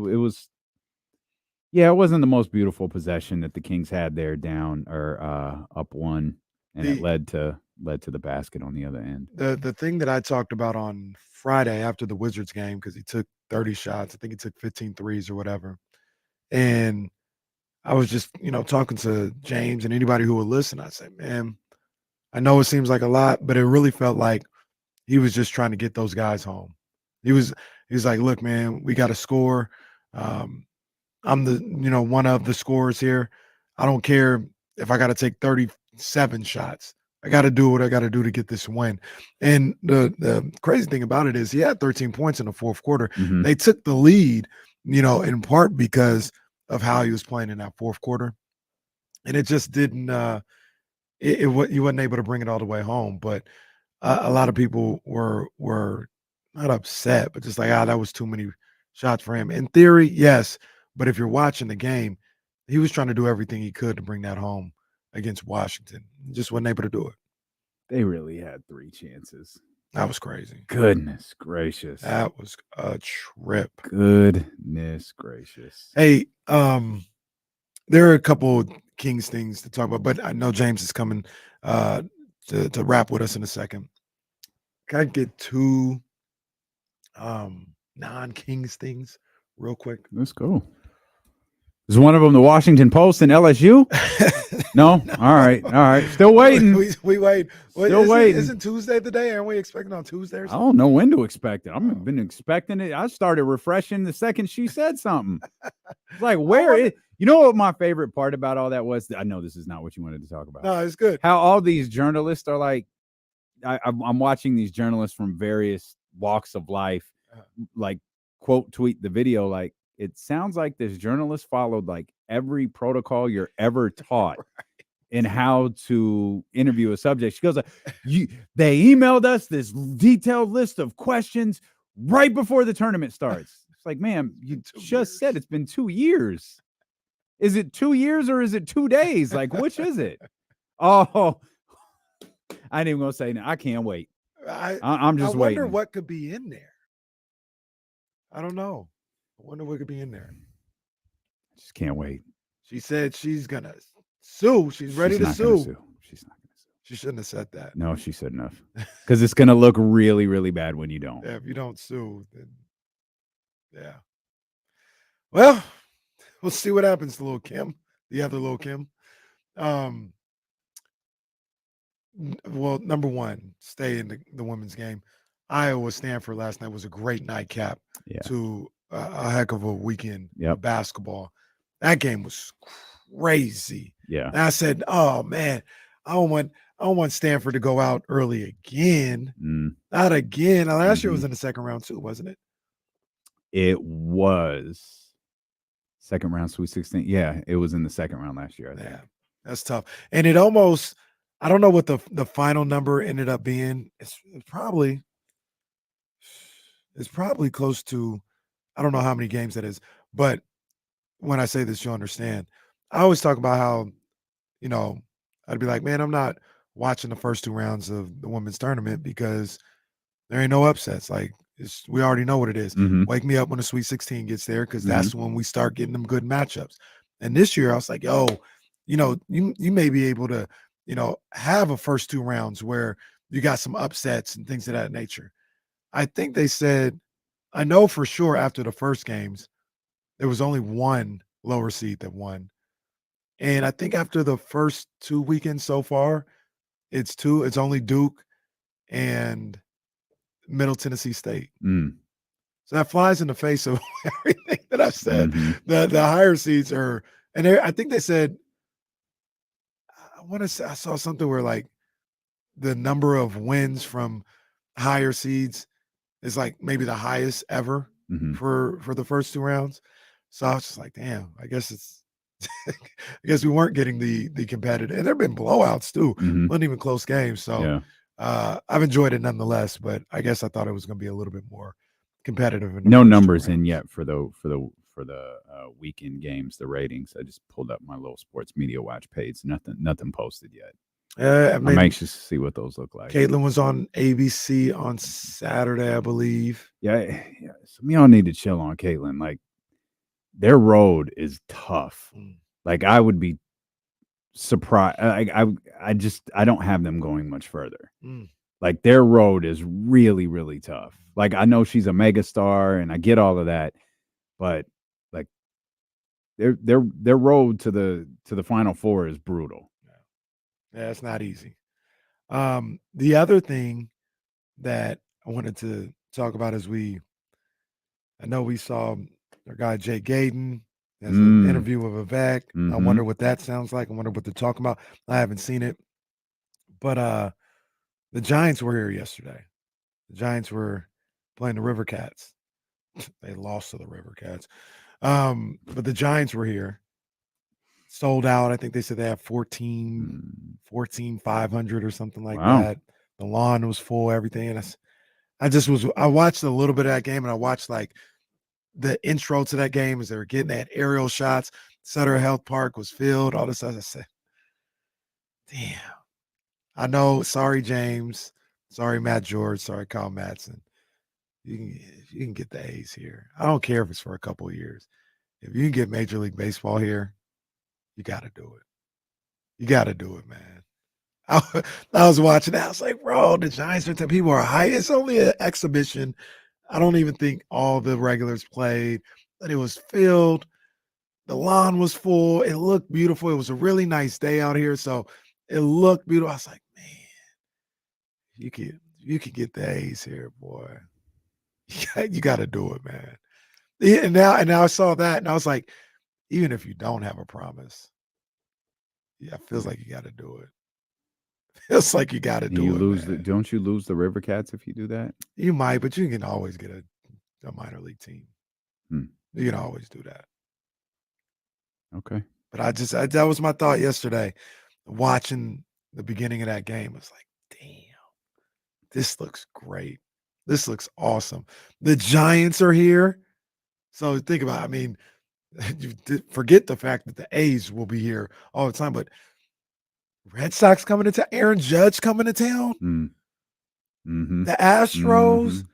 wasn't the most beautiful possession that the Kings had there down or up 1, and it led to the basket on the other end. The thing that I talked about on Friday after the Wizards game, because he took 30 shots, I think he took 15 threes or whatever, and I was just talking to James and anybody who would listen. I said, man, I know it seems like a lot, but it really felt like he was just trying to get those guys home. He was like, look, man, we got to score. I'm the one of the scorers here. I don't care if I got to take 37 shots. I got to do what I got to do to get this win. And the crazy thing about it is he had 13 points in the fourth quarter. Mm-hmm. They took the lead, in part because of how he was playing in that fourth quarter. And it just didn't he wasn't able to bring it all the way home. But a lot of people were not upset, but just like, that was too many shots for him. In theory, yes. But if you're watching the game, he was trying to do everything he could to bring that home against Washington. Just wasn't able to do it. They really had 3 chances. That was crazy. Goodness gracious. That was a trip. Goodness gracious. Hey, there are a couple Kings things to talk about, but I know James is coming to wrap with us in a second. Can I get 2 non-Kings things real quick? Let's go. Is one of them the Washington Post and LSU? No? All right. Still waiting. We wait. Still waiting. Isn't Tuesday the day? Aren't we expecting on Tuesday or something? I don't know when to expect it. I've been expecting it. I started refreshing the second she said something. It's like, You know what my favorite part about all that was? I know this is not what you wanted to talk about. No, it's good. How all these journalists are like, I'm watching these journalists from various walks of life, like quote tweet the video. Like, it sounds like this journalist followed like every protocol you're ever taught in how to interview a subject. She goes, they emailed us this detailed list of questions right before the tournament starts. It's like, ma'am, you just said it's been 2 years. Is it 2 years or is it 2 days? Like, which is it? Oh, I ain't even gonna say no. I can't wait. I'm just waiting. I wonder what could be in there. I don't know. I wonder what could be in there. Just can't wait. She said she's gonna sue. She's ready to sue. She's not gonna sue. She shouldn't have said that. No, she said enough. Because it's gonna look really, really bad when you don't. Yeah, if you don't sue, then yeah. Well, we'll see what happens to little Kim, the other little Kim. Well, number one, stay in the women's game. Iowa-Stanford last night was a great nightcap to a heck of a weekend of basketball. That game was crazy. Yeah. And I said, oh, man, I don't want Stanford to go out early again. Not again. Now, last year was in the second round too, wasn't it? It was second round Sweet 16. Yeah, it was in the second round last year, I think. Yeah, that's tough. And it almost, I don't know what the final number ended up being. It's probably close to, I don't know how many games that is. But when I say this, you'll understand. I always talk about how, I'd be like, man, I'm not watching the first 2 rounds of the women's tournament because there ain't no upsets. Like, we already know what it is. Wake me up when the Sweet 16 gets there because that's when we start getting them good matchups. And this year I was like, you may be able to, have a first 2 rounds where you got some upsets and things of that nature. I think they said, I know for sure after the first games, there was only one lower seed that won. And I think after the first 2 weekends so far, it's only Duke and Middle Tennessee State. So that flies in the face of everything that I've said. The higher seeds are, and I think they said, I saw something where like the number of wins from higher seeds is like maybe the highest ever for the first 2 rounds. So I was just like, damn, I guess we weren't getting the competitive, and there've been blowouts too. Wasn't even close games. So I've enjoyed it nonetheless, but I guess I thought it was going to be a little bit more competitive. No numbers in yet for the weekend games, the ratings. I just pulled up my little sports media watch page. Nothing posted yet. I'm anxious to see what those look like. Caitlin was on ABC on Saturday, I believe. Yeah. Some of y'all need to chill on Caitlin. Like, their road is tough. Like, I would be surprised. I don't have them going much further. Like, their road is really, really tough. Like, I know she's a megastar and I get all of that, but like their road to the Final Four is brutal. Yeah, it's not easy. The other thing that I wanted to talk about is I know we saw our guy Jay Gayden has an interview with Vivek. I wonder what that sounds like. I wonder what they're talking about. I haven't seen it. But the Giants were here yesterday. The Giants were playing the River Cats. They lost to the River Cats. But the Giants were here. Sold out. I think they said they have 14,500 or something like that. The lawn was full, everything. And I watched a little bit of that game, and I watched like the intro to that game as they were getting that aerial shots. Sutter Health Park was filled, all this stuff. I said, damn. I know. Sorry, James. Sorry, Matt George. Sorry, Kyle Madsen. You can get the A's here. I don't care if it's for a couple of years. If you can get Major League Baseball here, you got to do it. You got to do it, man. I was watching that. I was like, bro, the Giants people are high. It's only an exhibition. I don't even think all the regulars played, but it was filled. The lawn was full. It looked beautiful. It was a really nice day out here, so it looked beautiful. I was like, man, you could get the A's here, boy. You got to do it, man. And now I saw that, and I was like, even if you don't have a promise, it feels like you got to do it. Feels like you got to do it. Don't you lose the River Cats if you do that? You might, but you can always get a minor league team. You can always do that. Okay. But that was my thought yesterday, watching the beginning of that game. I was like, damn, this looks great. This looks awesome. The Giants are here. So think about it. I mean, you forget the fact that the A's will be here all the time, but Red Sox coming to town, Aaron Judge coming to town, the Astros,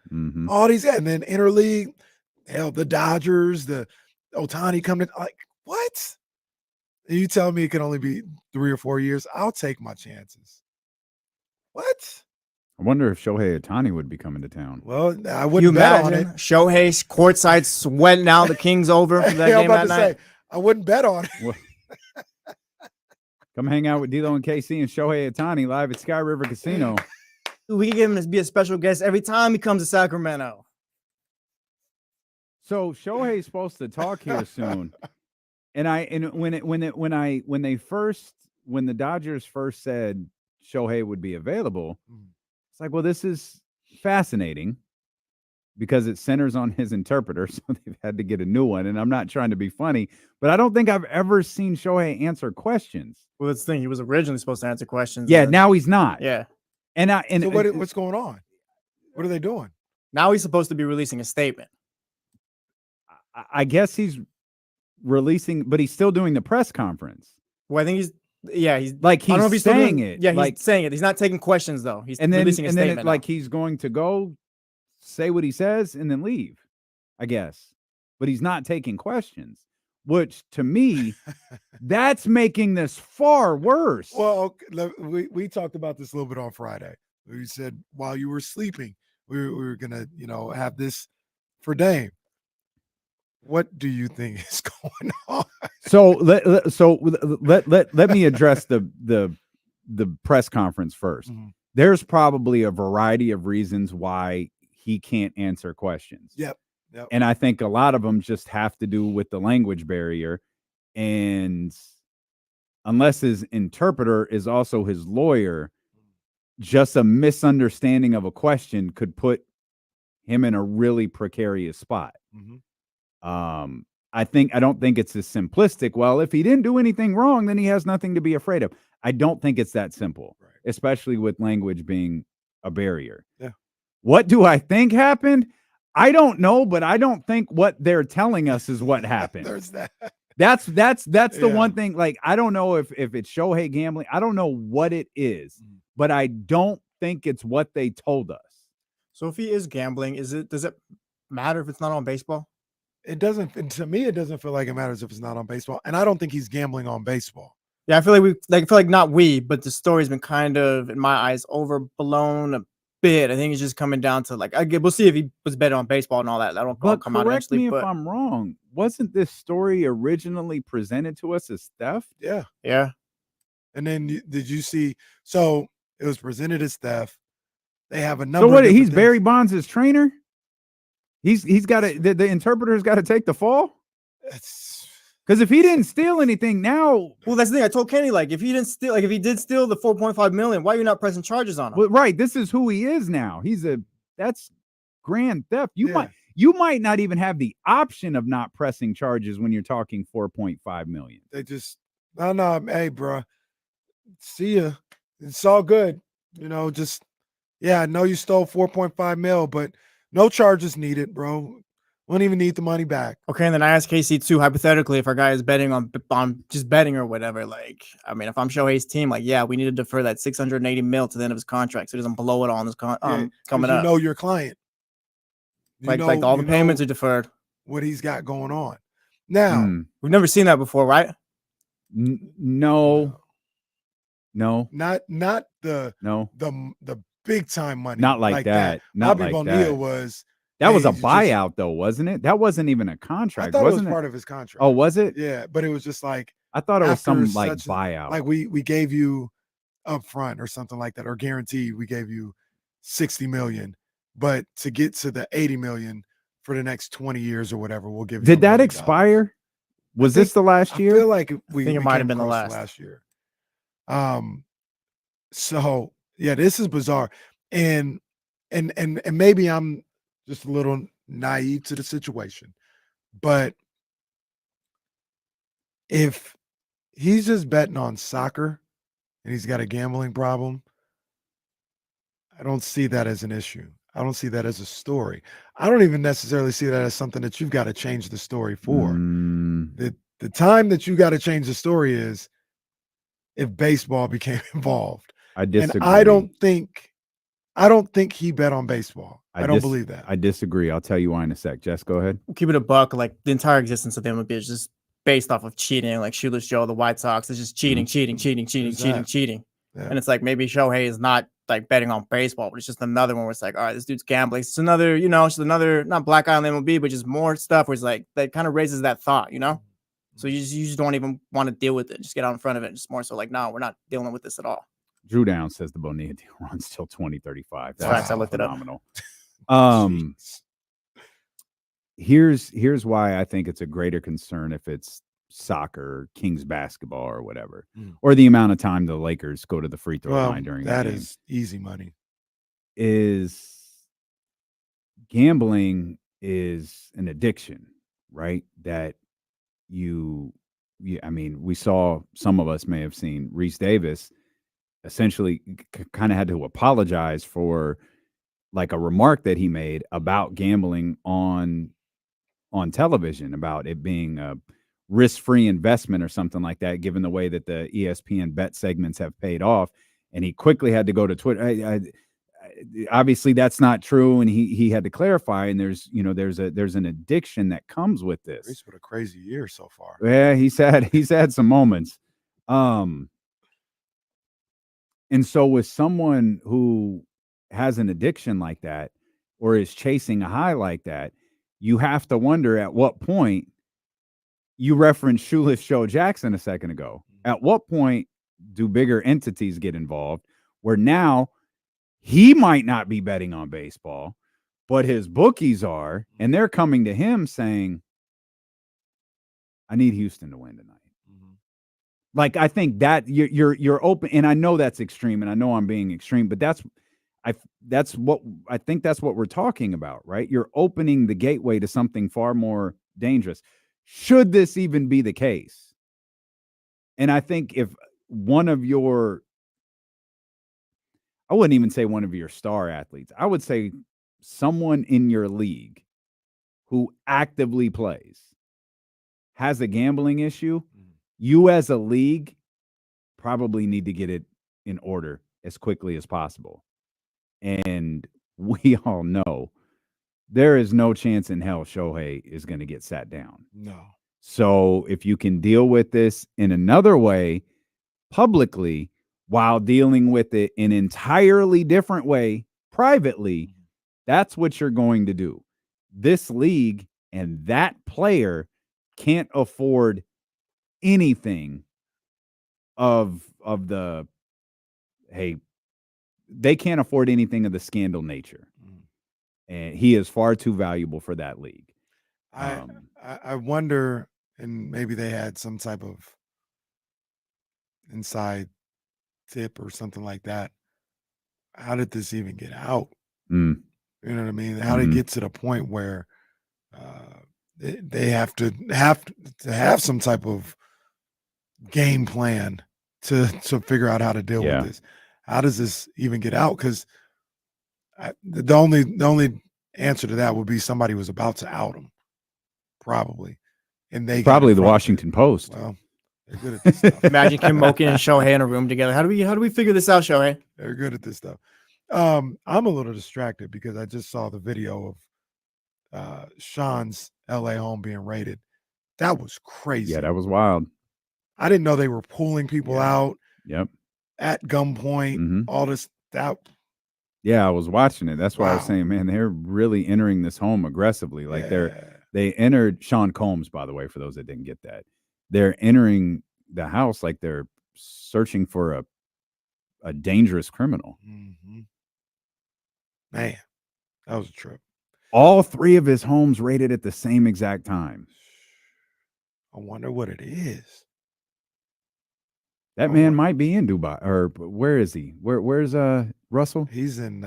all these, and then interleague, hell, the Dodgers, the Ohtani coming. Like, what? And you tell me it can only be 3 or 4 years? I'll take my chances. What? I wonder if Shohei Ohtani would be coming to town. Well, I wouldn't bet on it. Shohei courtside sweating out the Kings over for that game that night. I wouldn't bet on it. Well, come hang out with D'Lo and KC and Shohei Ohtani live at Sky River Casino. We can get him to be a special guest every time he comes to Sacramento. So Shohei's supposed to talk here soon, and when the Dodgers first said Shohei would be available, it's like, well, this is fascinating because it centers on his interpreter, so they've had to get a new one. And I'm not trying to be funny, but I don't think I've ever seen Shohei answer questions. Well, that's the thing. He was originally supposed to answer questions. Yeah, now he's not. Yeah. So what's going on? What are they doing? Now he's supposed to be releasing a statement. I guess he's releasing, but he's still doing the press conference. Well, I think he's like, he's I don't know if he's saying it. Yeah, he's like, saying it. He's not taking questions though. He's releasing a statement. Like he's going to go say what he says and then leave, I guess. But he's not taking questions, which to me, that's making this far worse. Well, we talked about this a little bit on Friday. We said while you were sleeping, we were gonna, have this for Dame. What do you think is going on? So let me address the press conference first. There's probably a variety of reasons why he can't answer questions. Yep. And I think a lot of them just have to do with the language barrier. And unless his interpreter is also his lawyer, just a misunderstanding of a question could put him in a really precarious spot. I don't think it's as simplistic. Well, if he didn't do anything wrong, then he has nothing to be afraid of. I don't think it's that simple, especially with language being a barrier. Yeah. What do I think happened? I don't know, but I don't think what they're telling us is what happened. There's that. That's the one thing. Like, I don't know if it's Shohei gambling. I don't know what it is, but I don't think it's what they told us. So if he is gambling, does it matter if it's not on baseball? It doesn't. And to me, it doesn't feel like it matters if it's not on baseball. And I don't think he's gambling on baseball. Yeah, I feel like not but the story's been kind of, in my eyes, overblown a bit. I think it's just coming down to we'll see if he was betting on baseball and all that. That'll come out eventually. Correct me if I'm wrong. Wasn't this story originally presented to us as theft? Yeah. Yeah. And then did you see? So it was presented as theft. They have a number. So what? He's He's Barry Bonds' trainer. He's got to. The interpreter's got to take the fall. Because if he didn't steal anything now, well, that's the thing. I told Kenny, if he didn't steal, if he did steal the $4.5 million, why are you not pressing charges on him? Well, right. This is who he is now. That's grand theft. You might not even have the option of not pressing charges when you're talking $4.5 million. They just no. Hey, bro, see ya. It's all good. I know you stole 4.5 mil, but no charges needed, bro. Won't even need the money back. Okay, and then I asked KC too, hypothetically, if our guy is betting on just betting or whatever, if I'm Shohei's team, we need to defer that $680 million to the end of his contract so he doesn't blow it all on this coming up. You know your client. All the payments are deferred. What he's got going on. Now, we've never seen that before, right? No. Not the big time money. Not like that. Not Bobby like Bonilla that. was. That was a buyout, though, wasn't it? That wasn't even a contract. I thought wasn't it was part of his contract. Oh, was it? Yeah, but it was just I thought it was some buyout. Like we gave you up front or something like that, or guaranteed we gave you $60 million, but to get to the $80 million for the next 20 years or whatever, we'll give you. Did that expire? Was this the last year? I feel like I think it might have been the last year. So yeah, this is bizarre, and maybe I'm just a little naive to the situation, but if he's just betting on soccer and he's got a gambling problem, I don't see that as an issue. I don't see that as a story. I don't even necessarily see that as something that you've got to change the story for. The time that you got to change the story is if baseball became involved. I disagree. And I don't think he bet on baseball. I don't believe that. I disagree. I'll tell you why in a sec. Jess, go ahead. Keep it a buck. Like the entire existence of the MLB is just based off of cheating. Like Shoeless Joe, the White Sox, is just cheating. Yeah. And it's like maybe Shohei is not like betting on baseball, but it's just another one where it's like, all right, this dude's gambling. It's another, it's another not black eye on the MLB, but just more stuff where it's like that kind of raises that thought, So you just don't even want to deal with it. Just get out in front of it. Just more so like, no, we're not dealing with this at all. Drew Down says the Bonilla deal runs till 2035. That's facts. I looked phenomenal. Here's why I think it's a greater concern if it's soccer, Kings basketball, or whatever, or the amount of time the Lakers go to the free throw line during that game. is easy money. Is gambling is an addiction, right? That I mean, we saw, some of us may have seen Reese Davis essentially kind of had to apologize for like a remark that he made about gambling on television, about it being a risk-free investment or something like that, given the way that the ESPN bet segments have paid off. And he quickly had to go to Twitter. Obviously that's not true. And he had to clarify, and there's an addiction that comes with this. Reese with a crazy year so far. Yeah, he's had some moments. And so with someone who has an addiction like that, or is chasing a high like that, you have to wonder at what point. You referenced Shoeless Joe Jackson a second ago. At what point do bigger entities get involved where now he might not be betting on baseball, but his bookies are, and they're coming to him saying, I need Houston to win tonight. Like, I think that you're open, and I know that's extreme, and I know I'm being extreme, but that's what we're talking about, right? You're opening the gateway to something far more dangerous. Should this even be the case? And I think if one of your, I wouldn't even say one of your star athletes, I would say someone in your league who actively plays has a gambling issue, you as a league probably need to get it in order as quickly as possible. And we all know there is no chance in hell Shohei is going to get sat down. No. So if you can deal with this in another way publicly while dealing with it in an entirely different way privately, that's what you're going to do. This league and that player can't afford anything of the, hey, they can't afford anything of the scandal nature. And he is far too valuable for that league. I wonder, and maybe they had some type of inside tip or something like that. How did this even get out? You know what I mean? How did it get to the point where they have to have some type of game plan to figure out how to deal with this? How does this even get out? Because the only answer to that would be somebody was about to out him, probably, and they probably the Washington Post. Well, they're good at this stuff. Imagine Kim Mulkey and Shohei in a room together. How do we figure this out, Shohei? They're good at this stuff. I'm a little distracted because I just saw the video of Sean's LA home being raided. That was crazy. Yeah, that was wild. I didn't know they were pulling people out. Yep. At gunpoint, all this that. Yeah, I was watching it. That's why I was saying, man, they're really entering this home aggressively. Like they entered Sean Combs, by the way, for those that didn't get that. They're entering the house like they're searching for a dangerous criminal. Man, that was a trip. All three of his homes raided at the same exact time. I wonder what it is. That man might be in Dubai, or where is he? Where's Russell? He's in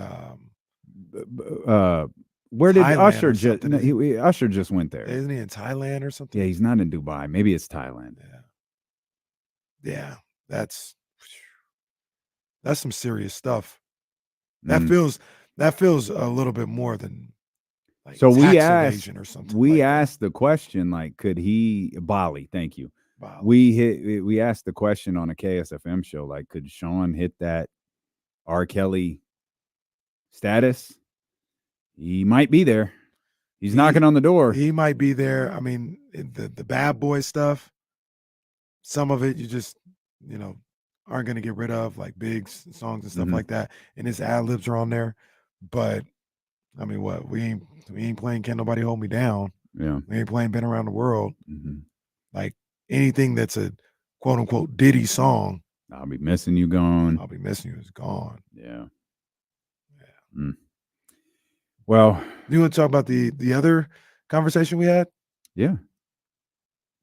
where did Thailand Usher or just? something. No, Usher just went there. Isn't he in Thailand or something? Yeah, he's not in Dubai. Maybe it's Thailand. Yeah, that's some serious stuff. That feels a little bit more than like so tax evasion or something. We asked the question, like, could he Bali? Thank you. Bali. We asked the question on a KSFM show, like, could Sean hit that R. Kelly status? He might be there. He's knocking on the door. He might be there. I mean, the bad boy stuff, some of it you just, aren't going to get rid of, like big songs and stuff like that. And his ad libs are on there. But I mean, what? We ain't playing Can't Nobody Hold Me Down. Yeah. We ain't playing Been Around the World. Like anything that's a quote unquote Diddy song. I'll Be Missing You gone. I'll Be Missing You is gone. Yeah. Well, you want to talk about the other conversation we had? Yeah.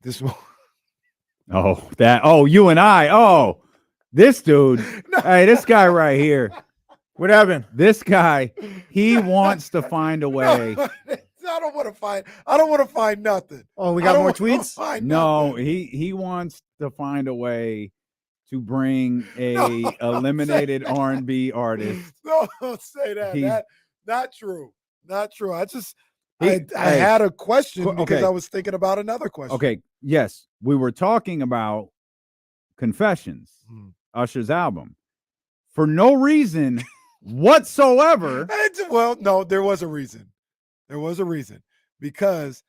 This one. You and I. This dude. Hey, this guy right here. What happened? This guy, he wants to find a way. I don't want to find nothing. Oh, we got more tweets? No, he wants to find a way to bring a eliminated R&B artist. No, don't say that. Not true. Not true. I had a question because I was thinking about another question. Okay. Yes. We were talking about Confessions, Usher's album. For no reason whatsoever. Well, no, there was a reason. There was a reason. Because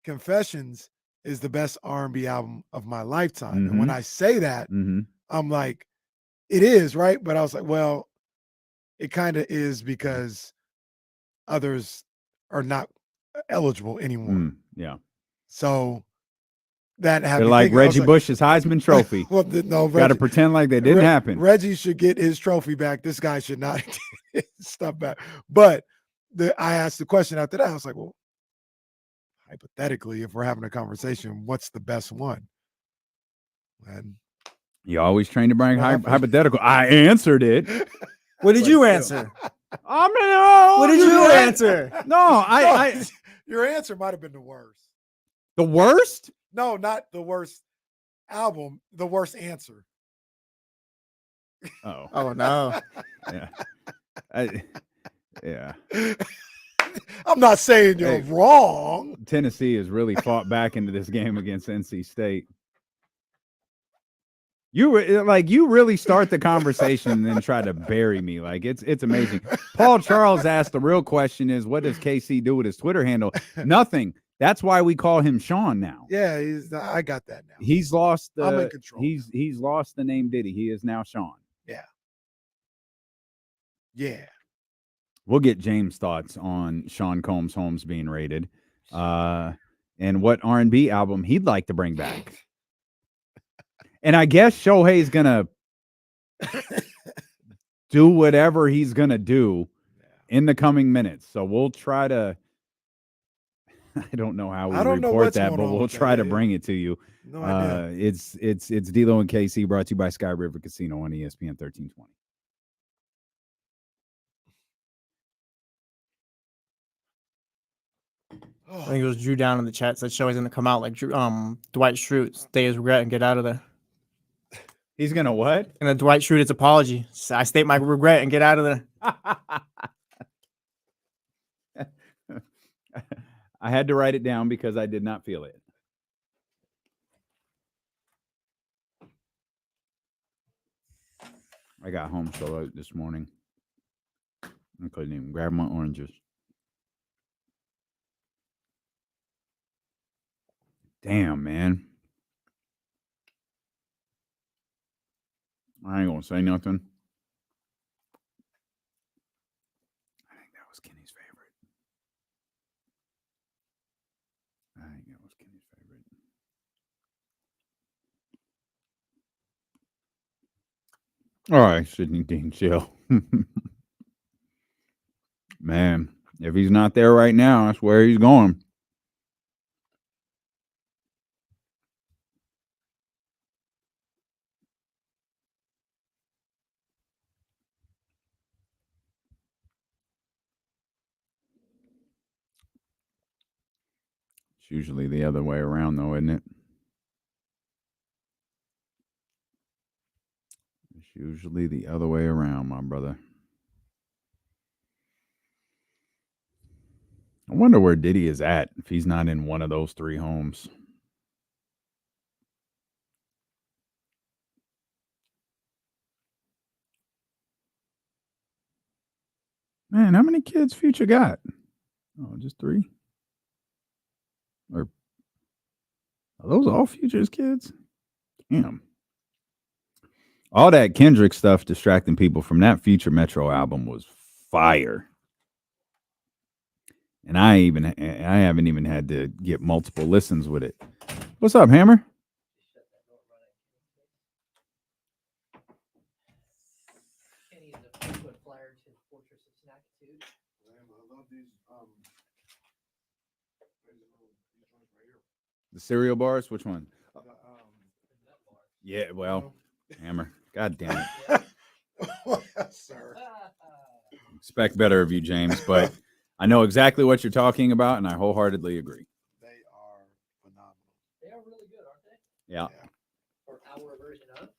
Confessions is the best R&B album of my lifetime. And when I say that, I'm like, it is, right? But I was like, well, it kind of is because others are not eligible anymore. Yeah. So that they're like Reggie Bush's Heisman Trophy. Well, no, got to pretend like that didn't happen. Reggie should get his trophy back. This guy should not get his stuff back. But I asked the question after that. I was like, well, hypothetically, if we're having a conversation, what's the best one? And you always train to bring hypothetical. I answered it. What did you answer? What did you answer? No, your answer might have been the worst. The worst? No, not the worst album. The worst answer. Oh no. Yeah. I'm not saying you're wrong. Tennessee has really fought back into this game against NC State. You really start the conversation and then try to bury me. Like it's amazing. Paul Charles asked the real question is, what does KC do with his Twitter handle? Nothing. That's why we call him Sean now. Yeah, I got that now. He's lost the I'm in control. He's lost the name Diddy. He is now Sean. Yeah. Yeah. We'll get James' thoughts on Sean Combs Holmes being rated. And what R&B album he'd like to bring back. And I guess Shohei's gonna do whatever he's gonna do in the coming minutes. So we'll try to. I don't know how we report that, but we'll try to bring it to you. No idea. It's D'Lo and KC, brought to you by Sky River Casino on ESPN 1320. I think it was Drew down in the chat said Shohei's gonna come out like Dwight Schrute, stay his regret and get out of there. He's gonna what? And then Dwight Schrute his apology. I state my regret and get out of there. I had to write it down because I did not feel it. I got home so late this morning. I couldn't even grab my oranges. Damn, man. I ain't gonna say nothing. I think that was Kenny's favorite. All right, Sidney Dean chill. Man, if he's not there right now, that's where he's going. It's usually the other way around, though, isn't it? It's usually the other way around, my brother. I wonder where Diddy is at if he's not in one of those 3 homes. Man, how many kids Future got? Oh, just 3? Or are those all Future's kids? Damn. All that Kendrick stuff distracting people from that Future Metro album was fire. And I haven't even had to get multiple listens with it. What's up, Hammer? The cereal bars? Which one? Yeah, well, Hammer. God damn it. Sir. Expect better of you, James, but I know exactly what you're talking about, and I wholeheartedly agree. They are phenomenal. They are really good, aren't they? Yeah. Or our version of.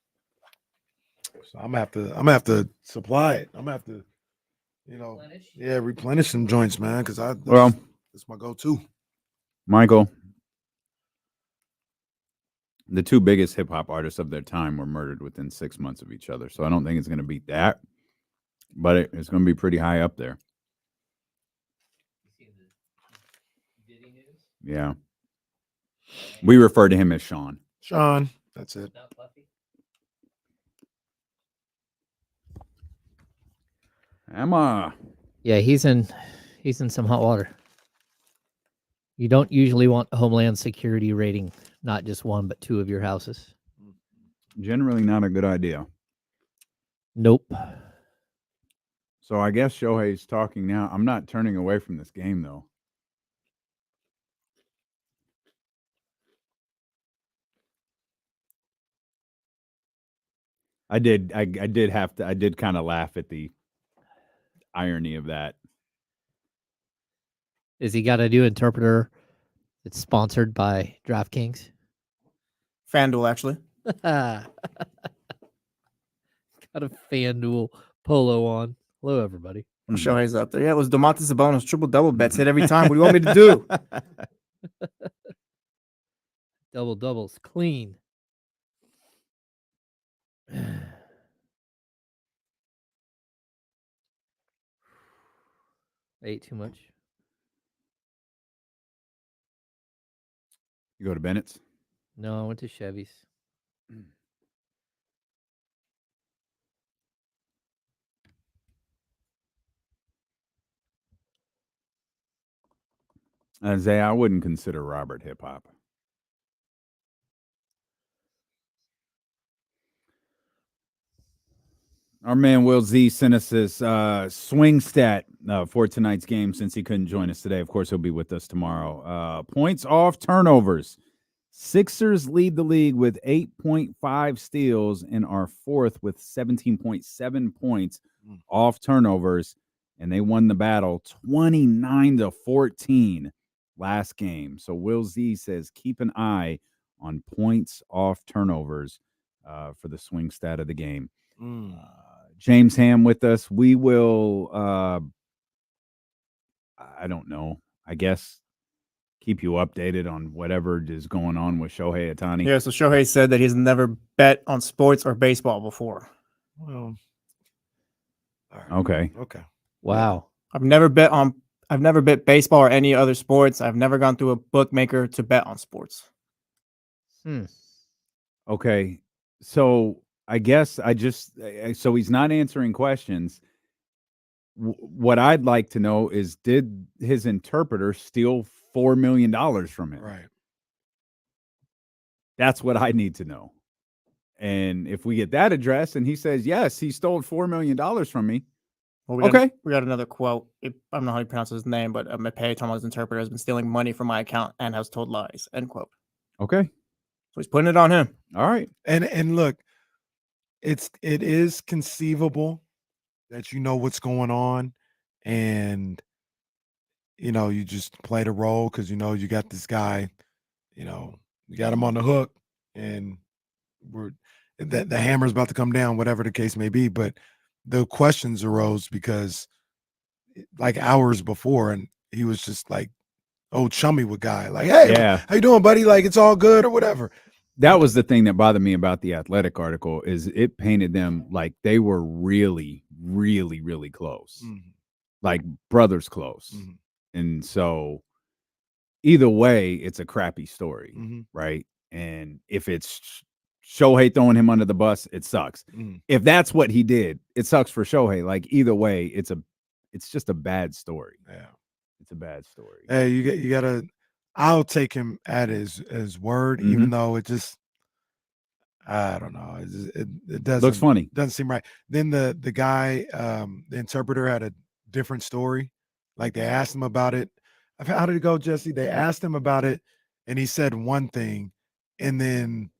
So I'm gonna have to supply it. I'm gonna have to, replenish some joints, man, because that's my go-to. Michael, the 2 biggest hip hop artists of their time were murdered within 6 months of each other, so I don't think it's going to beat that, but it's going to be pretty high up there. Yeah, we refer to him as Sean. Sean, that's it. Emma. Yeah, he's in some hot water. You don't usually want Homeland Security raiding not just 1 but 2 of your houses. Generally not a good idea. Nope. So I guess Shohei's talking now. I'm not turning away from this game though. I did kind of laugh at the irony of that. Is he got to do interpreter? It's sponsored by DraftKings. FanDuel, actually. Got a FanDuel polo on. Hello, everybody. Shohei's up there. Yeah, it was Domantas Sabonis triple-double bets hit every time. What do you want me to do? Doubles clean. Ate too much. You go to Bennett's? No, I went to Chevy's. Zay, I wouldn't consider Robert hip hop. Our man Will Z sent us his swing stat for tonight's game since he couldn't join us today. Of course, he'll be with us tomorrow. Points off turnovers. Sixers lead the league with 8.5 steals and are 4th with 17.7 points off turnovers. And they won the battle 29-14 last game. So Will Z says keep an eye on points off turnovers for the swing stat of the game. James Ham with us. We will, I don't know, I guess keep you updated on whatever is going on with Shohei Ohtani. Yeah, so Shohei said that he's never bet on sports or baseball before. Well, okay. Wow. I've never bet baseball or any other sports. I've never gone through a bookmaker to bet on sports. Okay. So I guess so he's not answering questions. What I'd like to know is, did his interpreter steal $4 million from him? Right. That's what I need to know. And if we get that address and he says, yes, he stole $4 million from me. Well, we got another quote. I don't know how you pronounce his name, but Mepay Toma's interpreter has been stealing money from my account and has told lies. End quote. Okay. So he's putting it on him. All right. And look, it is conceivable that you know what's going on, and you just play the role because you got this guy, you got him on the hook, and the hammer's about to come down, whatever the case may be. But the questions arose because like hours before, and he was just like old chummy with guy, like, hey, how you doing, buddy? Like, it's all good or whatever. That was the thing that bothered me about the Athletic article, is it painted them like they were really, really, really close, like brothers close. And so either way, it's a crappy story, right? And if it's Shohei throwing him under the bus, it sucks. If that's what he did, it sucks for Shohei. Like, either way, it's just a bad story. Yeah. It's a bad story. Hey, you gotta. I'll take him at his word, even though it just, I don't know, it doesn't looks funny. Doesn't seem right. Then the guy, the interpreter, had a different story. Like, they asked him about it. How did it go, Jesse? They asked him about it, and he said one thing, and then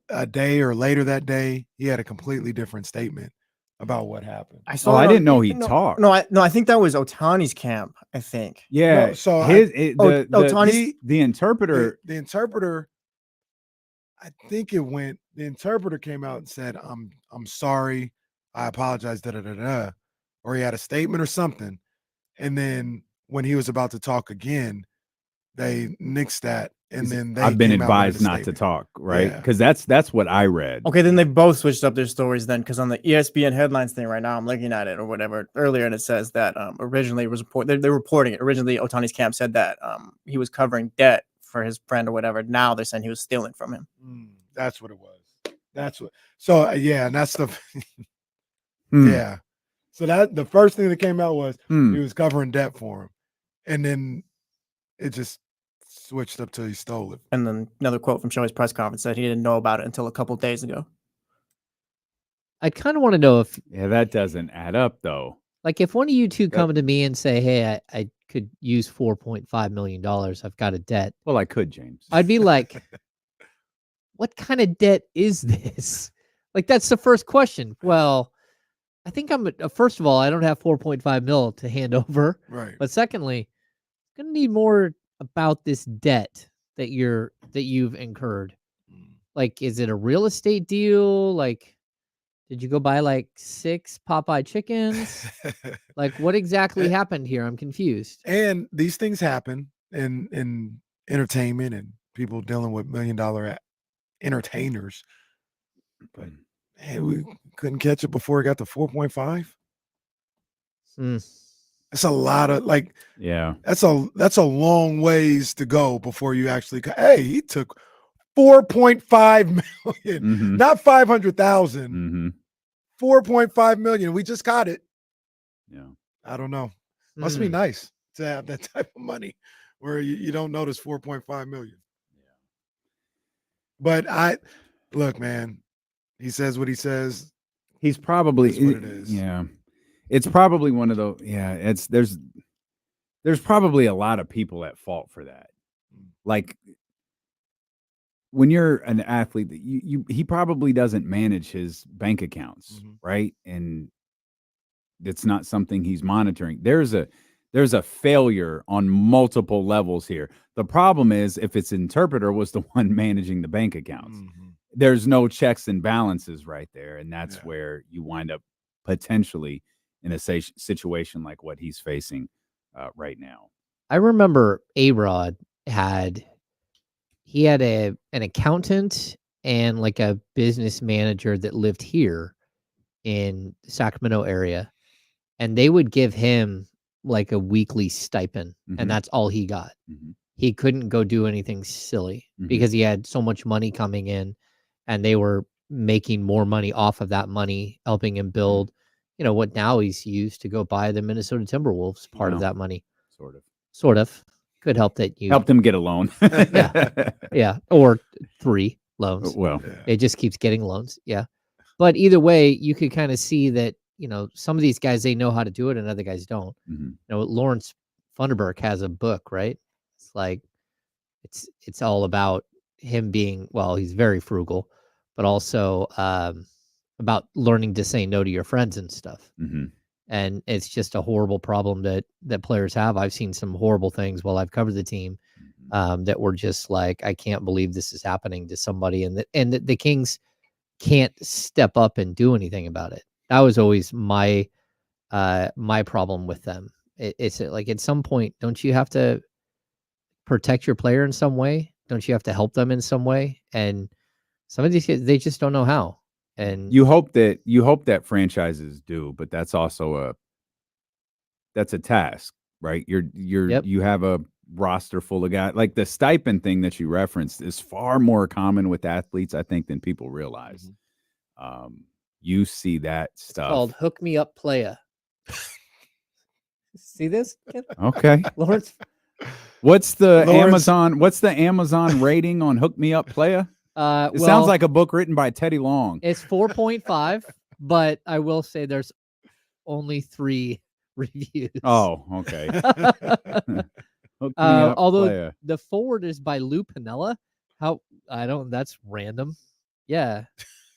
a day or later that day, he had a completely different statement about what happened. I didn't know he talked. No, I think that was Otani's camp. I think. Yeah. No, so the interpreter. The interpreter. I think the interpreter came out and said, "I'm sorry, I apologize." Or he had a statement or something, and then when he was about to talk again, they nixed that. And then I've been advised not to talk, right? Because that's what I read. Okay, then they both switched up their stories then, because on the ESPN headlines thing right now, I'm looking at it or whatever earlier, and it says that originally it was they're reporting it. Originally, Otani's camp said that he was covering debt for his friend or whatever. Now they're saying he was stealing from him. That's what it was. That's what. So and that's the. Yeah. So that the first thing that came out was he was covering debt for him, and then it just switched up till he stole it. And then another quote from Shohei's press conference said he didn't know about it until a couple of days ago. I kind of want to know if that doesn't add up, though. Like, if one of you two come to me and say, "Hey, I could use $4.5 million. I've got a debt." Well, I could, James. I'd be like, "What kind of debt is this?" Like, that's the first question. Well, I think first of all, I don't have 4.5 mil to hand over. Right. But secondly, I'm gonna need more about this debt that you've incurred. Like, is it a real estate deal? Like, did you go buy like 6 Popeye chickens? Like, what exactly happened here? I'm confused. And these things happen in entertainment and people dealing with $1 million entertainers. But hey, we couldn't catch it before it got to 4.5. That's a lot of that's a long ways to go before you actually. Hey, he took 4.5 million, not 500,000. 4.5 million. We just got it. Yeah, I don't know. Must be nice to have that type of money where you don't notice 4.5 million. Yeah. But look, man. He says what he says. He's probably what it is. Yeah. It's probably one of those. Yeah, there's probably a lot of people at fault for that. Like, when you're an athlete, he probably doesn't manage his bank accounts, right? And it's not something he's monitoring. There's a failure on multiple levels here. The problem is, if its interpreter was the one managing the bank accounts, there's no checks and balances right there, and that's where you wind up potentially in a situation like what he's facing right now. I remember A-Rod had an accountant and like a business manager that lived here in the Sacramento area, and they would give him like a weekly stipend, and that's all he got. He couldn't go do anything silly because he had so much money coming in, and they were making more money off of that money, helping him build, what now he's used to go buy the Minnesota Timberwolves part of that money. Sort of. Could help that you helped him get a loan. Yeah. Or 3 loans. Well, it just keeps getting loans. Yeah. But either way, you could kind of see that, some of these guys, they know how to do it and other guys don't. Lawrence Funderburk has a book, right? It's like, it's all about him being, he's very frugal, but also about learning to say no to your friends and stuff. And it's just a horrible problem that players have. I've seen some horrible things while I've covered the team that were just like, I can't believe this is happening to somebody, and the Kings can't step up and do anything about it. That was always my problem with them. It's like, at some point, don't you have to protect your player in some way? Don't you have to help them in some way? And some of these kids, they just don't know how. And you hope that franchises do, but that's also a task, right? You have a roster full of guys. Like the stipend thing that you referenced is far more common with athletes, I think, than people realize. You see that stuff. It's called Hook Me Up Playa. See this? Okay. Lawrence. What's the Amazon rating on Hook Me Up Playa? It sounds like a book written by Teddy Long. It's 4.5, but I will say there's only 3 reviews. Oh, okay. Hook Me Up Although Playa. the forward is by Lou Piniella. That's random. Yeah.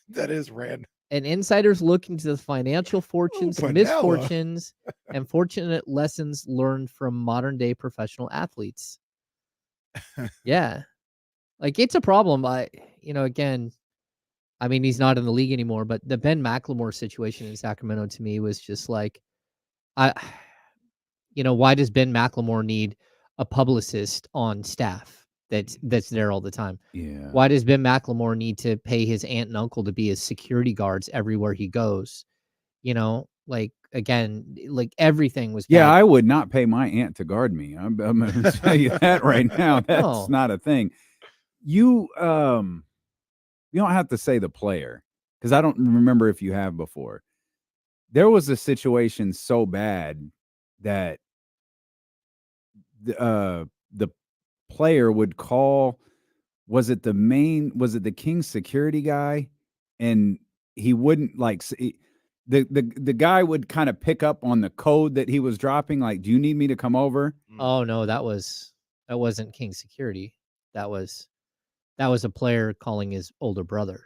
That is random. And insiders look into the financial fortunes, misfortunes, and fortunate lessons learned from modern day professional athletes. Yeah. Like, it's a problem. Again, I mean, he's not in the league anymore, but the Ben McLemore situation in Sacramento to me was just like, why does Ben McLemore need a publicist on staff that's there all the time? Yeah. Why does Ben McLemore need to pay his aunt and uncle to be his security guards everywhere he goes? Again, everything was bad. Yeah, I would not pay my aunt to guard me. I'm going to tell you that right now. That's not a thing. You don't have to say the player, because I don't remember if you have before. There was a situation so bad that the player would call. Was it the King's security guy? And he wouldn't the guy would kind of pick up on the code that he was dropping. Like, do you need me to come over? Oh no, that wasn't King's security. That was a player calling his older brother.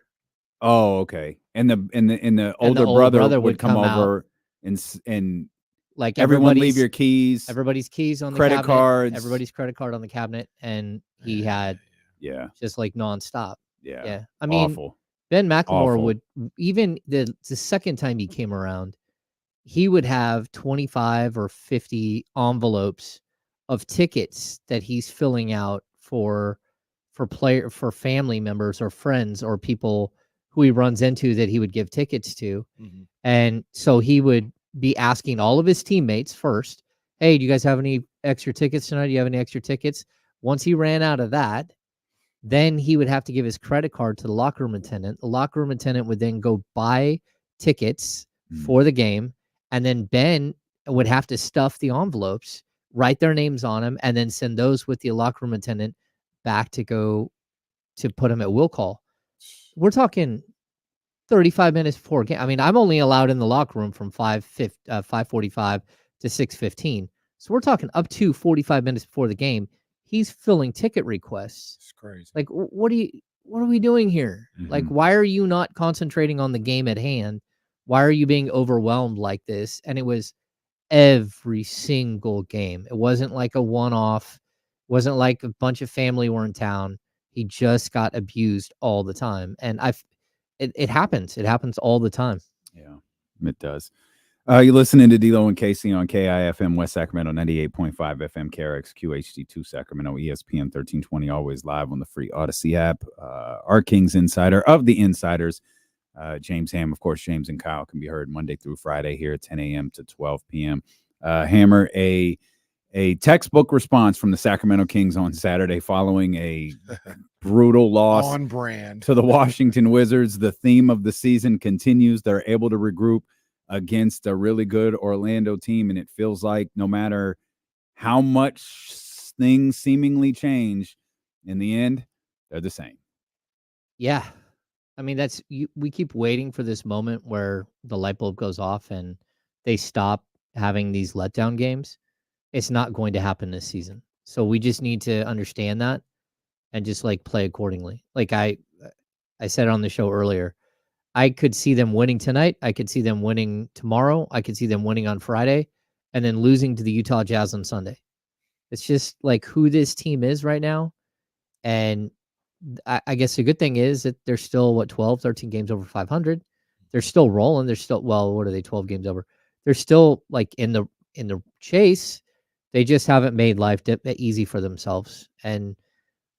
Oh, okay. And the older brother would come over and like, everyone leave your keys. Everybody's keys on the credit cabinet, cards. Everybody's credit card on the cabinet, and he had just like nonstop. Yeah. I mean, awful. Ben McLemore Awful. would, even the second time he came around, he would have 25 or 50 envelopes of tickets that he's filling out for family members or friends or people who he runs into that he would give tickets to. And so he would be asking all of his teammates first, hey, do you guys have any extra tickets tonight? Do you have any extra tickets? Once he ran out of that, then he would have to give his credit card to the locker room attendant. The locker room attendant would then go buy tickets for the game. And then Ben would have to stuff the envelopes, write their names on them, and then send those with the locker room attendant back to go to put them at will call. We're talking 35 minutes before game. I mean, I'm only allowed in the locker room from 5:45 to 6:15. So we're talking up to 45 minutes before the game. He's filling ticket requests. It's crazy. Like, what are we doing here? Like, why are you not concentrating on the game at hand? Why are you being overwhelmed like this? And it was every single game. It wasn't like a one-off. It wasn't like a bunch of family were in town. He just got abused all the time. And it happens. It happens all the time. Yeah, it does. You're listening to D-Lo and Casey on KIFM West Sacramento, 98.5 FM, KRX QHD2 Sacramento, ESPN 1320, always live on the free Odyssey app. Our Kings Insider of the Insiders, James Ham. Of course, James and Kyle can be heard Monday through Friday here at 10 a.m. to 12 p.m. Hammer, a textbook response from the Sacramento Kings on Saturday following a brutal loss on brand to the Washington Wizards. The theme of the season continues. They're able to regroup against a really good Orlando team, and it feels like no matter how much things seemingly change, in the end, they're the same. Yeah. I mean, we keep waiting for this moment where the light bulb goes off and they stop having these letdown games. It's not going to happen this season. So we just need to understand that and just play accordingly. Like I said on the show earlier, I could see them winning tonight. I could see them winning tomorrow. I could see them winning on Friday and then losing to the Utah Jazz on Sunday. It's just like who this team is right now. And I guess the good thing is that they're still, 12, 13 games over 500. They're still rolling. They're still, what are they, 12 games over? They're still like in the chase. They just haven't made life easy for themselves. And,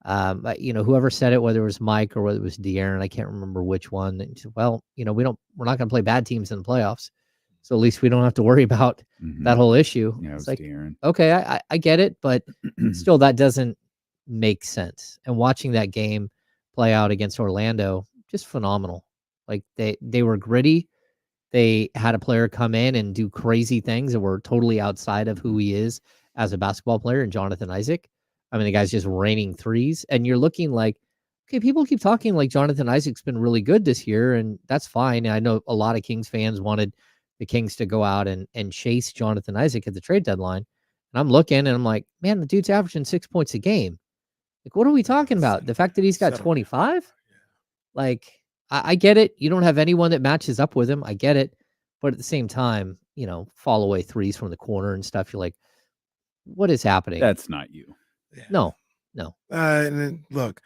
whoever said it, whether it was Mike or whether it was De'Aaron, I can't remember which one. And said, well, we're not going to play bad teams in the playoffs. So at least we don't have to worry about that whole issue. Yeah, it's like, De'Aaron. Okay, I get it, but still that doesn't make sense. And watching that game play out against Orlando, just phenomenal. Like they were gritty. They had a player come in and do crazy things that were totally outside of who he is as a basketball player, and Jonathan Isaac. I mean, the guy's just raining threes, and you're looking like, okay, people keep talking like Jonathan Isaac's been really good this year, and that's fine. I know a lot of Kings fans wanted the Kings to go out and chase Jonathan Isaac at the trade deadline. And I'm looking and I'm like, man, the dude's averaging 6 points a game. Like, what are we talking about? The fact that he's got 25? Like, I get it. You don't have anyone that matches up with him. I get it. But at the same time, fall away threes from the corner and stuff. You're like, what is happening? That's not you. Yeah. No. And then, look,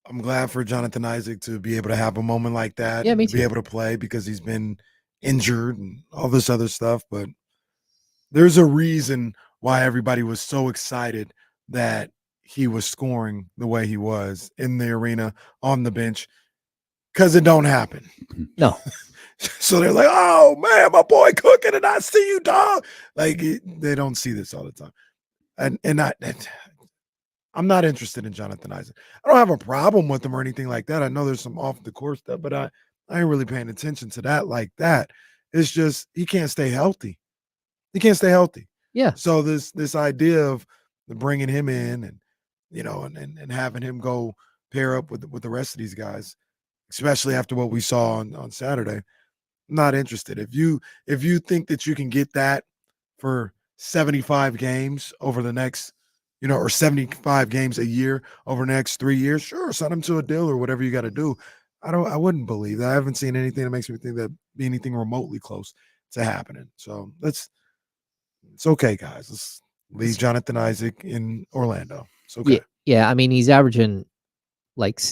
I'm glad for Jonathan Isaac to be able to have a moment like that. Yeah, me and too. be able to play because he's been injured and all this other stuff. But there's a reason why everybody was so excited that he was scoring the way he was in the arena on the bench, because it don't happen. No. So they're like, oh man, my boy cooking and I see you, dog. Like they don't see this all the time. And I'm not interested in Jonathan Isaac. I don't have a problem with him or anything like that. I know there's some off the court stuff, but I ain't really paying attention to that like that. It's just he can't stay healthy. He can't stay healthy. Yeah. So this idea of bringing him in and and having him go pair up with the rest of these guys, especially after what we saw on Saturday, I'm not interested. If you think that you can get that for 75 games over the next, or 75 games a year over the next 3 years, sure, sign him to a deal or whatever you got to do. I wouldn't believe that. I haven't seen anything that makes me think that be anything remotely close to happening. So it's okay, guys. Let's leave Jonathan Isaac in Orlando. It's okay. Yeah. I mean, he's averaging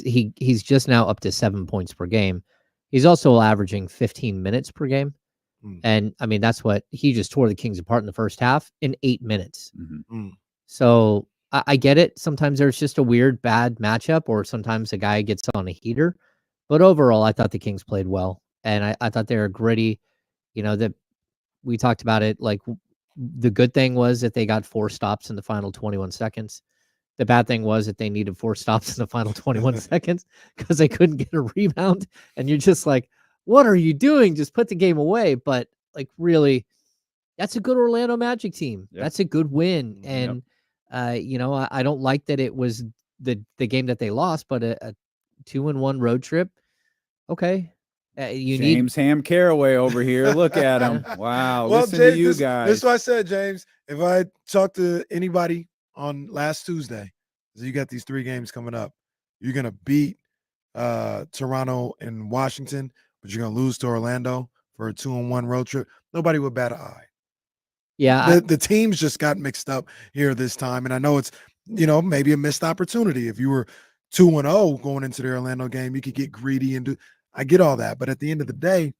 he's just now up to 7 points per game. He's also averaging 15 minutes per game. And I mean, that's what he just tore the Kings apart in the first half in 8 minutes. So I get it. Sometimes there's just a weird, bad matchup, or sometimes a guy gets on a heater. But overall, I thought the Kings played well. And I thought they were gritty. That we talked about it. Like, the good thing was that they got 4 stops in the final 21 seconds. The bad thing was that they needed 4 stops in the final 21 seconds because they couldn't get a rebound. And you're just like, what are you doing? Just put the game away. But like, really, that's a good Orlando Magic team. Yep. That's a good win. And, I don't like that it was the game that they lost, but a 2-1 road trip. Okay. James Ham Caraway over here. Look at him. Wow. Well, listen James, to you guys. This is what I said, James. If I talked to anybody on last Tuesday, so you got these 3 games coming up, you're going to beat Toronto and Washington, but you're going to lose to Orlando for a 2-1 road trip. Nobody would bat an eye. Yeah. The teams just got mixed up here this time. And I know it's, maybe a missed opportunity. If you were 2-0 going into the Orlando game, you could get greedy and do. I get all that, but at the end of the day,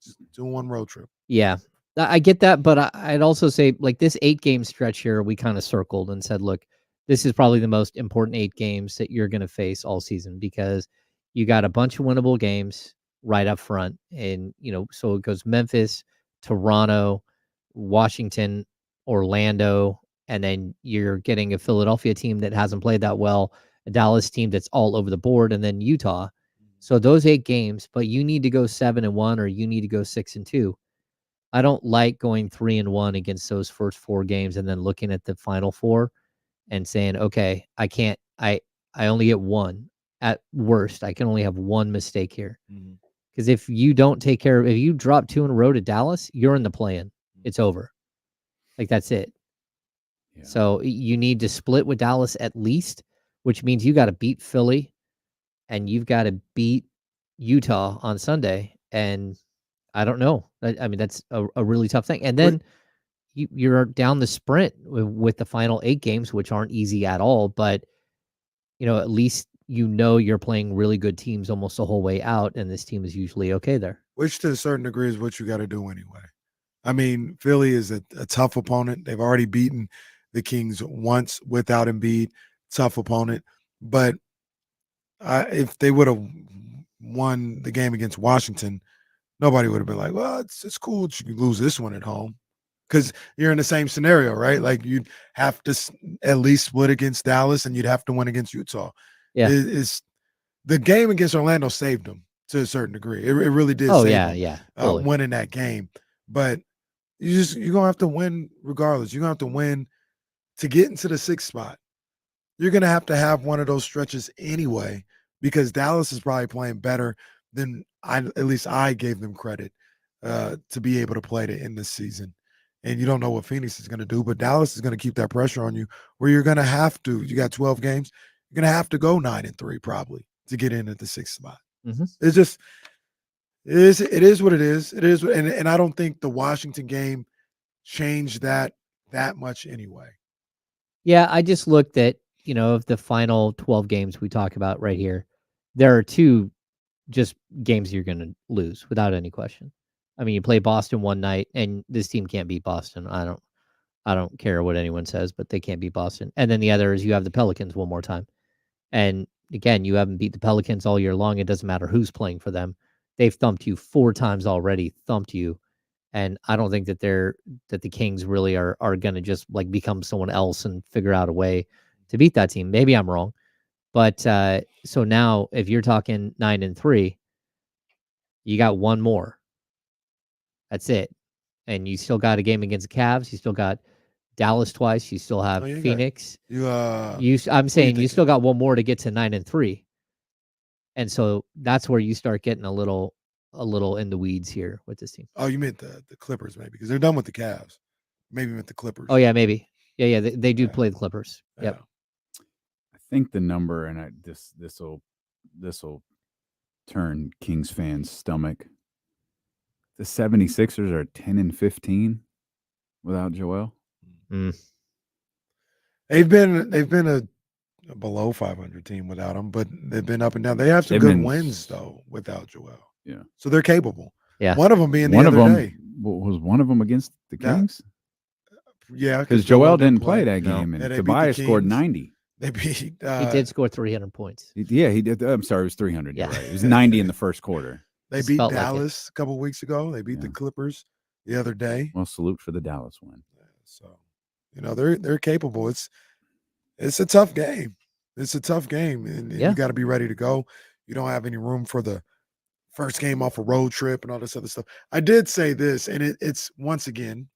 just 2-1 road trip. Yeah, I get that, but I'd also say, like, this 8-game stretch here, we kind of circled and said, look, this is probably the most important 8 games that you're going to face all season, because you got a bunch of winnable games right up front. And, so it goes Memphis, Toronto, Washington, Orlando, and then you're getting a Philadelphia team that hasn't played that well, a Dallas team that's all over the board, and then Utah. So those 8 games, but you need to go 7-1 or you need to go 6-2. I don't like going 3-1 against those first 4 games and then looking at the final 4 and saying, okay, I only get 1 at worst. I can only have 1 mistake here. Because if you don't take care of, if you drop 2 in a row to Dallas, you're in the play-in. It's over. Like, that's it. Yeah. So you need to split with Dallas at least, which means you got to beat Philly. And you've got to beat Utah on Sunday, and I don't know. I mean, that's a really tough thing. And then you're down the sprint with the final 8 games, which aren't easy at all. But at least you're playing really good teams almost the whole way out, and this team is usually okay there. Which, to a certain degree, is what you got to do anyway. I mean, Philly is a tough opponent. They've already beaten the Kings once without Embiid. Tough opponent. But if they would have won the game against Washington, nobody would have been like, well, it's cool that you can lose this one at home. Because you're in the same scenario, right? Like, you'd have to at least split against Dallas, and you'd have to win against Utah. Yeah. It's the game against Orlando saved them to a certain degree. It really did save them, winning that game. But you're going to have to win regardless. You're going to have to win to get into the 6th spot. You're going to have one of those stretches anyway, because Dallas is probably playing better than at least I gave them credit to be able to play to end this season. And you don't know what Phoenix is going to do, but Dallas is going to keep that pressure on you, where you're going to have to. You got 12 games. You're going to have to go 9-3 probably to get in at the 6th spot. Mm-hmm. It's just it is what it is. It is, and I don't think the Washington game changed that much anyway. Yeah, I just looked at of the final 12 games we talk about right here, there are 2 just games you're going to lose without any question. I mean, you play Boston one night, and this team can't beat Boston. I don't care what anyone says, but they can't beat Boston. And then the other is you have the Pelicans one more time. And again, you haven't beat the Pelicans all year long. It doesn't matter who's playing for them. They've thumped you 4 times already, And I don't think that the Kings really are going to just like become someone else and figure out a way to beat that team. Maybe I'm wrong. But so now if you're talking 9-3, you got one more. That's it. And you still got a game against the Cavs. You still got Dallas twice. You still have Phoenix. I'm saying you still got one more to get to 9-3. And so that's where you start getting a little in the weeds here with this team. Oh, you meant the Clippers, maybe, because they're done with the Cavs. Maybe meant the Clippers. Oh yeah, maybe. Yeah. They do play the Clippers. Yeah. Yep. I think the number, and this will turn Kings fans' stomach. The 76ers are 10-15 without Joel. Mm. They've been a below 500 team without him, but they've been up and down. They have some good wins though without Joel. Yeah, so they're capable. Yeah, one of them being the other day. Was one of them against the Kings? Yeah, because Joel didn't play that game, and Tobias scored 90. They beat. He did score 300 points. Yeah, he did. I'm sorry, it was 300. Yeah, right. It was 90 in the first quarter. They beat Dallas a couple of weeks ago. They beat the Clippers the other day. Well, salute for the Dallas win. So, they're capable. It's a tough game. It's a tough game, and you got to be ready to go. You don't have any room for the first game off a road trip and all this other stuff. I did say this, and it's once again,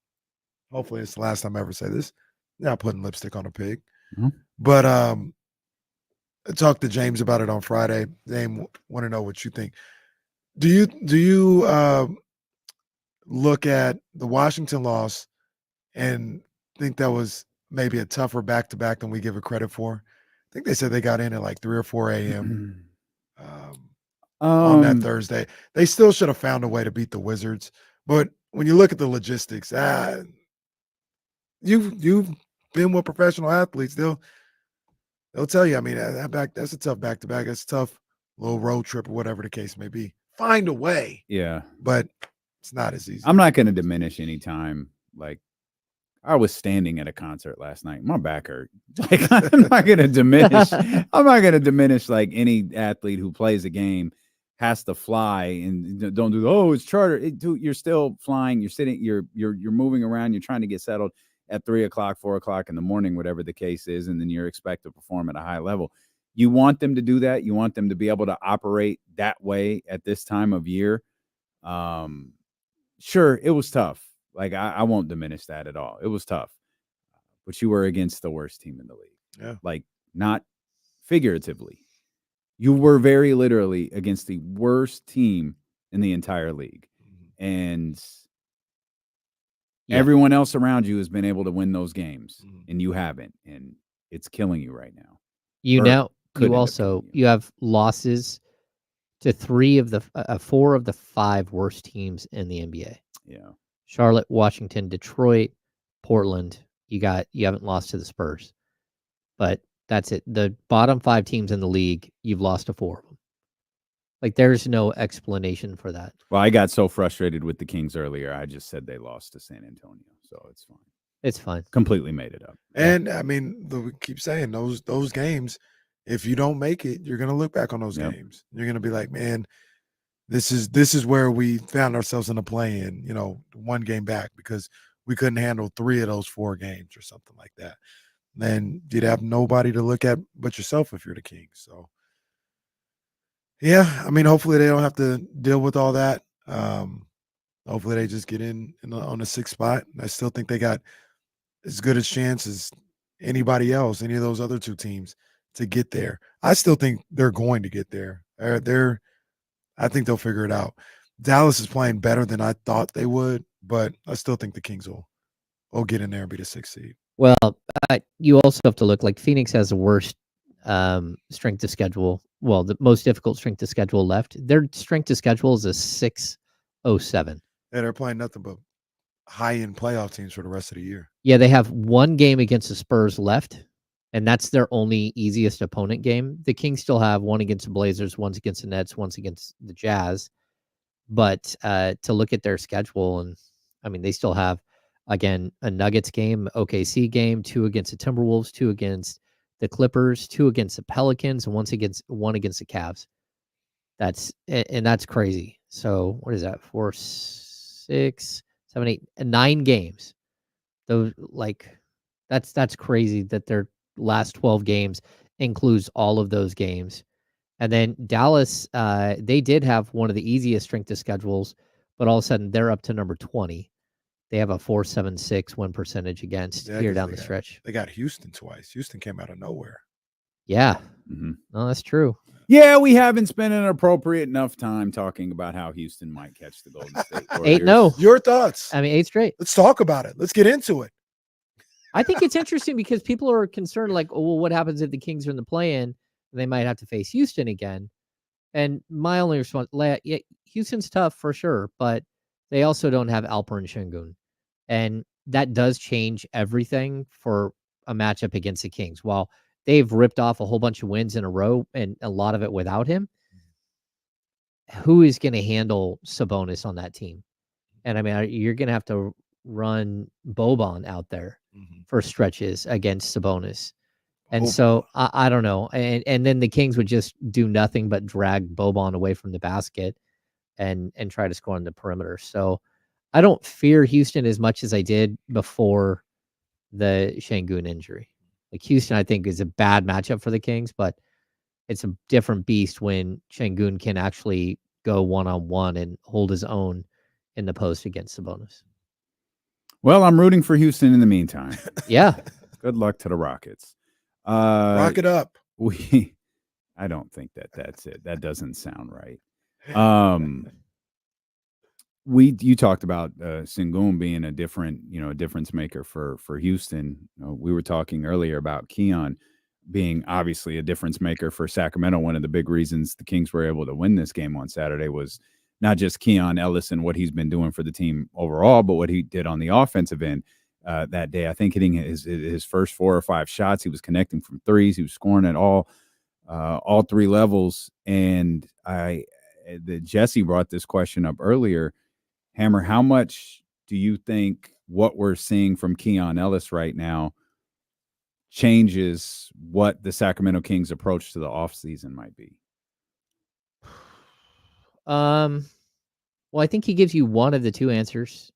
hopefully it's the last time I ever say this. Not putting lipstick on a pig. Mm-hmm. But I talked to James about it on Friday. James, want to know what you think. Do you look at the Washington loss and think that was maybe a tougher back-to-back than we give it credit for? I think they said they got in at like 3 or 4 a.m. On that Thursday. They still should have found a way to beat the Wizards. But when you look at the logistics, you've been with professional athletes. They'll tell you, I mean, that's a tough back-to-back. That's a tough little road trip or whatever the case may be. Find a way. Yeah. But it's not as easy. I'm not going to diminish any time. Like, I was standing at a concert last night. My back hurt. Like, I'm not going to diminish. I'm not going to diminish like any athlete who plays a game has to fly and don't do. It's charter. You're still flying. You're sitting. You're moving around. You're trying to get settled at 3 o'clock, 4 o'clock in the morning, whatever the case is, and then you're expected to perform at a high level. You want them to do that. You want them to be able to operate that way at this time of year. Sure, it was tough. Like, I won't diminish that at all. It was tough. But you were against the worst team in the league. Yeah. Like, not figuratively. You were very literally against the worst team in the entire league. And everyone else around you has been able to win those games, and you haven't. And it's killing you right now. You have losses to 4 of the 5 worst teams in the NBA. Yeah. Charlotte, Washington, Detroit, Portland. You haven't lost to the Spurs. But that's it. The bottom 5 teams in the league, you've lost to 4 of them. Like, there's no explanation for that. Well, I got so frustrated with the Kings earlier. I just said they lost to San Antonio, so it's fine. It's fine. Completely made it up. And I mean, we keep saying those games. If you don't make it, you're gonna look back on those games. You're gonna be like, man, this is where we found ourselves in a play-in. 1 game back because we couldn't handle 3 of those 4 games or something like that. Then you'd have nobody to look at but yourself if you're the Kings. So. Yeah, I mean, hopefully they don't have to deal with all that. Hopefully they just get on the 6th spot. I still think they got as good a chance as anybody else, any of those other 2 teams, to get there. I still think they're going to get there. I think they'll figure it out. Dallas is playing better than I thought they would, but I still think the Kings will get in there and be the 6th seed. Well, you also have to look like Phoenix has the worst strength of schedule. Well, the most difficult strength of schedule left. Their strength of schedule is a 607. Yeah, they're playing nothing but high-end playoff teams for the rest of the year. Yeah, they have 1 game against the Spurs left, and that's their only easiest opponent game. The Kings still have 1 against the Blazers, 1 against the Nets, 1 against the Jazz. But to look at their schedule, and I mean, they still have, again, a Nuggets game, OKC game, 2 against the Timberwolves, 2 against the Clippers, 2 against the Pelicans, and 1 against the Cavs. That's crazy. So what is that? 4, 6, 7, 8, 9 games. Those that's crazy that their last 12 games includes all of those games. And then Dallas, they did have one of the easiest strength of schedules, but all of a sudden they're up to number 20. They have a 4.76 win percentage against here down the stretch. They got Houston twice. Houston came out of nowhere. Yeah. Mm-hmm. No, that's true. Yeah, we haven't spent an appropriate enough time talking about how Houston might catch the Golden State Warriors. 8-0. Your thoughts? I mean, 8 straight. Let's talk about it. Let's get into it. I think it's interesting because people are concerned, like, oh, well, what happens if the Kings are in the play-in? They might have to face Houston again. And my only response, yeah, Houston's tough for sure, but they also don't have Alperen Şengün. And that does change everything for a matchup against the Kings. While they've ripped off a whole bunch of wins in a row and a lot of it without him, who is going to handle Sabonis on that team? And I mean, you're going to have to run Boban out there for stretches against Sabonis. And so I don't know. And then the Kings would just do nothing but drag Boban away from the basket and try to score on the perimeter. So I don't fear Houston as much as I did before the Şengün injury. Like, Houston, I think, is a bad matchup for the Kings, but it's a different beast when Şengün can actually go one-on-one and hold his own in the post against Sabonis. Well, I'm rooting for Houston in the meantime. Yeah. Good luck to the Rockets. Rock it up. I don't think that's it. That doesn't sound right. You talked about Şengün being a difference maker for Houston. We were talking earlier about Keon being obviously a difference maker for Sacramento. One of the big reasons the Kings were able to win this game on Saturday was not just Keon Ellis and what he's been doing for the team overall, but what he did on the offensive end that day. I think hitting his first 4 or 5 shots, he was connecting from threes. He was scoring at all 3 levels. And Jesse brought this question up earlier. Hammer, how much do you think what we're seeing from Keon Ellis right now changes what the Sacramento Kings approach to the offseason might be? Well, I think he gives you one of the 2 answers.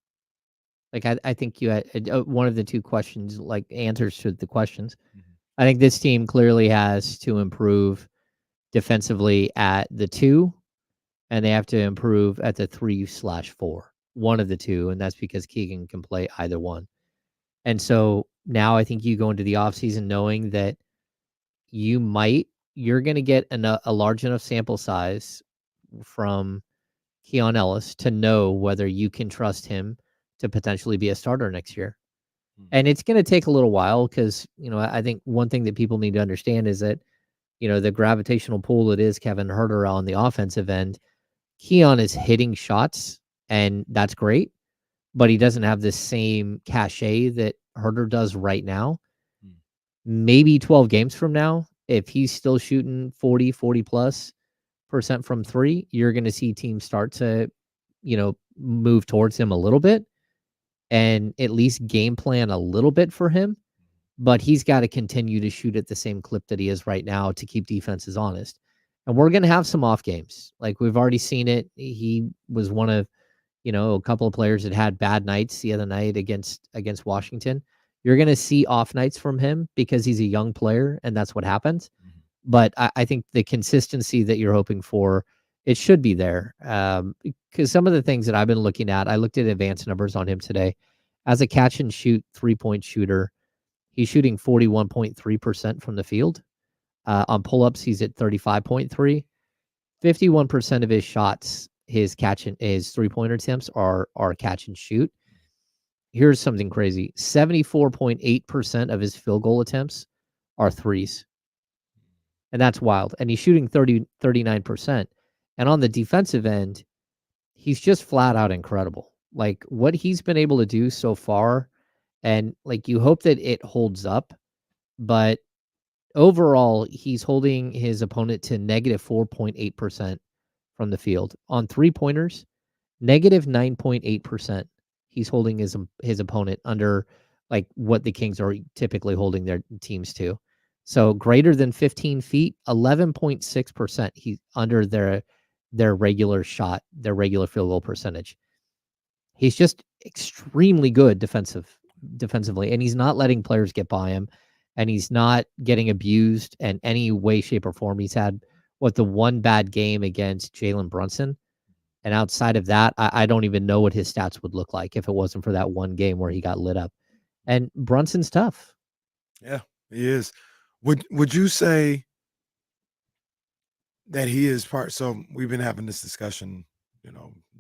Like, I think you had one of the 2 questions, like answers to the questions. I think this team clearly has to improve defensively at the 2, and they have to improve at the 3/4. One of the 2, and that's because Keegan can play either one. And so now I think you go into the offseason knowing that you're going to get a large enough sample size from Keon Ellis to know whether you can trust him to potentially be a starter next year. And it's going to take a little while because, I think one thing that people need to understand is that the gravitational pull that is Kevin Huerter on the offensive end. Keon is hitting shots, and that's great, but he doesn't have the same cachet that Huerter does right now. Maybe 12 games from now, if he's still shooting 40+% from three, you're going to see teams start to, move towards him a little bit and at least game plan a little bit for him. But he's got to continue to shoot at the same clip that he is right now to keep defenses honest. And we're going to have some off games. Like we've already seen it. He was one of, a couple of players that had bad nights the other night against Washington. You're going to see off nights from him because he's a young player and that's what happens. But I think the consistency that you're hoping for, it should be there. Because some of the things that I've been looking at, I looked at advanced numbers on him today. As a catch and shoot 3-point shooter, he's shooting 41.3% from the field. On pull-ups, he's at 35.3. 51% of his shots, his 3-pointer attempts are catch and shoot. Here's something crazy. 74.8% of his field goal attempts are threes. And that's wild. And he's shooting 39%. And on the defensive end, he's just flat out incredible. Like what he's been able to do so far, and like you hope that it holds up, but overall, he's holding his opponent to negative 4.8% from the field. On 3-pointers, negative 9.8%. He's holding his opponent under like what the Kings are typically holding their teams to. So greater than 15 feet, 11.6%. He's under their regular shot, their regular field goal percentage. He's just extremely good defensively, and he's not letting players get by him, and he's not getting abused in any way, shape, or form. He's had the one bad game against Jalen Brunson. And outside of that, I don't even know what his stats would look like if it wasn't for that one game where he got lit up. And Brunson's tough. Yeah, he is. Would you say that he is part? So we've been having this discussion,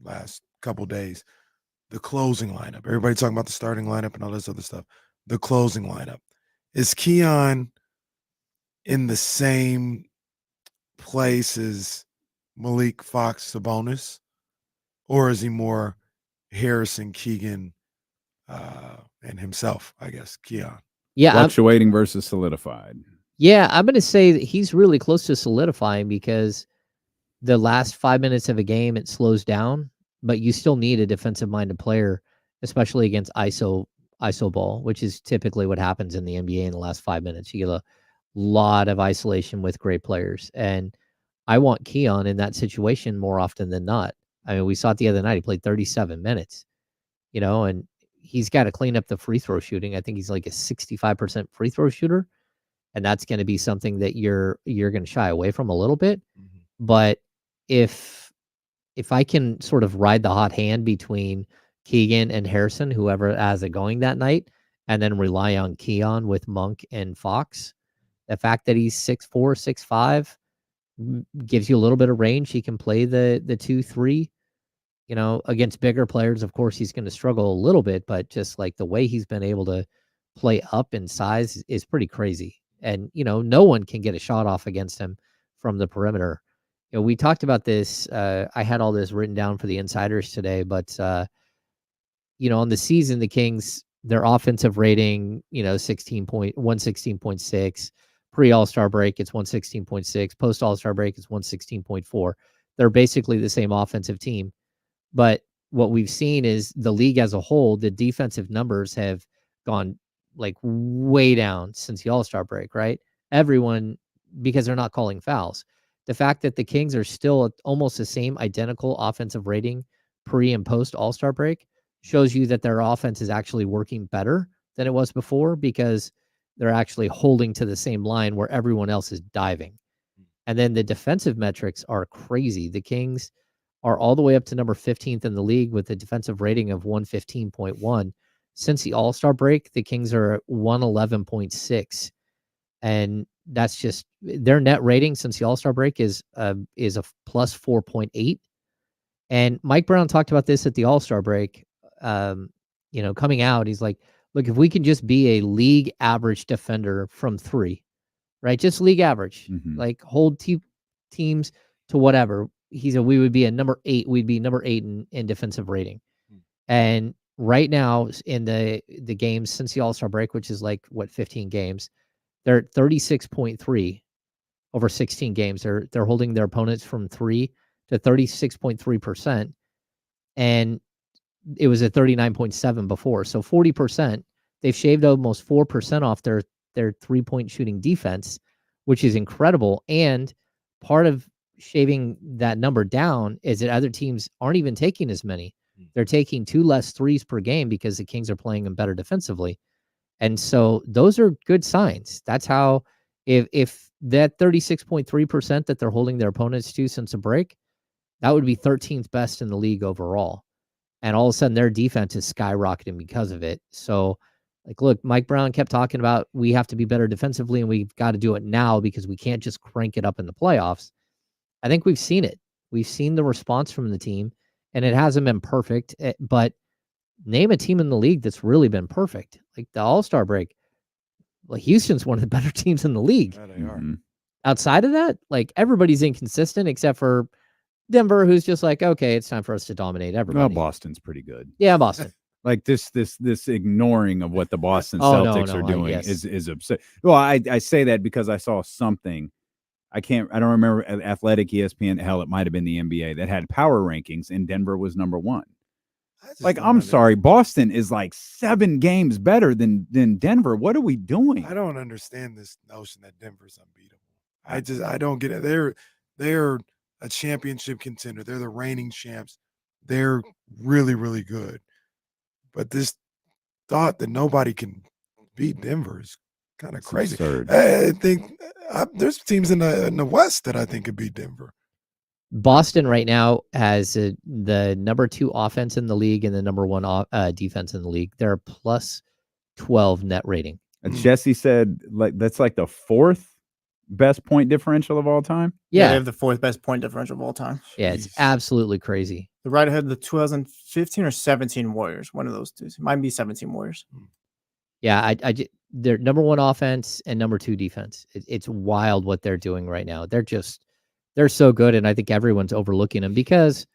last couple days. The closing lineup. Everybody talking about the starting lineup and all this other stuff. The closing lineup. Is Keon in the same place as Malik, Fox, Sabonis? Or is he more Harrison, Keegan, and himself, I guess, Keon? Yeah. Fluctuating versus solidified. Yeah, I'm going to say that he's really close to solidifying because the last 5 minutes of a game, it slows down, but you still need a defensive-minded player, especially against ISO ball, which is typically what happens in the NBA in the last 5 minutes. You get a lot of isolation with great players, and I want Keon in that situation more often than not. I mean, we saw it the other night. He played 37 minutes, and he's got to clean up the free throw shooting. I think he's like a 65% free throw shooter, and that's going to be something that you're going to shy away from a little bit. But if I can sort of ride the hot hand between Keegan and Harrison, whoever has it going that night, and then rely on Keon with Monk and Fox, the fact that he's 6'4", 6'5", gives you a little bit of range. He can play the 2-3. Against bigger players, of course, he's going to struggle a little bit, but just like the way he's been able to play up in size is pretty crazy. And, no one can get a shot off against him from the perimeter. We talked about this. I had all this written down for the insiders today, but, on the season, the Kings, their offensive rating, 116.6. Pre-All-Star break, it's 116.6. Post-All-Star break, it's 116.4. They're basically the same offensive team. But what we've seen is the league as a whole, the defensive numbers have gone like way down since the All-Star break, right? Everyone, because they're not calling fouls. The fact that the Kings are still at almost the same identical offensive rating pre and post All-Star break shows you that their offense is actually working better than it was before because they're actually holding to the same line where everyone else is diving. And then the defensive metrics are crazy. The Kings are all the way up to number 15th in the league with a defensive rating of 115.1. Since the All-Star break, the Kings are at 111.6. And that's just their net rating since the All-Star break is a plus 4.8. And Mike Brown talked about this at the All-Star break. Coming out, he's like, look, if we can just be a league average defender from three, right? Just league average. Like hold teams to whatever. He said we would be a number 8. We'd be number 8 in defensive rating. And right now in the games since the All-Star break, which is like 15 games, they're at 36.3 over 16 games. They're holding their opponents from 3 to 36.3%. And it was at 39.7 before. So 40%. They've shaved almost 4% off their 3-point shooting defense, which is incredible. And part of shaving that number down is that other teams aren't even taking as many. They're taking 2 less threes per game because the Kings are playing them better defensively. And so those are good signs. That's how, if that 36.3% that they're holding their opponents to since a break, that would be 13th best in the league overall. And all of a sudden their defense is skyrocketing because of it. So like, look, Mike Brown kept talking about we have to be better defensively and we've got to do it now because we can't just crank it up in the playoffs. I think we've seen it. We've seen the response from the team, and it hasn't been perfect, but name a team in the league that's really been perfect. Like the All-Star break, well, Houston's one of the better teams in the league. Yeah, they are. Outside of that, like everybody's inconsistent except for Denver, who's just like, okay, it's time for us to dominate everybody. Well, Boston's pretty good. Yeah, Boston. Like this ignoring of what the Boston Celtics are doing is upset. Well, I say that because I saw something. I don't remember Athletic, ESPN, hell, it might have been the NBA that had power rankings, and Denver was number 1. Like, I'm sorry, Boston is like 7 games better than Denver. What are we doing? I don't understand this notion that Denver's unbeatable. I don't get it. They're a championship contender. They're the reigning champs. They're really, really good. But this thought that nobody can beat Denver is kind of crazy. Absurd. I think there's teams in the West that I think could beat Denver. Boston right now has the number 2 offense in the league and the number 1 defense in the league. They're plus 12 net rating. And Jesse said like that's like the 4th best point differential of all time. Yeah, they have the 4th best point differential of all time. Yeah, it's absolutely crazy. They're right ahead of the 2015 or 17 Warriors. One of those two. It might be 17 Warriors. Yeah, they're number 1 offense and number 2 defense. It's wild what they're doing right now. They're so good, and I think everyone's overlooking them because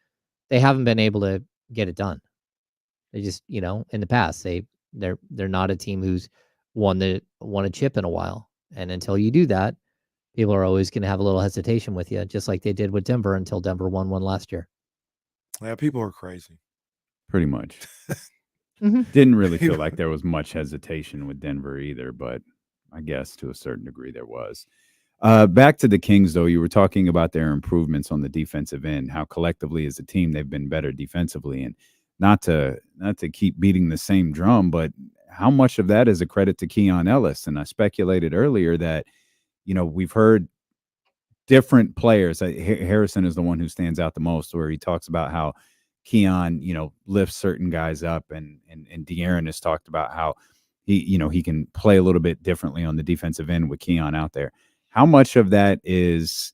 they haven't been able to get it done. They just, in the past, they're not a team who's won a chip in a while. And until you do that, people are always going to have a little hesitation with you, just like they did with Denver until Denver won one last year. Yeah, people are crazy. Pretty much. Didn't really feel like there was much hesitation with Denver either, but I guess to a certain degree there was. Back to the Kings, though, you were talking about their improvements on the defensive end, how collectively as a team they've been better defensively, and not to keep beating the same drum, but how much of that is a credit to Keon Ellis? And I speculated earlier that, we've heard different players. Harrison is the one who stands out the most, where he talks about how Keon, lifts certain guys up, and De'Aaron has talked about how he can play a little bit differently on the defensive end with Keon out there. How much of that is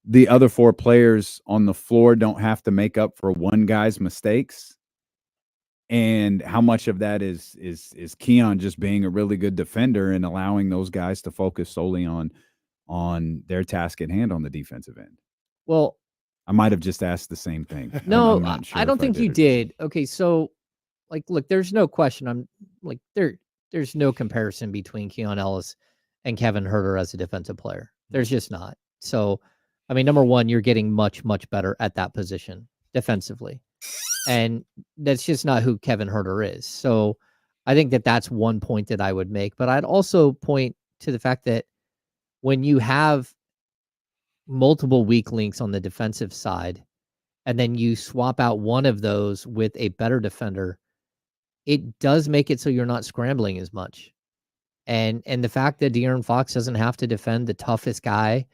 the other 4 players on the floor don't have to make up for one guy's mistakes? And how much of that is Keon just being a really good defender and allowing those guys to focus solely on their task at hand on the defensive end? Well, I might have just asked the same thing. No, I'm not sure I don't think you did. Okay, so look, there's no question. There's no comparison between Keon Ellis and Kevin Huerter as a defensive player. There's just not. So, number 1, you're getting much, much better at that position defensively. And that's just not who Kevin Huerter is. So I think that's one point that I would make. But I'd also point to the fact that when you have multiple weak links on the defensive side, and then you swap out one of those with a better defender, it does make it so you're not scrambling as much. And the fact that De'Aaron Fox doesn't have to defend the toughest guy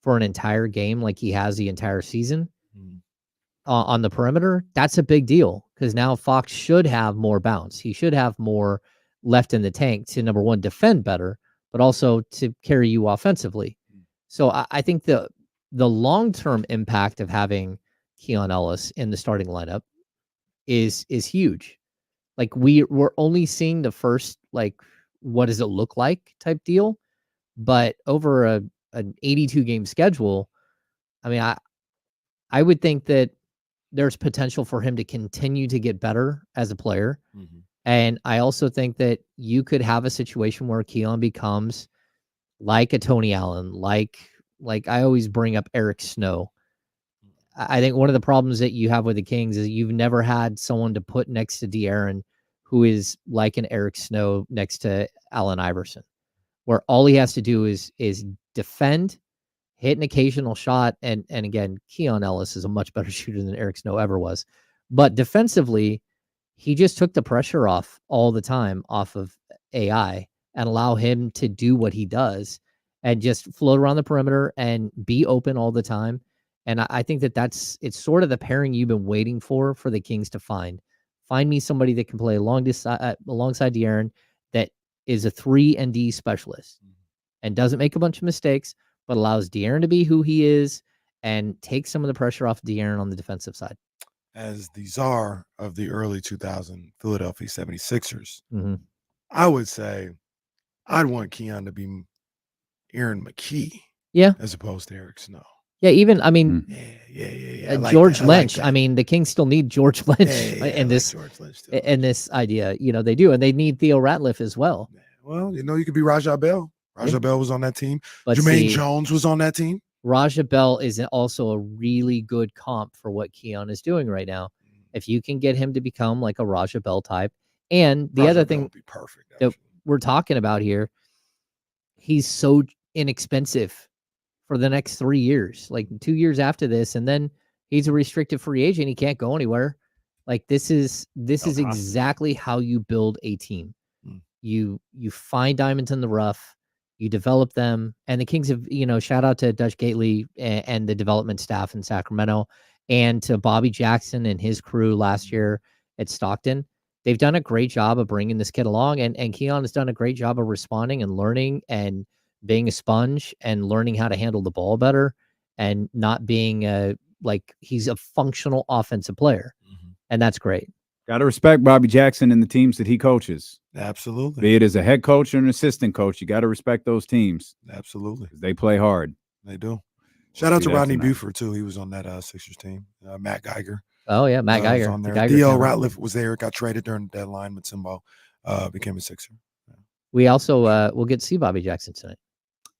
for an entire game like he has the entire season on the perimeter, that's a big deal, because now Fox should have more bounce. He should have more left in the tank to, number 1, defend better, but also to carry you offensively. So I think the long-term impact of having Keon Ellis in the starting lineup is huge. Like we're only seeing the first, what does it look like type deal. But over an 82 game schedule, I mean, I would think that there's potential for him to continue to get better as a player. Mm-hmm. And I also think that you could have a situation where Keon becomes like a Tony Allen, like I always bring up Eric Snow. I think one of the problems that you have with the Kings is you've never had someone to put next to De'Aaron who is like an Eric Snow next to Allen Iverson, where all he has to do is defend, hit an occasional shot, and again, Keon Ellis is a much better shooter than Eric Snow ever was. But defensively, he just took the pressure off all the time off of AI and allow him to do what he does and just float around the perimeter and be open all the time. And I think that it's sort of the pairing you've been waiting for the Kings to find. Find me somebody that can play alongside De'Aaron that is a 3-and-D specialist and doesn't make a bunch of mistakes, but allows De'Aaron to be who he is and take some of the pressure off De'Aaron on the defensive side. As the czar of the early 2000 Philadelphia 76ers, mm-hmm. I would say I'd want Keon to be Aaron McKee, as opposed to Eric Snow. Yeah, even I mean, George Lynch. I mean, the Kings still need George Lynch in this this idea. You know, they do, and they need Theo Ratliff as well. Well, you know, you could be Raja Bell. Raja Bell was on that team. But Jermaine Jones was on that team. Raja Bell is also a really good comp for what Keon is doing right now. If you can get him to become like a Raja Bell type, and the other thing that we're talking about here, he's so inexpensive for the next 3 years, like 2 years after this, and then he's a restricted free agent. He can't go anywhere. Like this is exactly how you build a team. You find diamonds in the rough, you develop them, and the Kings have, shout out to Dutch Gately and the development staff in Sacramento, and to Bobby Jackson and his crew last year at Stockton. They've done a great job of bringing this kid along, and Keon has done a great job of responding and learning and being a sponge and learning how to handle the ball better and not being he's a functional offensive player. Mm-hmm. And that's great. Got to respect Bobby Jackson and the teams that he coaches. Absolutely. Be it as a head coach or an assistant coach, you got to respect those teams. Absolutely. They play hard. They do. Shout out to Rodney Buford, too. He was on that Sixers team. Matt Geiger. Oh, yeah, Matt Geiger. Was on there. Theo Ratliff was there. Got traded during the deadline. Mutombo became a Sixer. Yeah. We also will get to see Bobby Jackson tonight.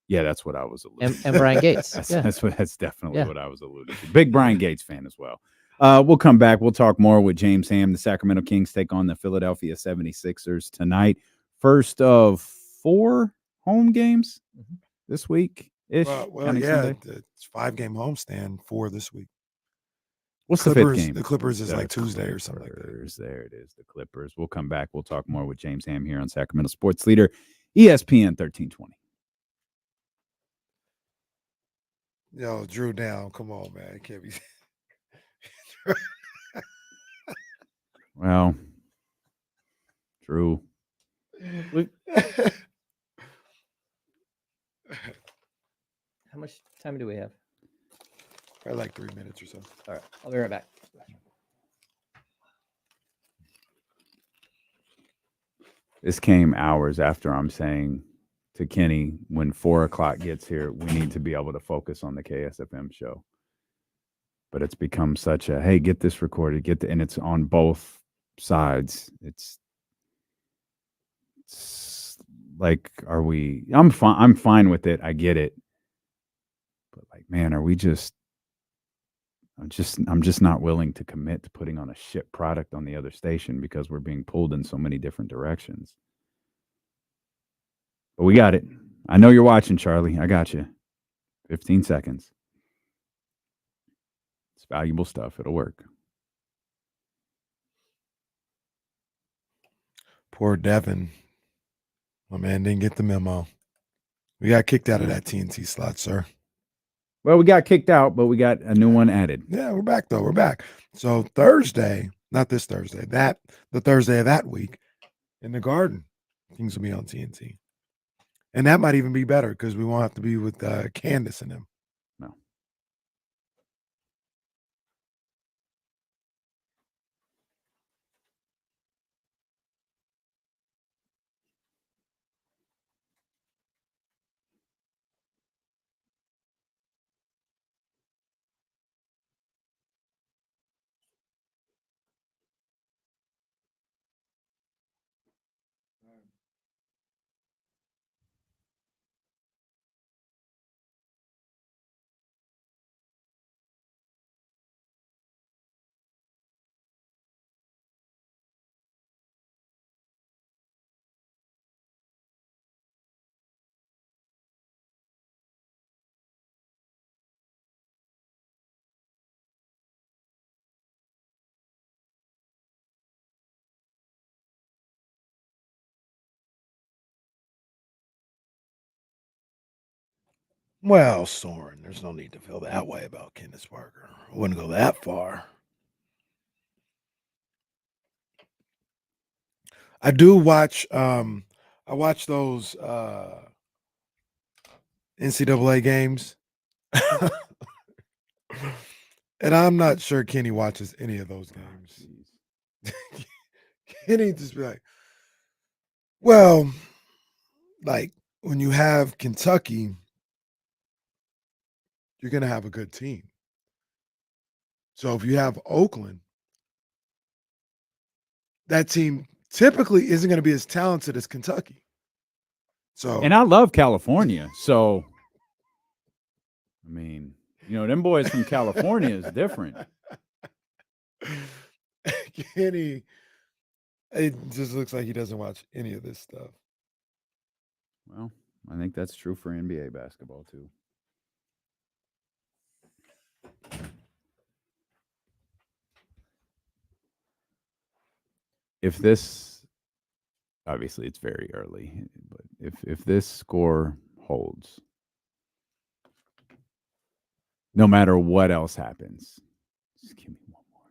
Yeah, that's what I was alluding to. And Brian Gates. That's definitely what I was alluding to. Big Brian Gates fan as well. We'll come back. We'll talk more with James Ham. The Sacramento Kings take on the Philadelphia 76ers tonight. First of 4 home games this week-ish. Well, yeah, it's 5-game homestand, 4 this week. What's the 5th game? The Clippers is like Tuesday or something like that. There it is, the Clippers. We'll come back. We'll talk more with James Ham here on Sacramento Sports Leader, ESPN 1320. Yo, Drew down. Come on, man. It can't be. Well, Drew. How much time do we have? Probably like 3 minutes or so. All right. I'll be right back. This came hours after I'm saying to Kenny, when 4 o'clock gets here, we need to be able to focus on the KSFM show. But it's become such a, hey, get this recorded, and it's on both sides. It's like, I'm fine with it. I get it. But like, man, I'm just not willing to commit to putting on a shit product on the other station because we're being pulled in so many different directions. But we got it. I know you're watching, Charlie. I got you. 15 seconds. It's valuable stuff. It'll work. Poor Devin. My man didn't get the memo. We got kicked out of that TNT slot, sir. Well, we got kicked out, but we got a new one added. Yeah, we're back, though. We're back. So Thursday, not this Thursday, the Thursday of that week in the Garden, Kings will be on TNT. And that might even be better because we won't have to be with Candace and them. No. Well, Soren, there's no need to feel that way about Kenneth Parker. I wouldn't go that far. I do watch. I watch those NCAA games, and I'm not sure Kenny watches any of those games. Kenny just be like, well, like when you have Kentucky, you're going to have a good team. So if you have Oakland, that team typically isn't going to be as talented as Kentucky. So, and I love California. So, I mean, them boys from California is different. Kenny, it just looks like he doesn't watch any of this stuff. Well, I think that's true for NBA basketball too. If this, obviously it's very early, but if this score holds, no matter what else happens, just give me one more.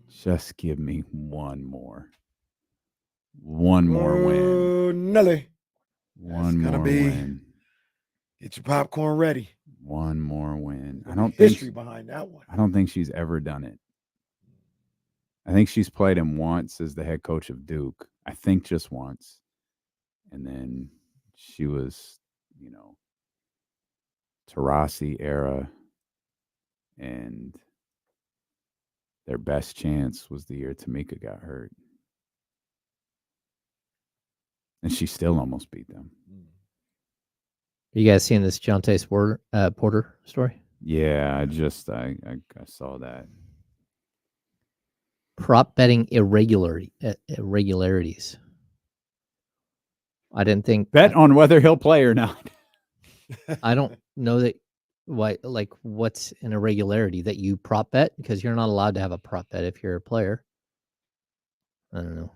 Just give me one more. One more win. Nelly. One more win. Get your popcorn ready. One more win. I don't think history behind that one. I don't think she's ever done it. I think she's played him once as the head coach of Duke. I think just once. And then she was, Taurasi era. And their best chance was the year Tamika got hurt. And she still almost beat them. You guys seen this Jonte Porter story? Yeah, I saw that. Prop betting irregularities. I didn't think bet on whether he'll play or not. I don't know that what's an irregularity that you prop bet, because you're not allowed to have a prop bet if you're a player. I don't know.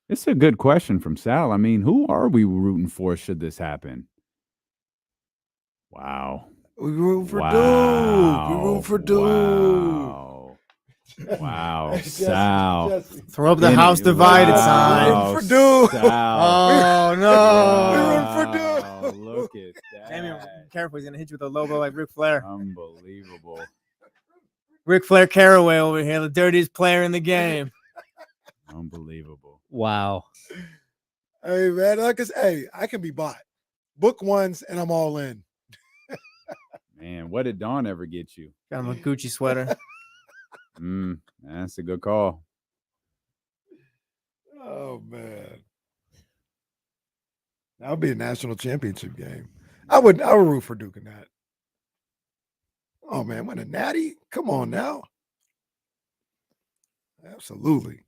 It's a good question from Sal. I mean, who are we rooting for should this happen? Wow. We root for Duke. We root for Duke. Wow, Sal. Throw up the house divided sign. We're rooting for Duke. Oh, no. We're rooting for Duke. Look at that. Damn, careful. He's going to hit you with a logo like Ric Flair. Unbelievable. Ric Flair Caraway over here, the dirtiest player in the game. Unbelievable. Wow. Hey, man, I can be bought. Book ones, and I'm all in. Man, what did Dawn ever get you? Got him a Gucci sweater. That's a good call. Oh, man. That would be a national championship game. I would root for Duke in that. Oh, man, win a natty? Come on now. Absolutely.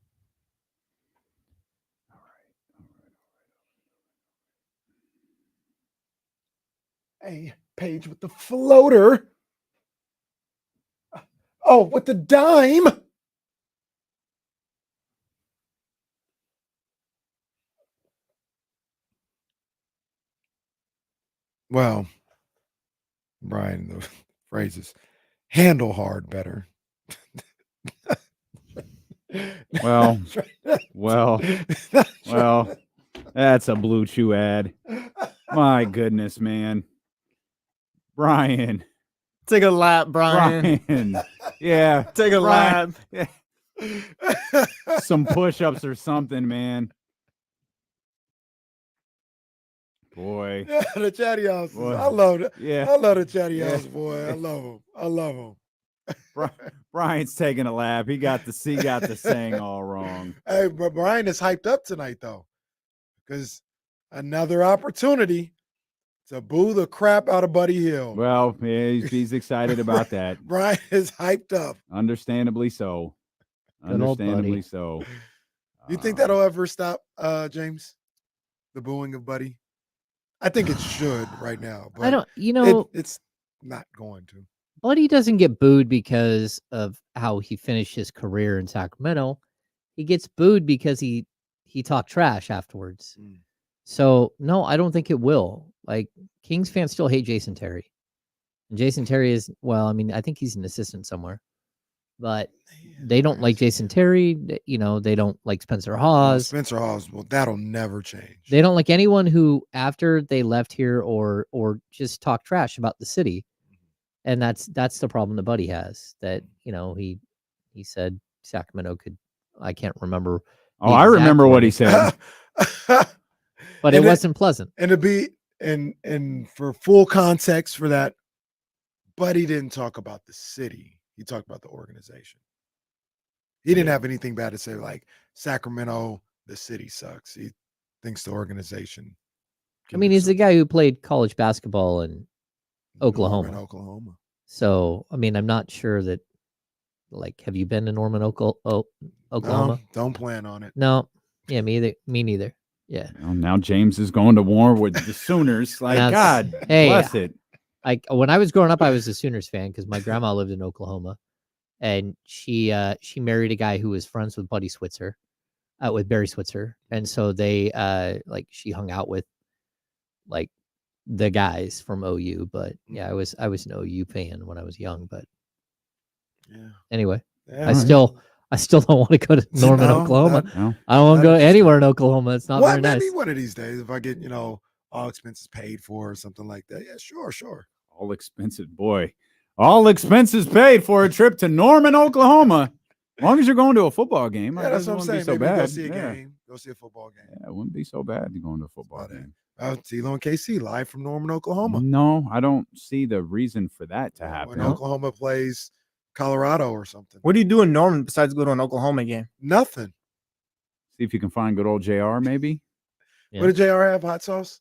Hey, Paige with the floater. Oh, with the dime. Well, Brian, the phrase is handle hard better. Well, that's a Blue Chew ad. My goodness, man. Brian. Take a lap, Brian. Yeah. Take a lap. Yeah. Some push-ups or something, man. Boy. Yeah, the chatty houses. Boy. I love it. Yeah. I love the chatty house, boy. I love him. Brian's taking a lap. He got the saying all wrong. Hey, but Brian is hyped up tonight, though, because another opportunity to boo the crap out of Buddy Hill. Well, yeah, he's excited about that. Brian is hyped up. Understandably so. Understandably so. Do you think that'll ever stop, James? The booing of Buddy? I think it should right now. But I don't, it's not going to. Buddy doesn't get booed because of how he finished his career in Sacramento. He gets booed because he talked trash afterwards. So, no, I don't think it will. like Kings fans still hate Jason Terry. And Jason Terry is, well, I mean, I think he's an assistant somewhere. But they don't like Jason Terry. You know, they don't like Spencer Hawes. Spencer Hawes, well, that'll never change. They don't like anyone who, after they left here or just talk trash about the city. And that's the problem that Buddy has. That, you know, he said Sacramento could, I can't remember. Oh, I remember what he said. But it wasn't pleasant. And to be and for full context for that, Buddy didn't talk about the city. He talked about the organization. He didn't have anything bad to say, like Sacramento, the city sucks. He thinks the organization. I mean, he's the guy who played college basketball in Oklahoma. Oklahoma. So, I mean, I'm not sure that, like, have you been to Norman, Oklahoma? No, don't plan on it. No. Yeah, me neither. Yeah. Well, now James is going to war with the Sooners. Like, God bless it. When I was growing up, I was a Sooners fan because my grandma lived in Oklahoma, and she married a guy who was friends with Buddy Switzer, with Barry Switzer, and so they she hung out with like the guys from OU. But yeah, I was an OU fan when I was young. But anyway, I still don't want to go to Norman, Oklahoma. I don't want to go anywhere in Oklahoma. It's not very nice. Maybe one of these days, if I get all expenses paid for or something like that. Yeah, sure. All expenses, boy. All expenses paid for a trip to Norman, Oklahoma. As long as you're going to a football game, that's what I'm saying. Be so maybe bad. Go see a game. Go see a football game. Yeah, it wouldn't be so bad to go into a football game. Tilo and KC live from Norman, Oklahoma. No, I don't see the reason for that to happen. When Oklahoma plays Colorado or something. What do you do in Norman besides go to an Oklahoma game? Nothing. See if you can find good old JR, maybe. Yeah. What did JR have? Hot sauce?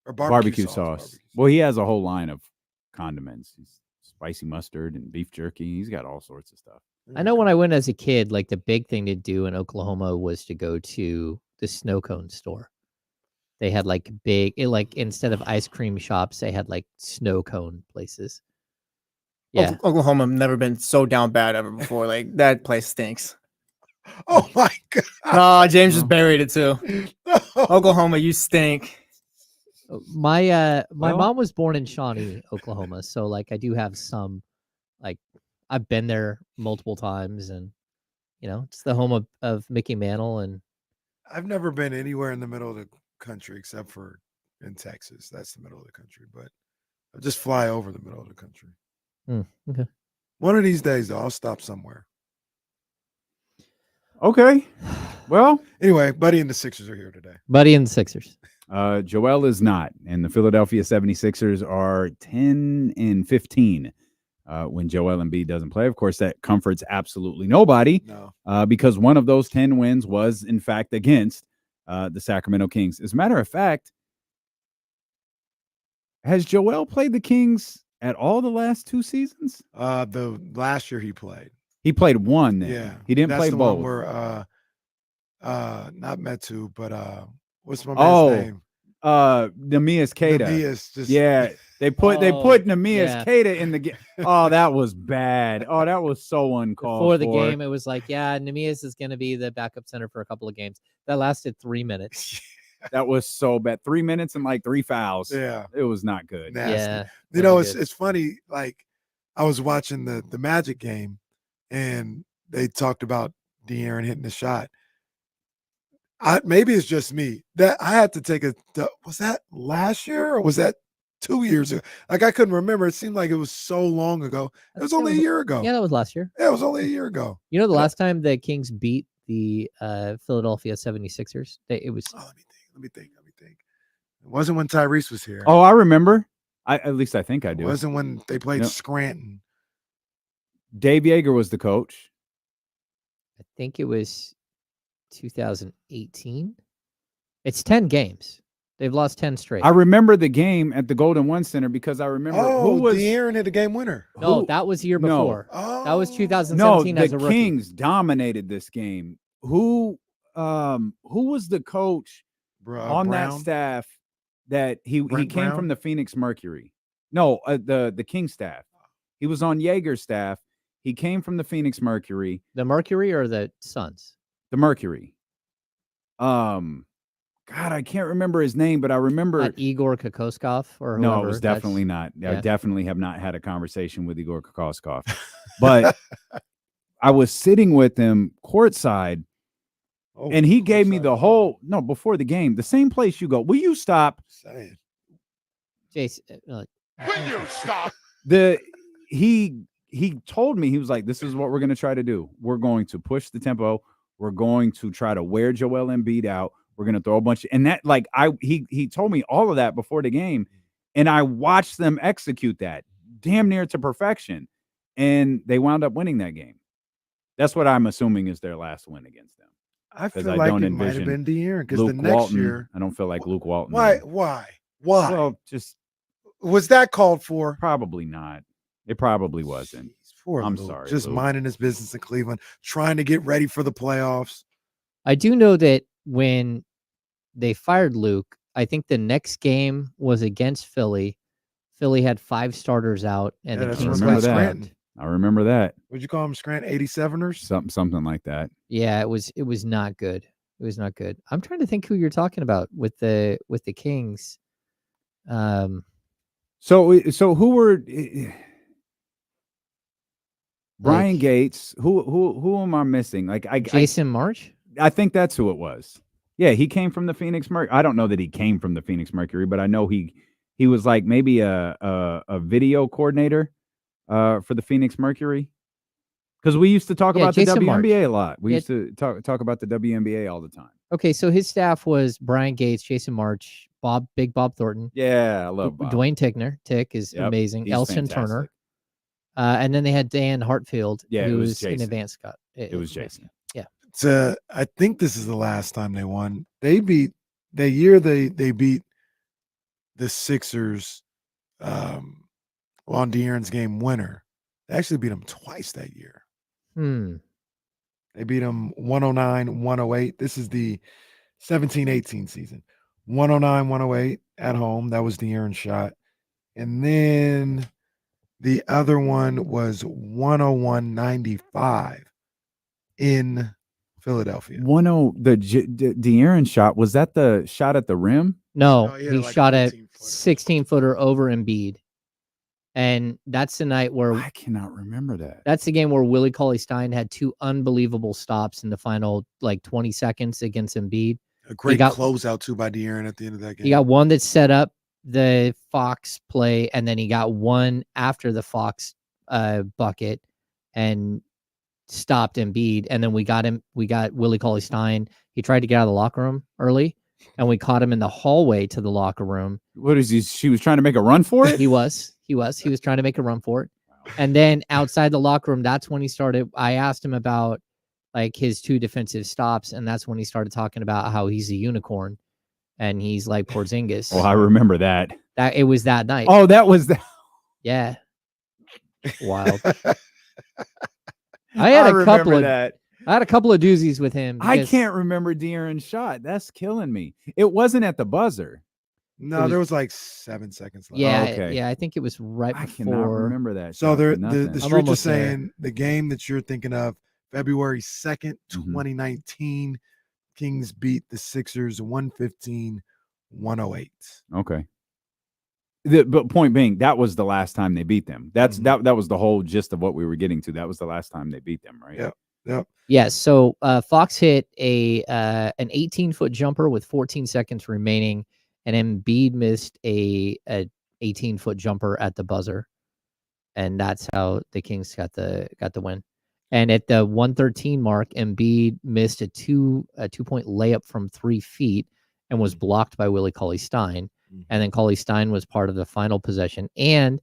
Or barbecue sauce? Well, he has a whole line of condiments. He's spicy mustard and beef jerky. He's got all sorts of stuff. I know when I went as a kid, like the big thing to do in Oklahoma was to go to the snow cone store. They had like instead of ice cream shops, they had like snow cone places. Yeah. Oklahoma have never been so down bad ever before. Like that place stinks. Oh my God. No, James just buried it too. Oklahoma, you stink. My mom was born in Shawnee, Oklahoma, so like I do have some, like I've been there multiple times, and you know it's the home of Mickey Mantle, and I've never been anywhere in the middle of the country except for in Texas. That's the middle of the country, but I'll just fly over the middle of the country. Okay. One of these days, though, I'll stop somewhere. Okay. Well, anyway, Buddy and the Sixers are here today. Buddy and the Sixers. Joel is not, and the Philadelphia 76ers are 10-15 when Joel Embiid doesn't play. Of course, that comforts absolutely nobody because one of those 10 wins was, in fact, against the Sacramento Kings. As a matter of fact, has Joel played the Kings at all the last 2 seasons? The last year he played. He played one then. Yeah. He didn't play both. Where, not Metu, but what's my man's name? Neemias Queta. Yeah, they put Neemias Queta in the game. Oh, that was bad. Oh, that was so uncalled for. Before the game, it was like, yeah, Neemias is going to be the backup center for a couple of games. That lasted 3 minutes. That was so bad. 3 minutes and like 3 fouls. Yeah, it was not good. Nasty. Yeah, you know, it's funny. Like I was watching the Magic game, and they talked about De'Aaron hitting the shot. Maybe it's just me that I had to take was that last year or was that 2 years ago? Like I couldn't remember. It seemed like it was so long ago. It was only a year ago. Yeah, that was last year. Yeah, it was only a year ago. You know, the last time the Kings beat the Philadelphia 76ers, it was. Oh, let me think. It wasn't when Tyrese was here. Oh, I remember. At least I think I do. It wasn't when they played Scranton. Dave Yeager was the coach. I think it was 2018. It's 10 games. They've lost 10 straight. I remember the game at the Golden One Center because I remember who was De'Aaron hit the game winner. No, that was the year before. No. That was 2017 as a rookie. The Kings dominated this game. Who was the coach on that staff that he came from the Phoenix Mercury? No, the King staff. He was on Yeager's staff. He came from the Phoenix Mercury. The Mercury or the Suns? The Mercury. God, I can't remember his name, but I remember Not Igor Kokoskov or no, whoever. it was definitely not. I yeah. definitely have not had a conversation with Igor Kokoskov, but I was sitting with him courtside, and he gave me the whole before the game, the same place you go. Will you stop? Say it. Jason, Will you stop? He told me, he was like, this is what we're going to try to do. We're going to push the tempo. We're going to try to wear Joel Embiid out. We're going to throw a bunch of, and that he told me all of that before the game, and I watched them execute that damn near to perfection, and they wound up winning that game. That's what I'm assuming is their last win against them. I feel like it might have been De'Aaron because the next Walton, year I don't feel like Luke Walton. Why? Well, just was that called for? Probably not. It probably wasn't. I'm sorry. Just Luke. minding his business in Cleveland, trying to get ready for the playoffs. I do know that when they fired Luke, I think the next game was against Philly. Philly had 5 starters out, and the Kings got swept. I remember that. What'd you call them, Scranton 87ers? Something like that. Yeah, it was not good. It was not good. I'm trying to think who you're talking about with the Kings. So who were Brian Gates? Who am I missing? Jason March? I think that's who it was. Yeah, he came from the Phoenix Mercury. I don't know that he came from the Phoenix Mercury, but I know he was like maybe a video coordinator for the Phoenix Mercury. Because we used to talk about Jason the WNBA a lot. We used to talk about the WNBA all the time. Okay, so his staff was Brian Gates, Jason March, Big Bob Thornton. Yeah, I love Bob. Dwayne Tickner. Tick is amazing. Elson Turner. And then they had Dan Hartfield, who was an advanced Scott. It was Jason. Yeah. I think this is the last time they won. They beat they beat the Sixers on De'Aaron's game winner. They actually beat them twice that year. They beat them 109-108. This is the 17-18 season. 109-108 at home. That was De'Aaron's shot. And then the other one was 101-95 in Philadelphia. The De'Aaron shot, was that the shot at the rim? No, he shot a 16-footer over Embiid. And that's the night where I cannot remember that. That's the game where Willie Cauley-Stein had 2 unbelievable stops in the final 20 seconds against Embiid. A great closeout too by De'Aaron at the end of that game. He got one that set up the Fox play, and then he got one after the Fox bucket and stopped Embiid. And then we got Willie Cauley-Stein. He tried to get out of the locker room early, and we caught him in the hallway to the locker room. What is he? She was trying to make a run for it? He was trying to make a run for it. And then outside the locker room, that's when he started. I asked him about his 2 defensive stops, and that's when he started talking about how he's a unicorn and he's like Porzingis. Oh, I remember that. It was that night. Oh, that was that. Yeah. Wild. I had a couple of doozies with him. I can't remember De'Aaron's shot. That's killing me. It wasn't at the buzzer. No, there was 7 seconds left. Yeah, yeah, I think it was right before. I cannot remember that. So the streets are saying the game that you're thinking of, February 2nd, 2019, Kings beat the Sixers 115-108. Okay. But point being, that was the last time they beat them. That was the whole gist of what we were getting to. That was the last time they beat them, right? Yep. Yes. So Fox hit an 18-foot jumper with 14 seconds remaining, and Embiid missed a 18-foot jumper at the buzzer, and that's how the Kings got the win. And at the 113 mark, Embiid missed a 2-point layup from 3 feet and was blocked by Willie Cauley-Stein. And then Cauley-Stein was part of the final possession. And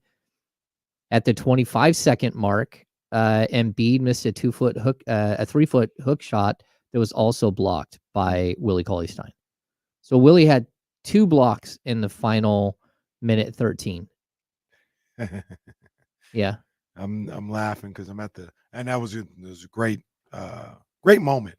at the 25-second mark, Embiid missed a 2-foot hook, a 3-foot hook shot that was also blocked by Willie Cauley-Stein. So Willie had 2 blocks in the final minute 13. Yeah. I'm laughing because I'm at and that was a great great moment.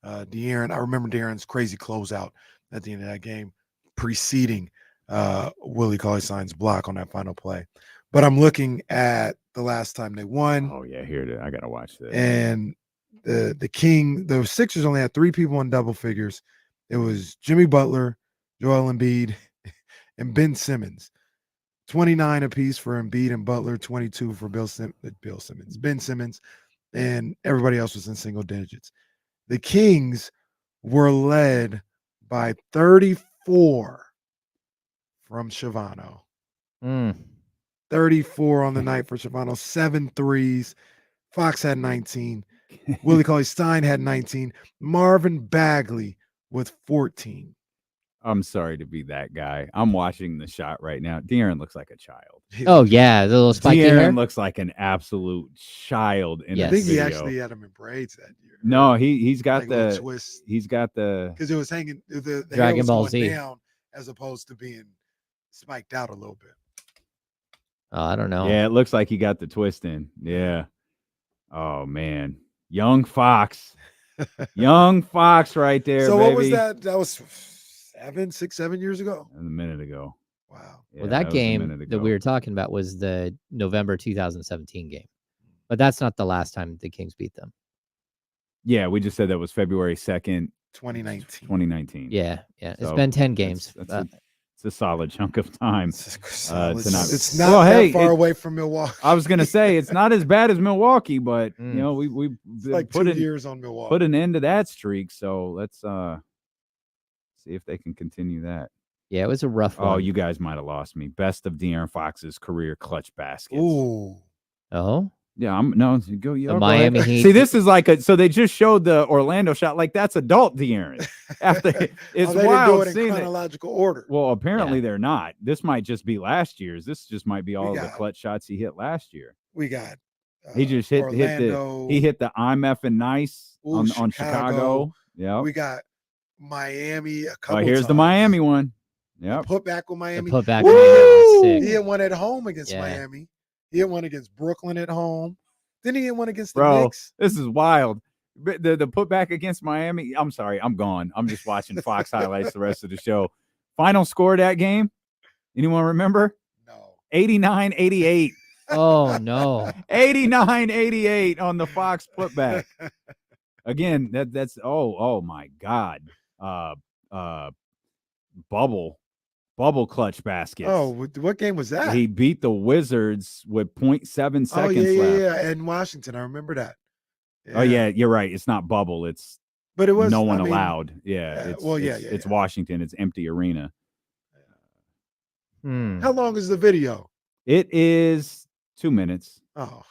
De'Aaron, I remember De'Aaron's crazy closeout at the end of that game, preceding Willie Cauley-Stein's block on that final play. But I'm looking at the last time they won. Oh yeah, here I gotta watch this. And the Sixers only had 3 people in double figures, It was Jimmy Butler, Joel Embiid, and Ben Simmons. 29 apiece for Embiid and Butler, 22 for Ben Simmons, and everybody else was in single digits. The Kings were led by 34 from Shavano. 34 on the night for Shavano, 7 threes. Fox had 19. Willie Cauley-Stein had 19. Marvin Bagley with 14. I'm sorry to be that guy. I'm watching the shot right now. De'Aaron looks like a child. Oh, yeah. The little spiky hair. De'Aaron looks like an absolute child in I this think he video. actually had him in braids that year. No, he's got like the twist. He's got the because it was hanging the Dragon hair was Ball going Z down as opposed to being spiked out a little bit. Oh, I don't know. Yeah, it looks like he got the twist in. Yeah. Oh man, young Fox, young Fox, right there. So baby. what was that? That was 7 years ago. A minute ago. Wow. Yeah, Well, that was a game minute that ago. we were talking about was the November 2017 game. But that's not the last time the Kings beat them. Yeah, we just said that was February 2nd, 2019. 2019. Yeah, yeah. It's So been 10 games. It's a solid chunk of time. It's not that far away from Milwaukee. I was gonna say it's not as bad as Milwaukee, but you know we like put 2 years on Milwaukee. Put an end to that streak. So let's see if they can continue that. Yeah, it was a rough one. Oh, you guys might have lost me. Best of De'Aaron Fox's career clutch baskets. Ooh. Oh. Yeah, go. Miami Heat. See, this is like so they just showed the Orlando shot. Like that's adult De'Aaron. After it's they wild didn't do it in seeing chronological order. Well, apparently they're not. This might just be last year's. This just might be all the clutch shots he hit last year. We got. He just hit Orlando, the I'm effing nice on Chicago. Yeah. We got Miami a couple. Oh, here's times. the Miami one. Yeah. Put back with Miami. Put back. He hit one at home against Miami. He hit one against Brooklyn at home. Then he hit one against the Knicks. This is wild. The putback against Miami. I'm sorry, I'm gone. I'm just watching Fox highlights the rest of the show. Final score of that game. Anyone remember? No. 89-88. Oh no. 89-88 on the Fox putback. Again, that's oh my God. Bubble clutch baskets. Oh, what game was that? He beat the Wizards with 0.7 seconds left. Yeah. In Washington, I remember that. Yeah. Oh yeah, you're right. It's not bubble. But it was no one allowed. Yeah. It's Washington. It's empty arena. How long is the video? It is 2 minutes. Oh.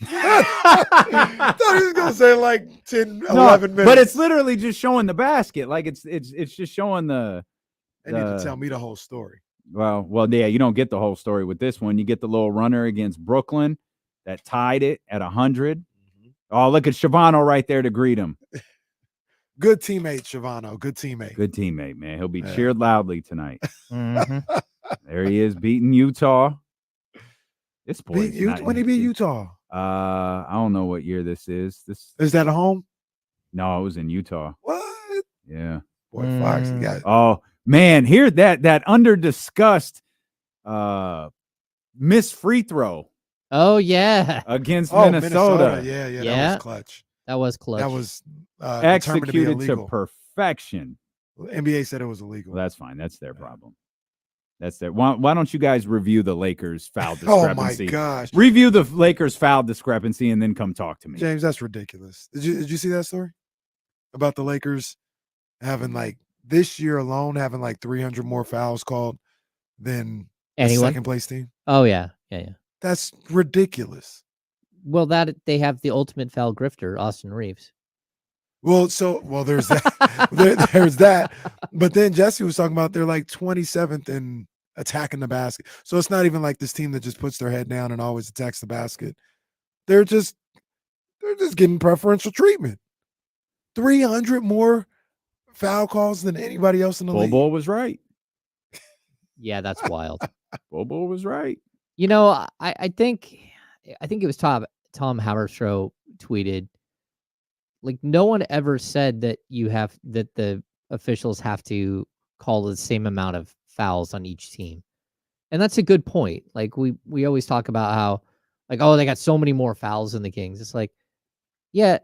I thought he was gonna say like 10, 11 minutes. But it's literally just showing the basket. Like it's just showing the. They need to tell me the whole story. Well, yeah, you don't get the whole story with this one. You get the little runner against Brooklyn that tied it at 100. Mm-hmm. Oh, look at Shavano right there to greet him. Good teammate, Shavano. Good teammate. Good teammate, man. He'll be cheered loudly tonight. Mm-hmm. There he is beating Utah. This boy. When he beat Utah? I don't know what year this is. Is that a home? No, it was in Utah. What? Yeah. Boy, Fox, he got. Oh. Man, here that under discussed missed free throw. Oh yeah, against Minnesota. Yeah, that was clutch. That was clutch. That was executed to perfection. Well, NBA said it was illegal. Well, that's fine. That's their problem. That's their. Why don't you guys review the Lakers foul discrepancy? Oh my gosh! Review the Lakers foul discrepancy and then come talk to me, James. That's ridiculous. Did you see that story about the Lakers having like? This year alone, having like 300 more fouls called than the second place team. Oh yeah. That's ridiculous. Well, that they have the ultimate foul grifter, Austin Reeves. Well, there's that. There's that. But then Jesse was talking about they're like 27th in attacking the basket. So it's not even like this team that just puts their head down and always attacks the basket. They're just getting preferential treatment. 300 more foul calls than anybody else in the league. Bobo was right. Yeah, that's wild. Bobo was right. You know, I think it was Tom Haberstroh tweeted, like, no one ever said that the officials have to call the same amount of fouls on each team. And that's a good point. Like we always talk about how, like, oh, they got so many more fouls than the Kings. It's like, yeah,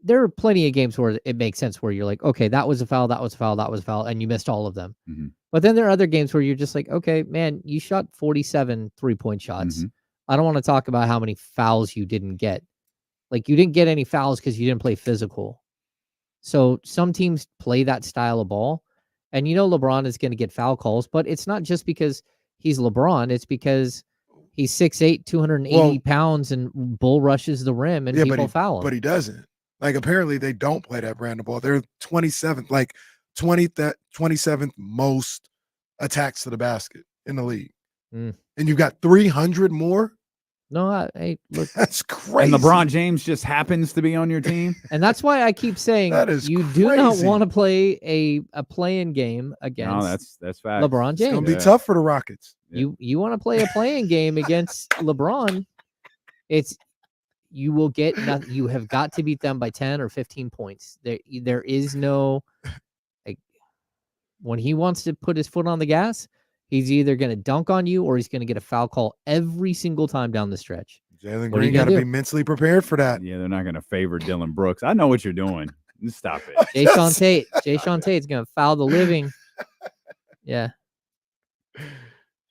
there are plenty of games where it makes sense where you're like, okay, that was a foul, that was a foul, that was a foul, and you missed all of them. Mm-hmm. But then there are other games where you're just like, okay, man, you shot 47 3-point shots. Mm-hmm. I don't want to talk about how many fouls you didn't get. Like, you didn't get any fouls because you didn't play physical. So some teams play that style of ball. And LeBron is going to get foul calls, but it's not just because he's LeBron. It's because he's 6'8", 280 pounds and bull rushes the rim and people foul him. But he doesn't. Like, apparently they don't play that brand of ball. They're 27th, like 27th most attacks to the basket in the league. And you've got 300 more? No, look, that's crazy. And LeBron James just happens to be on your team. And that's why I keep saying you do not want to play a play-in game against. No, that's fact. LeBron James. It's gonna be tough for the Rockets. You want to play a play-in game against LeBron? You will get nothing. You have got to beat them by 10 or 15 points. There is no when he wants to put his foot on the gas. He's either going to dunk on you or he's going to get a foul call every single time down the stretch. Jalen Green got to be mentally prepared for that. Yeah, they're not going to favor Dylan Brooks. I know what you're doing. Stop it. Jayshawn Tate's going to foul the living. Yeah.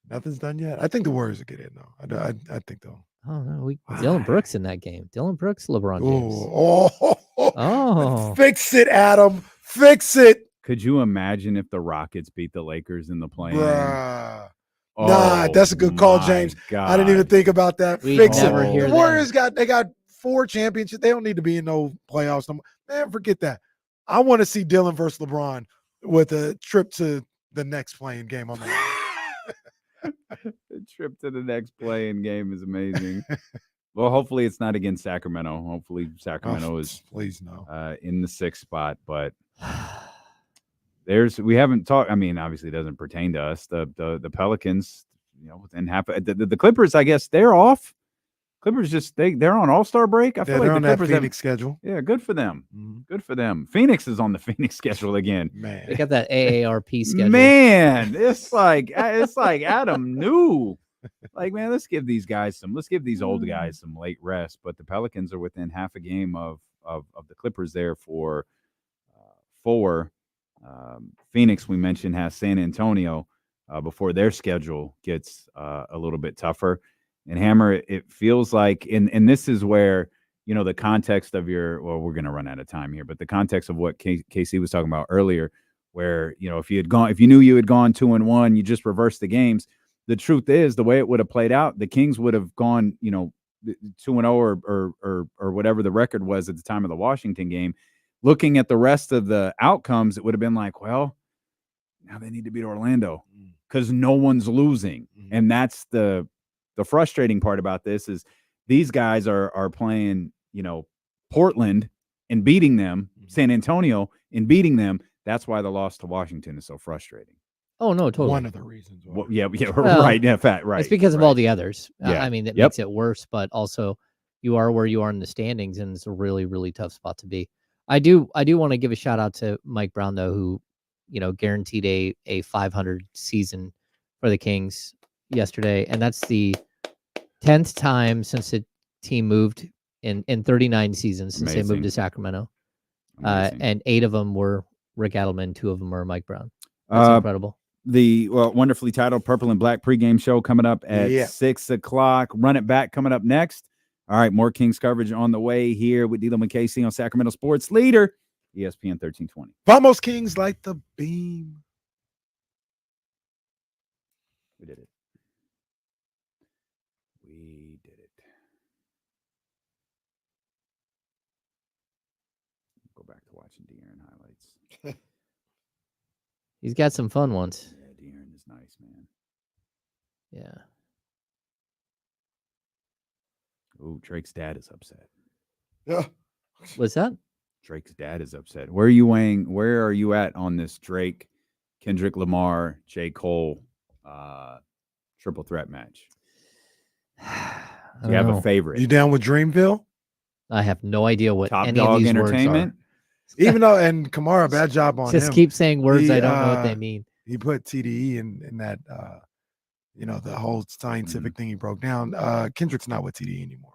Nothing's done yet. I think the Warriors will get in, though. I think, though. Oh, no. Dylan Brooks in that game. Dylan Brooks, LeBron James. Oh. Fix it, Adam. Fix it. Could you imagine if the Rockets beat the Lakers in the play-in? Nah, that's a good call, James. God. I didn't even think about that. Fix it. The Warriors that. got 4 championships. They don't need to be in no playoffs no more. Man, forget that. I want to see Dylan versus LeBron with a trip to the next playing game on the The trip to the next play-in game is amazing. Well, hopefully it's not against Sacramento. Hopefully Sacramento is please no in the 6th spot, but we haven't talked. I mean, obviously it doesn't pertain to us. The Pelicans, within half the Clippers, I guess they're off. Clippers they're on All-Star break. I feel like they're on the Clippers that Phoenix schedule. Yeah, good for them. Good for them. Phoenix is on the Phoenix schedule again. Man, they got that AARP schedule. Man, it's like Adam knew. Like, man, let's give these old guys some late rest. But the Pelicans are within half a game of the Clippers there for 4. Phoenix, we mentioned, has San Antonio before their schedule gets a little bit tougher. And Hammer, it feels like, and this is where, the context of we're going to run out of time here, but the context of what KC was talking about earlier, where, if you knew you had gone 2-1, you just reversed the games. The truth is, the way it would have played out, the Kings would have gone, 2-0 or whatever the record was at the time of the Washington game. Looking at the rest of the outcomes, it would have been like, well, now they need to beat Orlando because no one's losing. And that's the frustrating part about this is these guys are playing, Portland and beating them, San Antonio and beating them. That's why the loss to Washington is so frustrating. Oh, no, totally. One of the reasons. Well, right. Yeah, right. It's because of all the others. Yeah. I mean, that makes it worse, but also you are where you are in the standings, and it's a really, really tough spot to be. I do want to give a shout out to Mike Brown, though, who, guaranteed a 500 season for the Kings yesterday. And that's the 10th time since the team moved in 39 seasons since they moved to Sacramento. And 8 of them were Rick Adelman. 2 of them are Mike Brown. That's incredible. The wonderfully titled Purple and Black pregame show coming up at 6 o'clock. Run It Back coming up next. All right, more Kings coverage on the way here with D'Lo and KC on Sacramento Sports Leader, ESPN 1320. Vamos Kings, light the beam. We did it. Go back to watching De'Aaron highlights. He's got some fun ones. Yeah, De'Aaron is nice, man. Yeah. Ooh, Drake's dad is upset. Yeah. What's that? Drake's dad is upset. Where are you at on this Drake, Kendrick Lamar, J. Cole triple threat match? Do you have a favorite? You down with Dreamville? I have no idea what Top any Dog of these Entertainment. words are. Even though, and Kamara, bad job on him. Just keep saying words I don't know what they mean. He put TDE in that, the whole scientific thing he broke down. Kendrick's not with TDE anymore.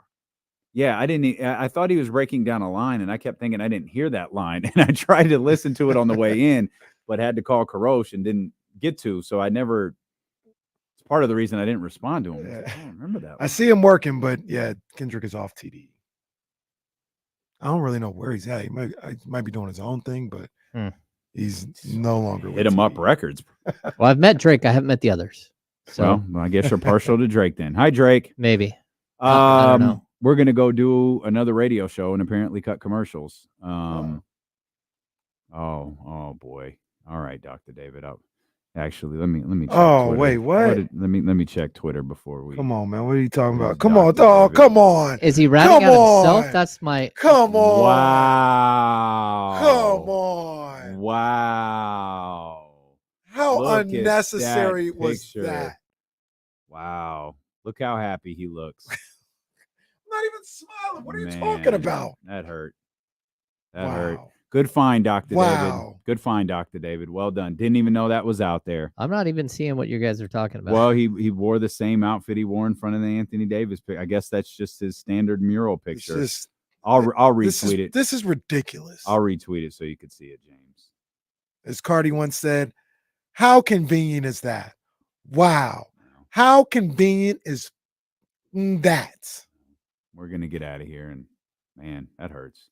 Yeah, I thought he was breaking down a line, and I kept thinking I didn't hear that line, and I tried to listen to it on the way in, but had to call Karosh and didn't get to. So I never. It's part of the reason I didn't respond to him. Yeah. I don't remember that. I see him working, but yeah, Kendrick is off TD. I don't really know where he's at. He might be doing his own thing, but he's no longer hit him up records. Well, I've met Drake. I haven't met the others. So Well, I guess you're partial to Drake then. Hi, Drake. maybe. I don't know. We're gonna go do another radio show and apparently cut commercials. Oh boy. All right, Dr. David. Actually, let me check Twitter. Wait, what? Let me check Twitter before we. Come on, man. What are you talking about? Where's Come on, Dr. dog. David? Come on. Is he ratting Come out himself? on. That's my. Come on. Wow. Come on. Wow. How Look at unnecessary was picture. that? Wow. Look how happy he looks. I'm not even smiling. What are you talking about? That hurt. That hurt. Good find, Dr. David. Wow. Good find, Dr. David. Well done. Didn't even know that was out there. I'm not even seeing what you guys are talking about. Well, he wore the same outfit he wore in front of the Anthony Davis pic. I guess that's just his standard mural picture. I'll retweet it. This is ridiculous. I'll retweet it so you could see it, James. As Cardi once said, how convenient is that? Wow. How convenient is that? We're going to get out of here, and man, that hurts.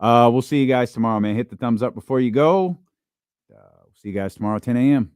We'll see you guys tomorrow, man. Hit the thumbs up before you go. We'll see you guys tomorrow, 10 a.m.